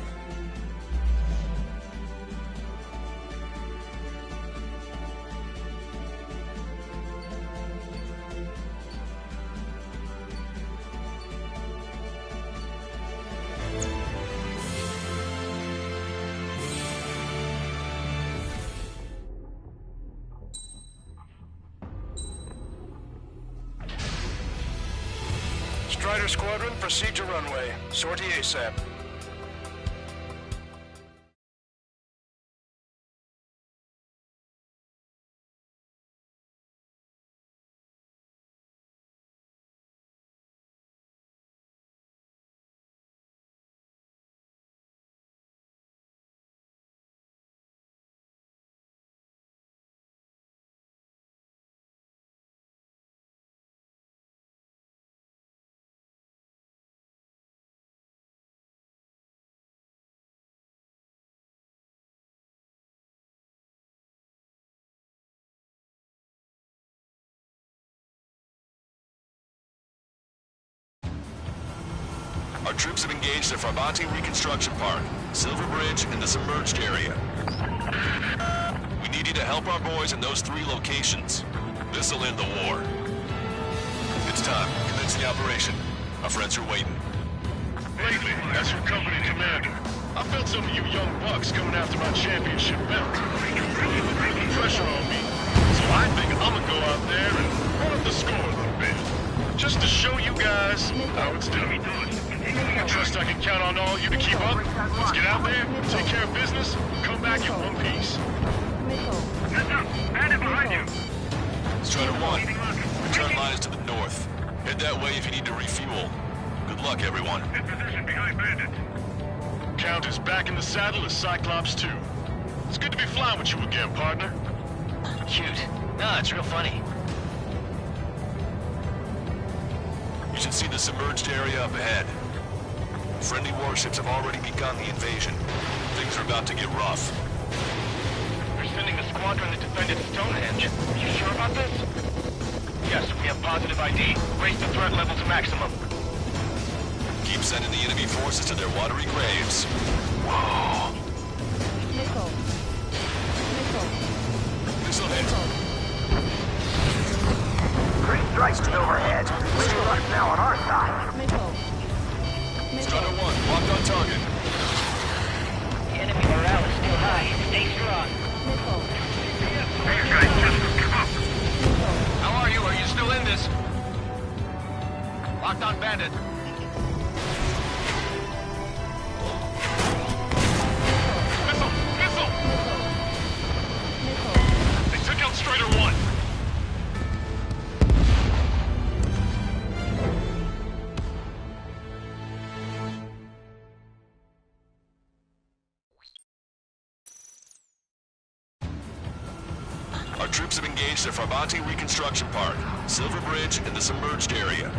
Strider Squadron, proceed to runway. Sortie ASAP. Our troops have engaged the Farbanti Reconstruction Park, Silver Bridge, and the submerged area. We need you to help our boys in those 3 locations. This'll end the war. It's time. Commence the operation. Our friends are waiting. Lately, as your company commander, I felt some of you young bucks coming after my championship belt. Really putting pressure on me. So I think I'm gonna go out there and run up the score a little bit. Just to show you guys how it's done. I trust I can count on all you to keep up. Let's get out there, take care of business, come back in one piece. Heads up! Bandit behind you! Strider 1, return line is to the north. Head that way if you need to refuel. Good luck, everyone. In position behind bandit. Count is back in the saddle as Cyclops 2. It's good to be flying with you again, partner. Cute. Nah, it's real funny. You should see the submerged area up ahead. Friendly warships have already begun the invasion. Things are about to get rough. We're sending a squadron that defended Stonehenge. Are you sure about this? Yes, we have positive ID. Raise the threat level to maximum. Keep sending the enemy forces to their watery graves. Missile. Missile. Missile hit. Three strikes overhead. Leading rush now on our side. Missile. Strider 1, locked on target. The enemy morale is still high. Stay strong. Missile. These guys just come up. How are you? Are you still in this? Locked on bandit. Missile! They took out Strider 1. Our troops have engaged at Farbanti Reconstruction Park, Silver Bridge, and the submerged area.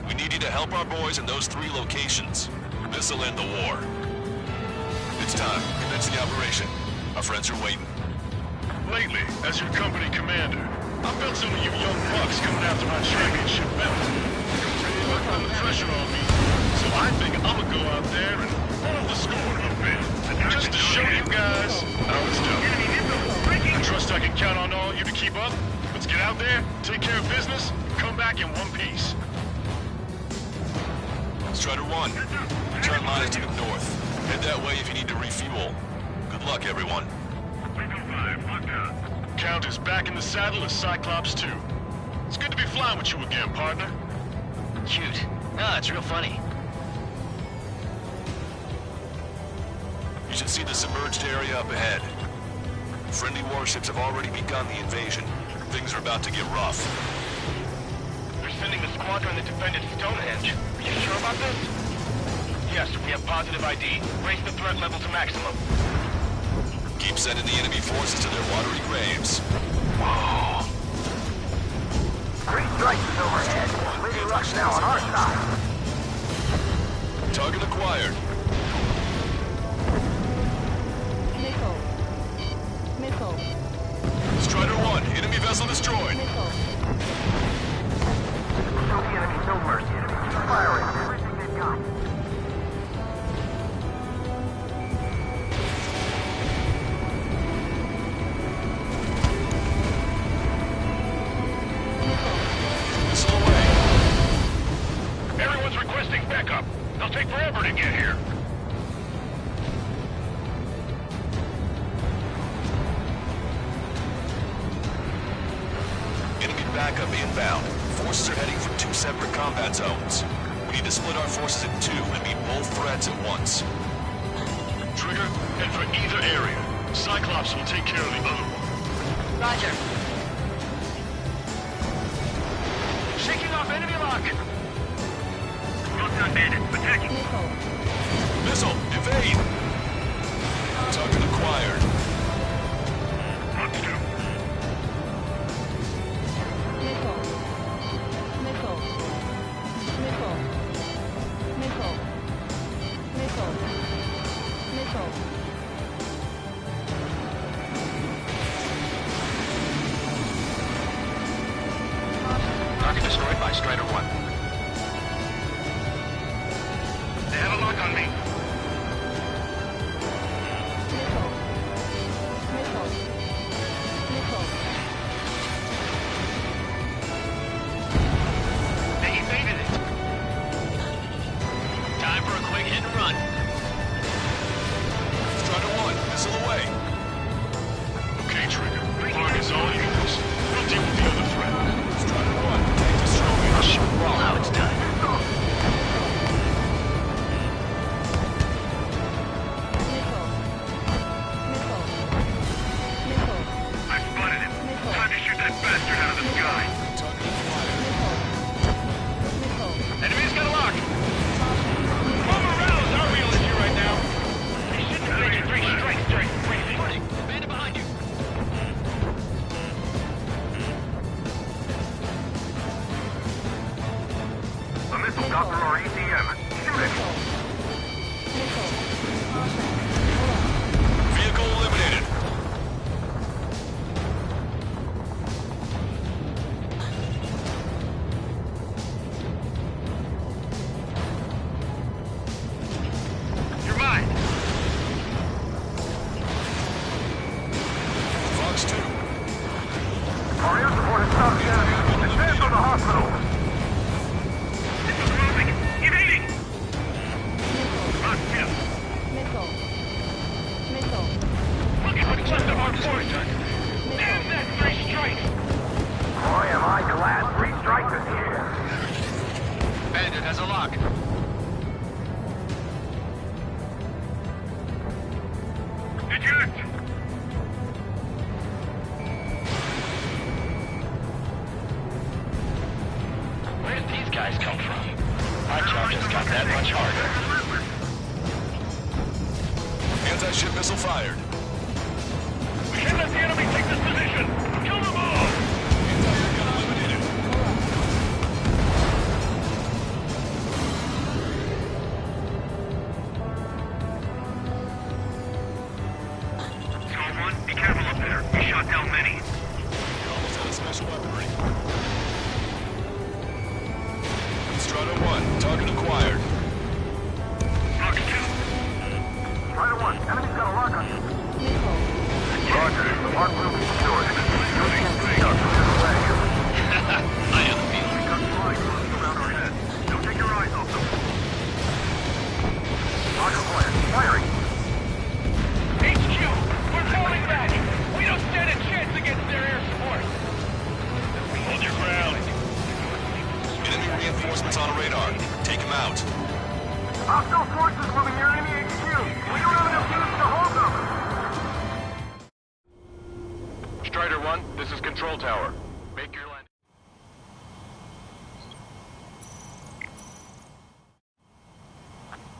We need you to help our boys in those 3 locations. This'll end the war. It's time. Commence the operation. Our friends are waiting. Lately, as your company commander, I felt some of you young bucks coming after my championship belt. You're putting the pressure on me, so I think I'm gonna go out there and hold the score a bit. Just to show you guys how it's done. I trust I can count on all you to keep up. Let's get out there, take care of business, and come back in one piece. Strider 1, turn line is to the north. Head that way if you need to refuel. Good luck, everyone. Count is back in the saddle as Cyclops 2. It's good to be flying with you again, partner. Cute. Nah, it's real funny. You should see the submerged area up ahead. Friendly warships have already begun the invasion. Things are about to get rough. We're sending a squadron that defended Stonehenge. Are you sure about this? Yes, we have positive ID. Raise the threat level to maximum. Keep sending the enemy forces to their watery graves. Three strikes overhead. Leading rush now on our side. Target acquired. Missile. Missile. Strider 1, enemy vessel destroyed. Missile. Show the enemy no mercy, enemy. Keep firing everything they've got. Missile away. Everyone's requesting backup. They'll take forever to get here. Enemy backup inbound. Forces are heading from 2 separate combat zones. We need to split our forces in 2 and meet both threats at once. Trigger, head for either area. Cyclops will take care of the other one. Roger. Shaking off enemy lock. Locked on bandit. Attacking. Missile, evade! Target acquired. Let's do. Missile. Missile. Missile. Missile. Missile. Missile. Target destroyed by Strider 1. They have a lock on me. Missile. Missile. Missile. They evaded it. Time for a quick hit and run. Strider 1, missile away. Okay, Trigger. Farm is all yours. We'll deal with the other threat. Strider 1, take destroyed. I'll show you all how it's done. Missile. Missile. Missile. I spotted him. Missile. Time to shoot that bastard out of the sky. Target acquired. Missile. Missile. Enemies hospital. This is moving. Evading. Lock him. Missile. Missile. Look at what's left of our forces. Damn that 3 strikes. Boy, am I glad 3 strikes is here. Bandit has a lock. Eject. Where did these guys come from? My job just got that much harder. Anti-ship missile fired. We can't let the enemy take this position. Kill them all. Anti-air gun eliminated. Squad 1, be careful up there. We shot down many. You're almost out of special weaponry. Strider 1, target acquired. Lock 2. Strider 1, enemy's got a lock on you. Missile. Roger, the lock will be secured. I am the field. We've got flying closing around our heads. Don't take your eyes off them. Lock acquired. Firing. HQ, we're falling back. We don't stand a chance against their air support. Hold your ground. Enemy reinforcements on radar. Take him out. Hostile forces moving near enemy HQ. We don't have enough units to hold them. Strider 1, this is Control Tower. Make your landing.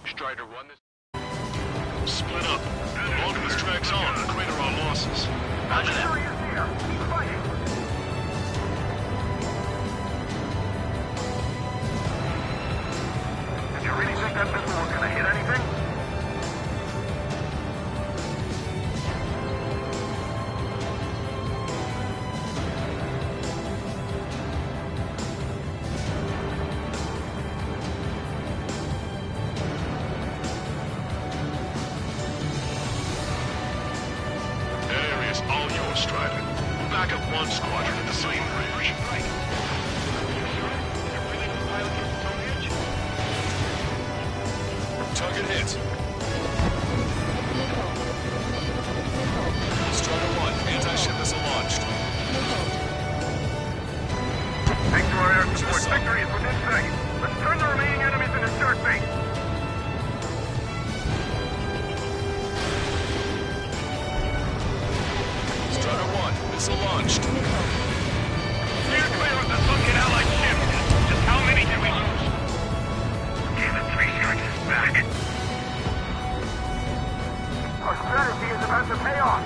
Strider 1, this... Split up. The longer this drags on, the greater our losses. Roger that. He is here. Keep fighting. Did you really think that missile was gonna hit anything? That area's all yours, Strider. We'll back up 1 squadron at the same bridge. Target hit. Strider 1, anti-ship missile launched. Thanks to our air support, victory is within sight. Let's turn the remaining enemies into shark bait. Strider 1, missile launched. Steer clear of the sunken allied ship. Just how many did we lose? Damn it, 3 strikes is back. Our strategy is about to pay off.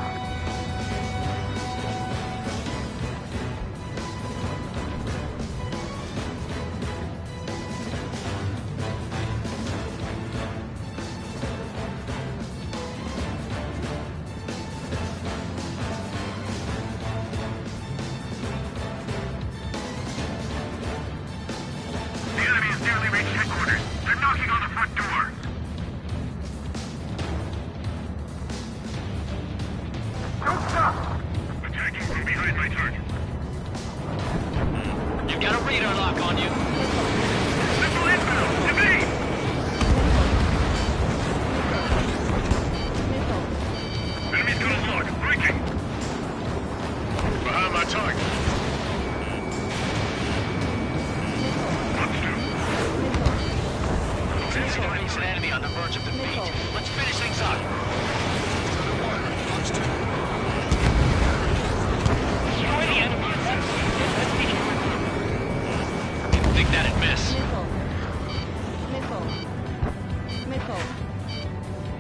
The enemy has nearly reached headquarters. They're knocking on the front door. Don't stop! Attacking from behind my target. You've got a radar lock on you. Missile inbound! Evade! Enemy's got a lock. Breaking! Behind my target. Seems to face an enemy on the verge of defeat. Let's finish things up. Destroy the enemy. Didn't think that'd miss. Missile. Missile.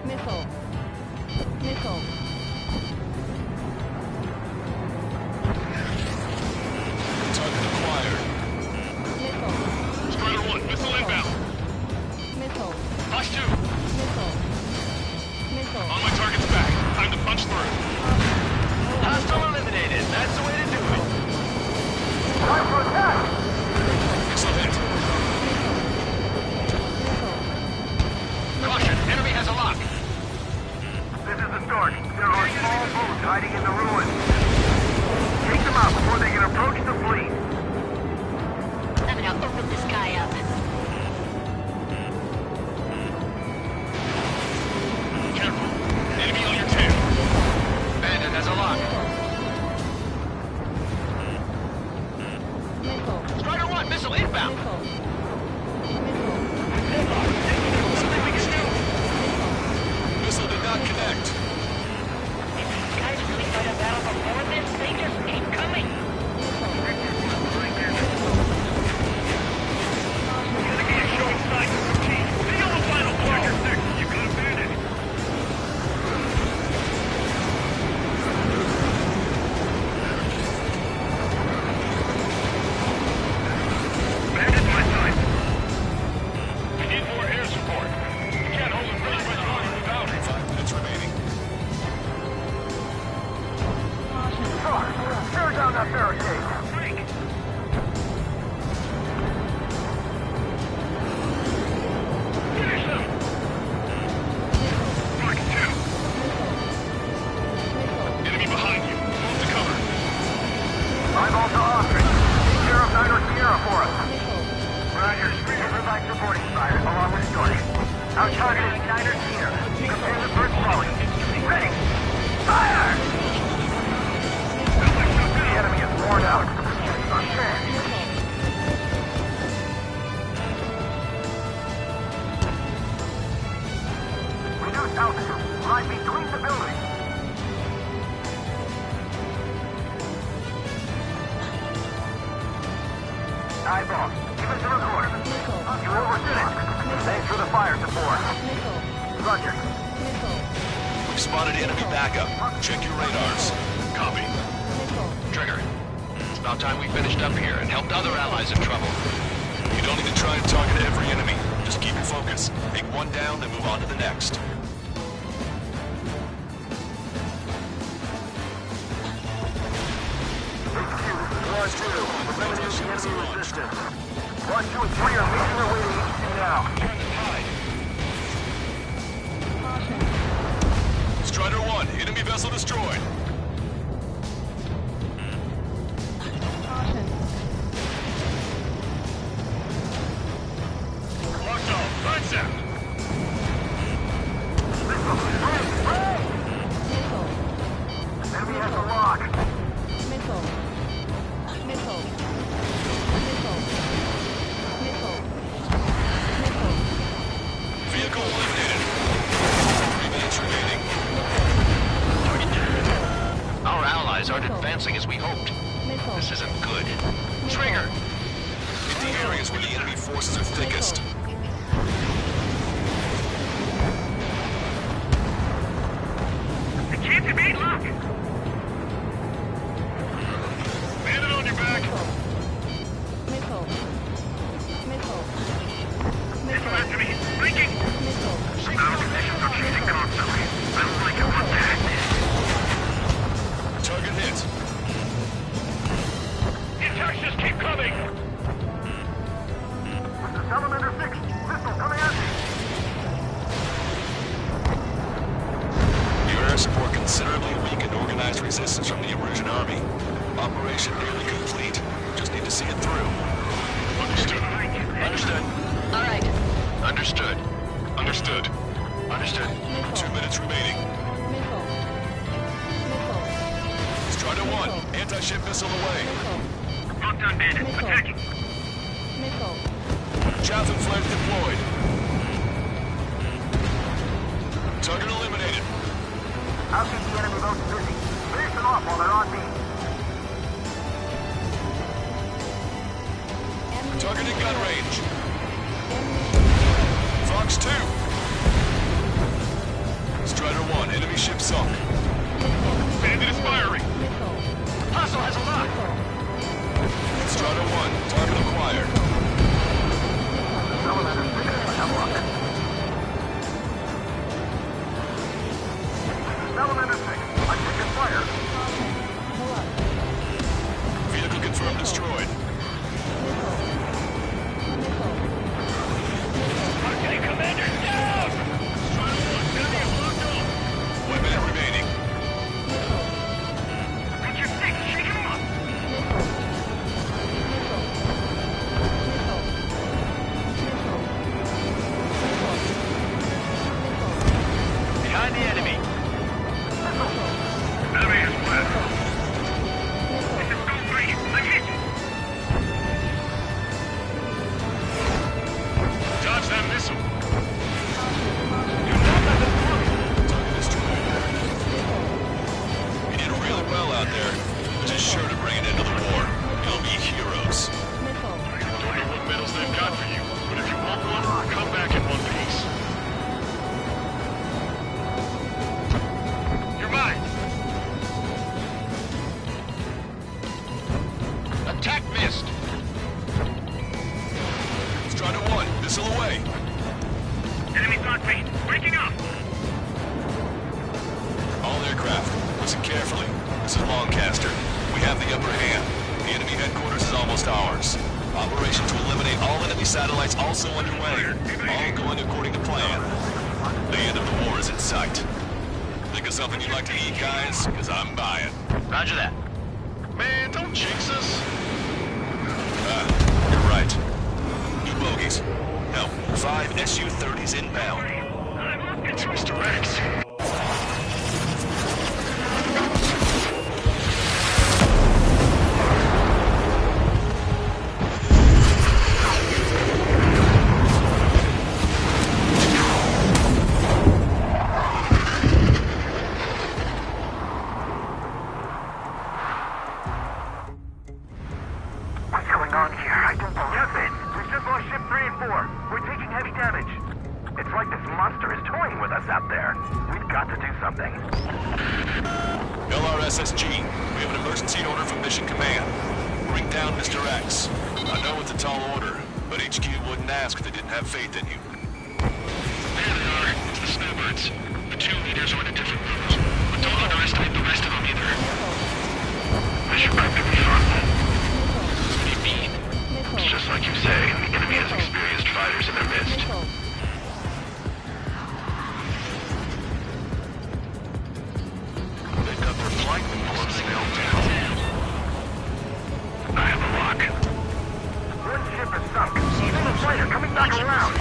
Missile. Missile. Target acquired. Missile. Strider 1, missile inbound. Missile. Rush 2. Missile. Missile. On my target's back. Time to punch through. Hostile eliminated. That's the way to do it. Time for attack! Missile hit. Caution, enemy has a lock. This is the start. There are small boats hiding in the ruins. Take them out before they can approach the fleet. Strider 1, missile inbound! Missile did not connect. Guys really fight a battle before this? They just keep coming. Enemy is showing signs of fatigue. Be on the final blow. You got a bandit. Bandit's my time. We need more air support. We can't hold them very much longer without it. 5 minutes remaining. Tear down that barricade. Finish them. Mark 2. Enemy behind you. Move to cover. Eyeball to Ostrich. Take care of Niner Sierra for us. Roger. Everybody supporting side, along with Sortie. Our target is Niner Sierra. Prepare the first volley. Ready. Fire! The enemy is worn out. Okay. Reduce altitude. Lie between the buildings. Eyeball. Give us a report. You overstood it. Thanks for the fire support. Roger. We've spotted enemy backup. Check your radars. Copy. Trigger. It's about time we finished up here and helped other allies in trouble. You don't need to try and target every enemy. Just keep your focus. Take one down, then move on to the next. Squad 2, eliminate the enemy resistance. Squad 2 and 3 are making their way to HQ now. Turn the tide. Strider 1, enemy vessel destroyed. Lockdown. Lights out. Enemy has a lock. Vehicle eliminated. 3 minutes remaining. Our allies aren't advancing as we hoped. This isn't good. Trigger! Hit the areas where the enemy forces are thickest. The can't evade lock. Bandit on your back. Missile after me. Breaking. Our conditions are changing constantly. I don't like it one bit. Target hit. The attacks just keep coming. This is Salamander 6. Pistol coming at me. Your air support considerably weakened organized resistance from the Erusian army. Operation nearly complete. Just need to see it through. Understood. Understood. All right. Understood. Understood. Understood. 2 minutes remaining. Strider 1, anti-ship missile away. Lockdown bandit. Attacking. Chaff and flares deployed. Target eliminated. I'll keep the enemy boats busy. Finish them off while they're on me. Target in gun range. Fox 2. Strider 1, enemy ship sunk. Bandit is firing. Hostile has a lock! Strider 1, target acquired. Salamander 6 have lock. Salamander 6, I'm taking fire. Vehicle confirmed destroyed. Okay, Commander, down! Strider 1, enemy is locked on. 1 minute remaining. What's your stick? Shake him off. Attack missed. Strider 1, missile away. Enemy thought bait. Breaking up. All aircraft, listen carefully. This is Longcaster. We have the upper hand. The enemy headquarters is almost ours. Operation to eliminate all enemy satellites also underway. All going according to plan. The end of the war is in sight. Think of something you'd like to eat, guys? Because I'm buying. Roger that. Man, don't jinx us. You're right. New bogies. No, 5 Su-30s inbound. It's Mr. X. SSG, we have an emergency order from Mission Command. Bring down Mr. X. I know it's a tall order, but HQ wouldn't ask if they didn't have faith in you. There they are. It's the snowbirds. The 2 leaders are at a different level, but don't underestimate the rest of them either. I should probably be fun. What do you mean? It's just like you say, the enemy has experienced fighters in their midst. Flight forms nailed down. I have a lock. One ship is sunk. Even a fighter coming back around.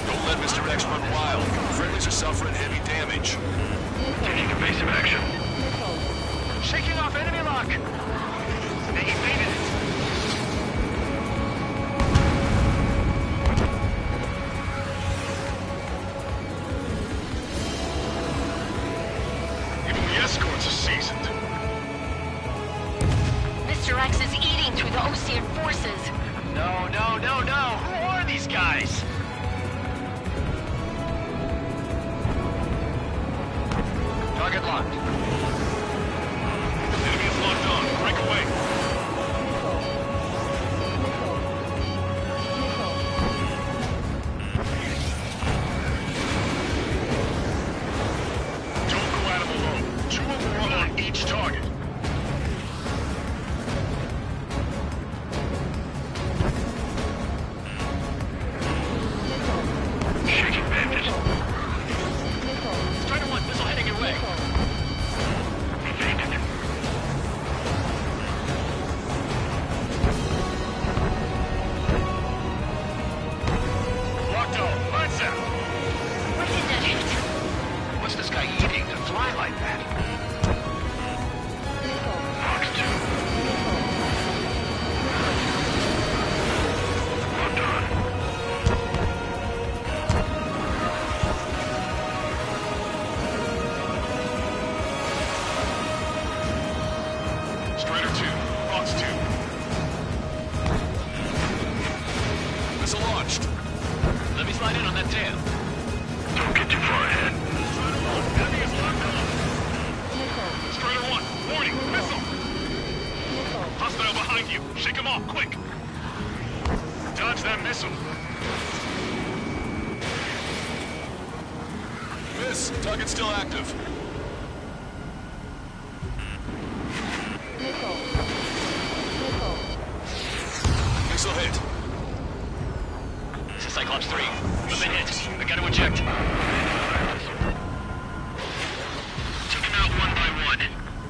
Don't let Mr. X run wild. Friendlies are suffering heavy damage. Taking evasive action. Shaking off enemy lock. They evaded it. Even the escorts are seasoned. Mr. X is eating through the Ocean forces. No, no, no, no! Who are these guys? Target locked. Enemy is locked on. Break away. Don't go at them alone. 2 of them are on each target. Shaking bandit. Strider 1, missile heading your way. Evaded. Locked on. Lights out. Where did that hit? What's this guy eating to fly like that? Box 2. Locked on. Strider 2. Box 2. Missile launched. Let me slide in on that tail. Don't get too far ahead. Enemy is locked on. Strider 1. Warning. Missile. Hostile behind you. Shake him off. Quick. Dodge that missile. Miss. Target's still active. Missile hit. This is Cyclops 3. I've been hit. I gotta eject. Took him out one by one.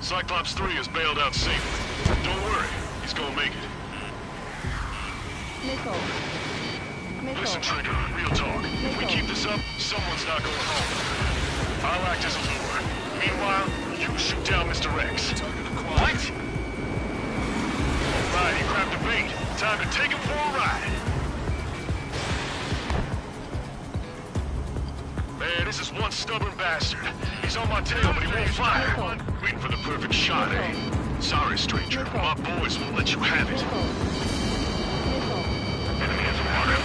Cyclops 3 is bailed out safely. Don't worry. He's gonna make it. Listen, Trigger. Real talk. If we keep this up, someone's not going home. I'll act as a lure. Meanwhile, you shoot down Mr. X. What? Alright, he grabbed the bait. Time to take him for a ride. Man, this is one stubborn bastard. He's on my tail, but he won't fire. Waiting for the perfect shot, eh? Sorry, stranger. My boys won't let you have it. Enemy has a water.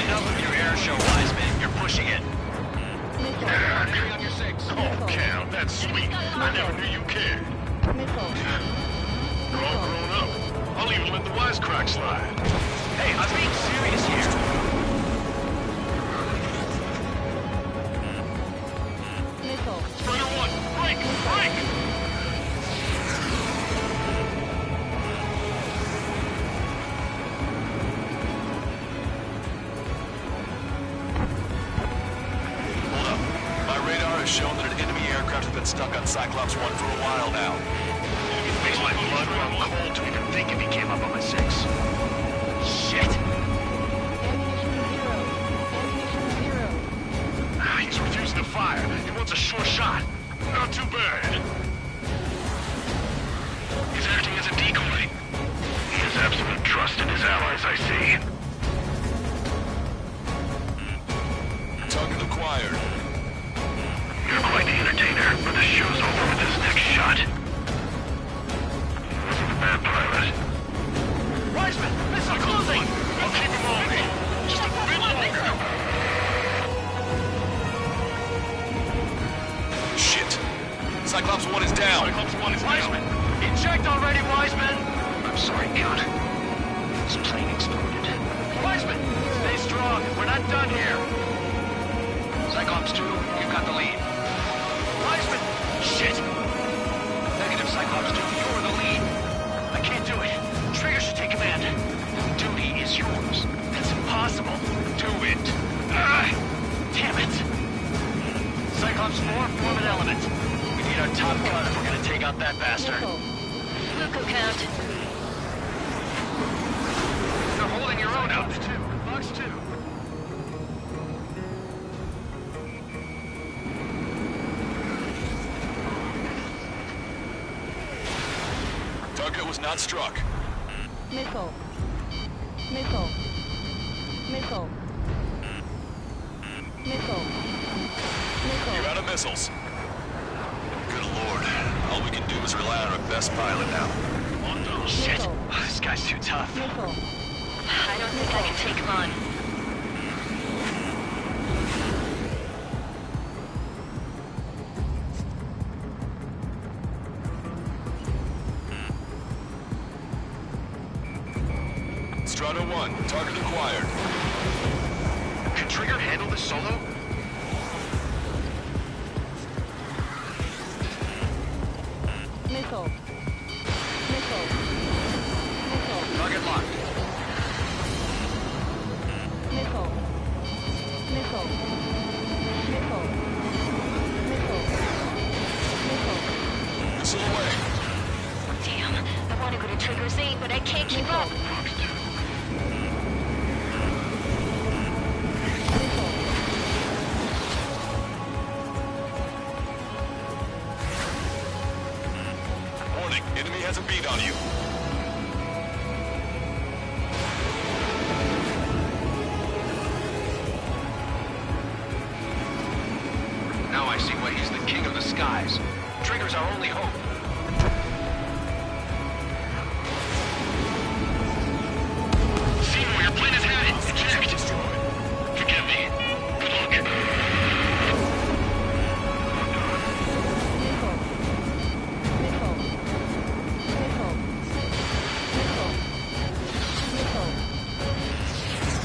Enough of your air show, wise man. You're pushing it. On your 6. Oh, Cal, that's sweet. I never knew you cared. We're all grown up. I'll even let the wisecrack slide. Hey, I'm being serious here. Missile. Strider 1, break! Break! Hold up. My radar has shown that an enemy aircraft has been stuck on Cyclops 1 for a while now. It makes my blood run cold to even think if he came up on my 6. Shit! He's refusing to fire. He wants a sure shot. Not too bad. He's acting as a decoy. He has absolute trust in his allies, I see. Target acquired. You're quite the entertainer, but the show's over with this next shot. Wasn't a bad pilot. Wiseman, missile closing! I'll keep him on me. Just a bit longer. Shit. Cyclops 1 is down. Cyclops 1 is Wiseman! down. Eject already, Wiseman! I'm sorry, Count. This plane exploded. Wiseman! Stay strong. We're not done here. Cyclops 2, you've got the lead. Wiseman! Shit! Negative, Cyclops 2, you're the lead. I can't do it. Trigger should take command. Duty is yours. That's impossible. Do it. Damn it! Cyclops 4, form an element. We need our top gun if we're gonna take out that bastard. Luco count. You're holding your own out. Box 2. Target was not struck. Missile. Missile. Missile. Missile. You're out of missiles. Good lord. All we can do is rely on our best pilot now. Oh, shit. This guy's too tough. Missile. I don't think I can take him on. Strider 1, target acquired. Can Trigger handle this solo? Missile. Missile. Missile. Target locked. Missile. Missile. Missile. Missile. Missile. Missile away. Damn, I want to go to Trigger's aid, but I can't keep up. Warning, enemy has a beat on you. Now I see why he's the king of the skies. Trigger's our only hope. Seymour, your plane is headed. Eject. Forgive me. Good luck. Missile. Missile. Missile. Missile.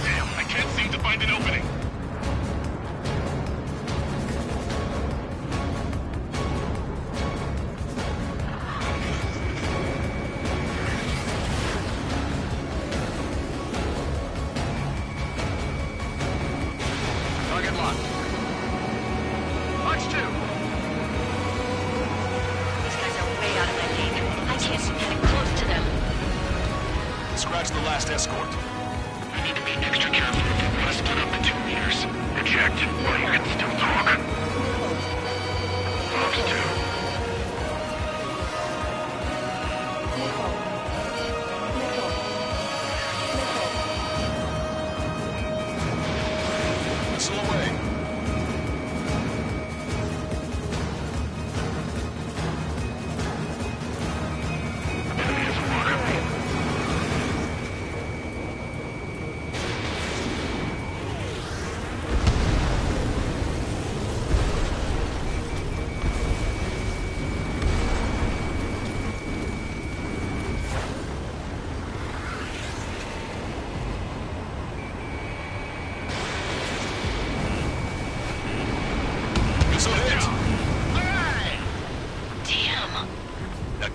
Damn, I can't seem to find an opening. Target locked. Punch 2. These guys are way out of my league. I can't even get close to them. Scratch the last escort. We need to be extra careful. We want to split up in 2 meters. Eject, while you can still talk. Box 2. Missile. Missile. Missile. Missile away. Enemy is a marker.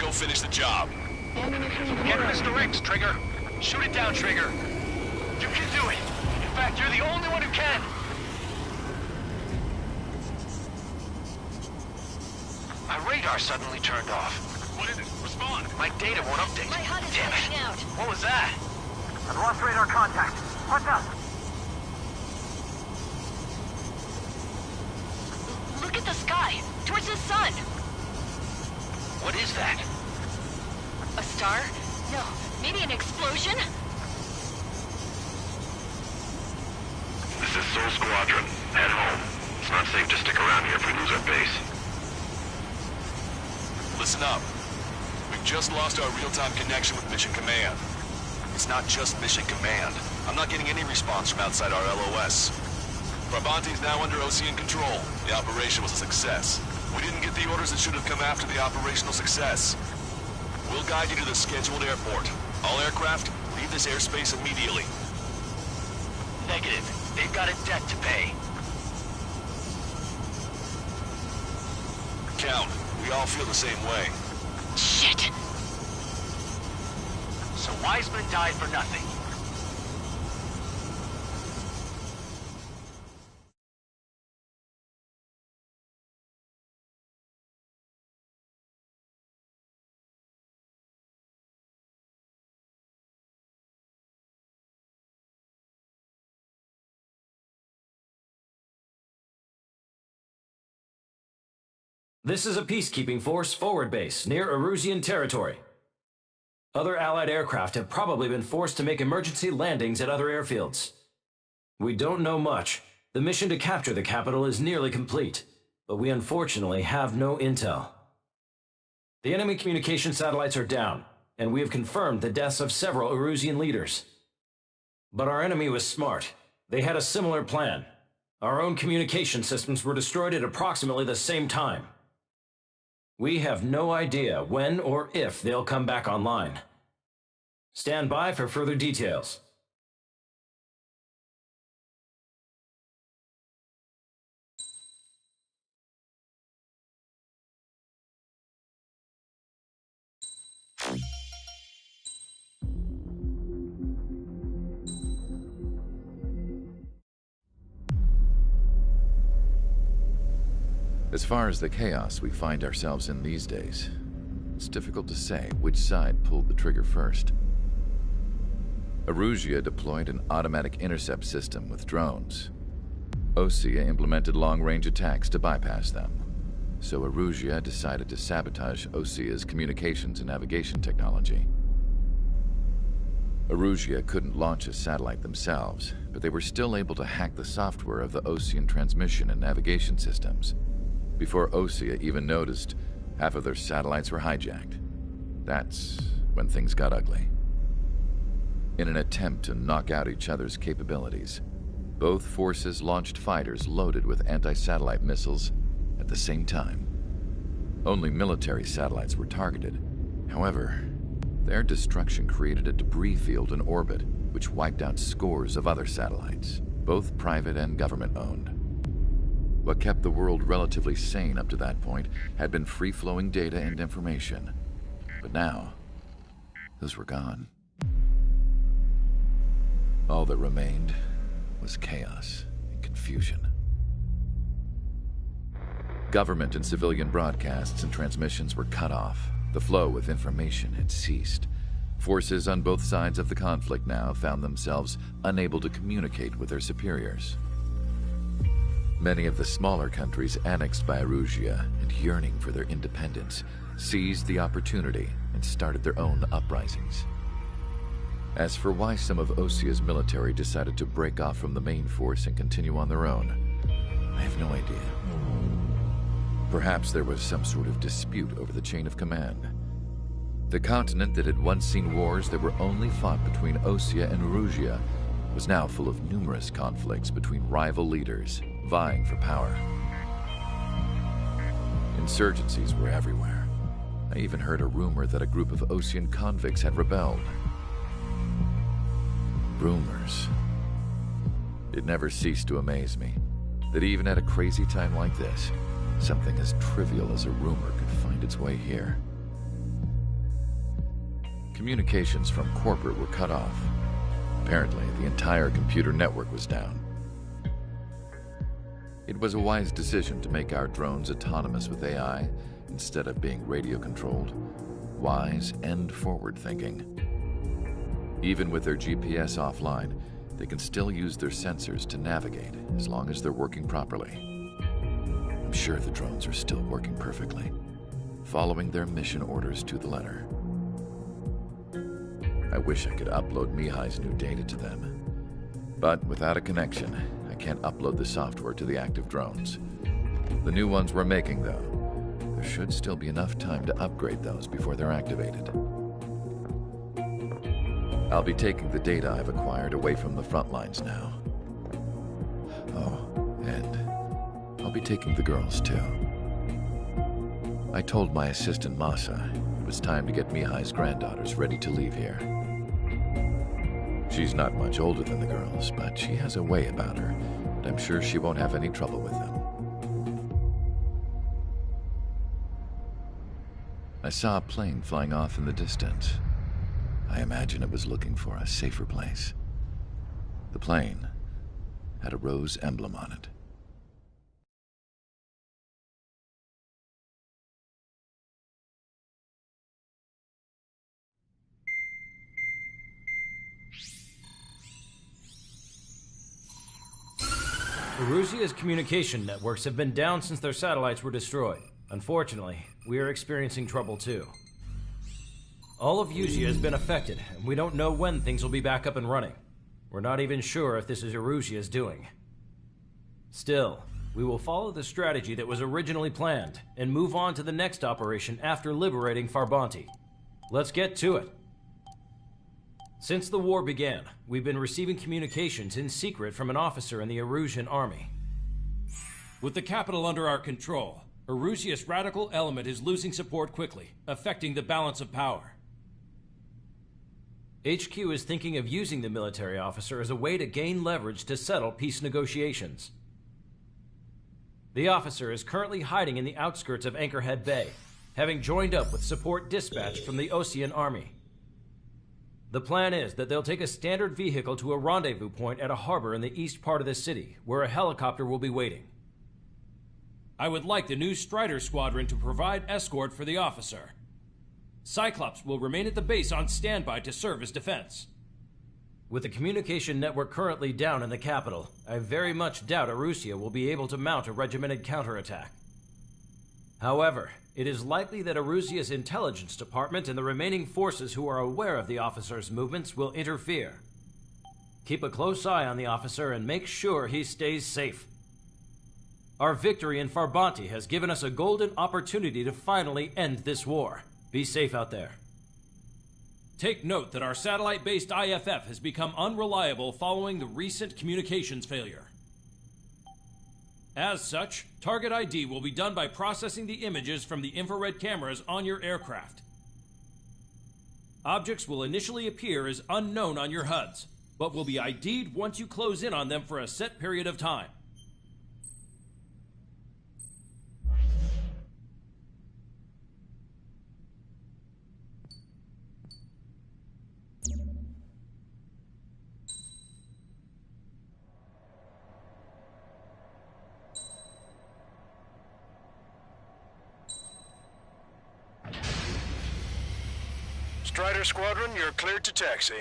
go finish the job. Get Mr. X, Trigger. Shoot it down, Trigger. You can do it. In fact, you're the only one who can. My radar suddenly turned off. What is it? Respond. My data won't update. My HUD is Damn glitching it. out. What was that? I've lost radar contact. What's up? Look at the sky, towards the sun. What is that? A star? No, maybe an explosion? This is Soul Squadron. Head home. It's not safe to stick around here if we lose our base. Listen up. We've just lost our real-time connection with Mission Command. It's not just Mission Command. I'm not getting any response from outside our LOS. Farbanti is now under Ocean control. The operation was a success. We didn't get the orders that should have come after the operational success. We'll guide you to the scheduled airport. All aircraft, leave this airspace immediately. Negative. They've got a debt to pay. Count, we all feel the same way. Shit! So Wiseman died for nothing. This is a peacekeeping force forward base near Erusian territory. Other Allied aircraft have probably been forced to make emergency landings at other airfields. We don't know much. The mission to capture the capital is nearly complete, but we unfortunately have no intel. The enemy communication satellites are down, and we have confirmed the deaths of several Erusian leaders. But our enemy was smart. They had a similar plan. Our own communication systems were destroyed at approximately the same time. We have no idea when or if they'll come back online. Stand by for further details. As far as the chaos we find ourselves in these days, it's difficult to say which side pulled the trigger first. Erusia deployed an automatic intercept system with drones. Osea implemented long-range attacks to bypass them. So Erusia decided to sabotage Osea's communications and navigation technology. Erusia couldn't launch a satellite themselves, but they were still able to hack the software of the Osean transmission and navigation systems. Before Osea even noticed, half of their satellites were hijacked. That's when things got ugly. In an attempt to knock out each other's capabilities, both forces launched fighters loaded with anti-satellite missiles at the same time. Only military satellites were targeted. However, their destruction created a debris field in orbit, which wiped out scores of other satellites, both private and government-owned. What kept the world relatively sane up to that point had been free-flowing data and information. But now, those were gone. All that remained was chaos and confusion. Government and civilian broadcasts and transmissions were cut off. The flow of information had ceased. Forces on both sides of the conflict now found themselves unable to communicate with their superiors. Many of the smaller countries annexed by Erusia and yearning for their independence seized the opportunity and started their own uprisings. As for why some of Osea's military decided to break off from the main force and continue on their own, I have no idea. Perhaps there was some sort of dispute over the chain of command. The continent that had once seen wars that were only fought between Osea and Erusia was now full of numerous conflicts between rival leaders vying for power. Insurgencies were everywhere. I even heard a rumor that a group of Osean convicts had rebelled. Rumors. It never ceased to amaze me that even at a crazy time like this, something as trivial as a rumor could find its way here. Communications from corporate were cut off. Apparently, the entire computer network was down. It was a wise decision to make our drones autonomous with AI instead of being radio-controlled. Wise and forward-thinking. Even with their GPS offline, they can still use their sensors to navigate as long as they're working properly. I'm sure the drones are still working perfectly, following their mission orders to the letter. I wish I could upload Mihai's new data to them. But without a connection, I can't upload the software to the active drones. The new ones we're making, though, there should still be enough time to upgrade those before they're activated. I'll be taking the data I've acquired away from the front lines now. Oh, and I'll be taking the girls, too. I told my assistant, Masa, it was time to get Mihai's granddaughters ready to leave here. She's not much older than the girls, but she has a way about her, and I'm sure she won't have any trouble with them. I saw a plane flying off in the distance. I imagine it was looking for a safer place. The plane had a rose emblem on it. Erusia's communication networks have been down since their satellites were destroyed. Unfortunately, we are experiencing trouble too. All of Erusia has been affected, and we don't know when things will be back up and running. We're not even sure if this is Erusia's doing. Still, we will follow the strategy that was originally planned, and move on to the next operation after liberating Farbanti. Let's get to it. Since the war began, we've been receiving communications in secret from an officer in the Erusian army. With the capital under our control, Erusia's radical element is losing support quickly, affecting the balance of power. HQ is thinking of using the military officer as a way to gain leverage to settle peace negotiations. The officer is currently hiding in the outskirts of Anchorhead Bay, having joined up with support dispatched from the Osean army. The plan is that they'll take a standard vehicle to a rendezvous point at a harbor in the east part of the city, where a helicopter will be waiting. I would like the new Strider squadron to provide escort for the officer. Cyclops will remain at the base on standby to serve as defense. With the communication network currently down in the capital, I very much doubt Erusia will be able to mount a regimented counterattack. However, it is likely that Erusia's intelligence department and the remaining forces who are aware of the officer's movements will interfere. Keep a close eye on the officer and make sure he stays safe. Our victory in Farbanti has given us a golden opportunity to finally end this war. Be safe out there. Take note that our satellite-based IFF has become unreliable following the recent communications failure. As such, target ID will be done by processing the images from the infrared cameras on your aircraft. Objects will initially appear as unknown on your HUDs, but will be ID'd once you close in on them for a set period of time. Strider Squadron, you're cleared to taxi.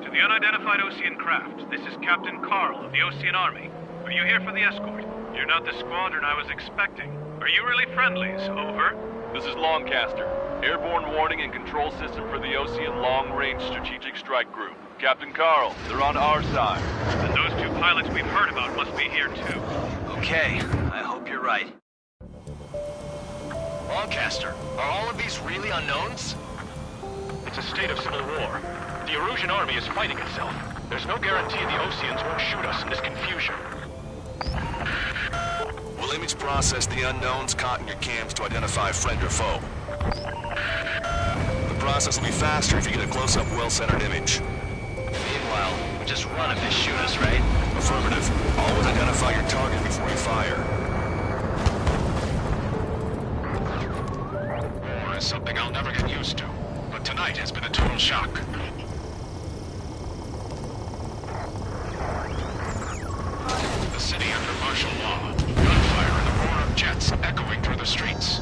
To the unidentified Osean craft, this is Captain Carl of the Osean Army. Are you here for the escort? You're not the squadron I was expecting. Are you really friendlies? Over. This is Longcaster. Airborne warning and control system for the Osean Long-Range Strategic Strike Group. Captain Carl, they're on our side. And those two pilots we've heard about must be here too. Okay, I hope you're right. Lancaster, are all of these really unknowns? It's a state of civil war. The Erusian army is fighting itself. There's no guarantee the Oseans won't shoot us in this confusion. We'll image process the unknowns caught in your cams to identify friend or foe. The process will be faster if you get a close-up, well-centered image. Meanwhile, we just run if they shoot us, right? Affirmative. Always identify your target before you fire. War is something I'll never get used to, but tonight has been a total shock. The city under martial law. Gunfire and the roar of jets echoing through the streets.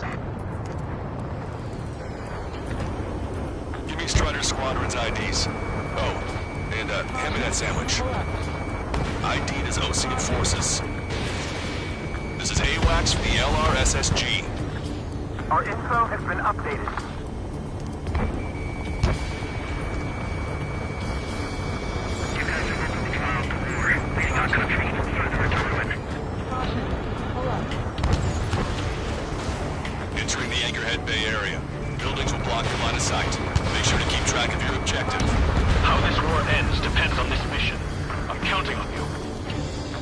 Give me Strider Squadron's IDs. Oh, and hand me that sandwich. ID'd as Osean forces. This is AWACS for the LRSSG. Our info has been updated. You guys are welcome to file the war, leaving our country for further atonement. Entering the Anchorhead Bay area. Buildings will block your line of sight. Make sure to keep track of your objective. How this war ends depends on this mission. I'm counting on you.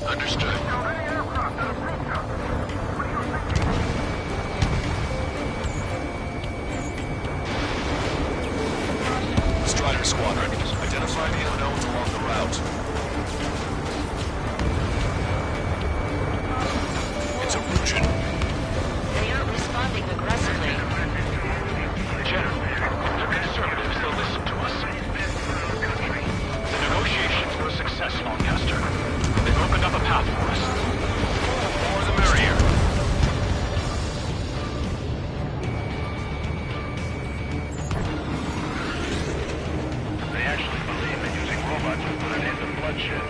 Understood. Strider Squadron, identify the unknowns along the route. It's Erusian. They aren't responding aggressively. General, if they're conservatives, they'll listen to us. The negotiations were a success, Lancaster. They've opened up a path for us. The more the merrier. They actually believe that using robots will put an end to bloodshed.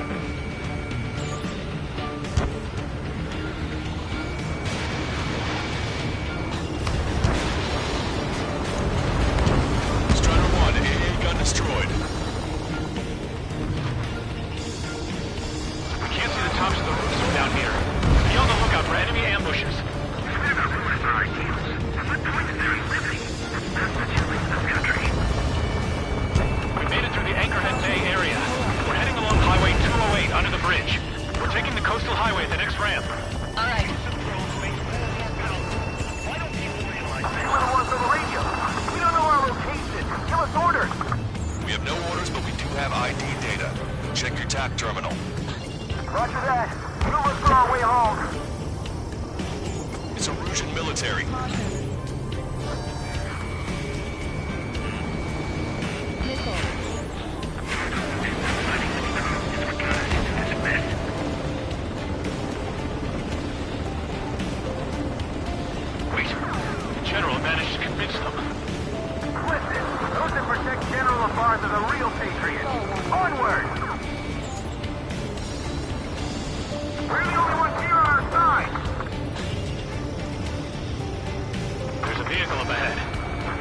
Strider 1, AA gun destroyed. We can't see the tops of the roofs from down here. Be on the lookout for enemy ambushes. We made it through the Anchorhead Bay area. We're heading along Highway 208 under the bridge. We're taking the coastal highway at the next ramp. All right. We're the ones on the radio. We don't know our location. Give us orders. We have no orders, but we do have ID data. Check your TAC terminal. Roger that. We'll look for our way home. It's Erusian military. Wait. The General managed to convince them. Listen, those that protect General Lafarge are the real patriots. Onward! We're the only ones here on our side. There's a vehicle up ahead.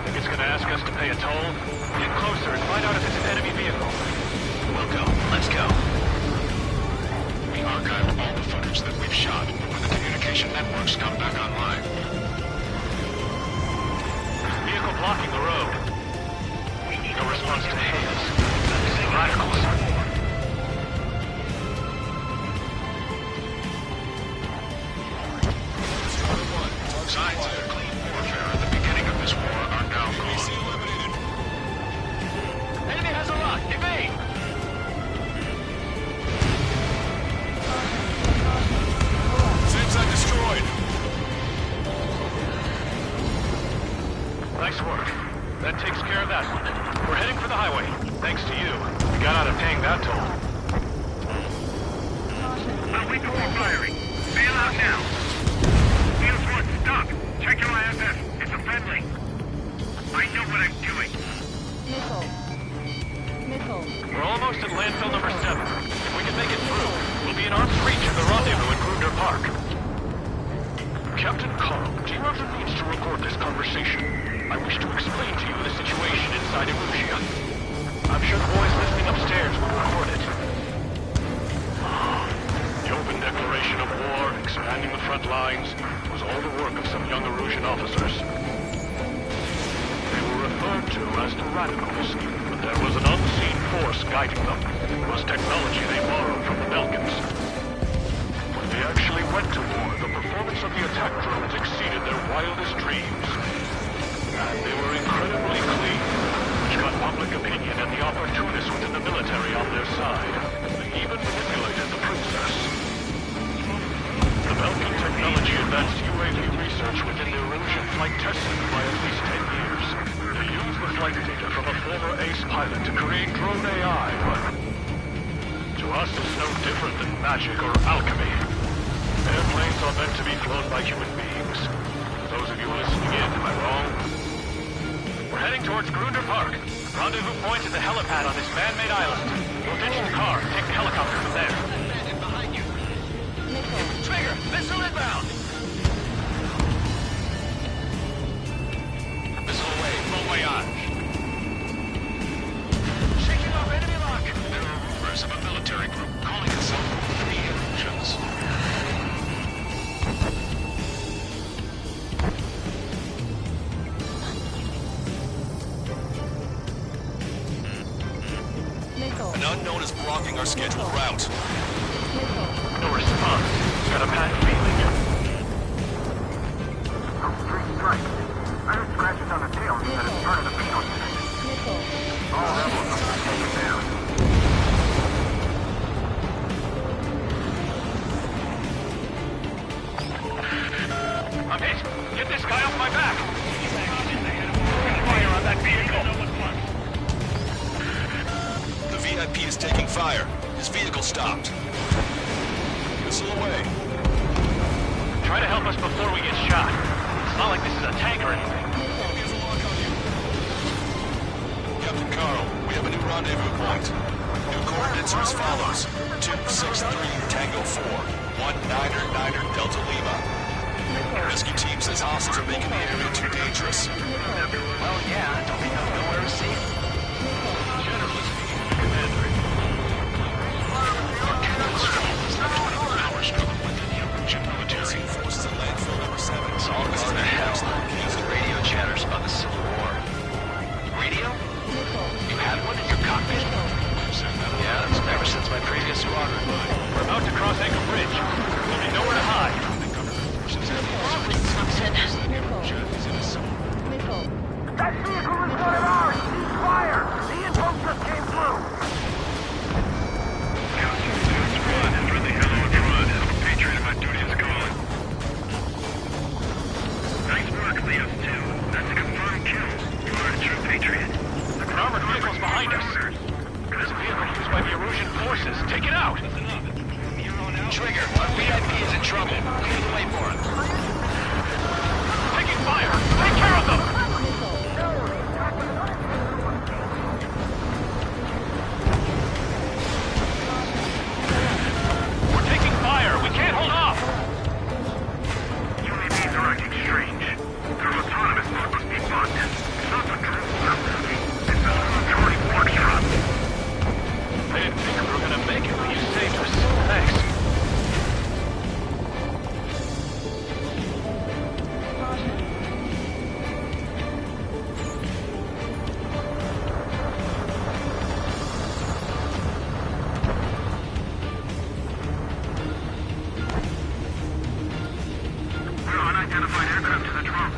Think it's gonna ask us to pay a toll? Get closer and find out if it's an enemy vehicle. We'll go. Let's go. We archive all the footage that we've shot when the communication networks come back online. Vehicle blocking the road. No response to hails. Radicals. Signs of clean warfare at the beginning of this war are now gone. Enemy has a lock. Evade! Same side destroyed. Nice work. That takes care of that one. We're heading for the highway. Thanks to you. We got out of paying that toll. I'll wait before firing. Bail out now. Fields 1, stop. Check your IFF. It's a friendly. I know what I'm doing. We're almost at landfill number 7. If we can make it through, we'll be in arm's reach of the rendezvous in Grunder Park. Captain Carl, do you have the means to record this conversation? I wish to explain to you the situation inside Erusia. I'm sure the boys listening upstairs will record it. The open declaration of war, expanding the front lines, was all the work of some young Erusian officers. radicals, but there was an unseen force guiding them. It was technology they borrowed from the Belkans. When they actually went to war, the performance of the attack drones exceeded their wildest dreams. And they were incredibly clean, which got public opinion and the opportunists within the military on their side. They even manipulated the princess. The Belkan technology advanced UAV research within their Illusion flight testing by at least 10 years. They used the flight data from a former ace pilot to create drone AI, but to us it's no different than magic or alchemy. Airplanes are meant to be flown by human beings. Those of you listening in, am I wrong? We're heading towards Grunder Park. Rendezvous point is a helipad on this man-made island. We'll ditch the car and take the helicopter from there. Behind you. Trigger, missile inbound! Missile away, bon voyage. Shaking off enemy lock. There are rumors of a military group calling itself Free Illusions. An unknown is blocking our scheduled route. No response. Got a bad feeling. Three strikes. I heard scratches on the tail that it's part of the penal unit. All rebels are taken down. I'm hit! Get this guy off my back! Fire on that vehicle! The VIP is taking fire. His vehicle stopped. Missile away. Try to help us before we get shot. It's not like this is a tank or anything. Captain Carl, we have a new rendezvous point. New coordinates are as follows. 263 Tango 4, 1999 Delta Lima. Rescue team says hostiles are making the area too dangerous. Well, yeah, don't we know where to see? Generally speaking, Commander. Our struggle within the Illusion military. Forces at landfill number 7. It's all gone to hell. Radio chatters about the Civil War. Radio? You had one in your cockpit? Yeah, that's ever since my previous squadron. We're about to cross Anchor Bridge. There'll be nowhere to hide. That vehicle was one of ours! Cease fire! The info just came through! Friendly hello and run. Patriot, my duty is calling. Nice work, Leo 2. That's a confirmed kill. You are a true patriot. The armored vehicle's behind us. There's a vehicle used by the Erusian forces. Take it out! Trigger, our VIP is in trouble. Clear the way for him. Taking fire! Take care of them! We're taking fire! We can't hold off! UAVs are acting strange. Their autonomous mode must be bugged. It's not the drone surface. It's a military workshop. I didn't think we were gonna make it, but you saved us. Thanks. We're on unidentified aircraft to the drone.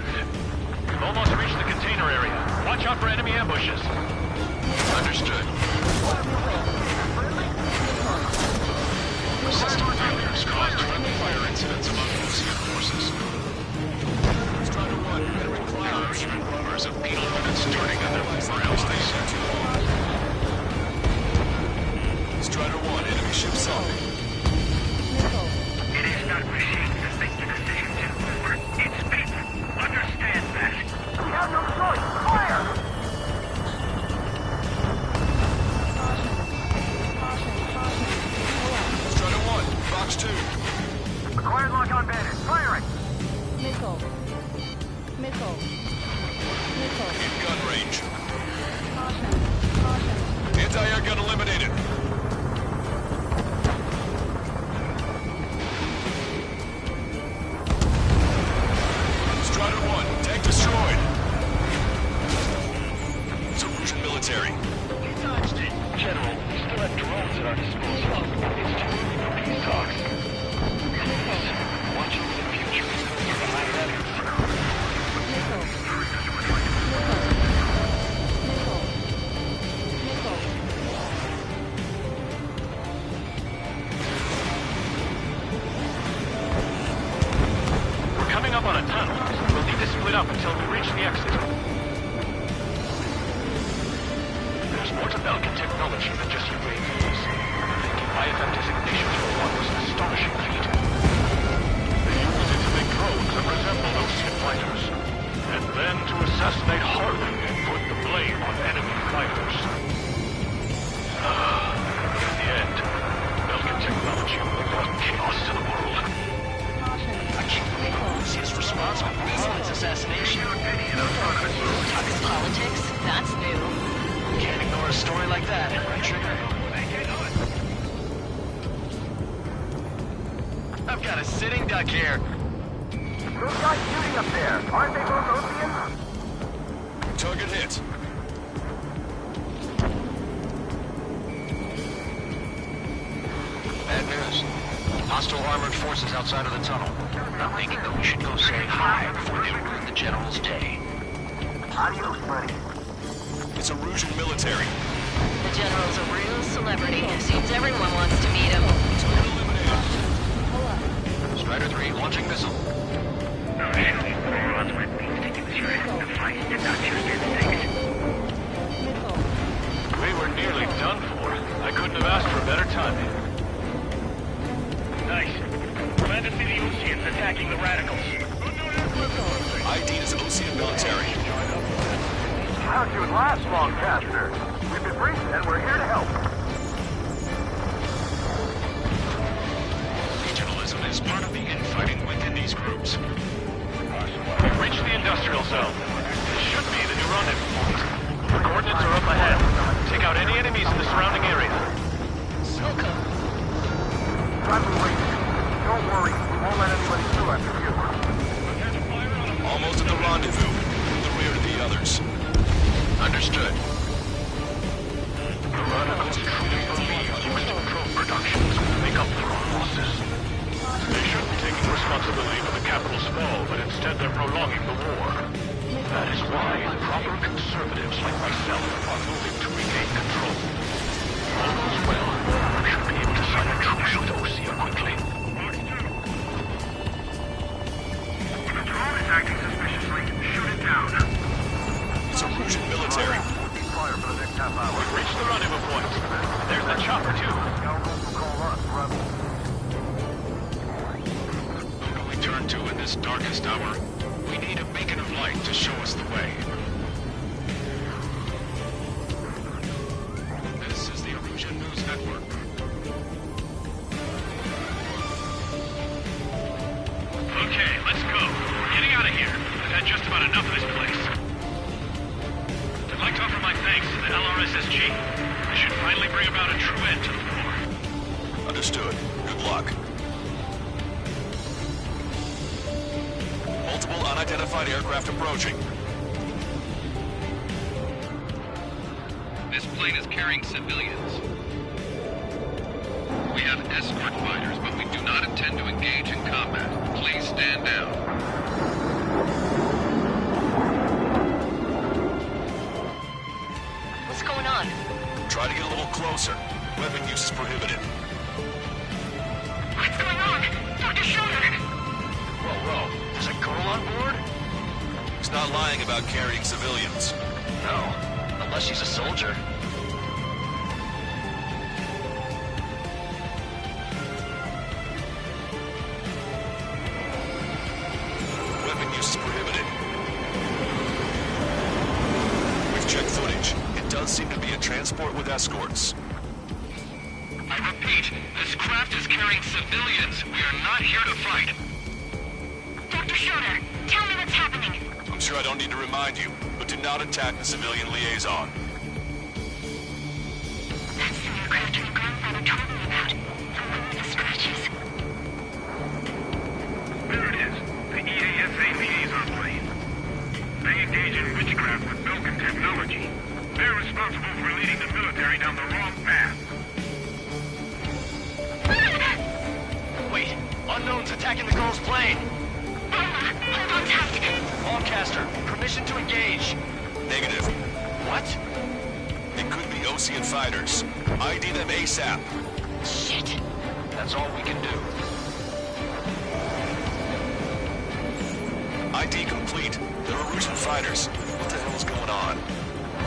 We've almost reached the container area. Watch out for enemy ambushes. Understood. System failures caused friendly fire incidents among Lucian forces. Strider 1, veteran climber. There are even rumors of penal units turning on their former allies. Strider 1, enemy ship sunk. It is not machines that make the decision to over. It's people. Understand that. We have no choice. Fire! Strider 1, Box 2. Acquired lock on bandit. Firing! Missile. Missile. Missile. In gun range. Caution. Caution. Anti-air gun eliminated. Strider 1, tank destroyed. It's Erusian Watch the exit. There's more to Belkin technology than just UAVs. Thinking IFM designations for one was an astonishing feat. They used it to make drones that resembled Ocean fighters, and then to assassinate Harling and put the blame on enemy fighters. In the end, Belkin technology brought chaos to the world. I can't believe Lucius responsible for Harling's assassination. Talking politics? That's new. Can't ignore a story like that, right, Trigger? I've got a sitting duck here. Those guys shooting up there, aren't they both Oceans? Target hit. Bad news. Hostile armored forces outside of the tunnel. I'm thinking that we should go say hi before they ruin the General's day. Adios, buddy. It's Erusian military. The General's a real celebrity. Seems everyone wants to meet him. Strider 3 launching missile. We were nearly done for. I couldn't have asked for better timing. Nice. Glad to see the Oceans attacking the radicals. ID is Ocean military. How'd you last, Longcaster? We've been briefed and we're here to help. Regionalism is part of the infighting within these groups. We've reached the industrial zone. This should be the new rendezvous point. The coordinates are up ahead. Take out any enemies in the surrounding area. Welcome. Friendly waiting. Don't worry, we won't let anybody through after you. Almost at the rendezvous. The rear of the others. Understood. The radicals truly believe using drone productions will make up for our losses. They shouldn't be taking responsibility for the capital's fall, but instead they're prolonging the war. That is why proper conservatives like myself are moving to regain control. All goes well, we should be able to sign a truce with Osea quickly. If a drone is acting suspiciously, shoot it down. It's Erusian military. We've reached the rendezvous point. There's the chopper, too. Who do we turn to in this darkest hour? We need a beacon of light to show us the way. This is the Erusian News Network. Okay, let's go. We're getting out of here. I've had just about enough of this place. I'd like to offer my thanks to the LRSSG. This should finally bring about a true end to the war. Understood. Good luck. Multiple unidentified aircraft approaching. This plane is carrying civilians. We have escort fighters, but we do not intend to engage in combat. Please stand down. What's going on? Try to get a little closer. Weapon use is prohibited. What's going on? Dr. Schroeder! Whoa. There's a girl on board? He's not lying about carrying civilians. No. Unless she's a soldier. Weapon use is prohibited. We've checked footage. It does seem to be a transport with escorts. I repeat, this craft is carrying civilians. We are not here to fight. Dr. Schroeder, tell me what's happening. I'm sure I don't need to remind you, but do not attack the civilian liaison. That's the aircraft your grandfather told me about. The one with the scratches. There it is. The EASA liaison plane. They engage in witchcraft with Belkin technology. They're responsible for leading the military down the wrong path. Wait, unknown's attacking the girl's plane. Hold on tight. Longcaster, permission to engage. Negative. What? It could be Ocean fighters. ID them ASAP. Shit. That's all we can do. ID complete. They're Erusian fighters. What the hell is going on?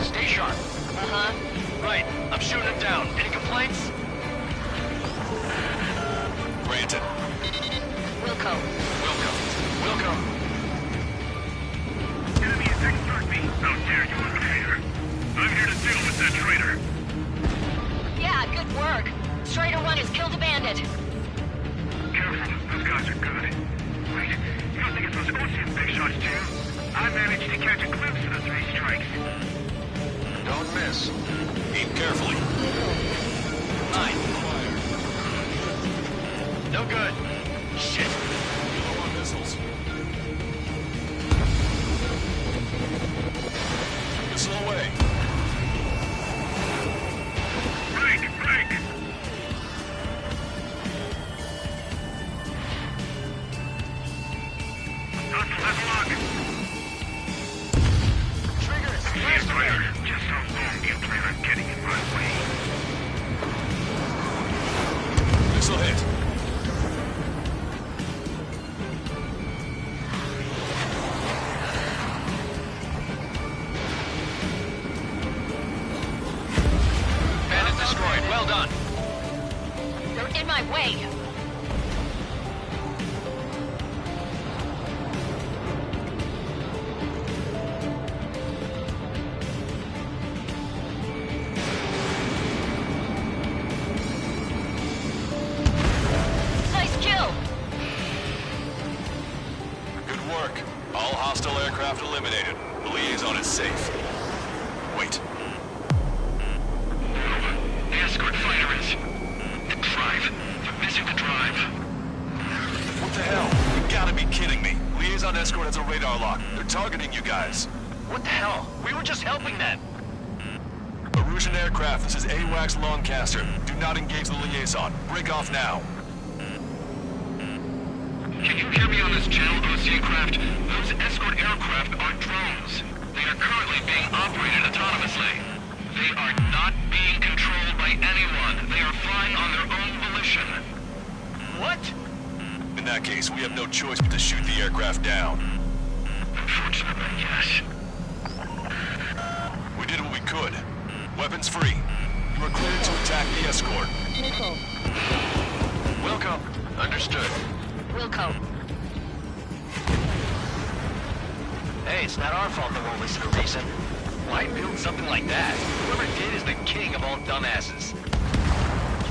Stay sharp. Uh-huh. Right, I'm shooting them down. Any complaints? Granted. Wilco. Wilco. Enemy is extort me. How dare you interfere? I'm here to deal with that traitor. Yeah, good work. Strider 1 has killed a bandit. Careful, those guys are good. Wait, you don't think it's those Ocean big shots too? I managed to catch a glimpse of the 3 strikes. Don't miss. Aim carefully. 9. No good. Shit. Low on missiles. Missile away. Break! Hostile has lock. Triggers. Yes, Ryder. Just how long do you plan on getting in my way? Missile hit. Bandit destroyed. Well done. They're in my way. Nice kill. Good work. All hostile aircraft eliminated. The liaison is safe. Wait. The escort fighter is... The drive. They're missing the drive. What the hell? You gotta be kidding me. Liaison escort has a radar lock. They're targeting you guys. What the hell? We were just helping them. Erusian aircraft, this is AWACS Lancaster. Do not engage the liaison. Break off now. Can you hear me on this channel, OC craft? Those escort aircraft are drones. They are currently being operated autonomously. They are not being controlled by anyone. They are flying on their own volition. What? In that case, we have no choice but to shoot the aircraft down. Unfortunately, yes. We did what we could. Weapons free. You are cleared to attack the escort. Nickel. Wilco. Understood. Wilco. Hey, it's not our fault they won't listen to reason. Why build something like that? Whoever did is the king of all dumbasses.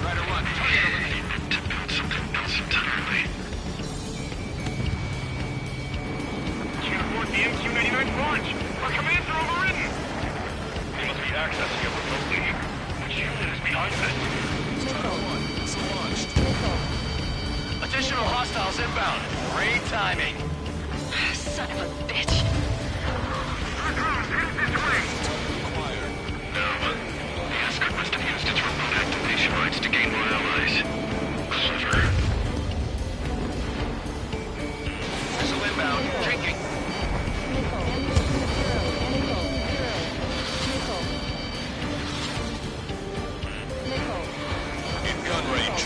Strider 1, target eliminated. To build something else entirely. Can't abort the MQ-99 launch. Our commands are overridden. They must be accessing it remotely. Which unit is behind it? Nickel. It's launched. Nickel. Additional hostiles inbound. Great timing. Son of a bitch. Headed this way. No, the escort must have used its remote activation rights to gain more allies. Clever. Missile inbound. Drinking. Nickel. Nickel. Nickel. Nickel. In gun range.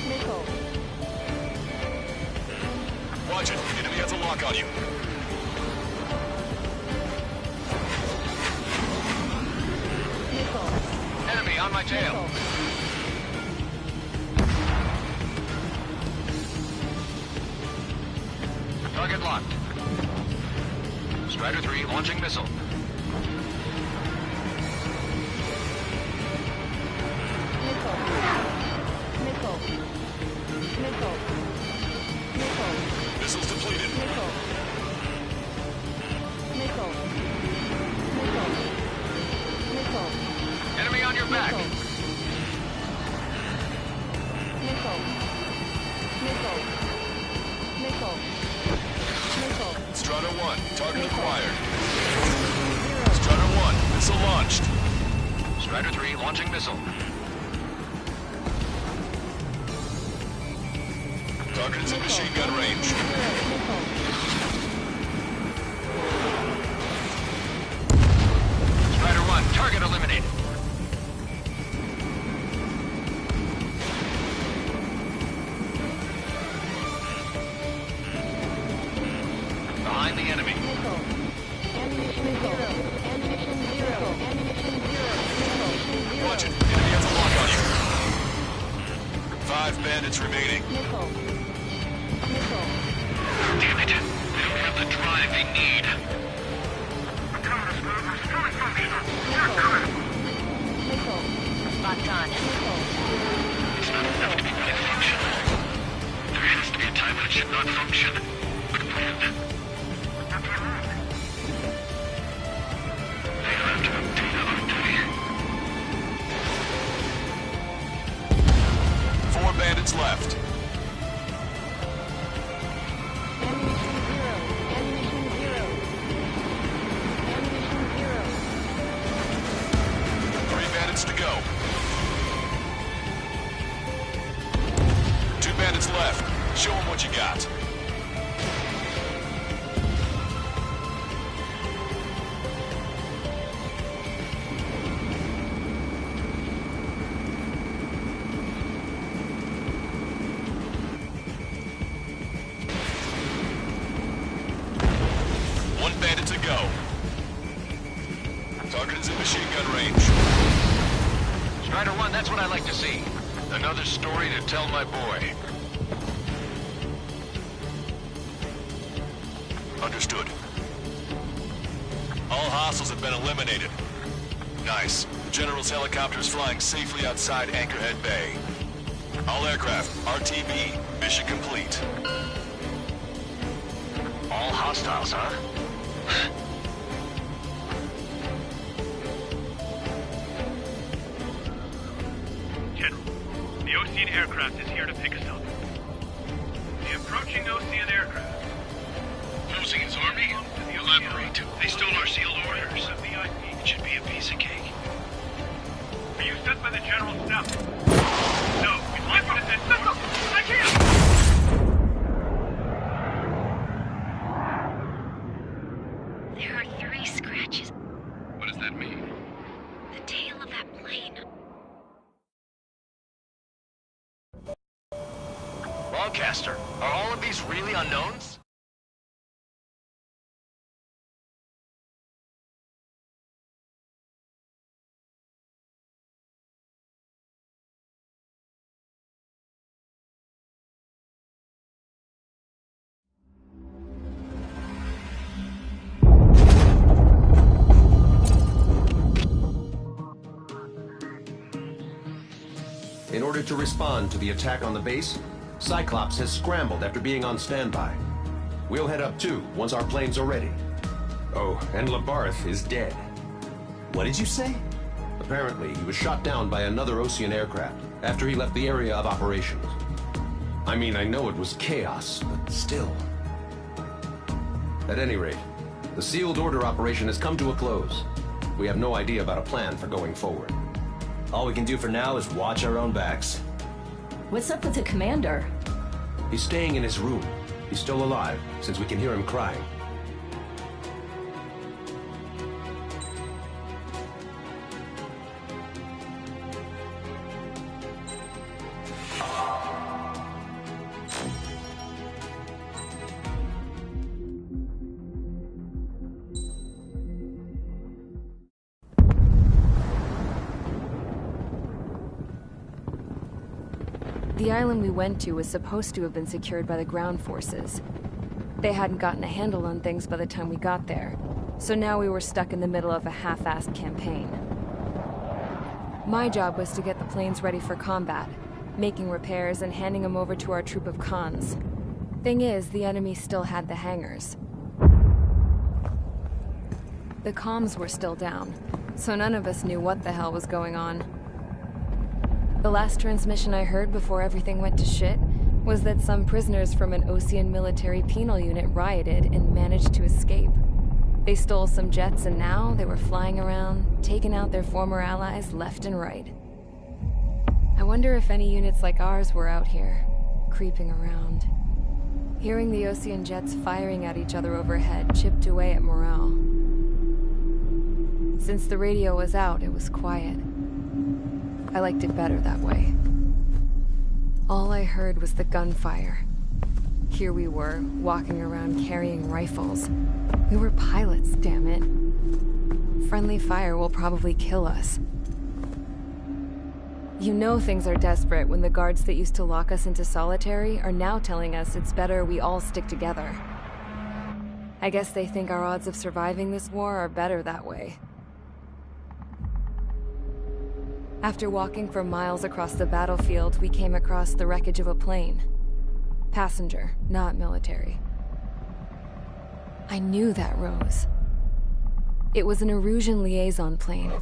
Nickel. Watch it. Enemy has a lock on you. Nickel. Enemy on my tail. Nickel. Target locked. Strider 3 launching missile. Nickel. Nickel. Nickel. Nickel. Missiles depleted. Nickel. Nickel. Nickel. Nickel. Enemy on your back. Nickel. Nickel. Nickel. Nickel. Strider 1, target acquired. Zero. Strider 1, missile launched. Strider 3 launching missile. Target is in machine gun range. Nickel. Strider 1, target eliminated. bandits remaining. Missile. Missile. Damn it. They don't have the drive they need. The counter squadron is fully functional. You're good. Missile. Locked on. It's not enough to be fully functional. There has to be a time when it should not function. But when? What do you mean? They are after the data, aren't they? 4 bandits left. Ammunition zero. Ammunition zero. Ammunition zero. 3 bandits to go. 2 bandits left. Show them what you got. Strider 1, that's what I like to see. Another story to tell my boy. Understood. All hostiles have been eliminated. Nice. The General's helicopter is flying safely outside Anchorhead Bay. All aircraft, RTB, mission complete. All hostiles, huh? The Ocean aircraft is here to pick us up. The approaching Ocean aircraft. Ocean's army? Elaborate. They stole our sealed orders. It should be a piece of cake. Are you sent by the General's staff? No, we'd like you to send someone. I can't! There are 3 scratches. What does that mean? The tail of that plane. Lancaster, are all of these really unknowns? In order to respond to the attack on the base, Cyclops has scrambled after being on standby. We'll head up too, once our planes are ready. Oh, and Labarth is dead. What did you say? Apparently, he was shot down by another Ocean aircraft after he left the area of operations. I mean, I know it was chaos, but still. At any rate, the sealed order operation has come to a close. We have no idea about a plan for going forward. All we can do for now is watch our own backs. What's up with the commander? He's staying in his room. He's still alive, since we can hear him crying. The island we went to was supposed to have been secured by the ground forces. They hadn't gotten a handle on things by the time we got there, so now we were stuck in the middle of a half-assed campaign. My job was to get the planes ready for combat, making repairs and handing them over to our troop of cons. Thing is, the enemy still had the hangars. The comms were still down, so none of us knew what the hell was going on. The last transmission I heard before everything went to shit was that some prisoners from an Ocean military penal unit rioted and managed to escape. They stole some jets and now they were flying around, taking out their former allies left and right. I wonder if any units like ours were out here, creeping around. Hearing the Ocean jets firing at each other overhead chipped away at morale. Since the radio was out, it was quiet. I liked it better that way. All I heard was the gunfire. Here we were, walking around carrying rifles. We were pilots, damn it. Friendly fire will probably kill us. You know things are desperate when the guards that used to lock us into solitary are now telling us it's better we all stick together. I guess they think our odds of surviving this war are better that way. After walking for miles across the battlefield, we came across the wreckage of a plane. Passenger, not military. I knew that rose. It was an Erusian liaison plane.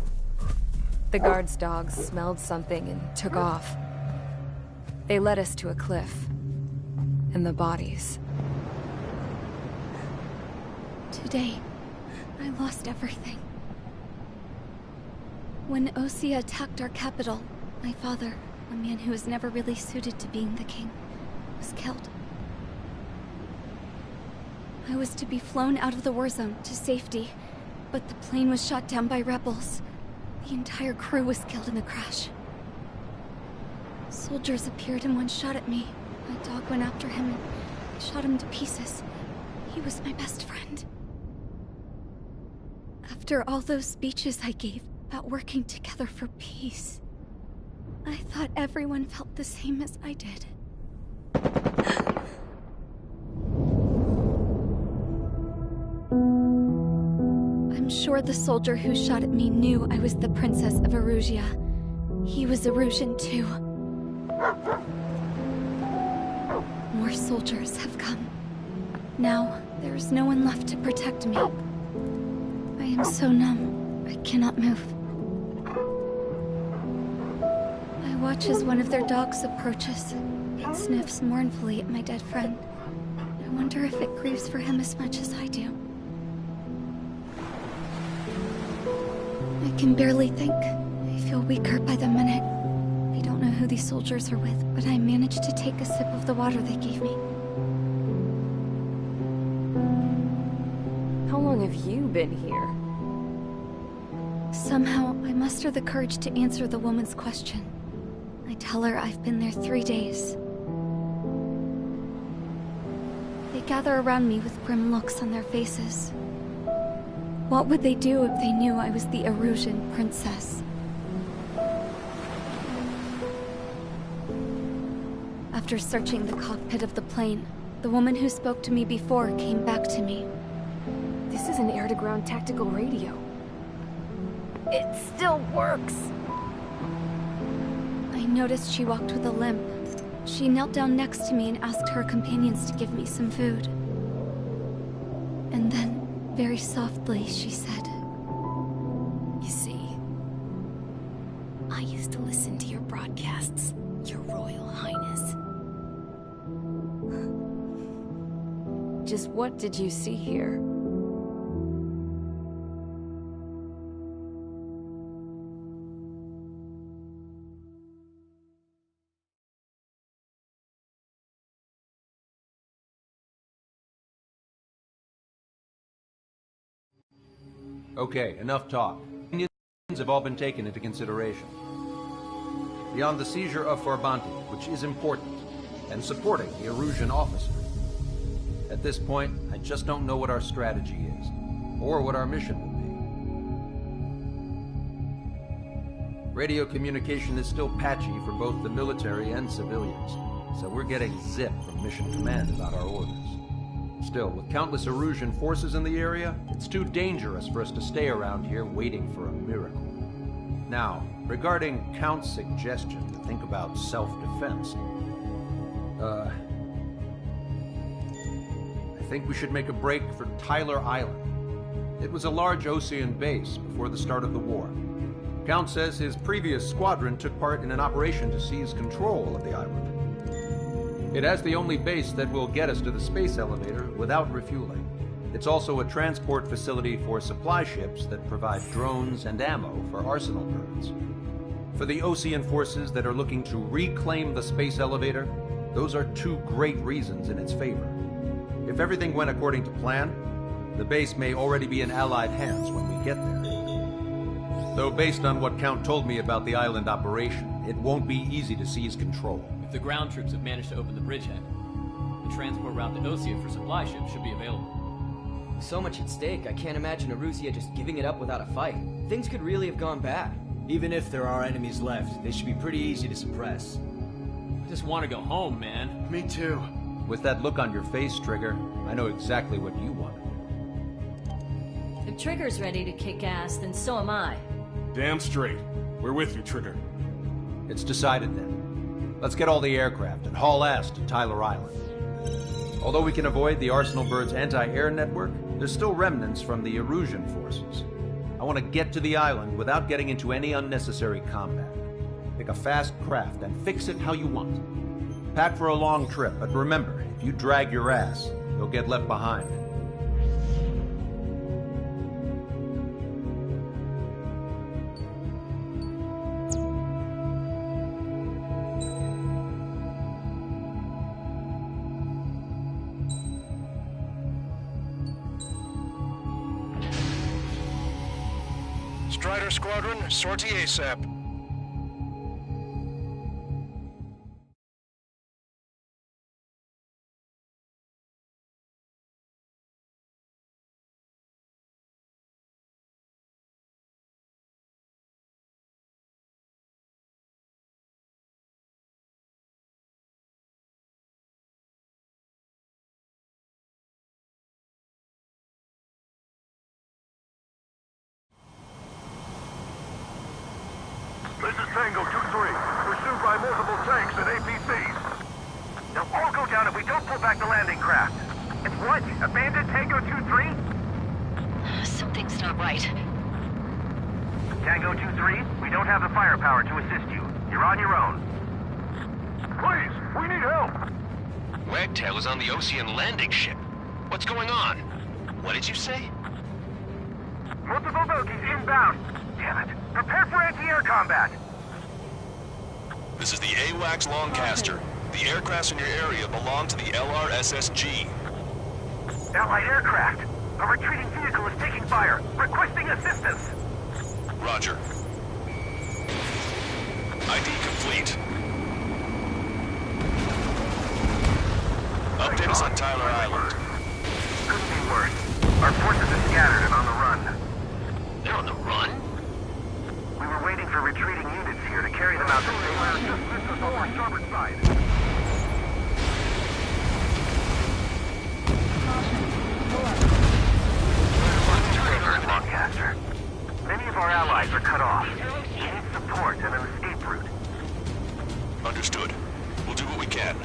The guards' dogs smelled something and took off. They led us to a cliff. And the bodies. Today, I lost everything. When Osea attacked our capital, my father, a man who was never really suited to being the king, was killed. I was to be flown out of the war zone to safety, but the plane was shot down by rebels. The entire crew was killed in the crash. Soldiers appeared and one shot at me. My dog went after him and shot him to pieces. He was my best friend. After all those speeches I gave about working together for peace, I thought everyone felt the same as I did. I'm sure the soldier who shot at me knew I was the Princess of Erusia. He was Erusian too. More soldiers have come. Now, there is no one left to protect me. I am so numb, I cannot move. I watch as one of their dogs approaches. It sniffs mournfully at my dead friend. I wonder if it grieves for him as much as I do. I can barely think. I feel weaker by the minute. I don't know who these soldiers are with, but I managed to take a sip of the water they gave me. How long have you been here? Somehow, I muster the courage to answer the woman's question. I tell her I've been there 3 days. They gather around me with grim looks on their faces. What would they do if they knew I was the Erusian princess? After searching the cockpit of the plane, the woman who spoke to me before came back to me. This is an air-to-ground tactical radio. It still works! I noticed she walked with a limp. She knelt down next to me and asked her companions to give me some food. And then, very softly, she said, "You see, I used to listen to your broadcasts, Your Royal Highness." Just what did you see here? Okay, enough talk. Opinions have all been taken into consideration. Beyond the seizure of Farbanti, which is important, and supporting the Erusian officer. At this point, I just don't know what our strategy is, or what our mission will be. Radio communication is still patchy for both the military and civilians, so we're getting zip from Mission Command about our orders. Still, with countless Erusian forces in the area, it's too dangerous for us to stay around here waiting for a miracle. Now, regarding Count's suggestion to think about self-defense, I think we should make a break for Tyler Island. It was a large Osean base before the start of the war. Count says his previous squadron took part in an operation to seize control of the island. It has the only base that will get us to the space elevator without refueling. It's also a transport facility for supply ships that provide drones and ammo for arsenal birds. For the Osean forces that are looking to reclaim the space elevator, those are two great reasons in its favor. If everything went according to plan, the base may already be in Allied hands when we get there. Though based on what Count told me about the island operation, it won't be easy to seize control. If the ground troops have managed to open the bridgehead, the transport route to Osea for supply ships should be available. With so much at stake, I can't imagine Erusia just giving it up without a fight. Things could really have gone bad. Even if there are enemies left, they should be pretty easy to suppress. I just want to go home, man. Me too. With that look on your face, Trigger, I know exactly what you want. If Trigger's ready to kick ass, then so am I. Damn straight. We're with you, Trigger. It's decided then. Let's get all the aircraft and haul ass to Tyler Island. Although we can avoid the Arsenal Bird's anti-air network, there's still remnants from the Erusian forces. I want to get to the island without getting into any unnecessary combat. Pick a fast craft and fix it how you want. Pack for a long trip, but remember, if you drag your ass, you'll get left behind. Strider Squadron, sortie ASAP. This is Tango 2-3, pursued by multiple tanks and APCs. They'll all go down if we don't pull back the landing craft. It's what? Abandoned Tango 2-3? Something's not right. Tango 2-3, we don't have the firepower to assist you. You're on your own. Please, we need help! Wagtail is on the Ocean landing ship. What's going on? What did you say? Multiple bogies inbound. Damn it. Prepare for anti-air combat. This is the AWACS Longcaster. The aircrafts in your area belong to the LRSSG. Allied aircraft. A retreating vehicle is taking fire. Requesting assistance. Roger. ID complete. Update us on Tyler Island. Couldn't be worse. Our forces are scattered and on the run. They're on the run? We were waiting for retreating units here to carry them out to safety. Just missed us on our starboard side. Longcaster. Many of our allies are cut off. We need support and an escape route. Understood. We'll do what we can.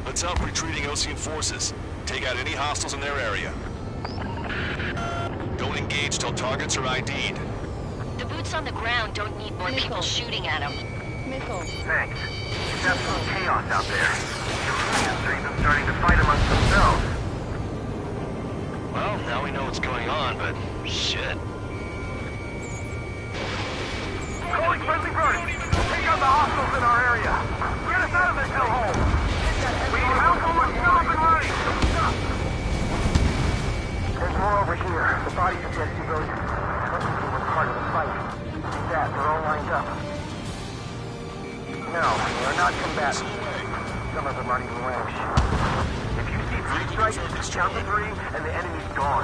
Let's help retreating Ocean forces. Take out any hostiles in their area. Don't engage till targets are ID'd. The boots on the ground don't need more people shooting at them. Missile. Thanks. It's absolute chaos out there. The Erusians are even starting to fight amongst themselves. Well, now we know what's going on, but shit. Calling friendly birds! Take out the hostiles in our area! Get us out of this hellhole! We need help when we're still up and running! There's more over here. The bodies of dead civilians. Must have been part of the fight. See that, they're all lined up. No, they're not combatants. Some of them aren't even wearing shields. If you see three strikes, count to three, and the enemy's gone.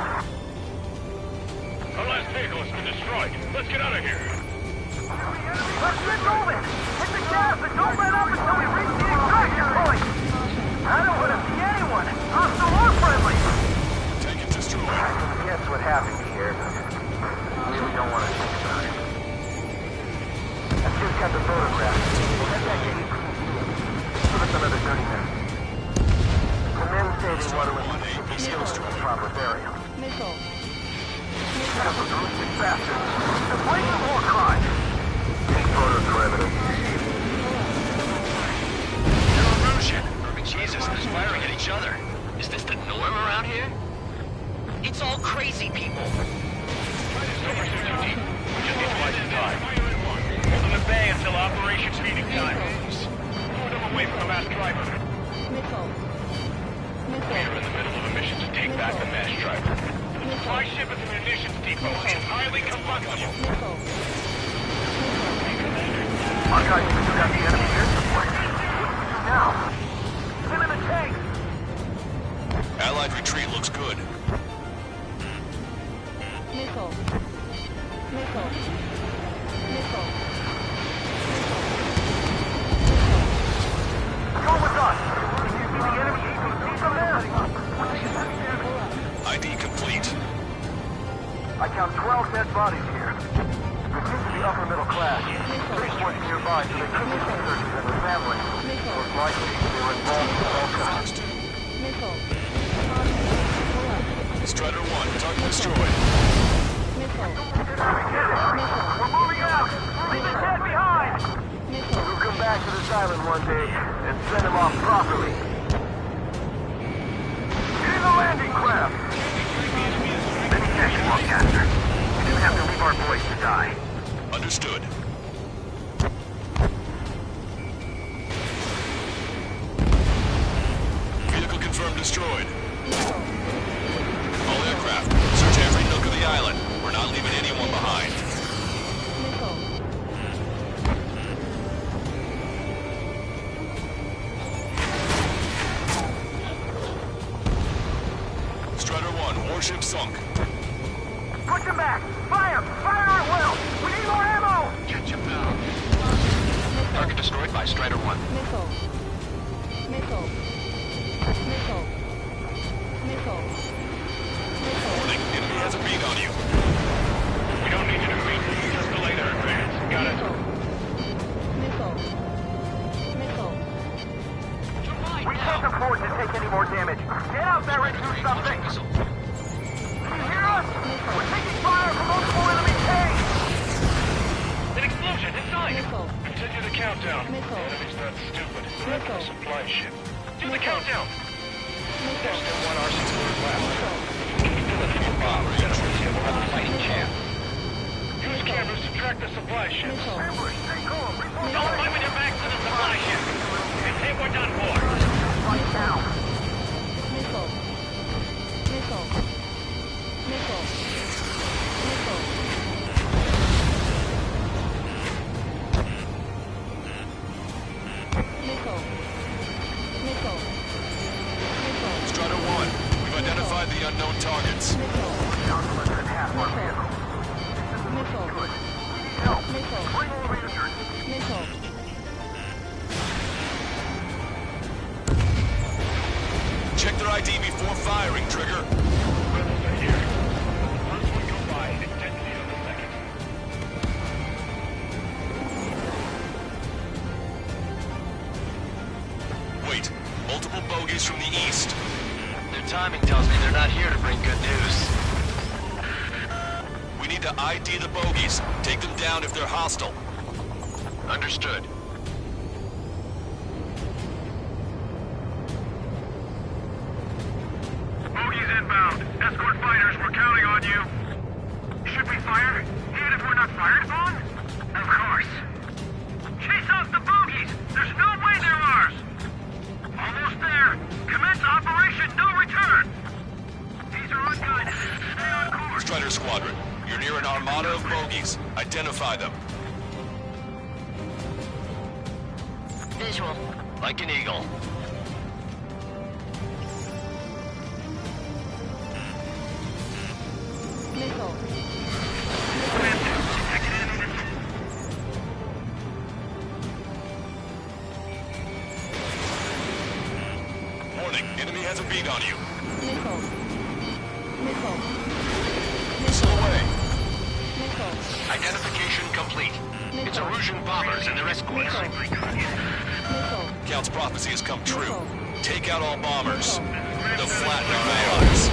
Our last vehicle has been destroyed. Let's get out of here. Let's get moving! Hit the gas and don't let up until we reach the extraction point! I don't want to see anyone, hostile or friendly! Take it destroyed. I can guess what happened here, but I really don't want to think about it. I just got the photograph. We'll head back to APC. Give us another 30 minutes. The men say they want to release the skills to a proper burial. Missile. That was Erusian bastards. The blatant war crime! Take photos for evidence. They're Erusian. Jesus, they're firing at each other. Is this the norm around here? It's all crazy people. Just need twice the time. Hold them at bay until Operation Speeding time. Move them away from the mass driver. Missile. We are in the middle of a mission to take back the mass driver. The supply ship at the munitions depot is highly combustible. Hawkeye, you got the enemy here? What do we do now? Get in the tank! Allied retreat looks good. Missile. complete. I count 12 dead bodies here. They seem to be upper middle class. Police nearby, so they could be researchers and their families. Most likely, they were involved in the Missile. Strider 1, target destroyed. Missile. We're moving out! Leave the dead behind! We'll come back to this island one day and send them off properly. Get in the landing craft! Many thanks, Longcaster. We didn't have to leave our boys to die. Understood. Vehicle confirmed destroyed. All aircraft, search every nook of the island. We're not leaving anyone behind. Strider 1, warship sunk. Push them back! Fire! Fire at will! We need more ammo! Catch him now. Target destroyed by Strider 1. Missile. Missile. Missile. Missile. Warning, enemy has a beat on you. We don't need you to meet. Just delay their advance. Got it. Missile. Missile. We can't afford to take any more damage. Get out there and do something! You hear us? We're taking fire from multiple enemy tanks! An explosion inside! Missile. Continue the countdown. Missile. The enemy's not stupid. They're after a supply ship. Do the Missile. countdown! There's still one RC left. Missile. Kill a few bombs, and we'll have a fighting chance. Use cameras to track the supply ship. Missile. Don't fight with your backs to the supply ship! And say we're done for! Right now! Missile. Missile. Missile. Missile. Missile. Missile. Missile. Strider 1, we've identified the unknown targets. Missile. Down to less than half our vehicle. Missile. Help! Missile. Bring all the injured! Missile. Check their ID before firing, Trigger. Rebels are here. First one go by and detonate on the second. Wait, multiple bogies from the east. Their timing tells me they're not here to bring good news. We need to ID the bogies. Take them down if they're hostile. Understood. Bogies inbound. Escort fighters, we're counting on you. Should we fire? Even if we're not fired upon? Of course. Chase off the bogies! There's no way they're ours! Almost there! Commence Operation No Return! These are unguided. Stay on course. Strider Squadron, you're near an armada of bogies. Identify them. Visual. Like an eagle. Missile. Warning, enemy has a beat on you. Missile. Missile. Missile away. Missile. Identification complete. It's Erusian bombers and their escorts. Missile. Count's prophecy has come true. Missile. Take out all bombers. They'll flatten our allies.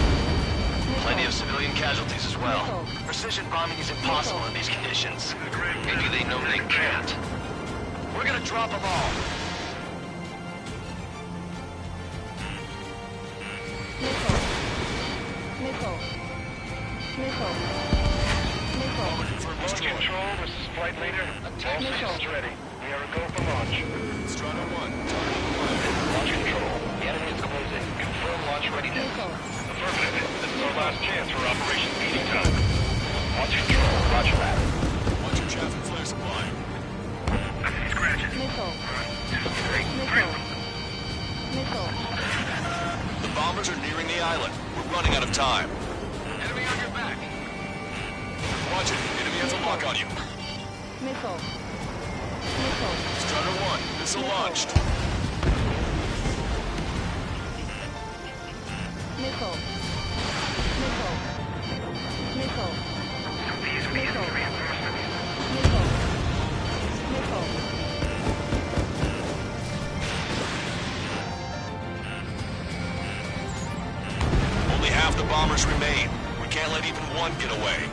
Plenty of civilian casualties as well. Missile. Precision bombing is impossible in these conditions. Maybe they know they can't. We're gonna drop them all. Missile. Missile. Missile. Missile. Launch control, this is flight leader. All systems ready. We are a go for launch. Strider 1, Launch control. The enemy is closing. Confirm launch readiness. Missile. Affirmative. This is our last chance for Operation Meeting Time. Launch control. Roger that. watch your chaff and flare supply. Scratches. Missile. Missile. Missile. The bombers are nearing the island. We're running out of time. Enemy on your back. Watch it. Enemy has a lock on you. Missile. Missile. Strider 1, missile launched. Missile. Missile. bombers remain. We can't let even one get away.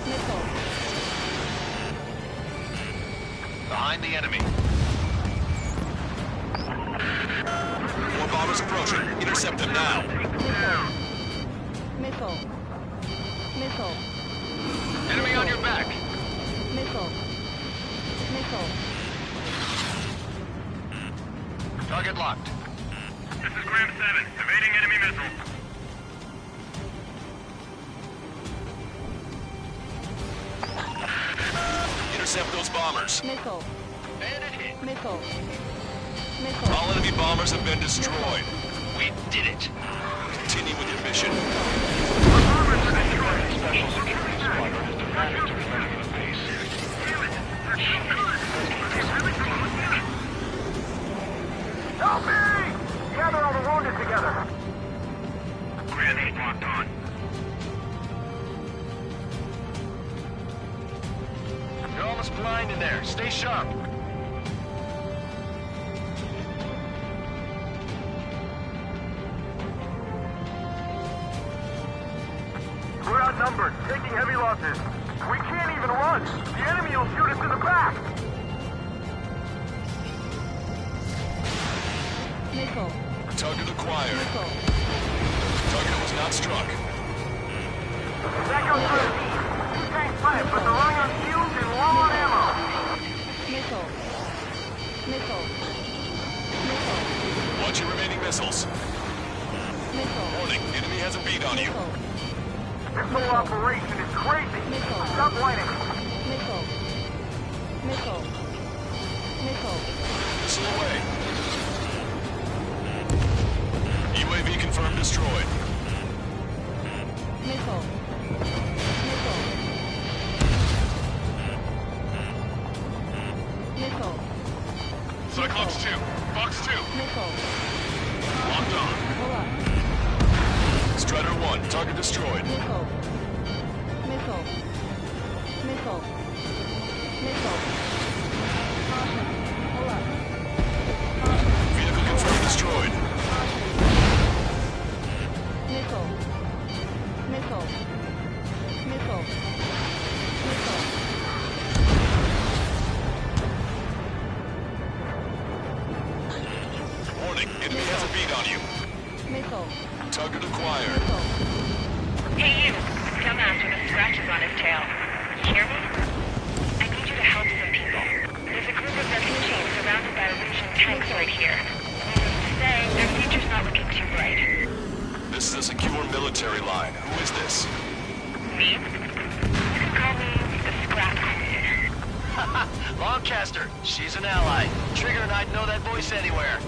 Missile. Behind the enemy. More bombers approaching. Intercept them now. Missile. Missile. Enemy on your back. Missile. Missile. Target locked. This is Graham 7, evading enemy missile. Intercept those bombers. Missile. Missile. All enemy bombers have been destroyed. We did it. Continue with your mission. Special security squadron is demanding to remain in the base. Help me! Gather all the wounded together. Grenade locked on. You're almost blind in there. Stay sharp. We're outnumbered, taking heavy losses. We can't even run. The enemy will shoot us in the back. Missile. Target acquired. Missile. Target was not struck. That goes for the team. Two tanks fight, but they're running on fuels and low on ammo. Missile. Missile. Missile. Watch your remaining missiles. Missile. Warning, enemy has a beat on you. Missile. This whole operation is crazy. Missile. Stop whining. Missile. Missile. Missile. Missile away. UAV confirmed destroyed. Missile. Missile. Missile. Cyclops 2. Fox 2. Missile. Locked on. Pull up. Strider 1. Target destroyed. Missile. Missile. Missile. Missile. Caution. Pull up. Vehicle confirmed destroyed. Missile. Missile. Missile. Missile. Warning, enemy has a beat on you. Missile. Target acquired. Hey you, dumbass with the scratches on his tail. You hear me? I need you to help some people. There's a group of refugees surrounded by Elysian tanks right here. Needless to say, their future's not looking too bright. This is a secure military line. Who is this? Me? You can call me the Scrap Queen. Lancaster. She's an ally. Trigger and I'd know that voice anywhere.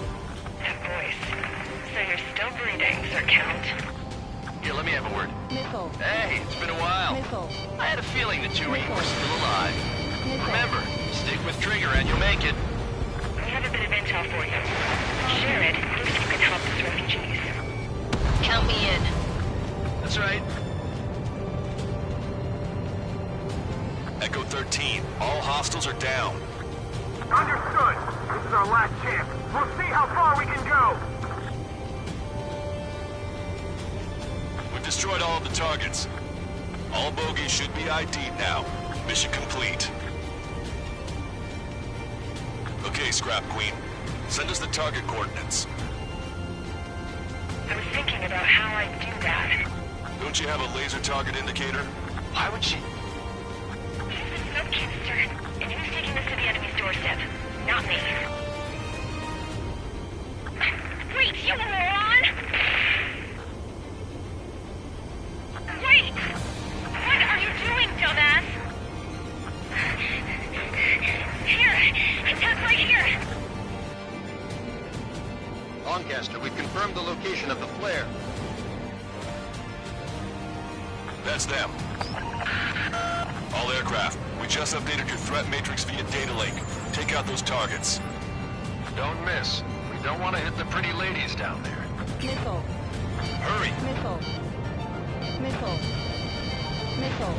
That voice. So you're still breathing, Sir Count. Here, let me have a word. Missile. Hey, it's been a while. Missile. I had a feeling the two of you were still alive. Missile. Remember, stick with Trigger and you'll make it. We have a bit of intel for you. Share it if you can help these refugees. Count me in. That's right. Echo 13. All hostiles are down. Understood. This is our last chance. We'll see how far we can go. We've destroyed all of the targets. All bogies should be ID'd now. Mission complete. Okay, Scrap Queen. Send us the target coordinates. I was thinking about how I'd do that. Don't you have a laser target indicator? Why would she? He's a smoke canister, and he was taking this to the enemy's doorstep. Not me. Wait, you moron! Wait! What are you doing, dumbass? Here! Attack right here! Lancaster, we've confirmed the location of the flare. That's them. All aircraft, we just updated your threat matrix via data link. Take out those targets. Don't miss. We don't want to hit the pretty ladies down there. Missile. Hurry! Missile. Missile. Missile.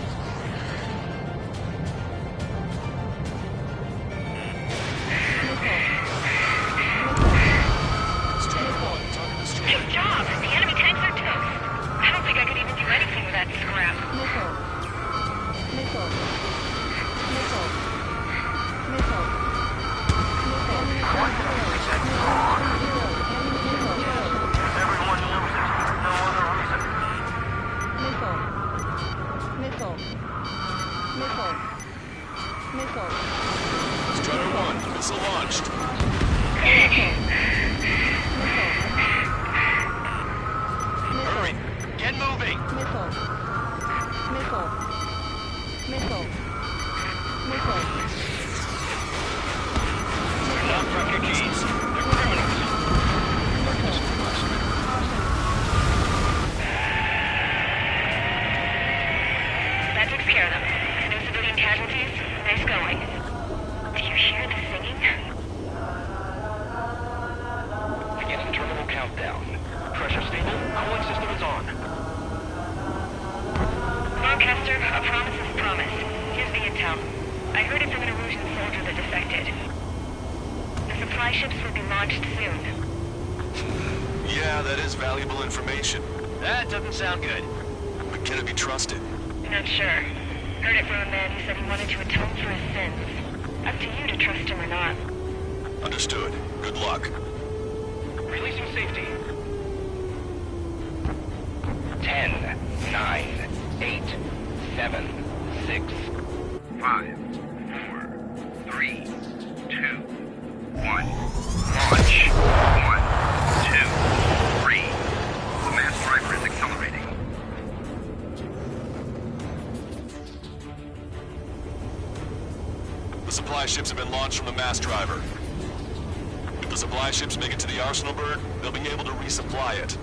Strider 1, target destroyed. off. The enemy tanks are toast. I don't think I could even do anything with that scrap. Missile. Missile. Missile. Missile. Everyone loses. No other reason. Missile. Missile. Missile. Missile. Strider 1, missile launched. Hurry! Get moving! Missile. Missile. Missile. Missile. Not refugees. They're criminals. That takes care of them. No civilian casualties. Nice going. Do you hear the singing? Beginning terminal countdown. Pressure stable. Cooling system is on. Lancaster, a promise is promised. Here's the intel. I heard it from an Erusian soldier that defected. The supply ships will be launched soon. Yeah, that is valuable information. That doesn't sound good. But can it be trusted? Not sure. Heard it from a man who said he wanted to atone for his sins. Up to you to trust him or not. Understood. Good luck. Releasing safety. 10, 9, 8, 7, 6, 5, 4, 3, 2, 1. Launch. 1, 2, 3. The mass driver is accelerating. The supply ships have been launched from the mass driver. If the supply ships make it to the arsenal bird, they'll be able to resupply it.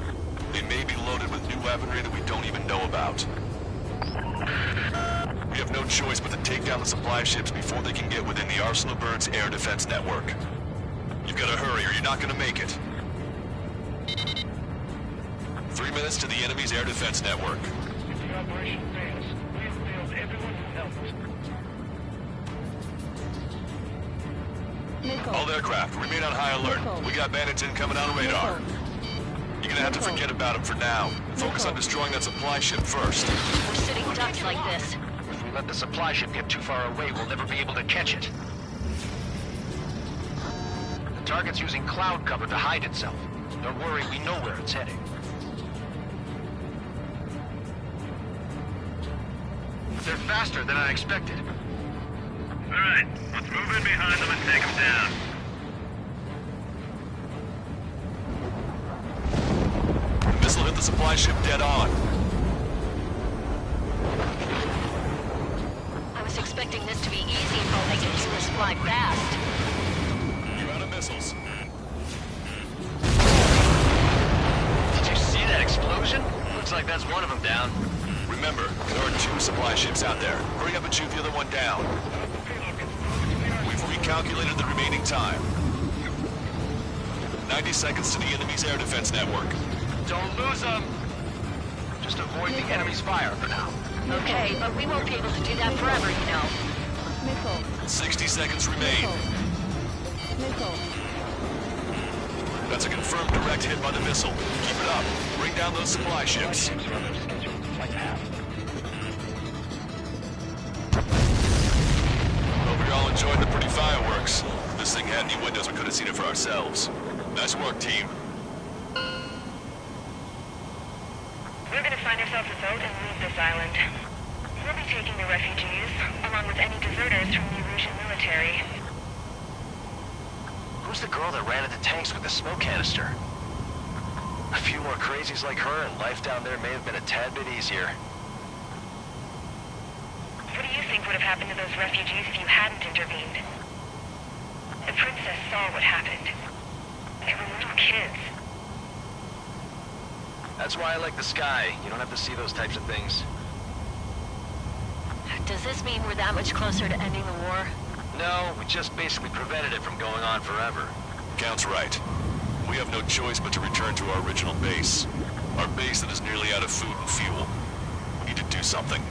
They may be loaded with new weaponry that we don't even know about. We have no choice but to take down the supply ships before they can get within the Arsenal Bird's air defense network. You've got to hurry or you're not going to make it. 3 minutes to the enemy's air defense network. If the operation fails, we've failed everyone who helped. Missile. All aircraft, remain on high alert. Missile. We got bandits incoming on radar. You're gonna have to forget about them for now. Focus on destroying that supply ship first. We're sitting ducks like this. If we let the supply ship get too far away, we'll never be able to catch it. The target's using cloud cover to hide itself. Don't worry, we know where it's heading. They're faster than I expected. All right, let's move in behind them and take them down. The missile hit the supply ship dead on. I was expecting this to be easy while they can do this fly fast. You're out of missiles. Did you see that explosion? Looks like that's one of them down. Remember, there are 2 supply ships out there. Hurry up and shoot the other one down. We've recalculated the remaining time. 90 seconds to the enemy's air defense network. Don't lose them! Just avoid the enemy's fire for now. Okay, but we won't be able to do that forever, you know. Missile. 60 seconds remain. Missile. That's a confirmed direct hit by the missile. Keep it up. Bring down those supply ships. Hope you're all enjoying the pretty fireworks. If this thing had any windows, we could have seen it for ourselves. Nice work, team. We're gonna find ourselves a boat and leave this island. We'll be taking the refugees, along with any deserters from the Erusian military. Who's the girl that ran at the tanks with the smoke canister? A few more crazies like her, and life down there may have been a tad bit easier. What do you think would have happened to those refugees if you hadn't intervened? The princess saw what happened. They were little kids. That's why I like the sky. You don't have to see those types of things. Does this mean we're that much closer to ending the war? No, we just basically prevented it from going on forever. Count's right. We have no choice but to return to our original base. Our base that is nearly out of food and fuel. We need to do something.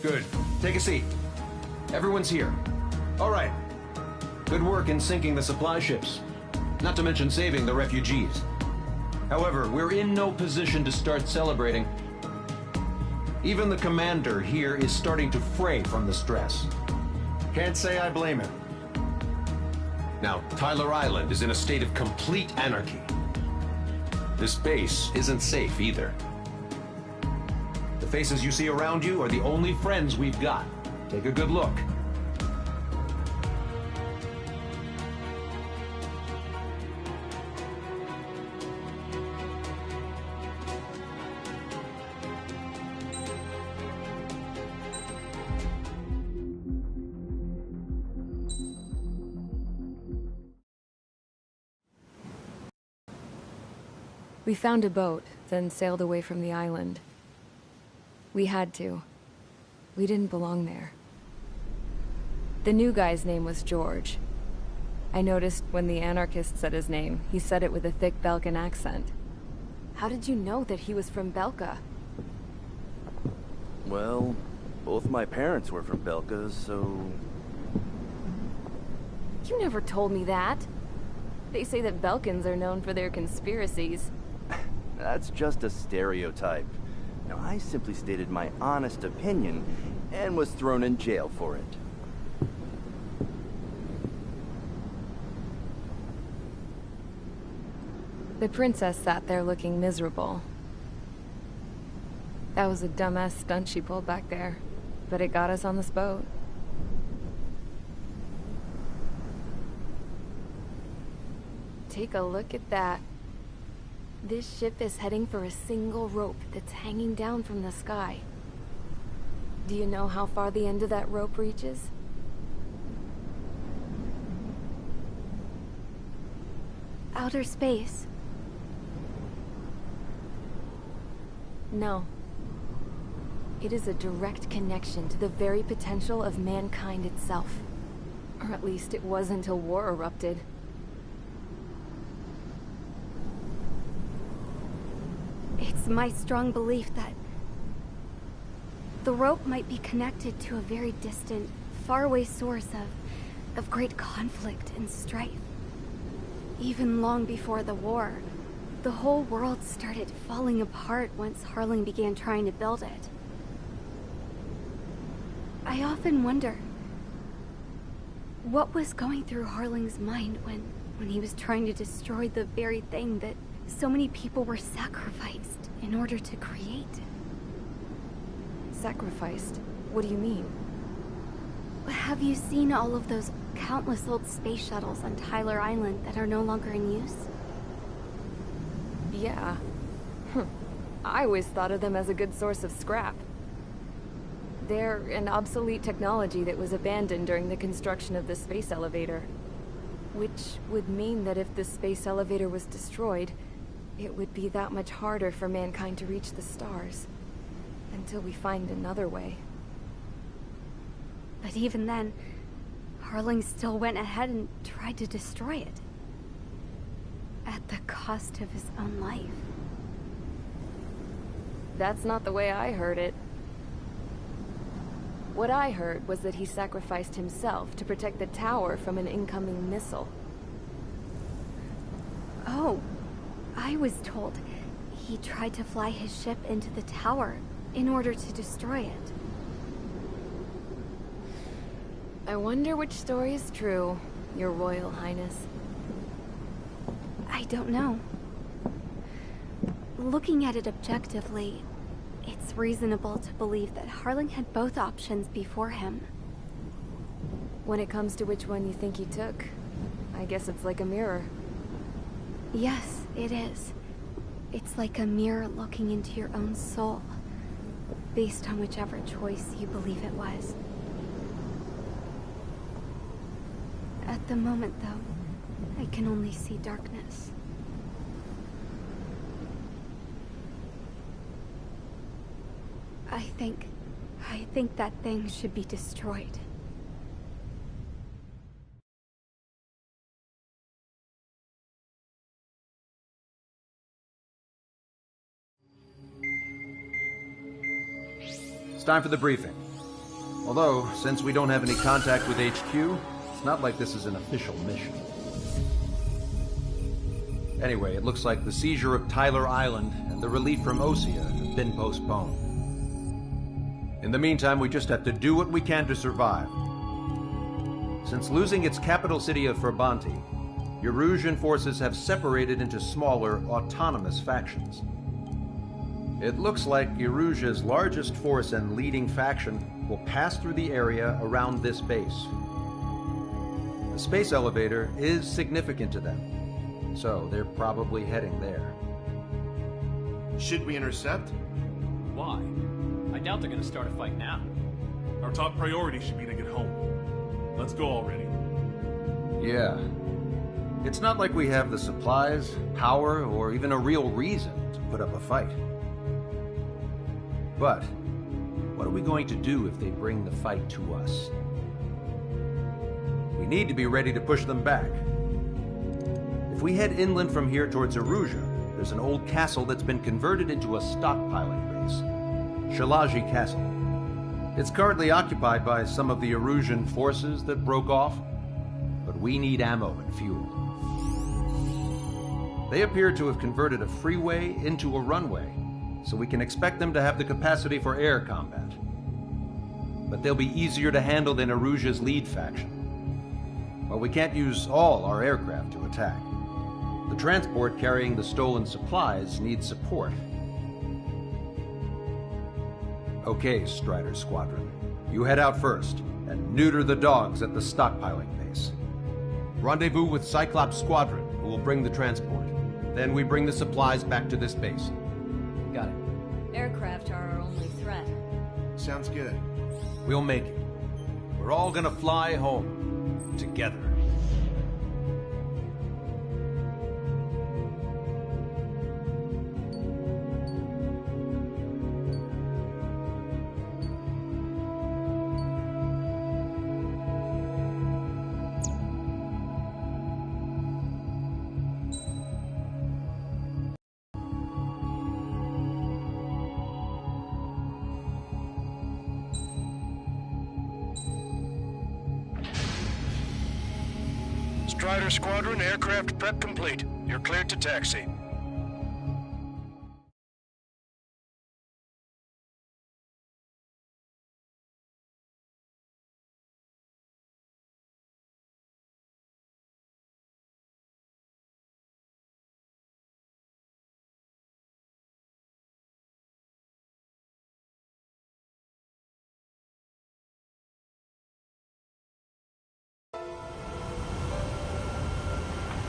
Good. Take a seat. Everyone's here. All right. Good work in sinking the supply ships. Not to mention saving the refugees. However, we're in no position to start celebrating. Even the commander here is starting to fray from the stress. Can't say I blame him. Now, Tyler Island is in a state of complete anarchy. This base isn't safe either. The faces you see around you are the only friends we've got. Take a good look. We found a boat, then sailed away from the island. We had to. We didn't belong there. The new guy's name was George. I noticed when the anarchist said his name, he said it with a thick Belkan accent. How did you know that he was from Belka? Well, both my parents were from Belka, so... You never told me that. They say that Belkans are known for their conspiracies. That's just a stereotype. Now, I simply stated my honest opinion and was thrown in jail for it. The princess sat there looking miserable. That was a dumbass stunt she pulled back there, but it got us on this boat. Take a look at that. This ship is heading for a single rope that's hanging down from the sky. Do you know how far the end of that rope reaches? Outer space. No. It is a direct connection to the very potential of mankind itself. Or at least it was until war erupted. It's my strong belief that the rope might be connected to a very distant, faraway source of great conflict and strife. Even long before the war, the whole world started falling apart once Harling began trying to build it. I often wonder what was going through Harling's mind when he was trying to destroy the very thing that so many people were sacrificed in order to create. Sacrificed? What do you mean? Have you seen all of those countless old space shuttles on Tyler Island that are no longer in use? Yeah. I always thought of them as a good source of scrap. They're an obsolete technology that was abandoned during the construction of the space elevator. Which would mean that if the space elevator was destroyed, it would be that much harder for mankind to reach the stars. Until we find another way. But even then, Harling still went ahead and tried to destroy it. At the cost of his own life. That's not the way I heard it. What I heard was that he sacrificed himself to protect the tower from an incoming missile. Oh, I was told he tried to fly his ship into the tower in order to destroy it. I wonder which story is true, Your Royal Highness. I don't know. Looking at it objectively, it's reasonable to believe that Harling had both options before him. When it comes to which one you think he took, I guess it's like a mirror. Yes, it is. It's like a mirror looking into your own soul, based on whichever choice you believe it was. At the moment, though, I can only see darkness. I think that thing should be destroyed. It's time for the briefing. Although, since we don't have any contact with HQ, it's not like this is an official mission. Anyway, it looks like the seizure of Tyler Island and the relief from Osea have been postponed. In the meantime, we just have to do what we can to survive. Since losing its capital city of Farbanti, Erusian forces have separated into smaller, autonomous factions. It looks like Erusia's largest force and leading faction will pass through the area around this base. The space elevator is significant to them, so they're probably heading there. Should we intercept? Why? I doubt they're gonna start a fight now. Our top priority should be to get home. Let's go already. Yeah. It's not like we have the supplies, power, or even a real reason to put up a fight. But what are we going to do if they bring the fight to us? We need to be ready to push them back. If we head inland from here towards Erusia, there's an old castle that's been converted into a stockpiling base. Shalaji Castle. It's currently occupied by some of the Erusian forces that broke off, but we need ammo and fuel. They appear to have converted a freeway into a runway, so we can expect them to have the capacity for air combat. But they'll be easier to handle than Erusia's lead faction. While we can't use all our aircraft to attack, the transport carrying the stolen supplies needs support. Okay, Strider Squadron. You head out first, and neuter the dogs at the stockpiling base. Rendezvous with Cyclops Squadron, who will bring the transport. Then we bring the supplies back to this base. Got it. Aircraft are our only threat. Sounds good. We'll make it. We're all gonna fly home. Together. Strider Squadron, aircraft prep complete. You're cleared to taxi.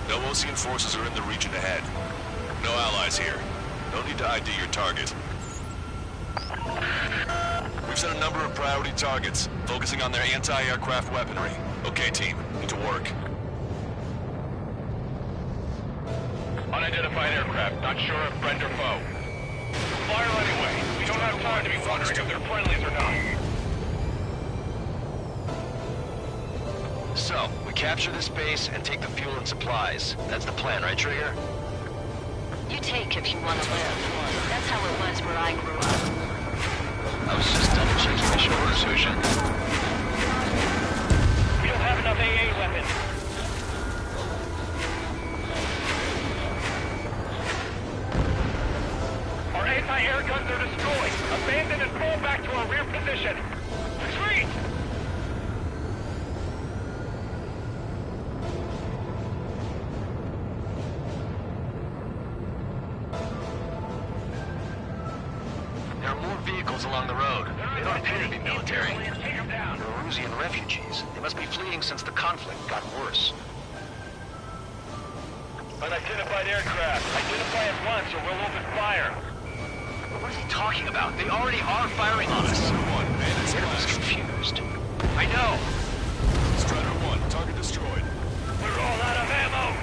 No Osean forces are in the region ahead. No allies here. No need to ID your target. We've set a number of priority targets, focusing on their anti-aircraft weaponry. Okay, team. Into work. Unidentified aircraft. Not sure if friend or foe. Fire anyway. We don't have time to be wondering if they're friendlies or not. So, we capture this base and take the fuel and supplies. That's the plan, right, Trigger? You take if you want to live. That's how it was where I grew up. I was just double-checking the shoulders, Hushin. We don't have enough AA weapons. Our anti-air guns are destroyed. Abandon and fall back to our rear position. Retreat! Along the road. They don't appear to be military. They're Erusian refugees. They must be fleeing since the conflict got worse. Unidentified aircraft. Identify at once or we'll open fire. What is he talking about? They already are firing on us. One, man, it's confused. I know. Strider 1, target destroyed. We're all out of ammo.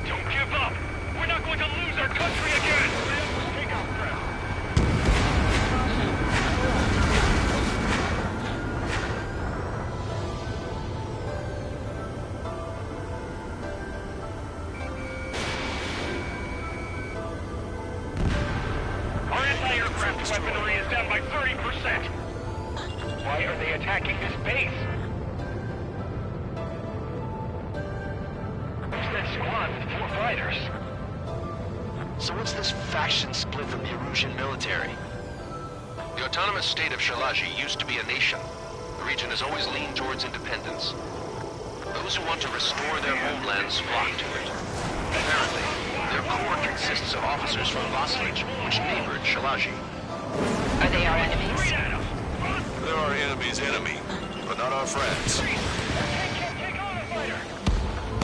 Don't give up. We're not going to lose our country again. Take out breath. Weaponry is down by 30%. Why are they attacking this base? Who's that squad with 4 fighters? So what's this faction split from the Erusian military? The autonomous state of Shalaji used to be a nation. The region has always leaned towards independence. Those who want to restore their homelands flock to it. Apparently, their core consists of officers from Vaslage, which neighbored Shalaji. Are they our enemies? They're our enemy's enemy, but not our friends.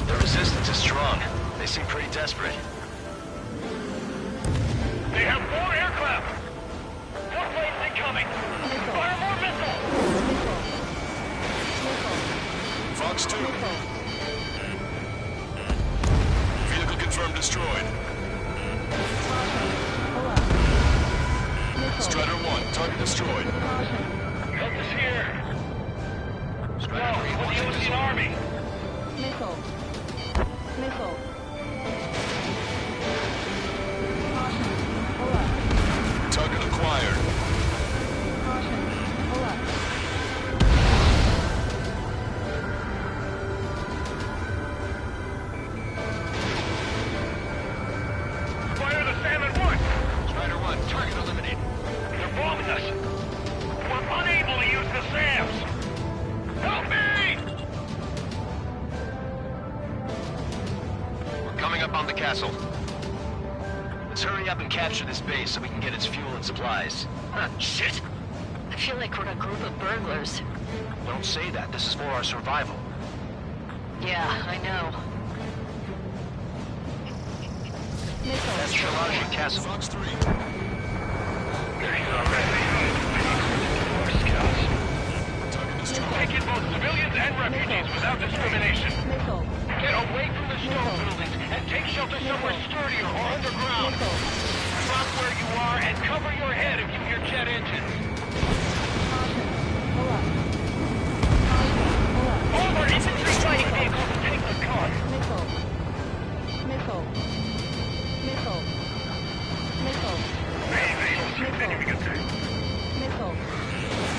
The resistance is strong. They seem pretty desperate. They have 4 aircraft! 4 planes incoming! Fire more missiles! Fox 2. Vehicle confirmed destroyed. Strider 1, target destroyed. Help is here! Strider 3, with the Ocean Army! Missile. Target acquired. Fire the Salmon 1! Strider 1, target eliminated. They're bombing us! We're unable to use the SAMs! Help me! We're coming up on the castle. Let's hurry up and capture this base so we can get its fuel and supplies. Shit! I feel like we're a group of burglars. Don't say that. This is for our survival. Yeah, I know. That's Shalaji Castle. Fox 3. There you go, scouts. Take in both civilians and refugees without discrimination. Get away from the stone buildings and take shelter somewhere sturdier or underground. Drop where you are and cover your head if you hear jet engines. All of our infantry fighting vehicles take the car.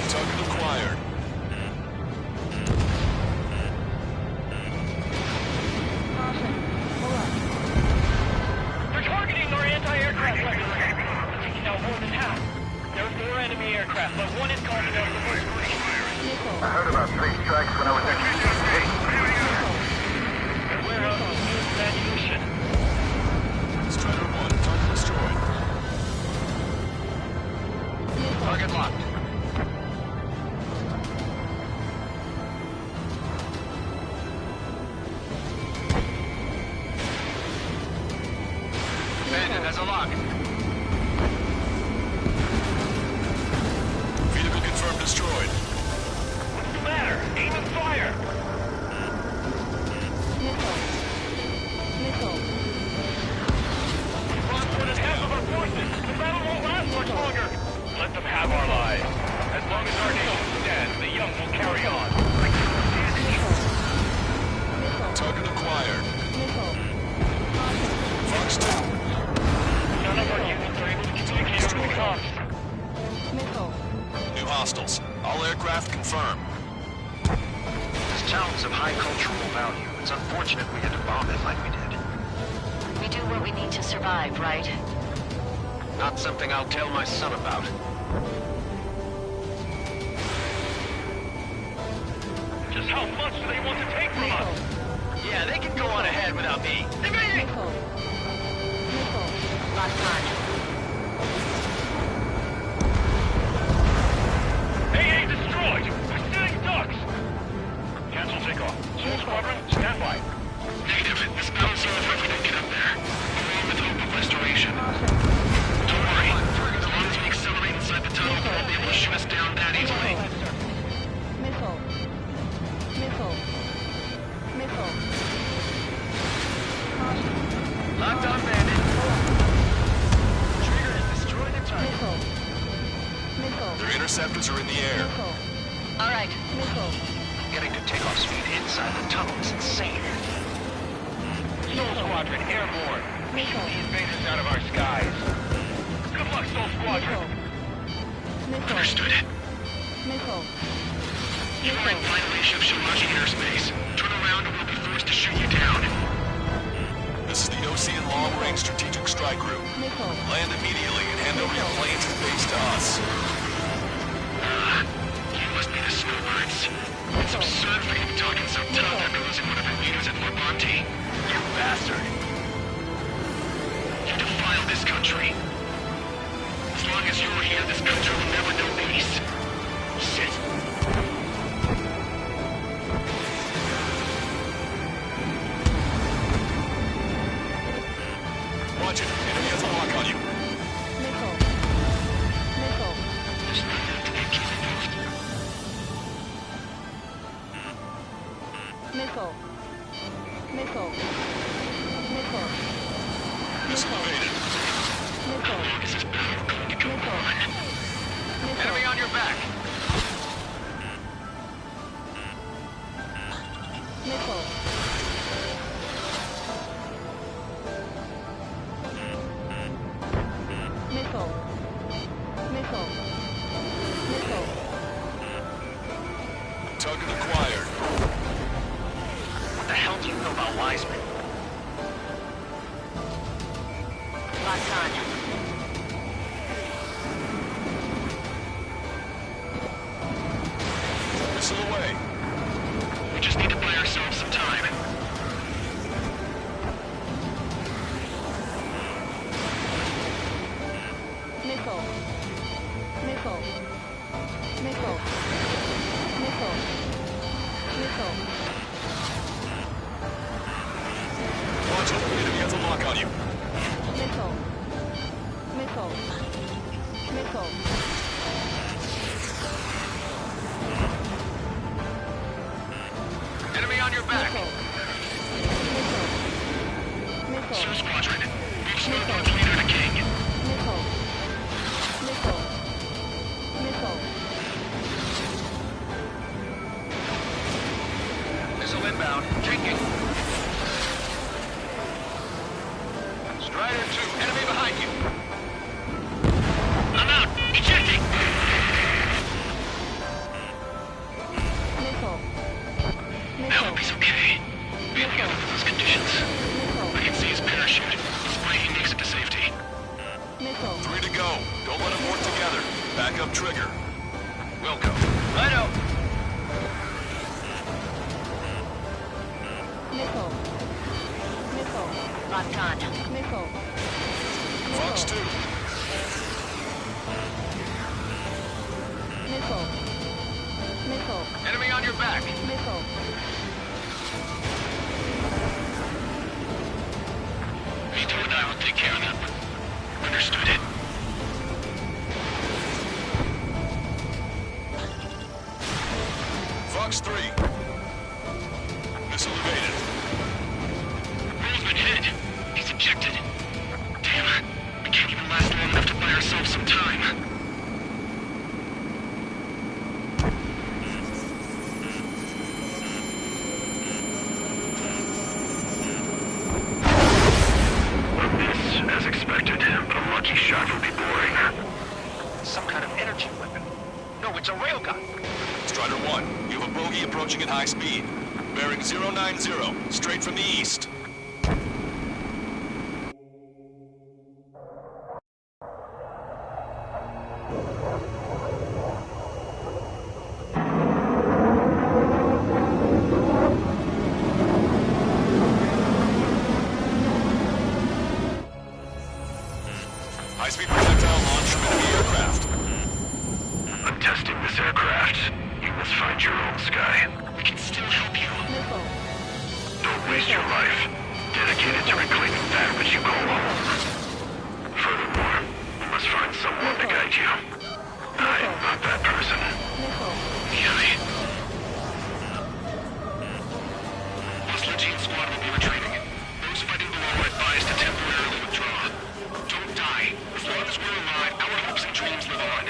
Target acquired. They're targeting our anti-aircraft weapons. We're taking out more than half. There are 4 enemy aircraft, but 1 is calling out the first screen. I heard about 3 strikes when I was at Hey. The warehouse was used for ammunition. Strider 1, target destroyed. Target locked. Bandit has a lock. Vehicle confirmed destroyed. What's the matter? Aim and fire! We've lost more than half of our forces. The battle won't last much longer. Let them have our lives. As long as our nation stands, the young will carry on. Target acquired. Fox 2. None of our units are able to communicate over the comms. New hostiles. All aircraft confirmed. This town's of high cultural value. It's unfortunate we had to bomb it like we did. We do what we need to survive, right? Not something I'll tell my son about. Just how much do they want to take from us? Yeah, they can go on ahead without me. Evading! Lost on. AA destroyed! We're sitting ducks! Cancel takeoff. Soul Squadron, stand by. Negative. This bouncer is ready to get up there. Along with hope of restoration. Don't worry. As long as we accelerate inside the tunnel, they won't be able to shoot us down that easily. Locked on, Bandit. Trigger has destroyed the target. Their interceptors are in the air. All right. Getting to takeoff speed inside the tunnel is insane. Soul Squadron, airborne. Shoot the invaders out of our skies. Good luck, Soul Squadron. Understood. Missile. You are in violation of Shamashi airspace. Turn around or we'll be forced to shoot you down. This is the Ocean Long-Range Strategic Strike Group. Land immediately and hand over your planes and base to us. You must be the snowbirds. It's absurd for you to be talking so tough after losing one of your leaders at Farbanti. You bastard. You defile this country. As long as you're here, this country will never know peace. Shit. Watch it. Enemy has a lock on you. Missile. There's nothing to get killed off. Missile evaded. This is battle going to go on. Enemy on your back. Target acquired. What the hell do you know about Wiseman? Locked on. Missile away. We just need to buy ourselves some time. Watch it. Enemy has a lock on you. Enemy on your back. Sir Squadron, reach Snowbirds leader to King. Missile inbound. Taking. Strider 2. Enemy behind you. I'm out. Ejecting. I hope he's okay. Being together with those conditions. I can see his parachute. Let's pray he makes it to safety. 3 to go. Don't let them work together. Back up trigger. Wilco. Righto. Locked on. Fox 2. Enemy on your back. Vito and I will take care of them. Understood it. Fox 3. Missile evaded. Roseman hit. He's ejected. Damn. We can't even last long enough to buy ourselves some time. As expected, but a lucky shot will be boring. Some kind of energy weapon. No, it's a railgun. Strider 1, you have a bogey approaching at high speed. Bearing 090, straight from the east. High-speed projectile launch from enemy aircraft. I'm testing this aircraft. You must find your own sky. We can still help you. Don't waste your life. Dedicated to reclaiming that which you call home. Furthermore, you must find someone to guide you. I am not that person. Mihai. Muslim squad will be retreating. Those fighting below are advised to temporarily withdraw. Don't die. As long as we're alive, our hopes and dreams live on.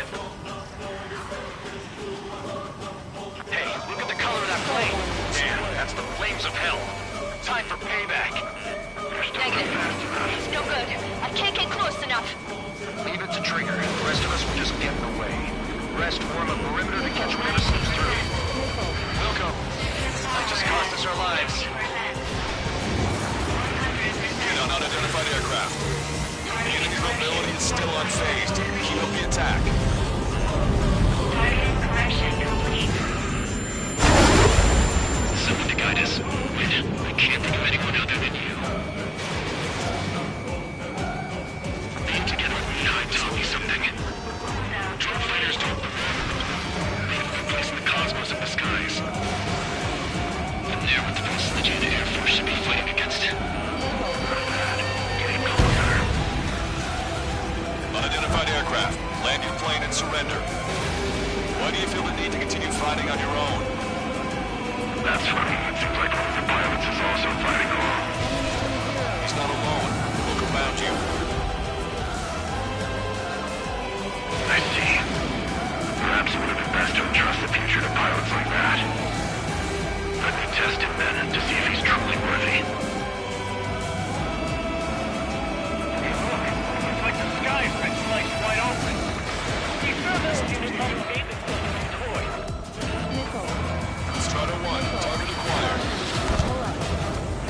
Hey, look at the color of that plane. Damn, that's the flames of hell. Time for payback. Negative. It's no good. I can't get close enough. Leave it to Trigger. The rest of us will just get in the way. rest form a perimeter to catch whatever slips through. Welcome. That just cost us our lives. Hit on unidentified aircraft. The enemy's mobility is still unfazed. Keep up the attack. Target correction complete. Someone to guide us. Wait, I can't think of anyone other than you. Being together with Mihai taught me something. Drone fighters don't they have no place in the cosmos of the skies. And they're what the most legit Air Force should be fighting against. Getting closer. Unidentified aircraft. Land your plane and surrender. Why do you feel the need to continue fighting on your own? That's funny. It seems like one of the pilots is also fighting along. He's not alone. Look around you. I see. Perhaps it would have been best to entrust the future to pilots like that. Let me test him then to see if he's truly worthy. Hey, look. Looks like the sky's been sliced wide open. You sure those units haven't made this thing a toy? Strider 1, target acquired.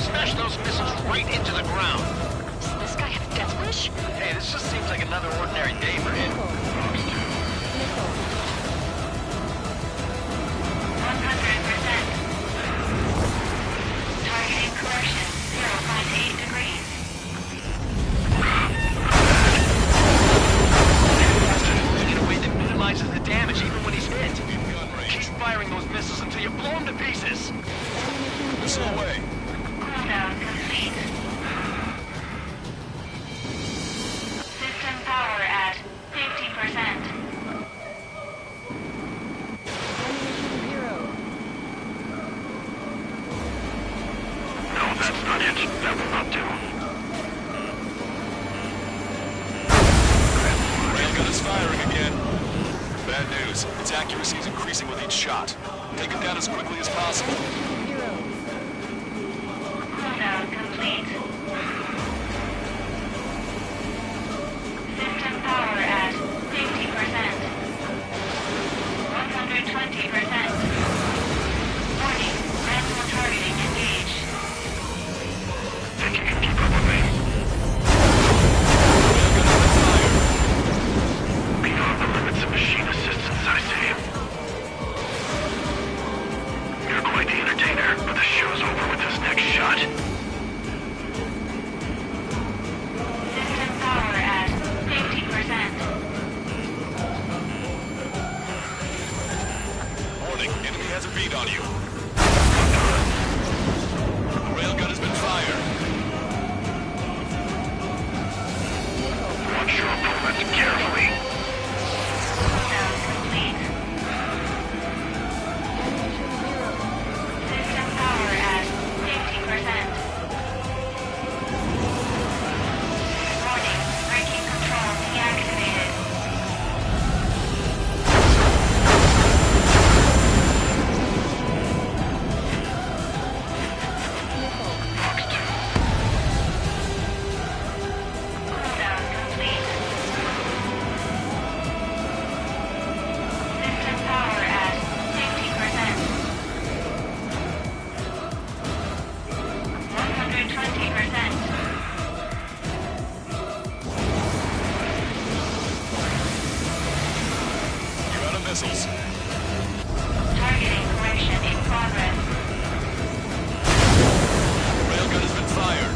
Smash those missiles right into the ground. Does this guy have death wish? Hey, this just seems like another ordinary day for him. 100%. Targeting correction, 0.8 degrees. In a way that minimizes the damage even when he's hit. Keep firing those missiles until you blow them to pieces. Missile away. Cooldown complete. System power at 50%. No, that's not it. That will not do. Railgun is firing again. Bad news. Its accuracy is increasing with each shot. Take it down as quickly as possible. Cooldown complete. System power at 50%. 120%. Warning, random targeting engaged. Think you can keep up with me? Beyond the limits of machine assistance, I say. You're quite the entertainer, but the show's over with this next shot. System power at 50%. Warning, enemy has a bead on you. Railgun has been fired. Watch your opponent carefully. Cooldown complete. System power at 50%. Warning, braking control deactivated. Cooldown complete. System power at 50%. 120%. You're out of missiles. Targeting correction in progress. Railgun has been fired.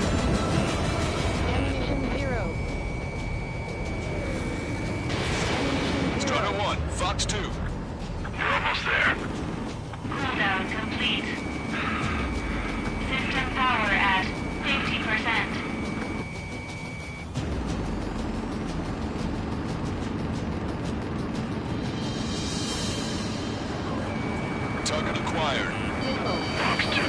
Strider 1, Fox 2. You're almost there. Cooldown complete. System power at 50%. Target acquired. Fox 2.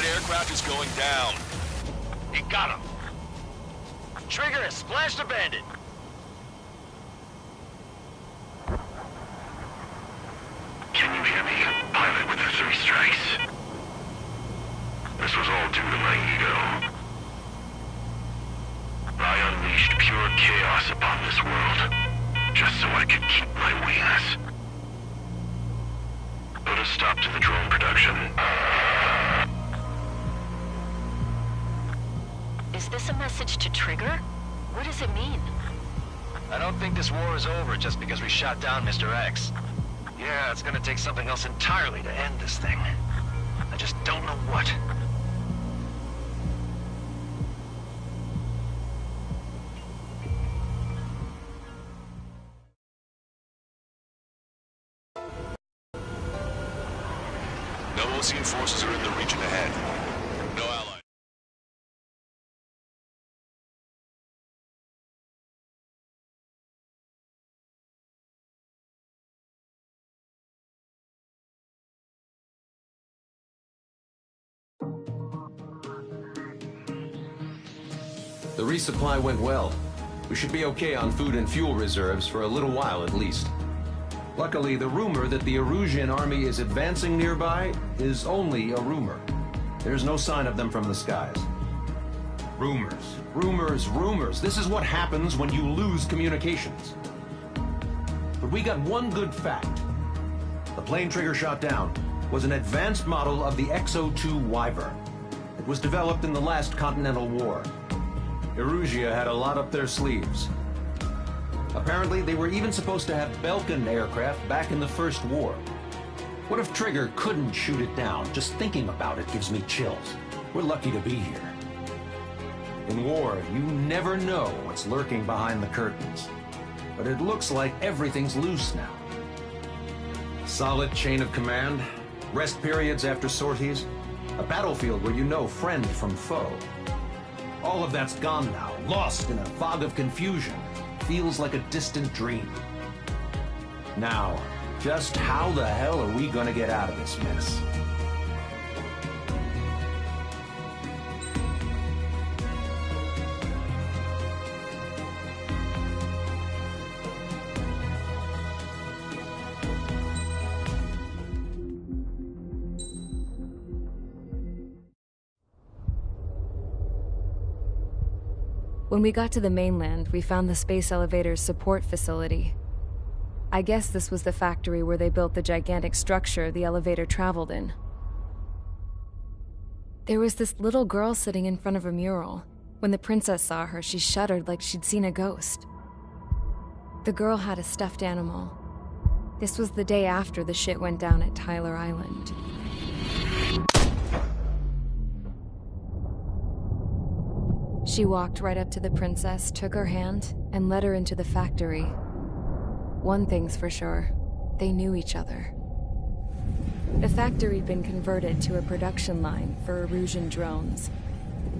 Allied aircraft is going down. He got him. Trigger has splashed a bandit. Can you hear me? Pilot with the 3 strikes. This was all due to my ego. I unleashed pure chaos upon this world, just so I could keep my wings. Put a stop to the drone production. Is this a message to Trigger? What does it mean? I don't think this war is over just because we shot down Mr. X. Yeah, it's gonna take something else entirely to end this thing. I just don't know what. No Osean forces are in the region ahead. No allies. The resupply went well. We should be okay on food and fuel reserves for a little while at least. Luckily, the rumor that the Erusian army is advancing nearby is only a rumor. There's no sign of them from the skies. Rumors, rumors, rumors. This is what happens when you lose communications. But we got one good fact. The plane Trigger shot down was an advanced model of the XO2 Wyvern. It was developed in the last Continental War. Erusia had a lot up their sleeves. Apparently, they were even supposed to have Belkin aircraft back in the First War. What if Trigger couldn't shoot it down? Just thinking about it gives me chills. We're lucky to be here. In war, you never know what's lurking behind the curtains. But it looks like everything's loose now. Solid chain of command, rest periods after sorties, a battlefield where you know friend from foe. All of that's gone now, lost in a fog of confusion. Feels like a distant dream. Now, just how the hell are we gonna get out of this mess? When we got to the mainland, we found the space elevator's support facility. I guess this was the factory where they built the gigantic structure the elevator traveled in. There was this little girl sitting in front of a mural. When the princess saw her, she shuddered like she'd seen a ghost. The girl had a stuffed animal. This was the day after the shit went down at Tyler Island. She walked right up to the princess, took her hand, and led her into the factory. One thing's for sure, they knew each other. The factory'd been converted to a production line for Erusian drones.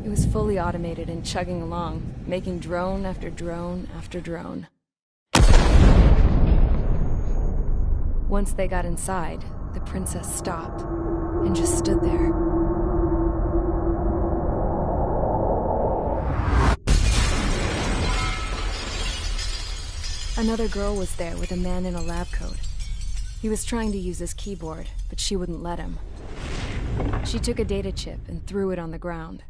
It was fully automated and chugging along, making drone after drone after drone. Once they got inside, the princess stopped and just stood there. Another girl was there with a man in a lab coat. He was trying to use his keyboard, but she wouldn't let him. She took a data chip and threw it on the ground.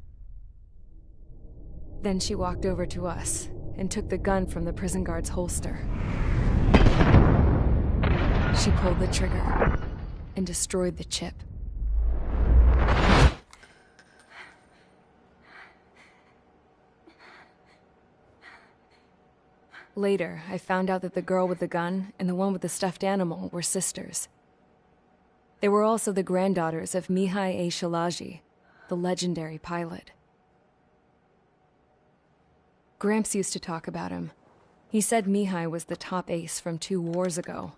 Then she walked over to us and took the gun from the prison guard's holster. She pulled the trigger and destroyed the chip. Later, I found out that the girl with the gun and the one with the stuffed animal were sisters. They were also the granddaughters of Mihai A. Shalaji, the legendary pilot. Gramps used to talk about him. He said Mihai was the top ace from 2 wars ago.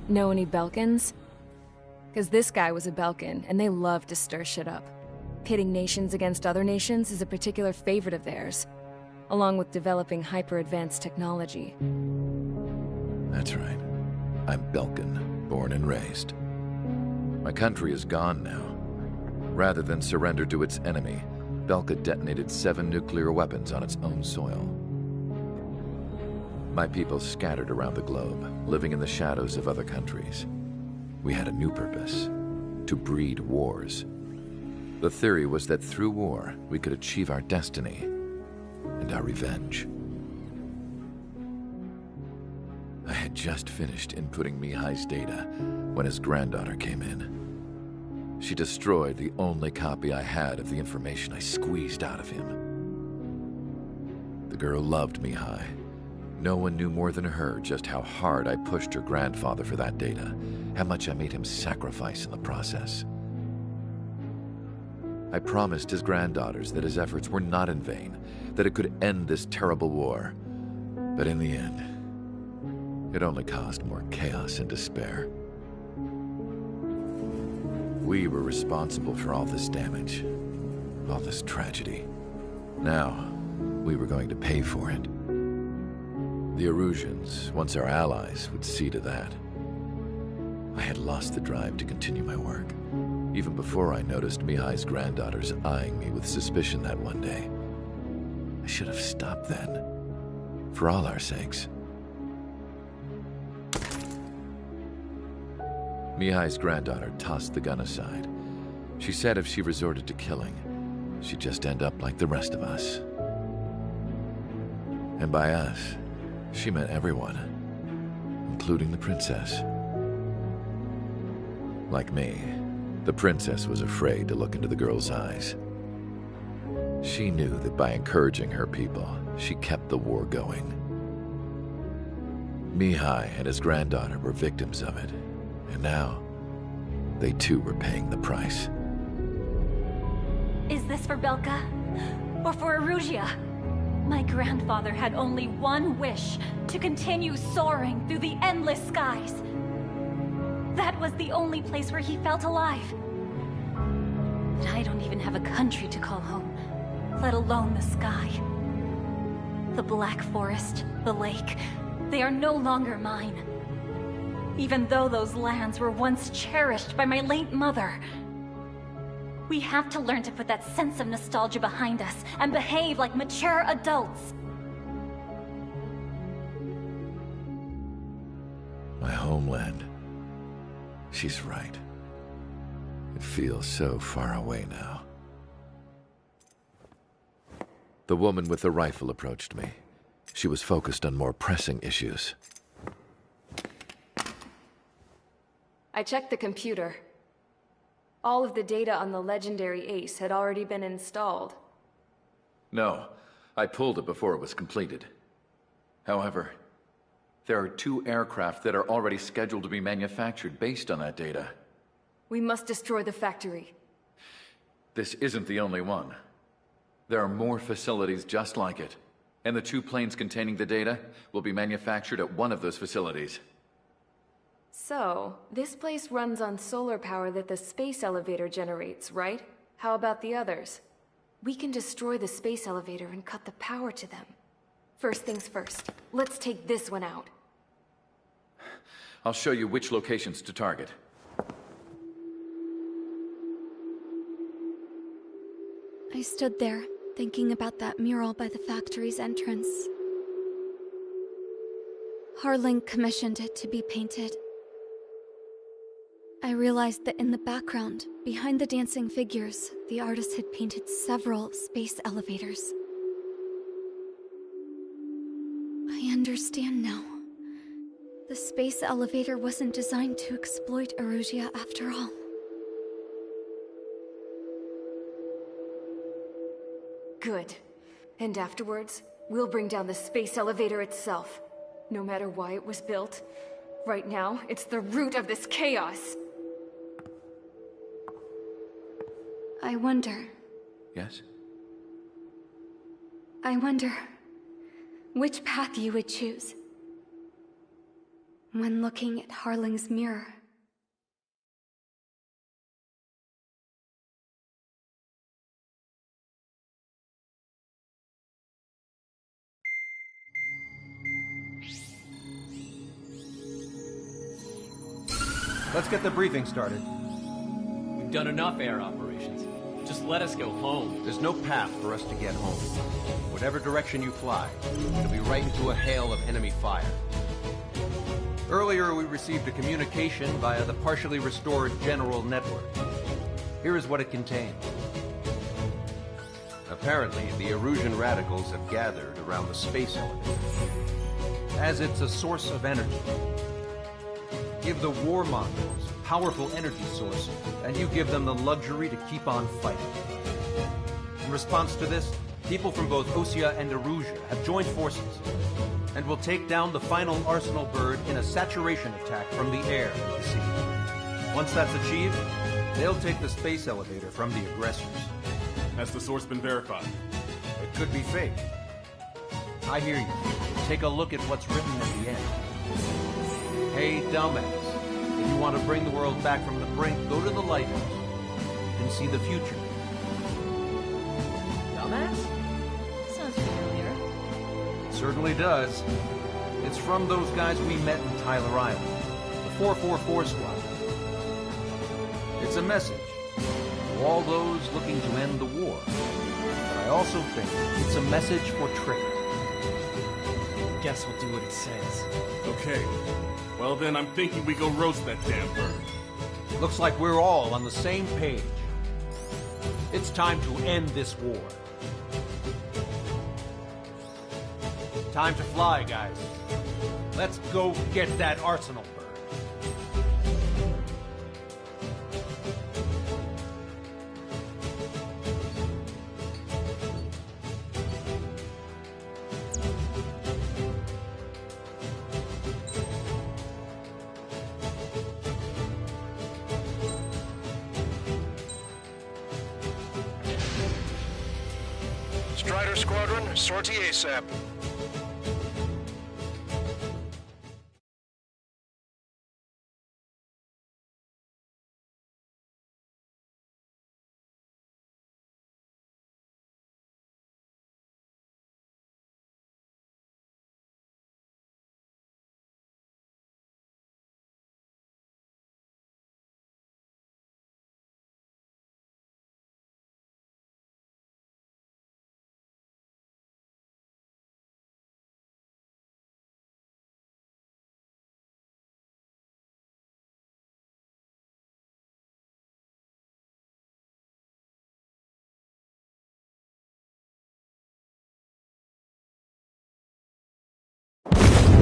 Know any Belkins? Because this guy was a Belkin, and they love to stir shit up. Pitting nations against other nations is a particular favorite of theirs, along with developing hyper-advanced technology. That's right. I'm Belkin, born and raised. My country is gone now. Rather than surrender to its enemy, Belka detonated 7 nuclear weapons on its own soil. My people scattered around the globe, living in the shadows of other countries. We had a new purpose: to breed wars. The theory was that through war, we could achieve our destiny and our revenge. I had just finished inputting Mihai's data when his granddaughter came in. She destroyed the only copy I had of the information I squeezed out of him. The girl loved Mihai. No one knew more than her just how hard I pushed her grandfather for that data, how much I made him sacrifice in the process. I promised his granddaughters that his efforts were not in vain, that it could end this terrible war. But in the end, it only caused more chaos and despair. We were responsible for all this damage, all this tragedy. Now, we were going to pay for it. The Erusians, once our allies, would see to that. I had lost the drive to continue my work, even before I noticed Mihai's granddaughters eyeing me with suspicion that one day. I should have stopped then, for all our sakes. Mihai's granddaughter tossed the gun aside. She said if she resorted to killing, she'd just end up like the rest of us. And by us, she meant everyone, including the princess. Like me, the princess was afraid to look into the girl's eyes. She knew that by encouraging her people, she kept the war going. Mihai and his granddaughter were victims of it, and now they too were paying the price. Is this for Belka? Or for Erusea? My grandfather had only one wish: to continue soaring through the endless skies. That was the only place where he felt alive. But I don't even have a country to call home, let alone the sky. The Black Forest, the lake, they are no longer mine. Even though those lands were once cherished by my late mother. We have to learn to put that sense of nostalgia behind us and behave like mature adults. My homeland. She's right. It feels so far away now. The woman with the rifle approached me. She was focused on more pressing issues. I checked the computer. All of the data on the legendary ace had already been installed. No, I pulled it before it was completed. However, there are 2 aircraft that are already scheduled to be manufactured based on that data. We must destroy the factory. This isn't the only one. There are more facilities just like it, and the 2 planes containing the data will be manufactured at one of those facilities. So, this place runs on solar power that the space elevator generates, right? How about the others? We can destroy the space elevator and cut the power to them. First things first, let's take this one out. I'll show you which locations to target. I stood there, thinking about that mural by the factory's entrance. Harling commissioned it to be painted. I realized that in the background, behind the dancing figures, the artist had painted several space elevators. I understand now. The space elevator wasn't designed to exploit Erusea after all. Good. And afterwards, we'll bring down the space elevator itself. No matter why it was built. Right now, it's the root of this chaos. I wonder... Yes? I wonder... which path you would choose when looking at Harling's mirror. Let's get the briefing started. We've done enough air operations. Just let us go home. There's no path for us to get home. Whatever direction you fly, it'll be right into a hail of enemy fire. Earlier, we received a communication via the partially restored general network. Here is what it contained. Apparently, the Erusian radicals have gathered around the space elevator, as it's a source of energy. Give the warmongers a powerful energy source, and you give them the luxury to keep on fighting. In response to this, people from both Osea and Erusia have joined forces, and will take down the final Arsenal bird in a saturation attack from the air and the sea. Once that's achieved, they'll take the space elevator from the aggressors. Has the source been verified? It could be fake. I hear you. Take a look at what's written at the end. Hey, dumbass. If you want to bring the world back from the brink, go to the lighthouse. You can see the future. Dumbass? Sounds familiar. It certainly does. It's from those guys we met in Tyler Island. The 444 squad. It's a message to all those looking to end the war. But I also think it's a message for Trigger. Guess we'll do what it says. Okay. Well then, I'm thinking we go roast that damn bird. Looks like we're all on the same page. It's time to end this war. Time to fly, guys. Let's go get that Arsenal bird. Strider Squadron, sortie ASAP.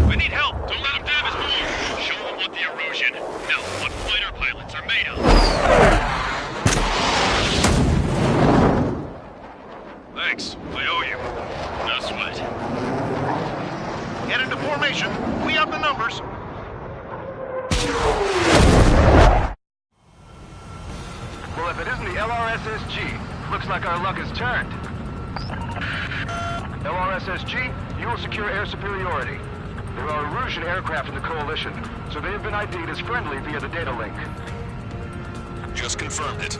We need help! Don't let them damage more! Show them what the Erusian, no, what fighter pilots are made of! Thanks, I owe you. No sweat. Get into formation. We have the numbers. Well, if it isn't the LRSSG, looks like our luck has turned. LRSSG, you will secure air superiority. There are Erusian aircraft in the Coalition, so they have been ID'd as friendly via the data link. Just confirmed it.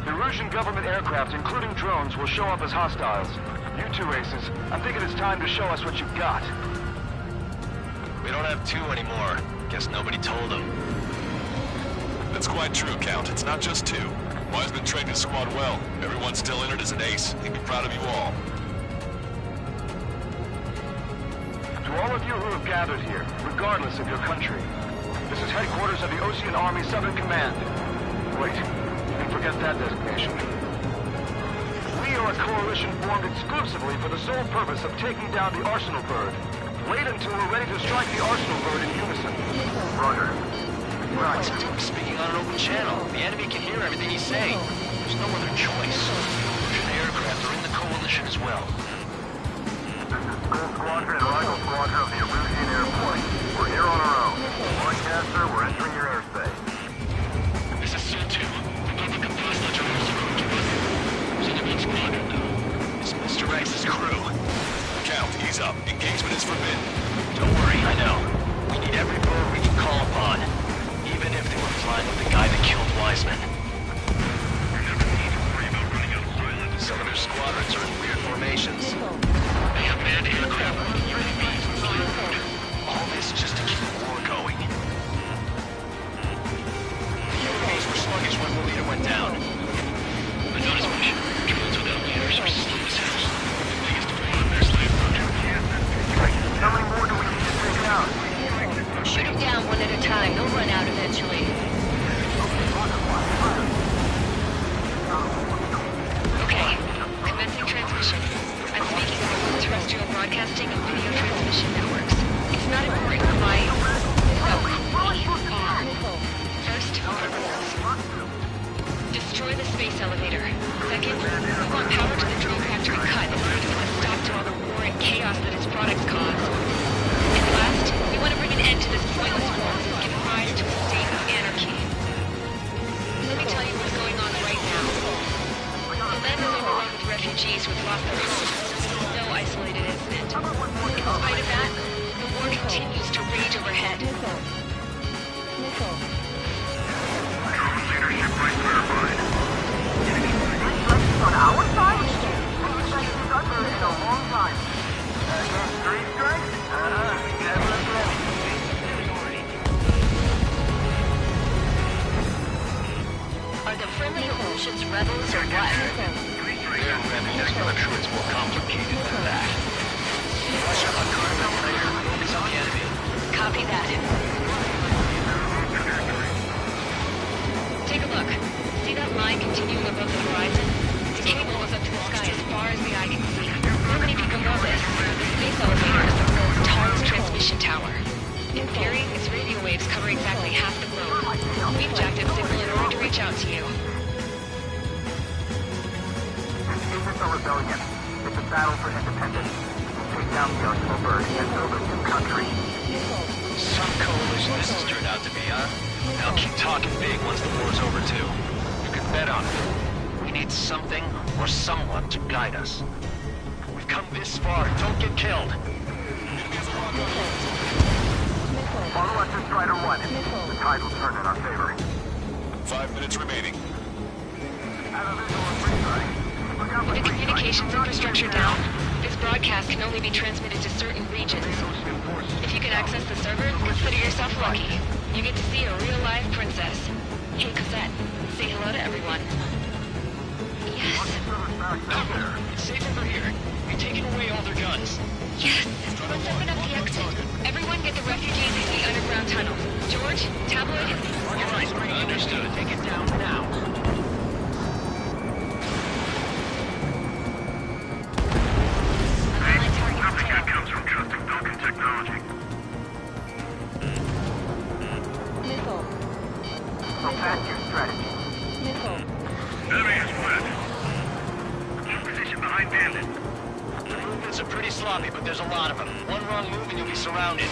The Erusian government aircraft, including drones, will show up as hostiles. You two aces, I'm thinking it's time to show us what you've got. We don't have two anymore. Guess nobody told them. That's quite true, Count. It's not just two. Wiseman trained his squad well. Everyone's still in it as an ace. He'd be proud of you all. To all of you who have gathered here, regardless of your country, this is headquarters of the Ocean Army Southern Command. Wait, you can forget that designation. We are a coalition formed exclusively for the sole purpose of taking down the Arsenal bird. Wait until we're ready to strike the Arsenal bird in unison. Roger. Right, speaking on an open channel. The enemy can hear everything he's saying. There's no other choice. Russian aircraft are in the coalition as well. Gold Squadron and Rifle Squadron of the Erusian Airport. We're here on our own. Broadcaster, we're entering your airspace. This is Sol-2. We got the compressed ledger of the Enemy squadron, though. It's Mr. X's crew. Count, ease up. Engagement is forbidden. Don't worry, I know. We need every bird we can call upon. Even if they were flying with the guy that killed Wiseman. Some of their squadrons are in weird formations. They have manned aircraft with UAVs and flying food. All this just to keep the war going. The UAVs were sluggish when Molina went down. broadcasting and video transmission networks. It's not important why. First, our rules. Destroy the space elevator. Second, we want power to the drone factory cut in order to put a stop to all the war and chaos that its products cause. And last, we want to bring an end to this pointless war that has given rise to a state of anarchy. Let me tell you what's going on right now. The land is overrun with refugees who've lost their homes. No isolated incident. In spite of that, the war continues to rage overhead. Leadership right verified. On our side? We've under in a long time. Three strikes? Are the friendly Evolutions rebels or what? They're rebels, but I'm sure it's more complicated than that. Russia under the player. It's on the enemy. Copy that. Take a look. See that line continuing above the horizon? The cable goes up to the sky as far as the eye can see. How many people know this? The space elevator is the world's tallest transmission tower. In theory, its radio waves cover exactly half the globe. We've jacked its signal in order to reach out to you. This isn't a rebellion. It's a battle for independence. Take down the Arsenal bird and build a new country. Some coalition this has turned out to be, huh? They'll keep talking big once the war's over, too. You can bet on it. We need something or someone to guide us. We've come this far. Don't get killed. Follow us to Strider 1. The tide will turn in our favor. 5 minutes remaining. With the communications infrastructure down, this broadcast can only be transmitted to certain regions. If you can access the server, consider yourself lucky. You get to see a real-life princess. Hey, Cosette, say hello to everyone. Yes. Out there. It's safe over here. You're taking away all their guns. Yes. Let's open up the exit. Everyone get the refugees into the underground tunnel. George, Tabloid. You're right. Understood. Take it down now. Nothing good comes from trusting broken technology. So that's your strategy. Enemy is split. Keep position behind bandit. The movements are pretty sloppy, but there's a lot of them. One wrong move and you'll be surrounded.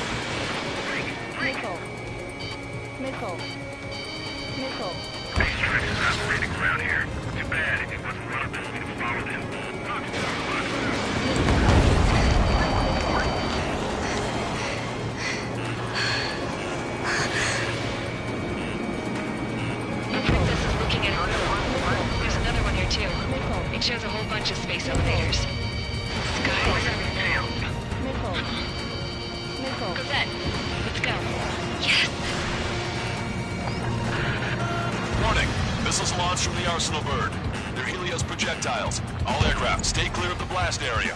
Matrix is operating around here. Too bad if he wasn't running this, we'd have followed him. There's another one here too. It shows a whole bunch of space elevators. Skies are down. Cosette, let's go. Yes! Warning! Missiles launched from the Arsenal bird. They're Helios projectiles. All aircraft, stay clear of the blast area.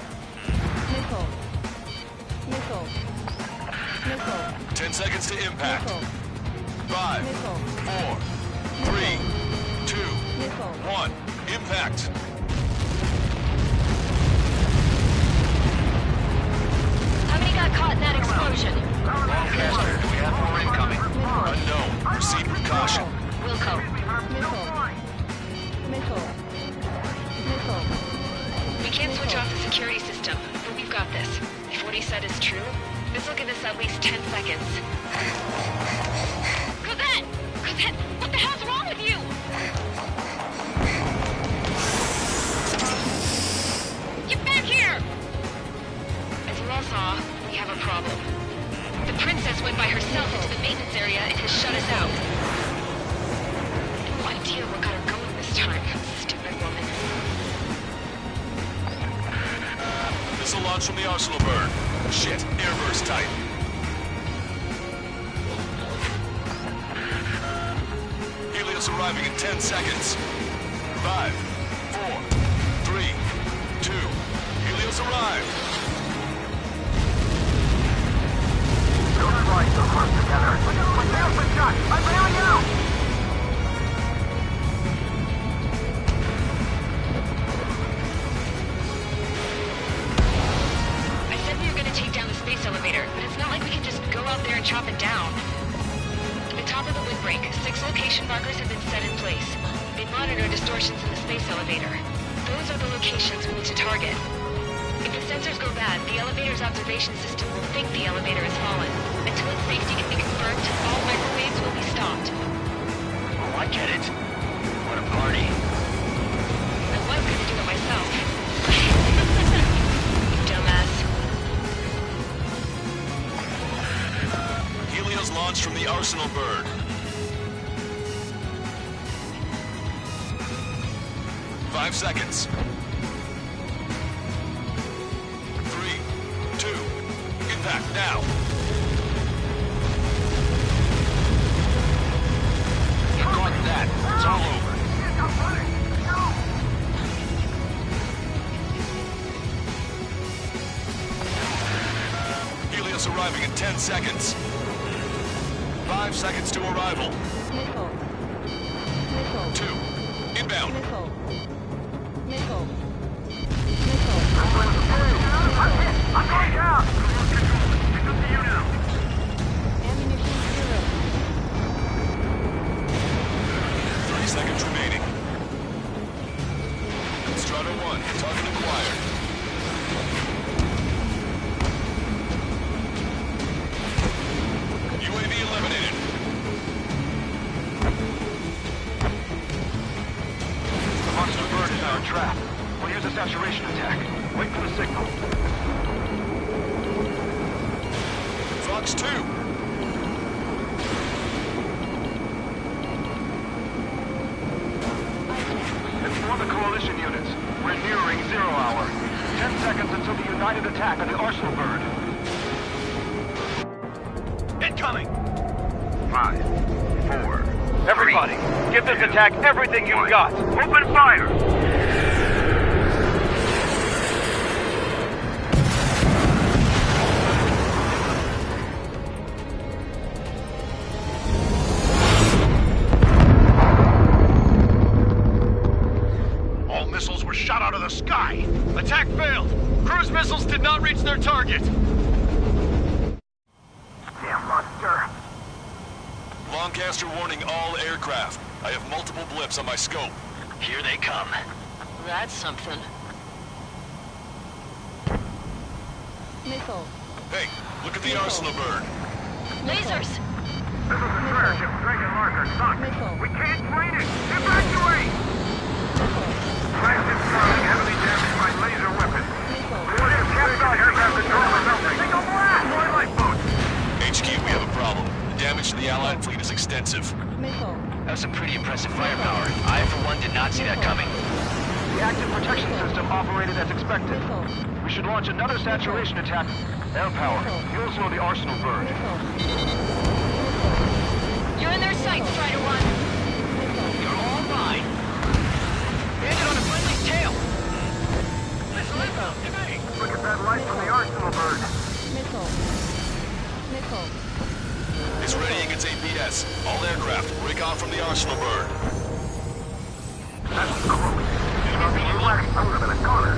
10 seconds to impact. 5, 4, 3, 2, 1. Impact. How many got caught in that explosion? Lancaster, do we have more incoming? Unknown. Proceed with caution. Wilco. We can't switch off the security system, but we've got this. If what he said is true, this will give us at least 10 seconds. Cosette! Cosette, what the hell's wrong with you? Get back here! As you all saw, we have a problem. The princess went by herself into the maintenance area and has shut us out. No idea what got her going this time. Stupid woman. Missile launch from the Arsenal bird. Shit, airburst tight. Helios arriving in 10 seconds. 5, 4, 3, 2. Helios arrived. Don't try so close together. Put down some shots. I'm bailing out. I said we and chop it down. At the top of the windbreak, 6 location markers have been set in place. They monitor distortions in the space elevator. Those are the locations we need to target. If the sensors go bad, the elevator's observation system will think the elevator has fallen. Until its safety can be confirmed, all microwaves will be stopped. Oh, I get it. What a party. I was gonna do it myself. Dumbass. Helios launched from the Arsenal bird. 5 seconds. 3, 2, impact now. You caught that. It's all over. Helios arriving in 10 seconds. 5 seconds to arrival. 2, inbound. I'm going down! Pick up to you now. Ammunition 0. 30 seconds remaining. Strata 1, target acquired. UAV eliminated. The monster bird is our trap. We'll use a saturation attack. Wait for the signal. Fox 2. Inform the coalition units. We're nearing 0 hour. 10 seconds until the united attack on the Arsenal bird. Incoming! 5, 4. Everybody, give this attack everything you've got. Open fire! All missiles were shot out of the sky. Attack failed. Cruise missiles did not reach their target. Damn monster. Lancaster warning all aircraft. I have multiple blips on my scope. Here they come. That's something. Missile. Hey, look at the Arsenal bird. Lasers! This is a flare ship, Dragon Marker, sunk. We can't train it! Evacuate! Flagship Starling heavily damaged by laser weapons. What if captain aircraft control or something? Take a blast! More lifeboats! HQ, we have a problem. The damage to the Allied fleet is extensive. That's some pretty impressive firepower. I, for one, did not see that coming. The active protection system operated as expected. We should launch another saturation attack. Air power. You'll slow the Arsenal bird. You're in their sights, Strider 1. You're all mine. Landed on a friendly's tail. Listen to me. Look at that light from the Arsenal bird. It's readying its APS. All aircraft, break off from the Arsenal bird. That's close. Relax, I would have been a goner.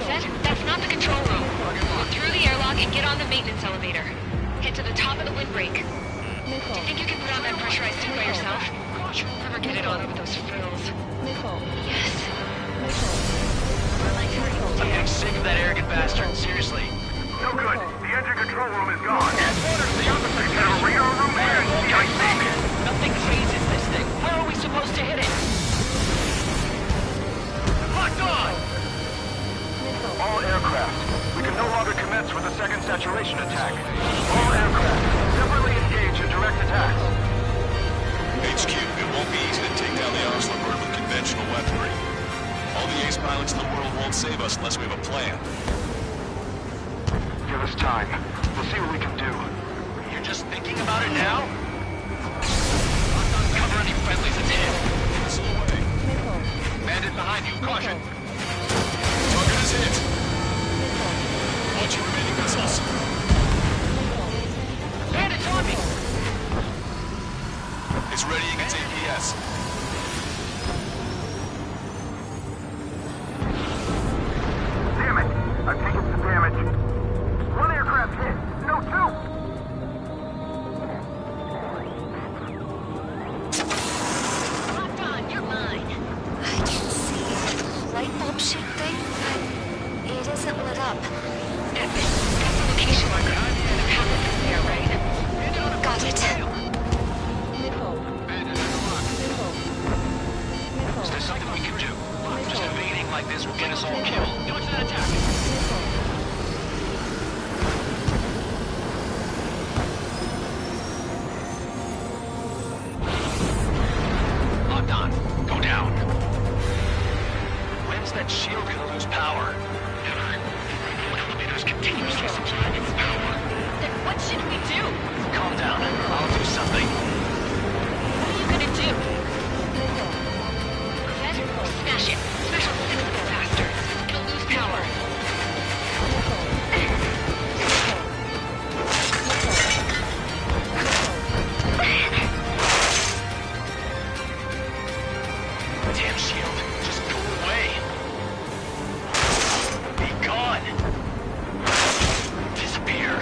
Set, that's not the control room. Go through the airlock and get on the maintenance elevator. Head to the top of the windbreak. Do you think you can put on that pressurized suit by yourself? Never get it on with those frills. Yes. I'm getting sick of that arrogant bastard. Seriously. No good. The engine control room is gone. Headquarters, the opposite. Get a radar room here and CIC. Nothing phases this thing. Where are we supposed to hit it? Locked on! All aircraft. We can no longer commence with a second saturation attack. All aircraft, separately engage in direct attacks. HQ, it won't be easy to take down the Arsenal bird with conventional weaponry. All the ace pilots in the world won't save us unless we have a plan. Give us time. We'll see what we can do. You're just thinking about it now? Cover any friendlies that's hit. Missile away. Bandit behind you. Caution. Target is hit. Watch your remaining missiles. Bandit's on me. It's readying its APS. Damn it! I've taken some damage. One aircraft hit. isn't lit up. That's the location marker. The pallet is there, right? Got it. Is there something we can do? Just evading like this will get us all killed. Launch that attack! Locked on. Go down. When's that shield gonna lose power? Never. Elevators continuously supplying its power. Then what should we do? Calm down. I'll do something. What are you gonna do? Prevent? Smash it. Smash a little bit faster. It'll lose power. Damn shield. Just go away. Be gone. Disappear.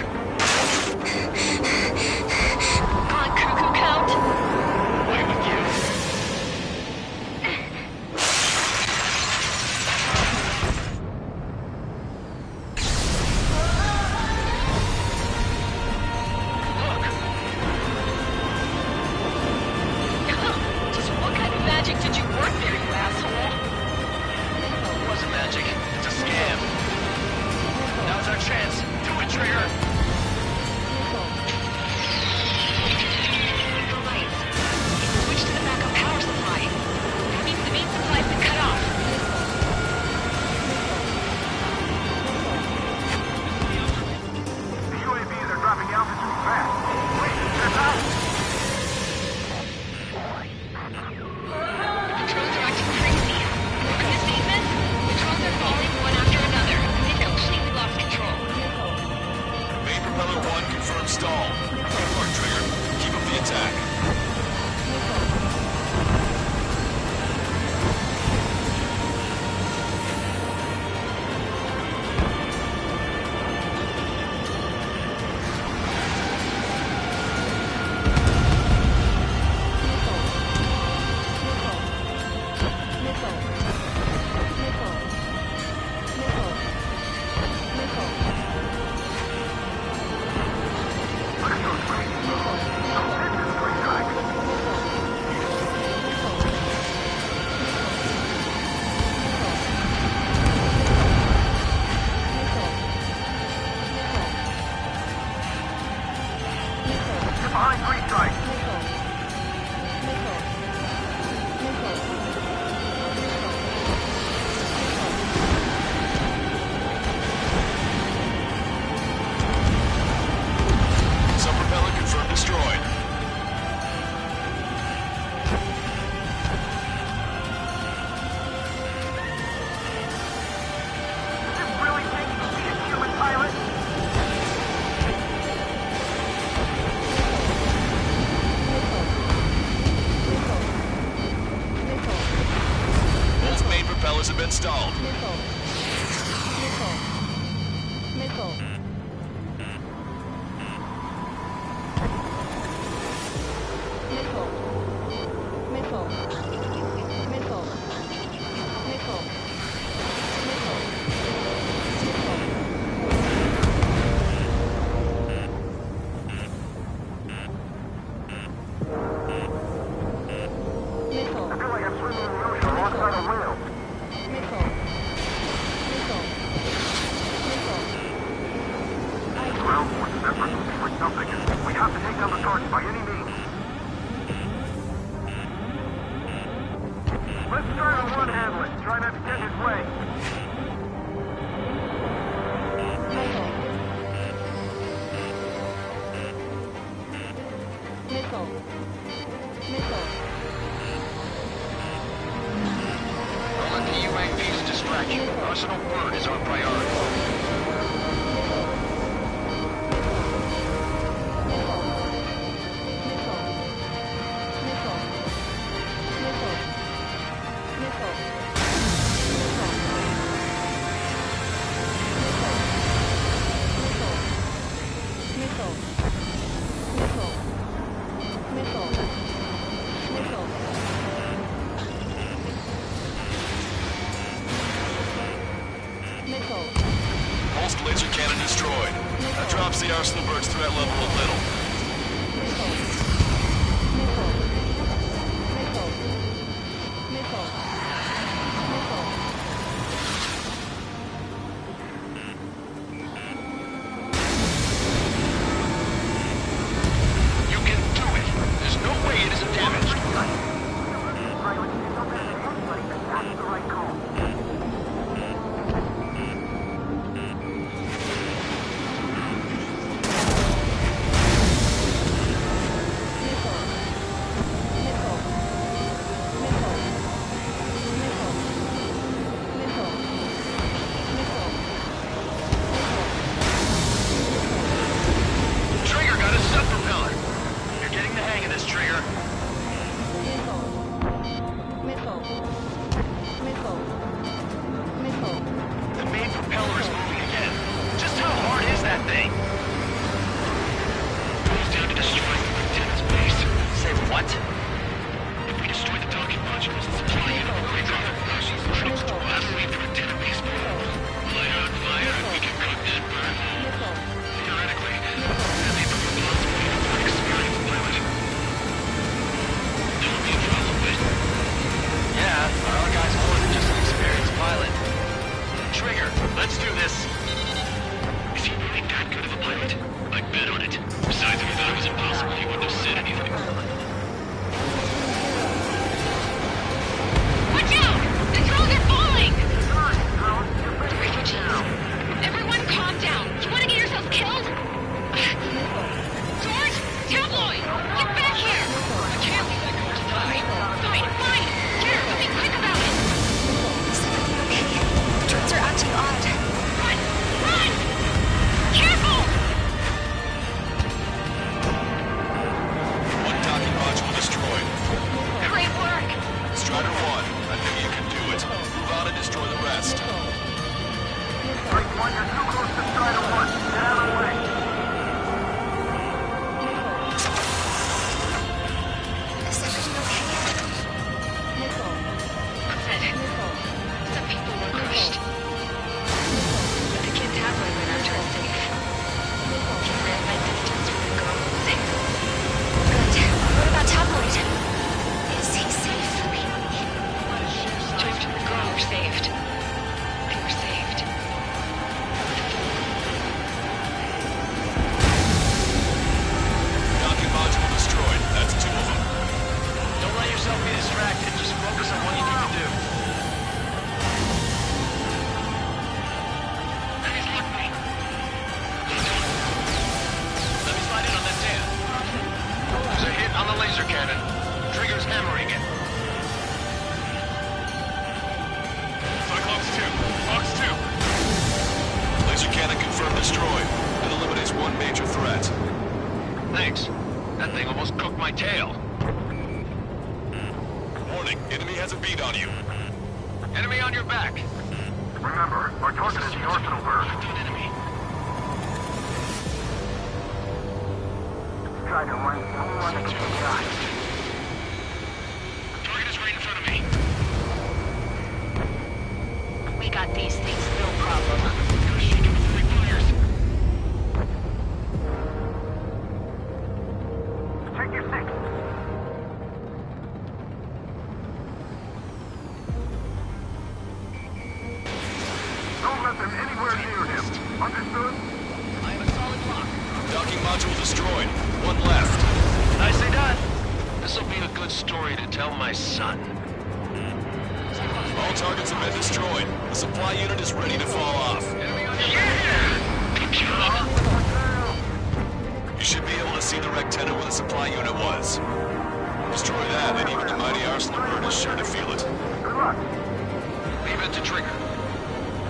On cuckoo count. Away with you. Just what kind of magic did you work there, you asshole? It wasn't magic. It's a scam. Now's our chance. Do it, Trigger. The lights. Switch to the backup power supply. That means the main supply's been cut off. The UAVs are dropping altitude fast. Wait, they're out! The controls are acting crazy. From the statement, controls are falling one after another. They've completely lost control. Main propeller 1 confirmed stall. Good work, Trigger. Keep up the attack. Get behind three strikes. Some propeller confirmed destroyed. Is this really taking to be a human pilot? Both main propellers have been stalled. I feel like I'm swimming in the ocean alongside a whale. Ground forces effort looking for something. We have to take down the target by any means. Let's try to one-handle it. Try not to get in his way. Don't let the UAVs distract you. Personal word is our priority. Missile. First laser cannon destroyed. That drops the Arsenal Bird's threat level a little. You can do it. There's no way it isn't damaged. Trigger got a sub-propeller. You're getting the hang of this, Trigger. The main propeller is moving again. Just how hard is that thing? Goes down to destroying the lieutenant's base. Say what? If we destroy the docking modules, the supply unit will break off. Ships to last lead for a base bomb. Light on fire and we can cook that bird whole. Theoretically, heavy from the bombs will be an experienced pilot. That would be a problem, but Yeah, our other guy's more than just an experienced pilot. Trigger, let's do this. is he really that good of a pilot? I'd bet on it. Besides, if he thought it was impossible, he wouldn't have said anything. Watch out! The drones are falling! Everyone calm down. You want to get yourself killed? George! Tabloid! Get back here! I can't leave that girl to die. Fine, fine! Here, be quick about it! Is everything okay? The drones are acting odd. Run! Run! Careful! One docking module destroyed. Great work! Strider 1, I knew you could do it. Move out and destroy the rest. Break 1, you're too close to Strider 1. Get out of the way. Is everything okay? That's it. Some people were crushed. But the kid's halfway went after a safe. He ran my distance with the girl safe. Good. What about Tabloid? Is he safe? Drift and the girl were saved. They were saved. Docking module destroyed. That's 2 of them. Don't let yourself be distracted. Just focus on what you need to do. Let me slide in on this Dan. There's a hit on the laser cannon. Trigger's hammering it. Cyclops 2. Fox 2. Laser cannon confirmed destroyed. That eliminates one major threat. Thanks. That thing almost cooked my tail. Warning, enemy has a beat on you. Enemy on your back. Remember, our target is the Arsenal Bird. Strider 1, don't let it get shot. Target is right in front of me. We got these things, no problem. Check your 6. Don't let them anywhere near him. Understood? I have a solid block. Docking module destroyed. One left. Nicely done. This'll be a good story to tell my son. All targets have been destroyed. The supply unit is ready to fall off. Good job. You should be able to see the rectenna where the supply unit was. Destroy that, and even the mighty Arsenal Bird is sure to feel it. Good luck. Leave it to Trigger.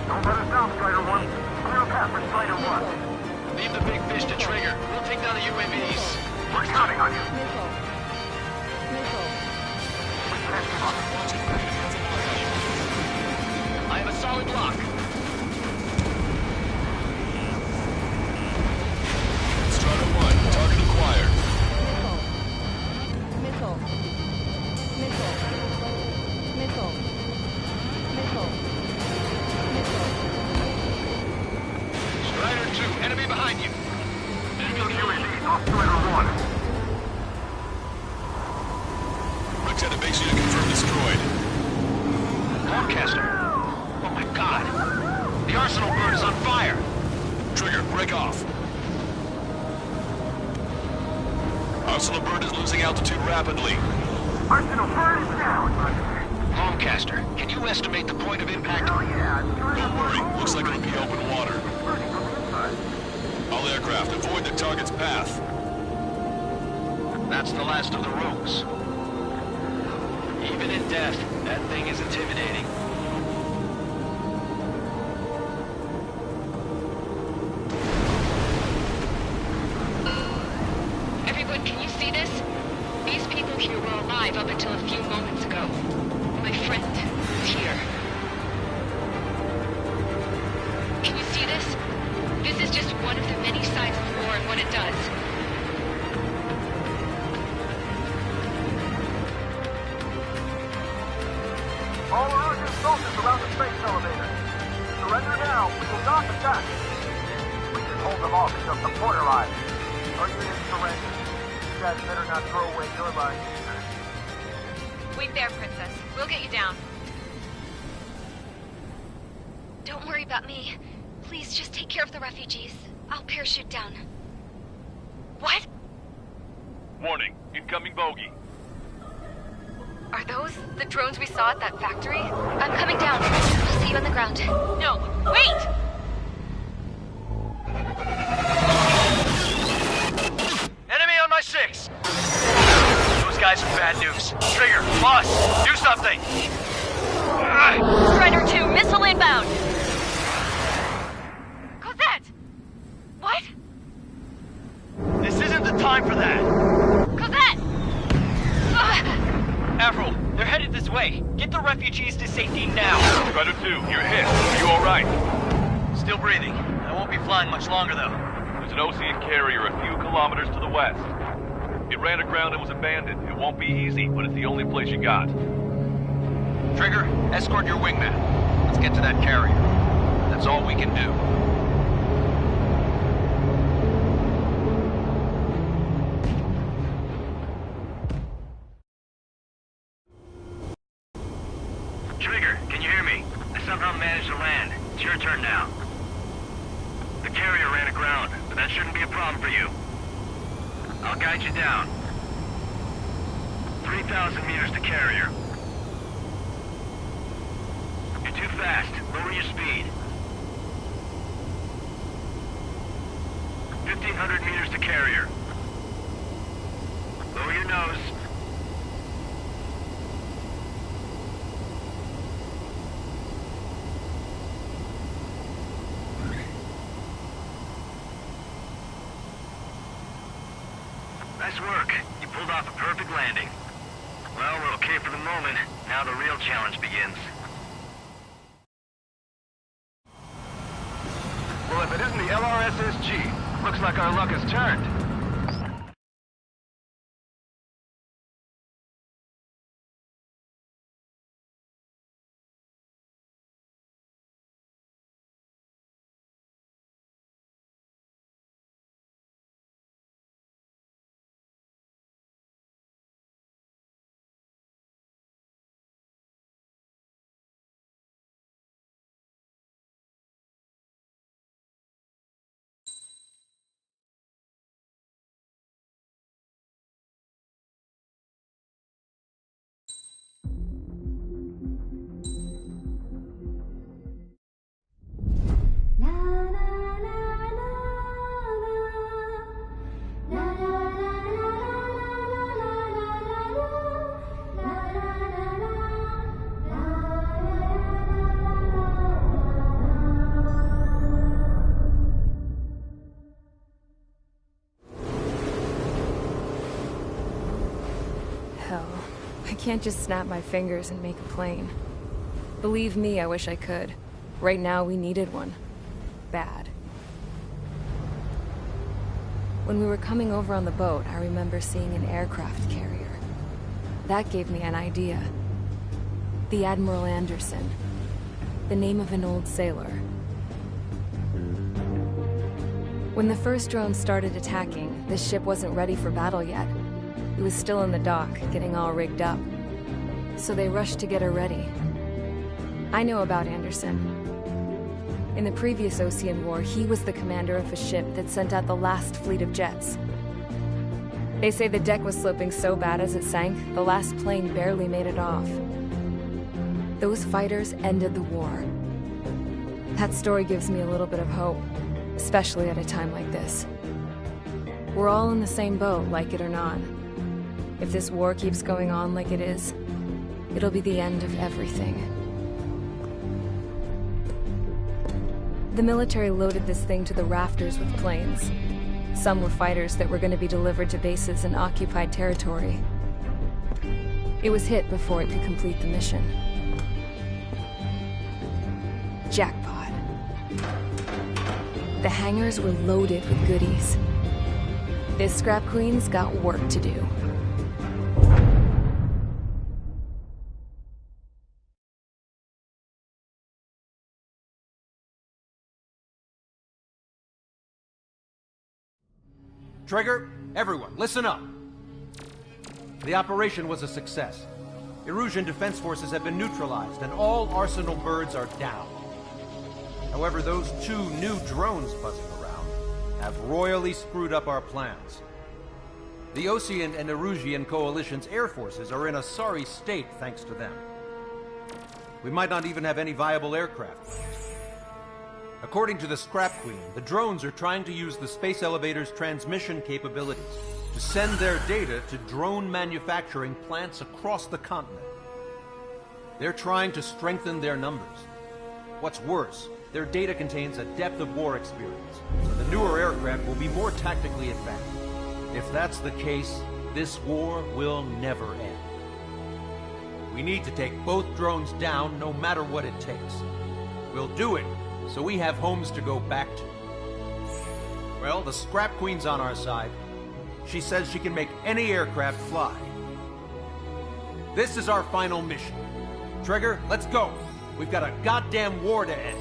Don't let us down, Strider 1. Clear a path for Strider 1. Leave the big fish to Trigger. We'll take down the UAVs. We're counting on you. I have a solid block. Strider 1, target acquired. Missile. Missile. Missile. Missile. Missile. behind you. UAV off Strider 1. Lieutenant, base unit confirmed destroyed. Horncaster. Oh my god. The arsenal bird is on fire. Trigger, break off. Arsenal bird is losing altitude rapidly. Arsenal bird is down. Horncaster, can you estimate the point of impact? Oh yeah. Don't worry, looks like it'll be open water. All aircraft, avoid the target's path. That's the last of the rogues. Even in death, that thing is intimidating. Everyone, can you see this? These people here were alive up until a few moments ago. My friend is here. Can you see this? This is just one of the many sides of war and what it does. All Erusian soldiers around the space elevator. Surrender now. We will not attack. We can hold them off until support arrives. Our units surrender. You guys better not throw away your lives either. Wait there, Princess. We'll get you down. Don't worry about me. Please just take care of the refugees. I'll parachute down. What? Warning, incoming bogey. Are those the drones we saw at that factory? I'm coming down. I'll see you on the ground. No, wait! Enemy on my 6! Those guys are bad news. Trigger, boss, do something! Strider 2, missile inbound! Cosette! What? This isn't the time for that! Cosette! Avril, they're headed this way. Get the refugees to safety now. Strider 2, you're hit. Are you alright? Still breathing. I won't be flying much longer, though. There's an Osean carrier a few kilometers to the west. It ran aground and was abandoned. It won't be easy, but it's the only place you got. Trigger, escort your wingman. Let's get to that carrier. That's all we can do. Trigger, can you hear me? I somehow managed to land. It's your turn now. The carrier ran aground, but that shouldn't be a problem for you. I'll guide you down. 3,000 meters to carrier. You're too fast. Lower your speed. 1,500 meters to carrier. Lower your nose. Nice work. You pulled off a perfect landing. Well, we're okay for the moment. Now the real challenge begins. Well, if it isn't the LRSSG, looks like our luck has turned. Hell, I can't just snap my fingers and make a plane. Believe me, I wish I could. Right now, we needed one. Bad. When we were coming over on the boat, I remember seeing an aircraft carrier. That gave me an idea. The Admiral Anderson. The name of an old sailor. When the first drone started attacking, the ship wasn't ready for battle yet. It was still in the dock, getting all rigged up. So they rushed to get her ready. I know about Anderson. In the previous Ocean War, he was the commander of a ship that sent out the last fleet of jets. They say the deck was sloping so bad as it sank, the last plane barely made it off. Those fighters ended the war. That story gives me a little bit of hope, especially at a time like this. We're all in the same boat, like it or not. If this war keeps going on like it is, it'll be the end of everything. The military loaded this thing to the rafters with planes. Some were fighters that were going to be delivered to bases in occupied territory. It was hit before it could complete the mission. Jackpot. The hangars were loaded with goodies. This scrap queen's got work to do. Trigger, everyone, listen up. The operation was a success. Erusian defense forces have been neutralized, and all Arsenal birds are down. However, those 2 new drones buzzing around have royally screwed up our plans. The Ocean and Erusian coalition's air forces are in a sorry state thanks to them. We might not even have any viable aircraft left. According to the Scrap Queen, the drones are trying to use the space elevator's transmission capabilities to send their data to drone manufacturing plants across the continent. They're trying to strengthen their numbers. What's worse, their data contains a depth of war experience, so the newer aircraft will be more tactically advanced. If that's the case, this war will never end. We need to take both drones down no matter what it takes. We'll do it so we have homes to go back to. Well, the Scrap Queen's on our side. She says she can make any aircraft fly. This is our final mission. Trigger, let's go. We've got a goddamn war to end.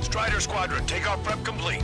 Strider Squadron, takeoff prep complete.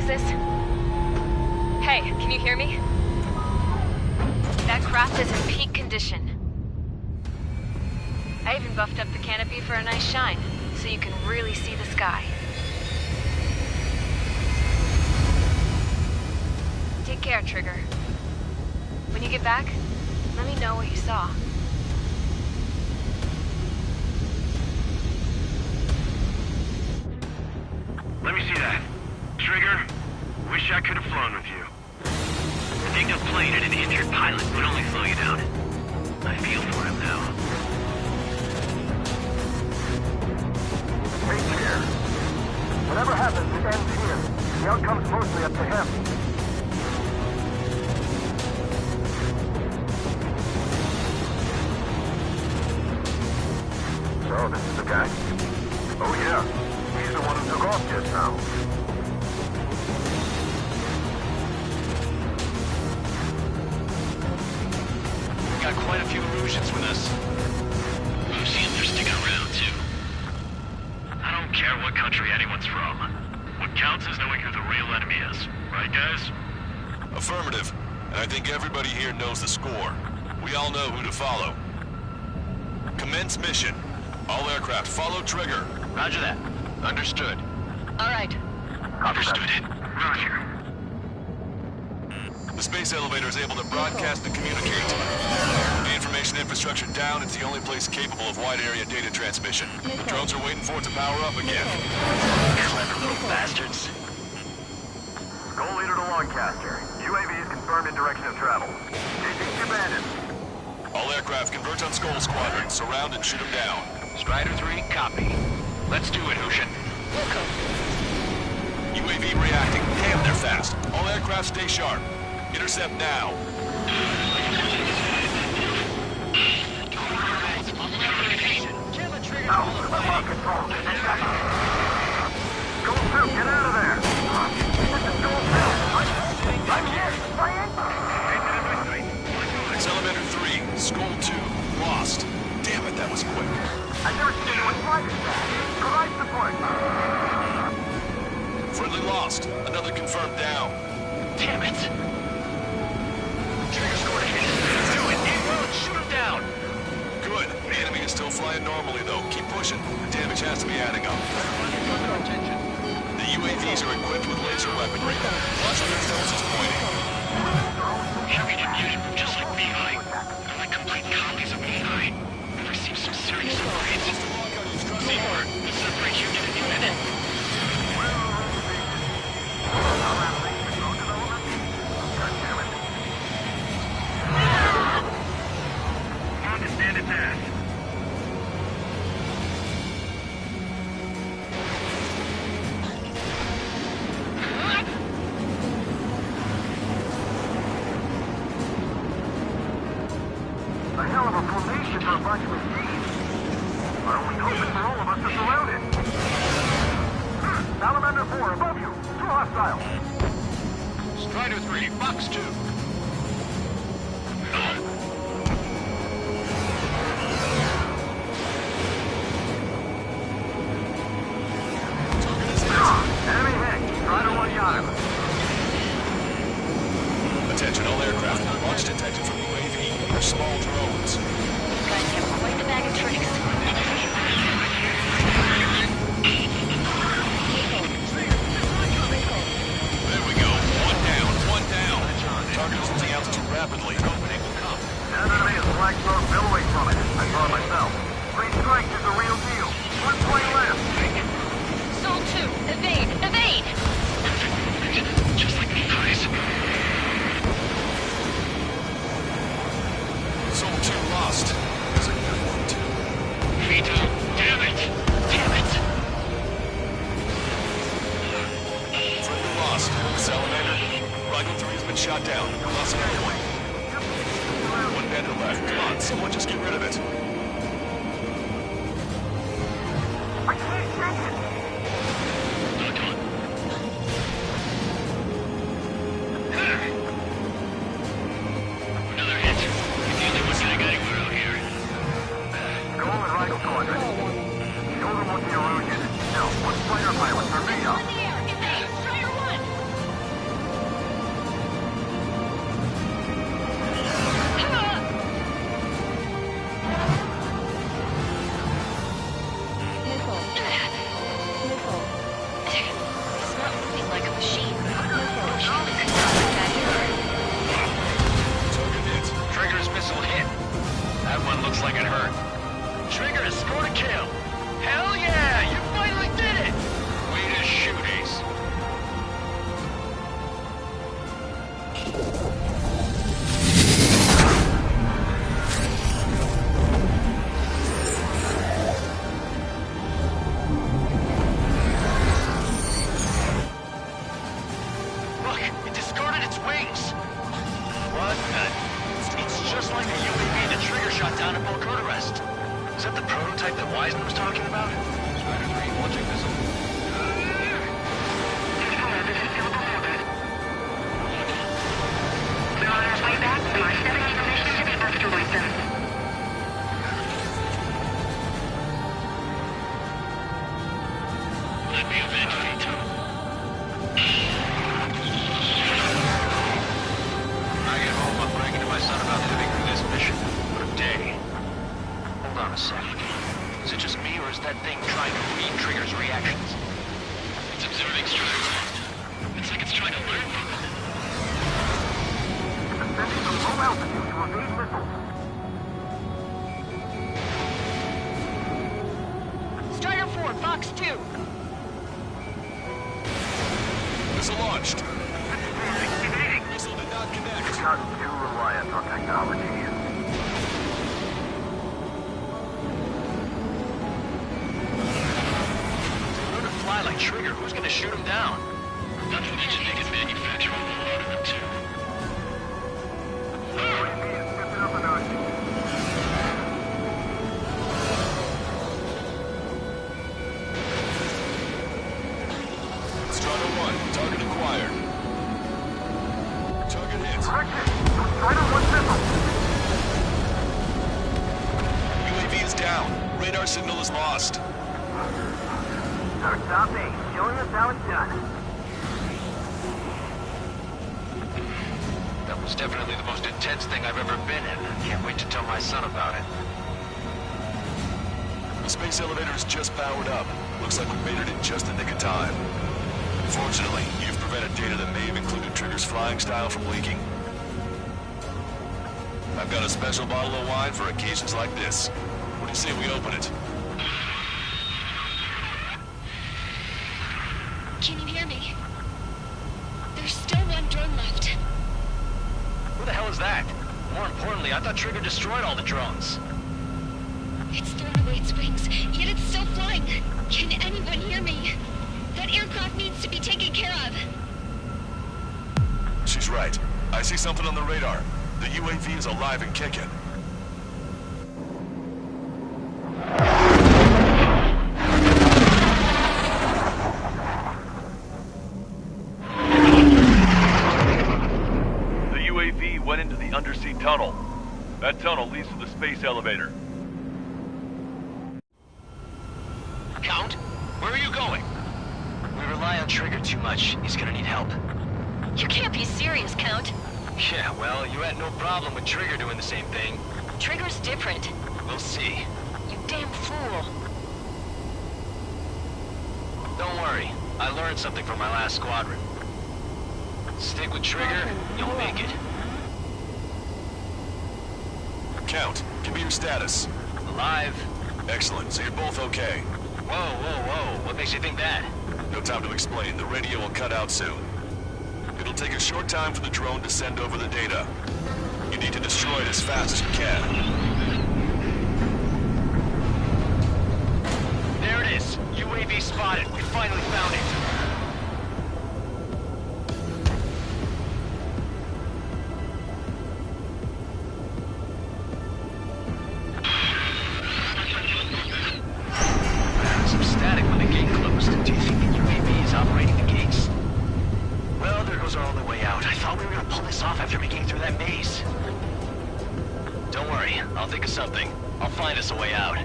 This? Hey, can you hear me? That craft is in peak condition. I even buffed up the canopy for a nice shine, so you can really see the sky. Take care, Trigger. When you get back, let me know what you saw. Let me see that. Trigger, wish I could have flown with you. Taking a plane and an injured pilot would only slow you down. I feel for him now. Mage here. Whatever happens, it ends here. The outcome's mostly up to him. So, this is the guy? Oh yeah, he's the one who took off just now. We got quite a few illusions with us. Lucians are sticking around too. I don't care what country anyone's from. What counts is knowing who the real enemy is. Right, guys? Affirmative. And I think everybody here knows the score. We all know who to follow. Commence mission. All aircraft follow trigger. Roger that. Understood. All right. Understood. Roger. The space elevator is able to broadcast and communicate. The information infrastructure down, it's the only place capable of wide area data transmission. The drones are waiting for it to power up again. Clever little bastards. Goal leader to Lancaster. UAV is confirmed in direction of travel. Chasing two bandits. All aircraft converge on Skull Squadron. Surround and shoot them down. Strider 3, copy. Let's do it, Hushin. UAV reacting. Damn, they're fast. All aircraft stay sharp. Intercept now. Go through, get out of there! I'm here! Elevator 3, Skull 2, lost. Damn it, that was quick. I've never seen anyone fly this fast. Provide support. Friendly lost. Another confirmed down. Damn it! Trigger's going to hit. Do it! Inroad, shoot him down! Good. The enemy is still flying normally, though. Keep pushing. The damage has to be adding up. The UAVs are equipped with laser weaponry. Watch where their nose is pointing. Having a unit just like Mihai. They're like complete copies of Mihai. We've received some serious upgrades. Seamer, the separate unit in a minute. Understand attack. A hell of a formation for a bunch of machines. Our only hope is for all of us to surround it. Salamander 4, above you. Two hostiles. Strider 3, Fox 2. Enemy hit. Strider 1 yard. Attention all aircraft. Launch detected from UAV. They're small drones. These guys have quite the bag of tricks. There we go. One down. Target is losing altitude rapidly. Opening will come. An enemy is flag thrown billowing from it. I saw it myself. Free strike is the real deal. One plane left. Soul 2, evade! Evade! Just like Mihai's. Soul 2 lost. There's a good one, too. Vito, damn it! Damn it! Friendly lost. Salamander. Rifle 3 has been shot down. Lost an airplane. One bandit left. Come on, someone just get rid of it. I can't take it. Another hit. It's the only one I got anywhere out here. Goal and rifle squadron. Show them what the erosion is. No, one fighter pilot for me up. Strider 1! It's not moving like a machine. Surely could not like that either. Trigger's missile hit. That one looks like it hurt. Trigger, scored a kill. Hell yeah! You finally did it! Way to shoot, Ace. Look, it discarded its wings. What the? It's just like the UAV the Trigger shot down at Bulk Arrest. Is that the prototype that Wiseman was talking about? Strider 3, launching missile. They're on our way back. We are setting in position to destroy them. Let me avenge Vito. I get home, I'm bragging to my son about living through this mission. What a day. Hold on a second. Is it just me, or is that thing trying to read Trigger's reactions? It's observing strikes. It's like it's trying to learn from them. Ascending to low altitude to evade missiles. Strider 4, Fox 2. Missile launched. Missile did not connect. You've gotten too reliant on technology. They're gonna fly like Trigger. Who's gonna shoot him down? Not to mention they can manufacture a whole lot of them too. Strider 1, target acquired. Target hit. Strider 1 missile. UAV is down. Radar signal is lost. Start stop A, showing us how it's done. That was definitely the most intense thing I've ever been in. Can't wait to tell my son about it. The space elevator is just powered up. Looks like we made it in just the nick of time. Fortunately, you've prevented data that may have included Trigger's flying style from leaking. I've got a special bottle of wine for occasions like this. What do you say we open it? Can you hear me? There's still one drone left. Who the hell is that? More importantly, I thought Trigger destroyed all the drones. It's thrown away its wings, yet it's still flying. Can anyone hear me? That aircraft needs to be taken care of. She's right. I see something on the radar. The UAV is alive and kicking. The UAV went into the undersea tunnel. That tunnel leads to the space elevator. Count, where are you going? We rely on Trigger too much. He's gonna need help. You can't be serious, Count. Yeah, well, you had no problem with Trigger doing the same thing. Trigger's different. We'll see. You damn fool. Don't worry. I learned something from my last squadron. Stick with Trigger, you'll make it. Count, give me your status. Alive. Excellent, so you're both okay. Whoa, whoa, whoa. What makes you think that? No time to explain. The radio will cut out soon. It'll take a short time for the drone to send over the data. You need to destroy it as fast as you can. There it is. UAV spotted. We finally found it. Some static when the gate closed. Do you think the UAV is operating the gates? Well, there goes our only way out. I thought we were gonna pull this off after making it through that maze. Don't worry, I'll think of something. I'll find us a way out.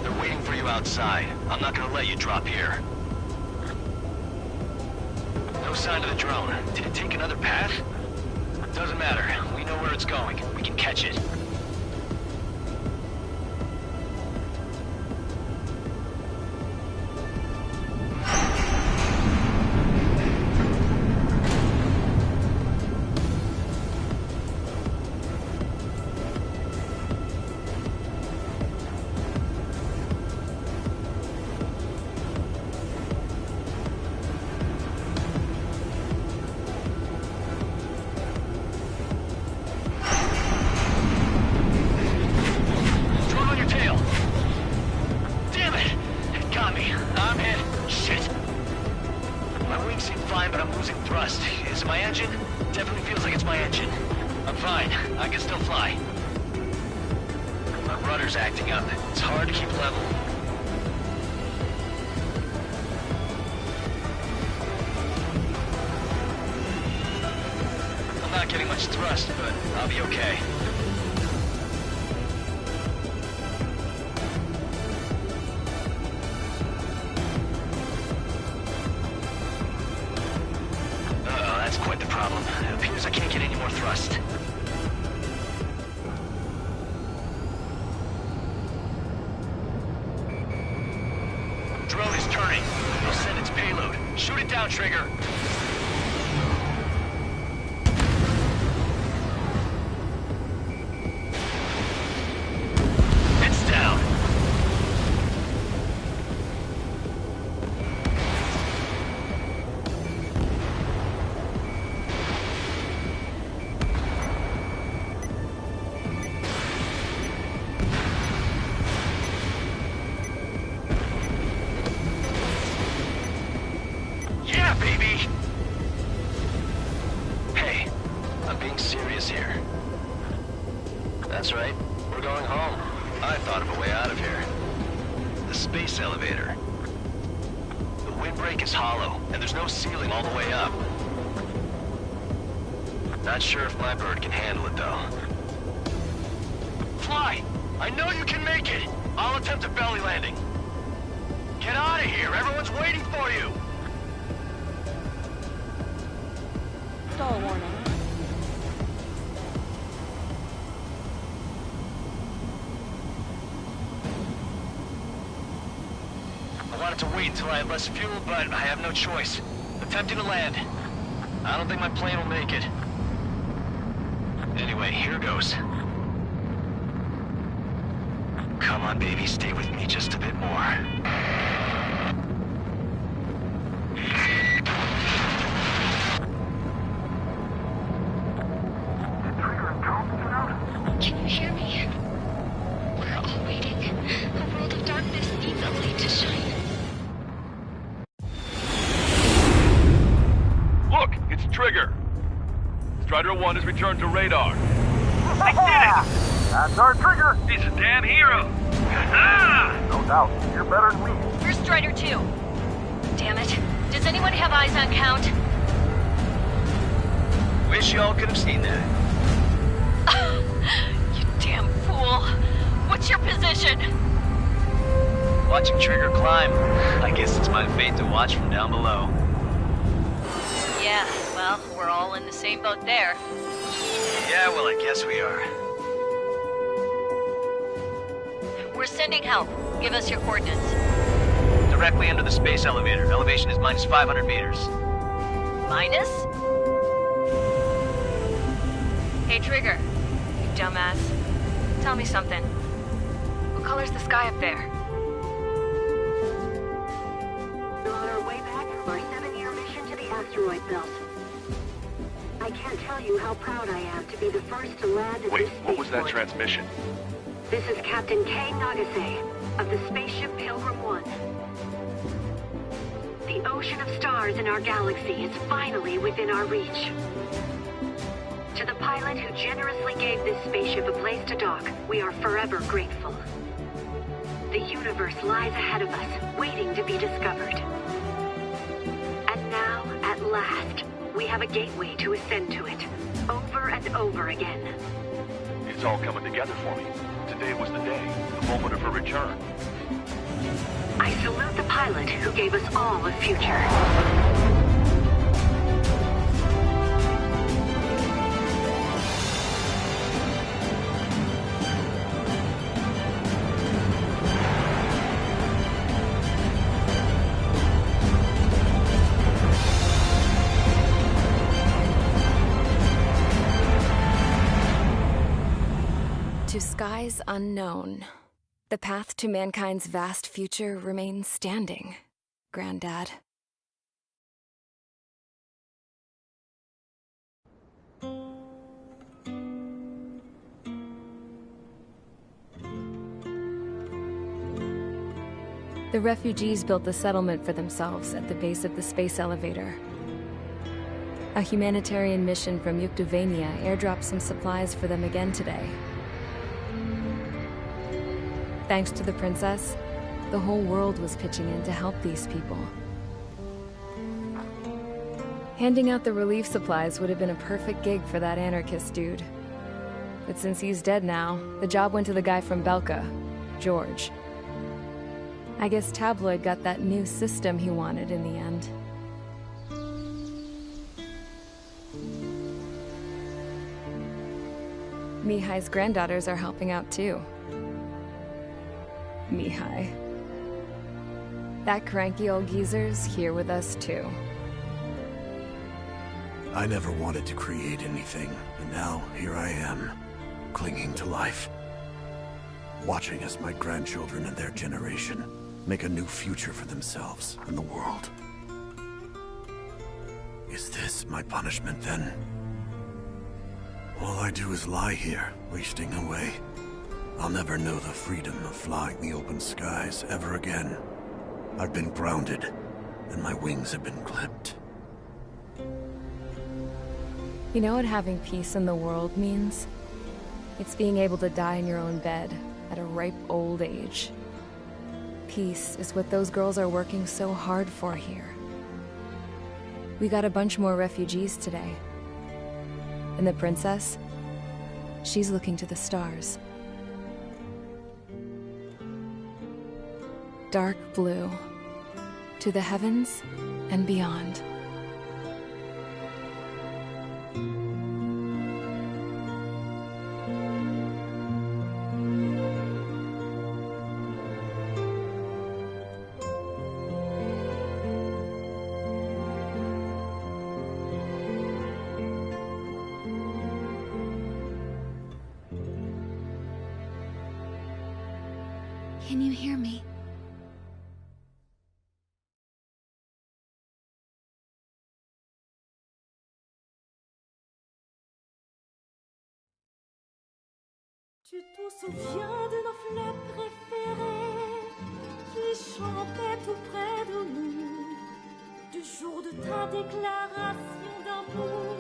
They're waiting for you outside. I'm not gonna let you drop here. No sign of the drone. Did it take another path? Doesn't matter. We know where it's going. We can catch it. weather's acting up. It's hard to keep level. I'm not getting much thrust, but I'll be okay. Uh-oh, that's quite the problem. It appears I can't get any more thrust. Drone is turning. It'll send its payload. Shoot it down, Trigger. It's down. Yeah, baby! Hey, I'm being serious here. That's right, we're going home. I thought of a way out of here. The space elevator. The windbreak is hollow, and there's no ceiling all the way up. Not sure if my bird can handle it, though. Fly! I know you can make it! I'll attempt a belly landing. Get out of here! Everyone's waiting for you! Stall warning. I wanted to wait until I had less fuel, but I have no choice. Attempting to land. I don't think my plane will make it. Anyway, here goes. Come on, baby, stay with me just a bit more. Can you hear me? We're all waiting. A world of darkness needs a light to shine. Look, it's Trigger. Strider 1 has returned to radar. I did it! That's our Trigger! He's a damn hero! No doubt. You're better than we. Where's Strider 2? Damn it. Does anyone have eyes on Count? Wish y'all could have seen that. You damn fool. What's your position? Watching Trigger climb. I guess it's my fate to watch from down below. Yeah, well, we're all in the same boat there. Yeah, well, I guess we are. We're sending help. Give us your coordinates. Directly under the space elevator. Elevation is minus 500 meters. Minus? Hey, Trigger. You dumbass. Tell me something. What color's the sky up there? We're on our way back from our 7-year mission to the asteroid belt. I can't tell you how proud I am to be the first to land at Wait, this what was that spaceport. transmission? This is Captain Kay Nagase of the spaceship Pilgrim 1. The ocean of stars in our galaxy is finally within our reach. To the pilot who generously gave this spaceship a place to dock, we are forever grateful. The universe lies ahead of us, waiting to be discovered. And now, at last, we have a gateway to ascend to it, over and over again. It's all coming together for me. Today was the day, the moment of her return. I salute the pilot who gave us all a future. To skies unknown, the path to mankind's vast future remains standing, Granddad. The refugees built a settlement for themselves at the base of the space elevator. A humanitarian mission from Yukduvania airdropped some supplies for them again today. Thanks to the princess, the whole world was pitching in to help these people. Handing out the relief supplies would have been a perfect gig for that anarchist dude. But since he's dead now, the job went to the guy from Belka, George. I guess Tabloid got that new system he wanted in the end. Mihai's granddaughters are helping out too. Mihai. That cranky old geezer's here with us too. I never wanted to create anything, and now here I am, clinging to life. Watching as my grandchildren and their generation make a new future for themselves and the world. Is this my punishment then? All I do is lie here, wasting away. I'll never know the freedom of flying the open skies ever again. I've been grounded, and my wings have been clipped. You know what having peace in the world means? It's being able to die in your own bed at a ripe old age. Peace is what those girls are working so hard for here. We got a bunch more refugees today. And the princess? She's looking to the stars. Dark blue. To the heavens and beyond. Can you hear me? Tu te souviens de nos fleurs préférées qui chantaient tout près de nous, du jour de ta déclaration d'amour,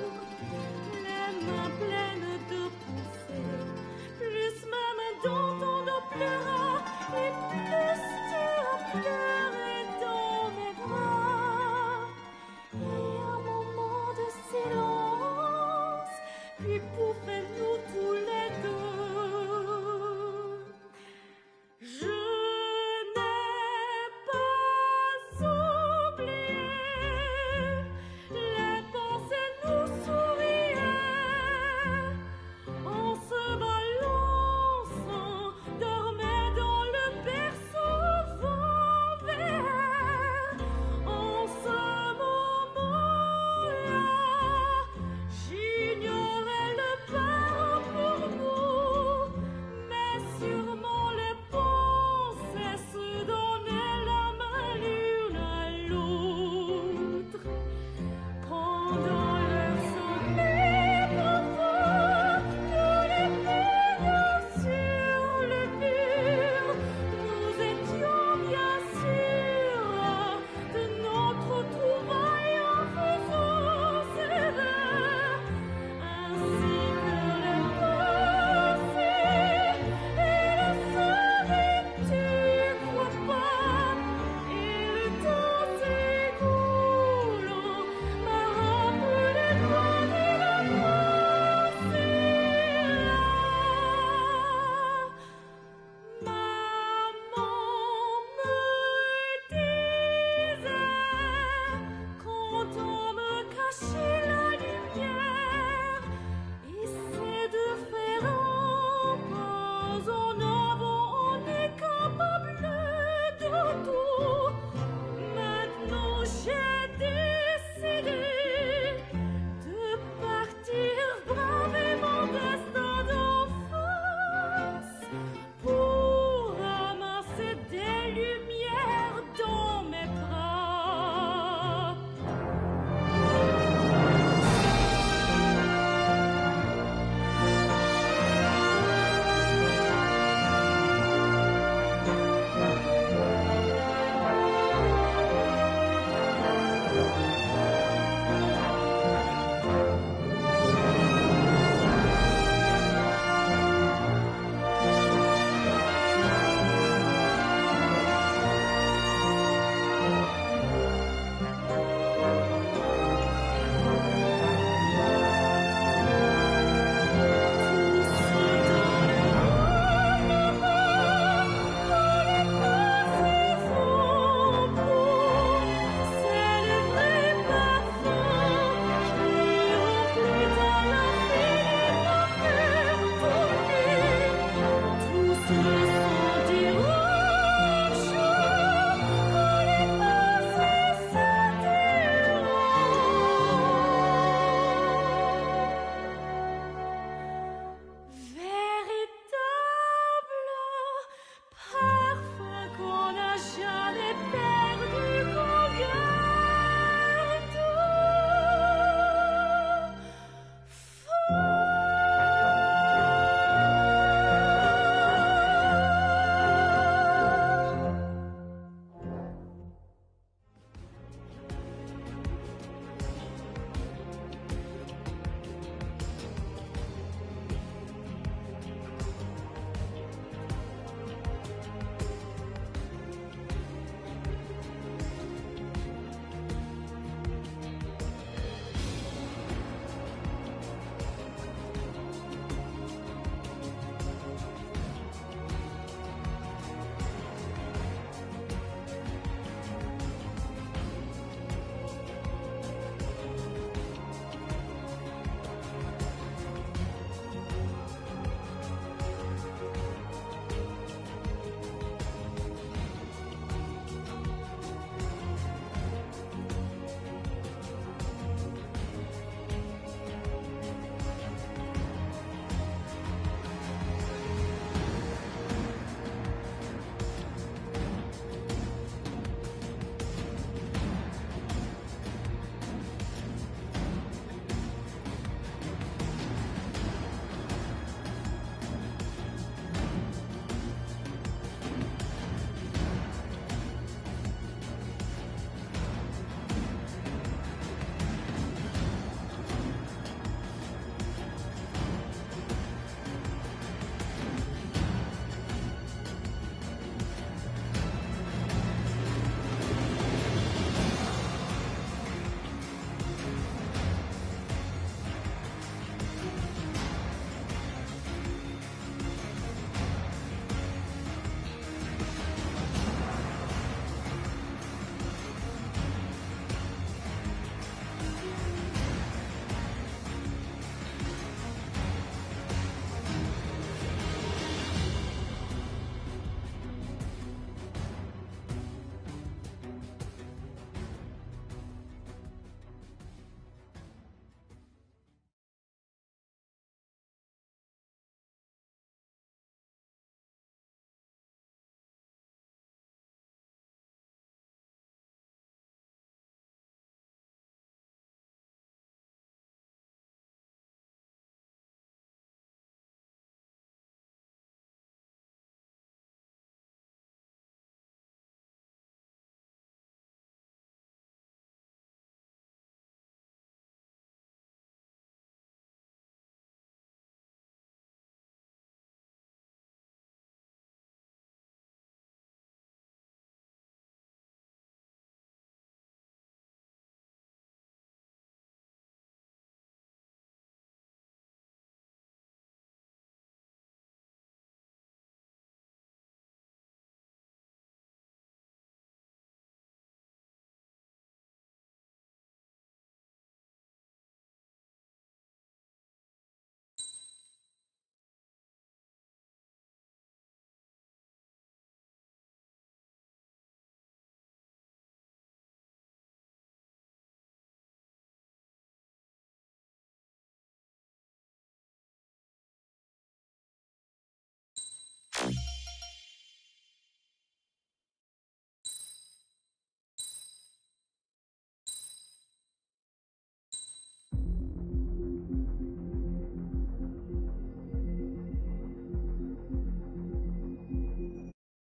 les mains pleines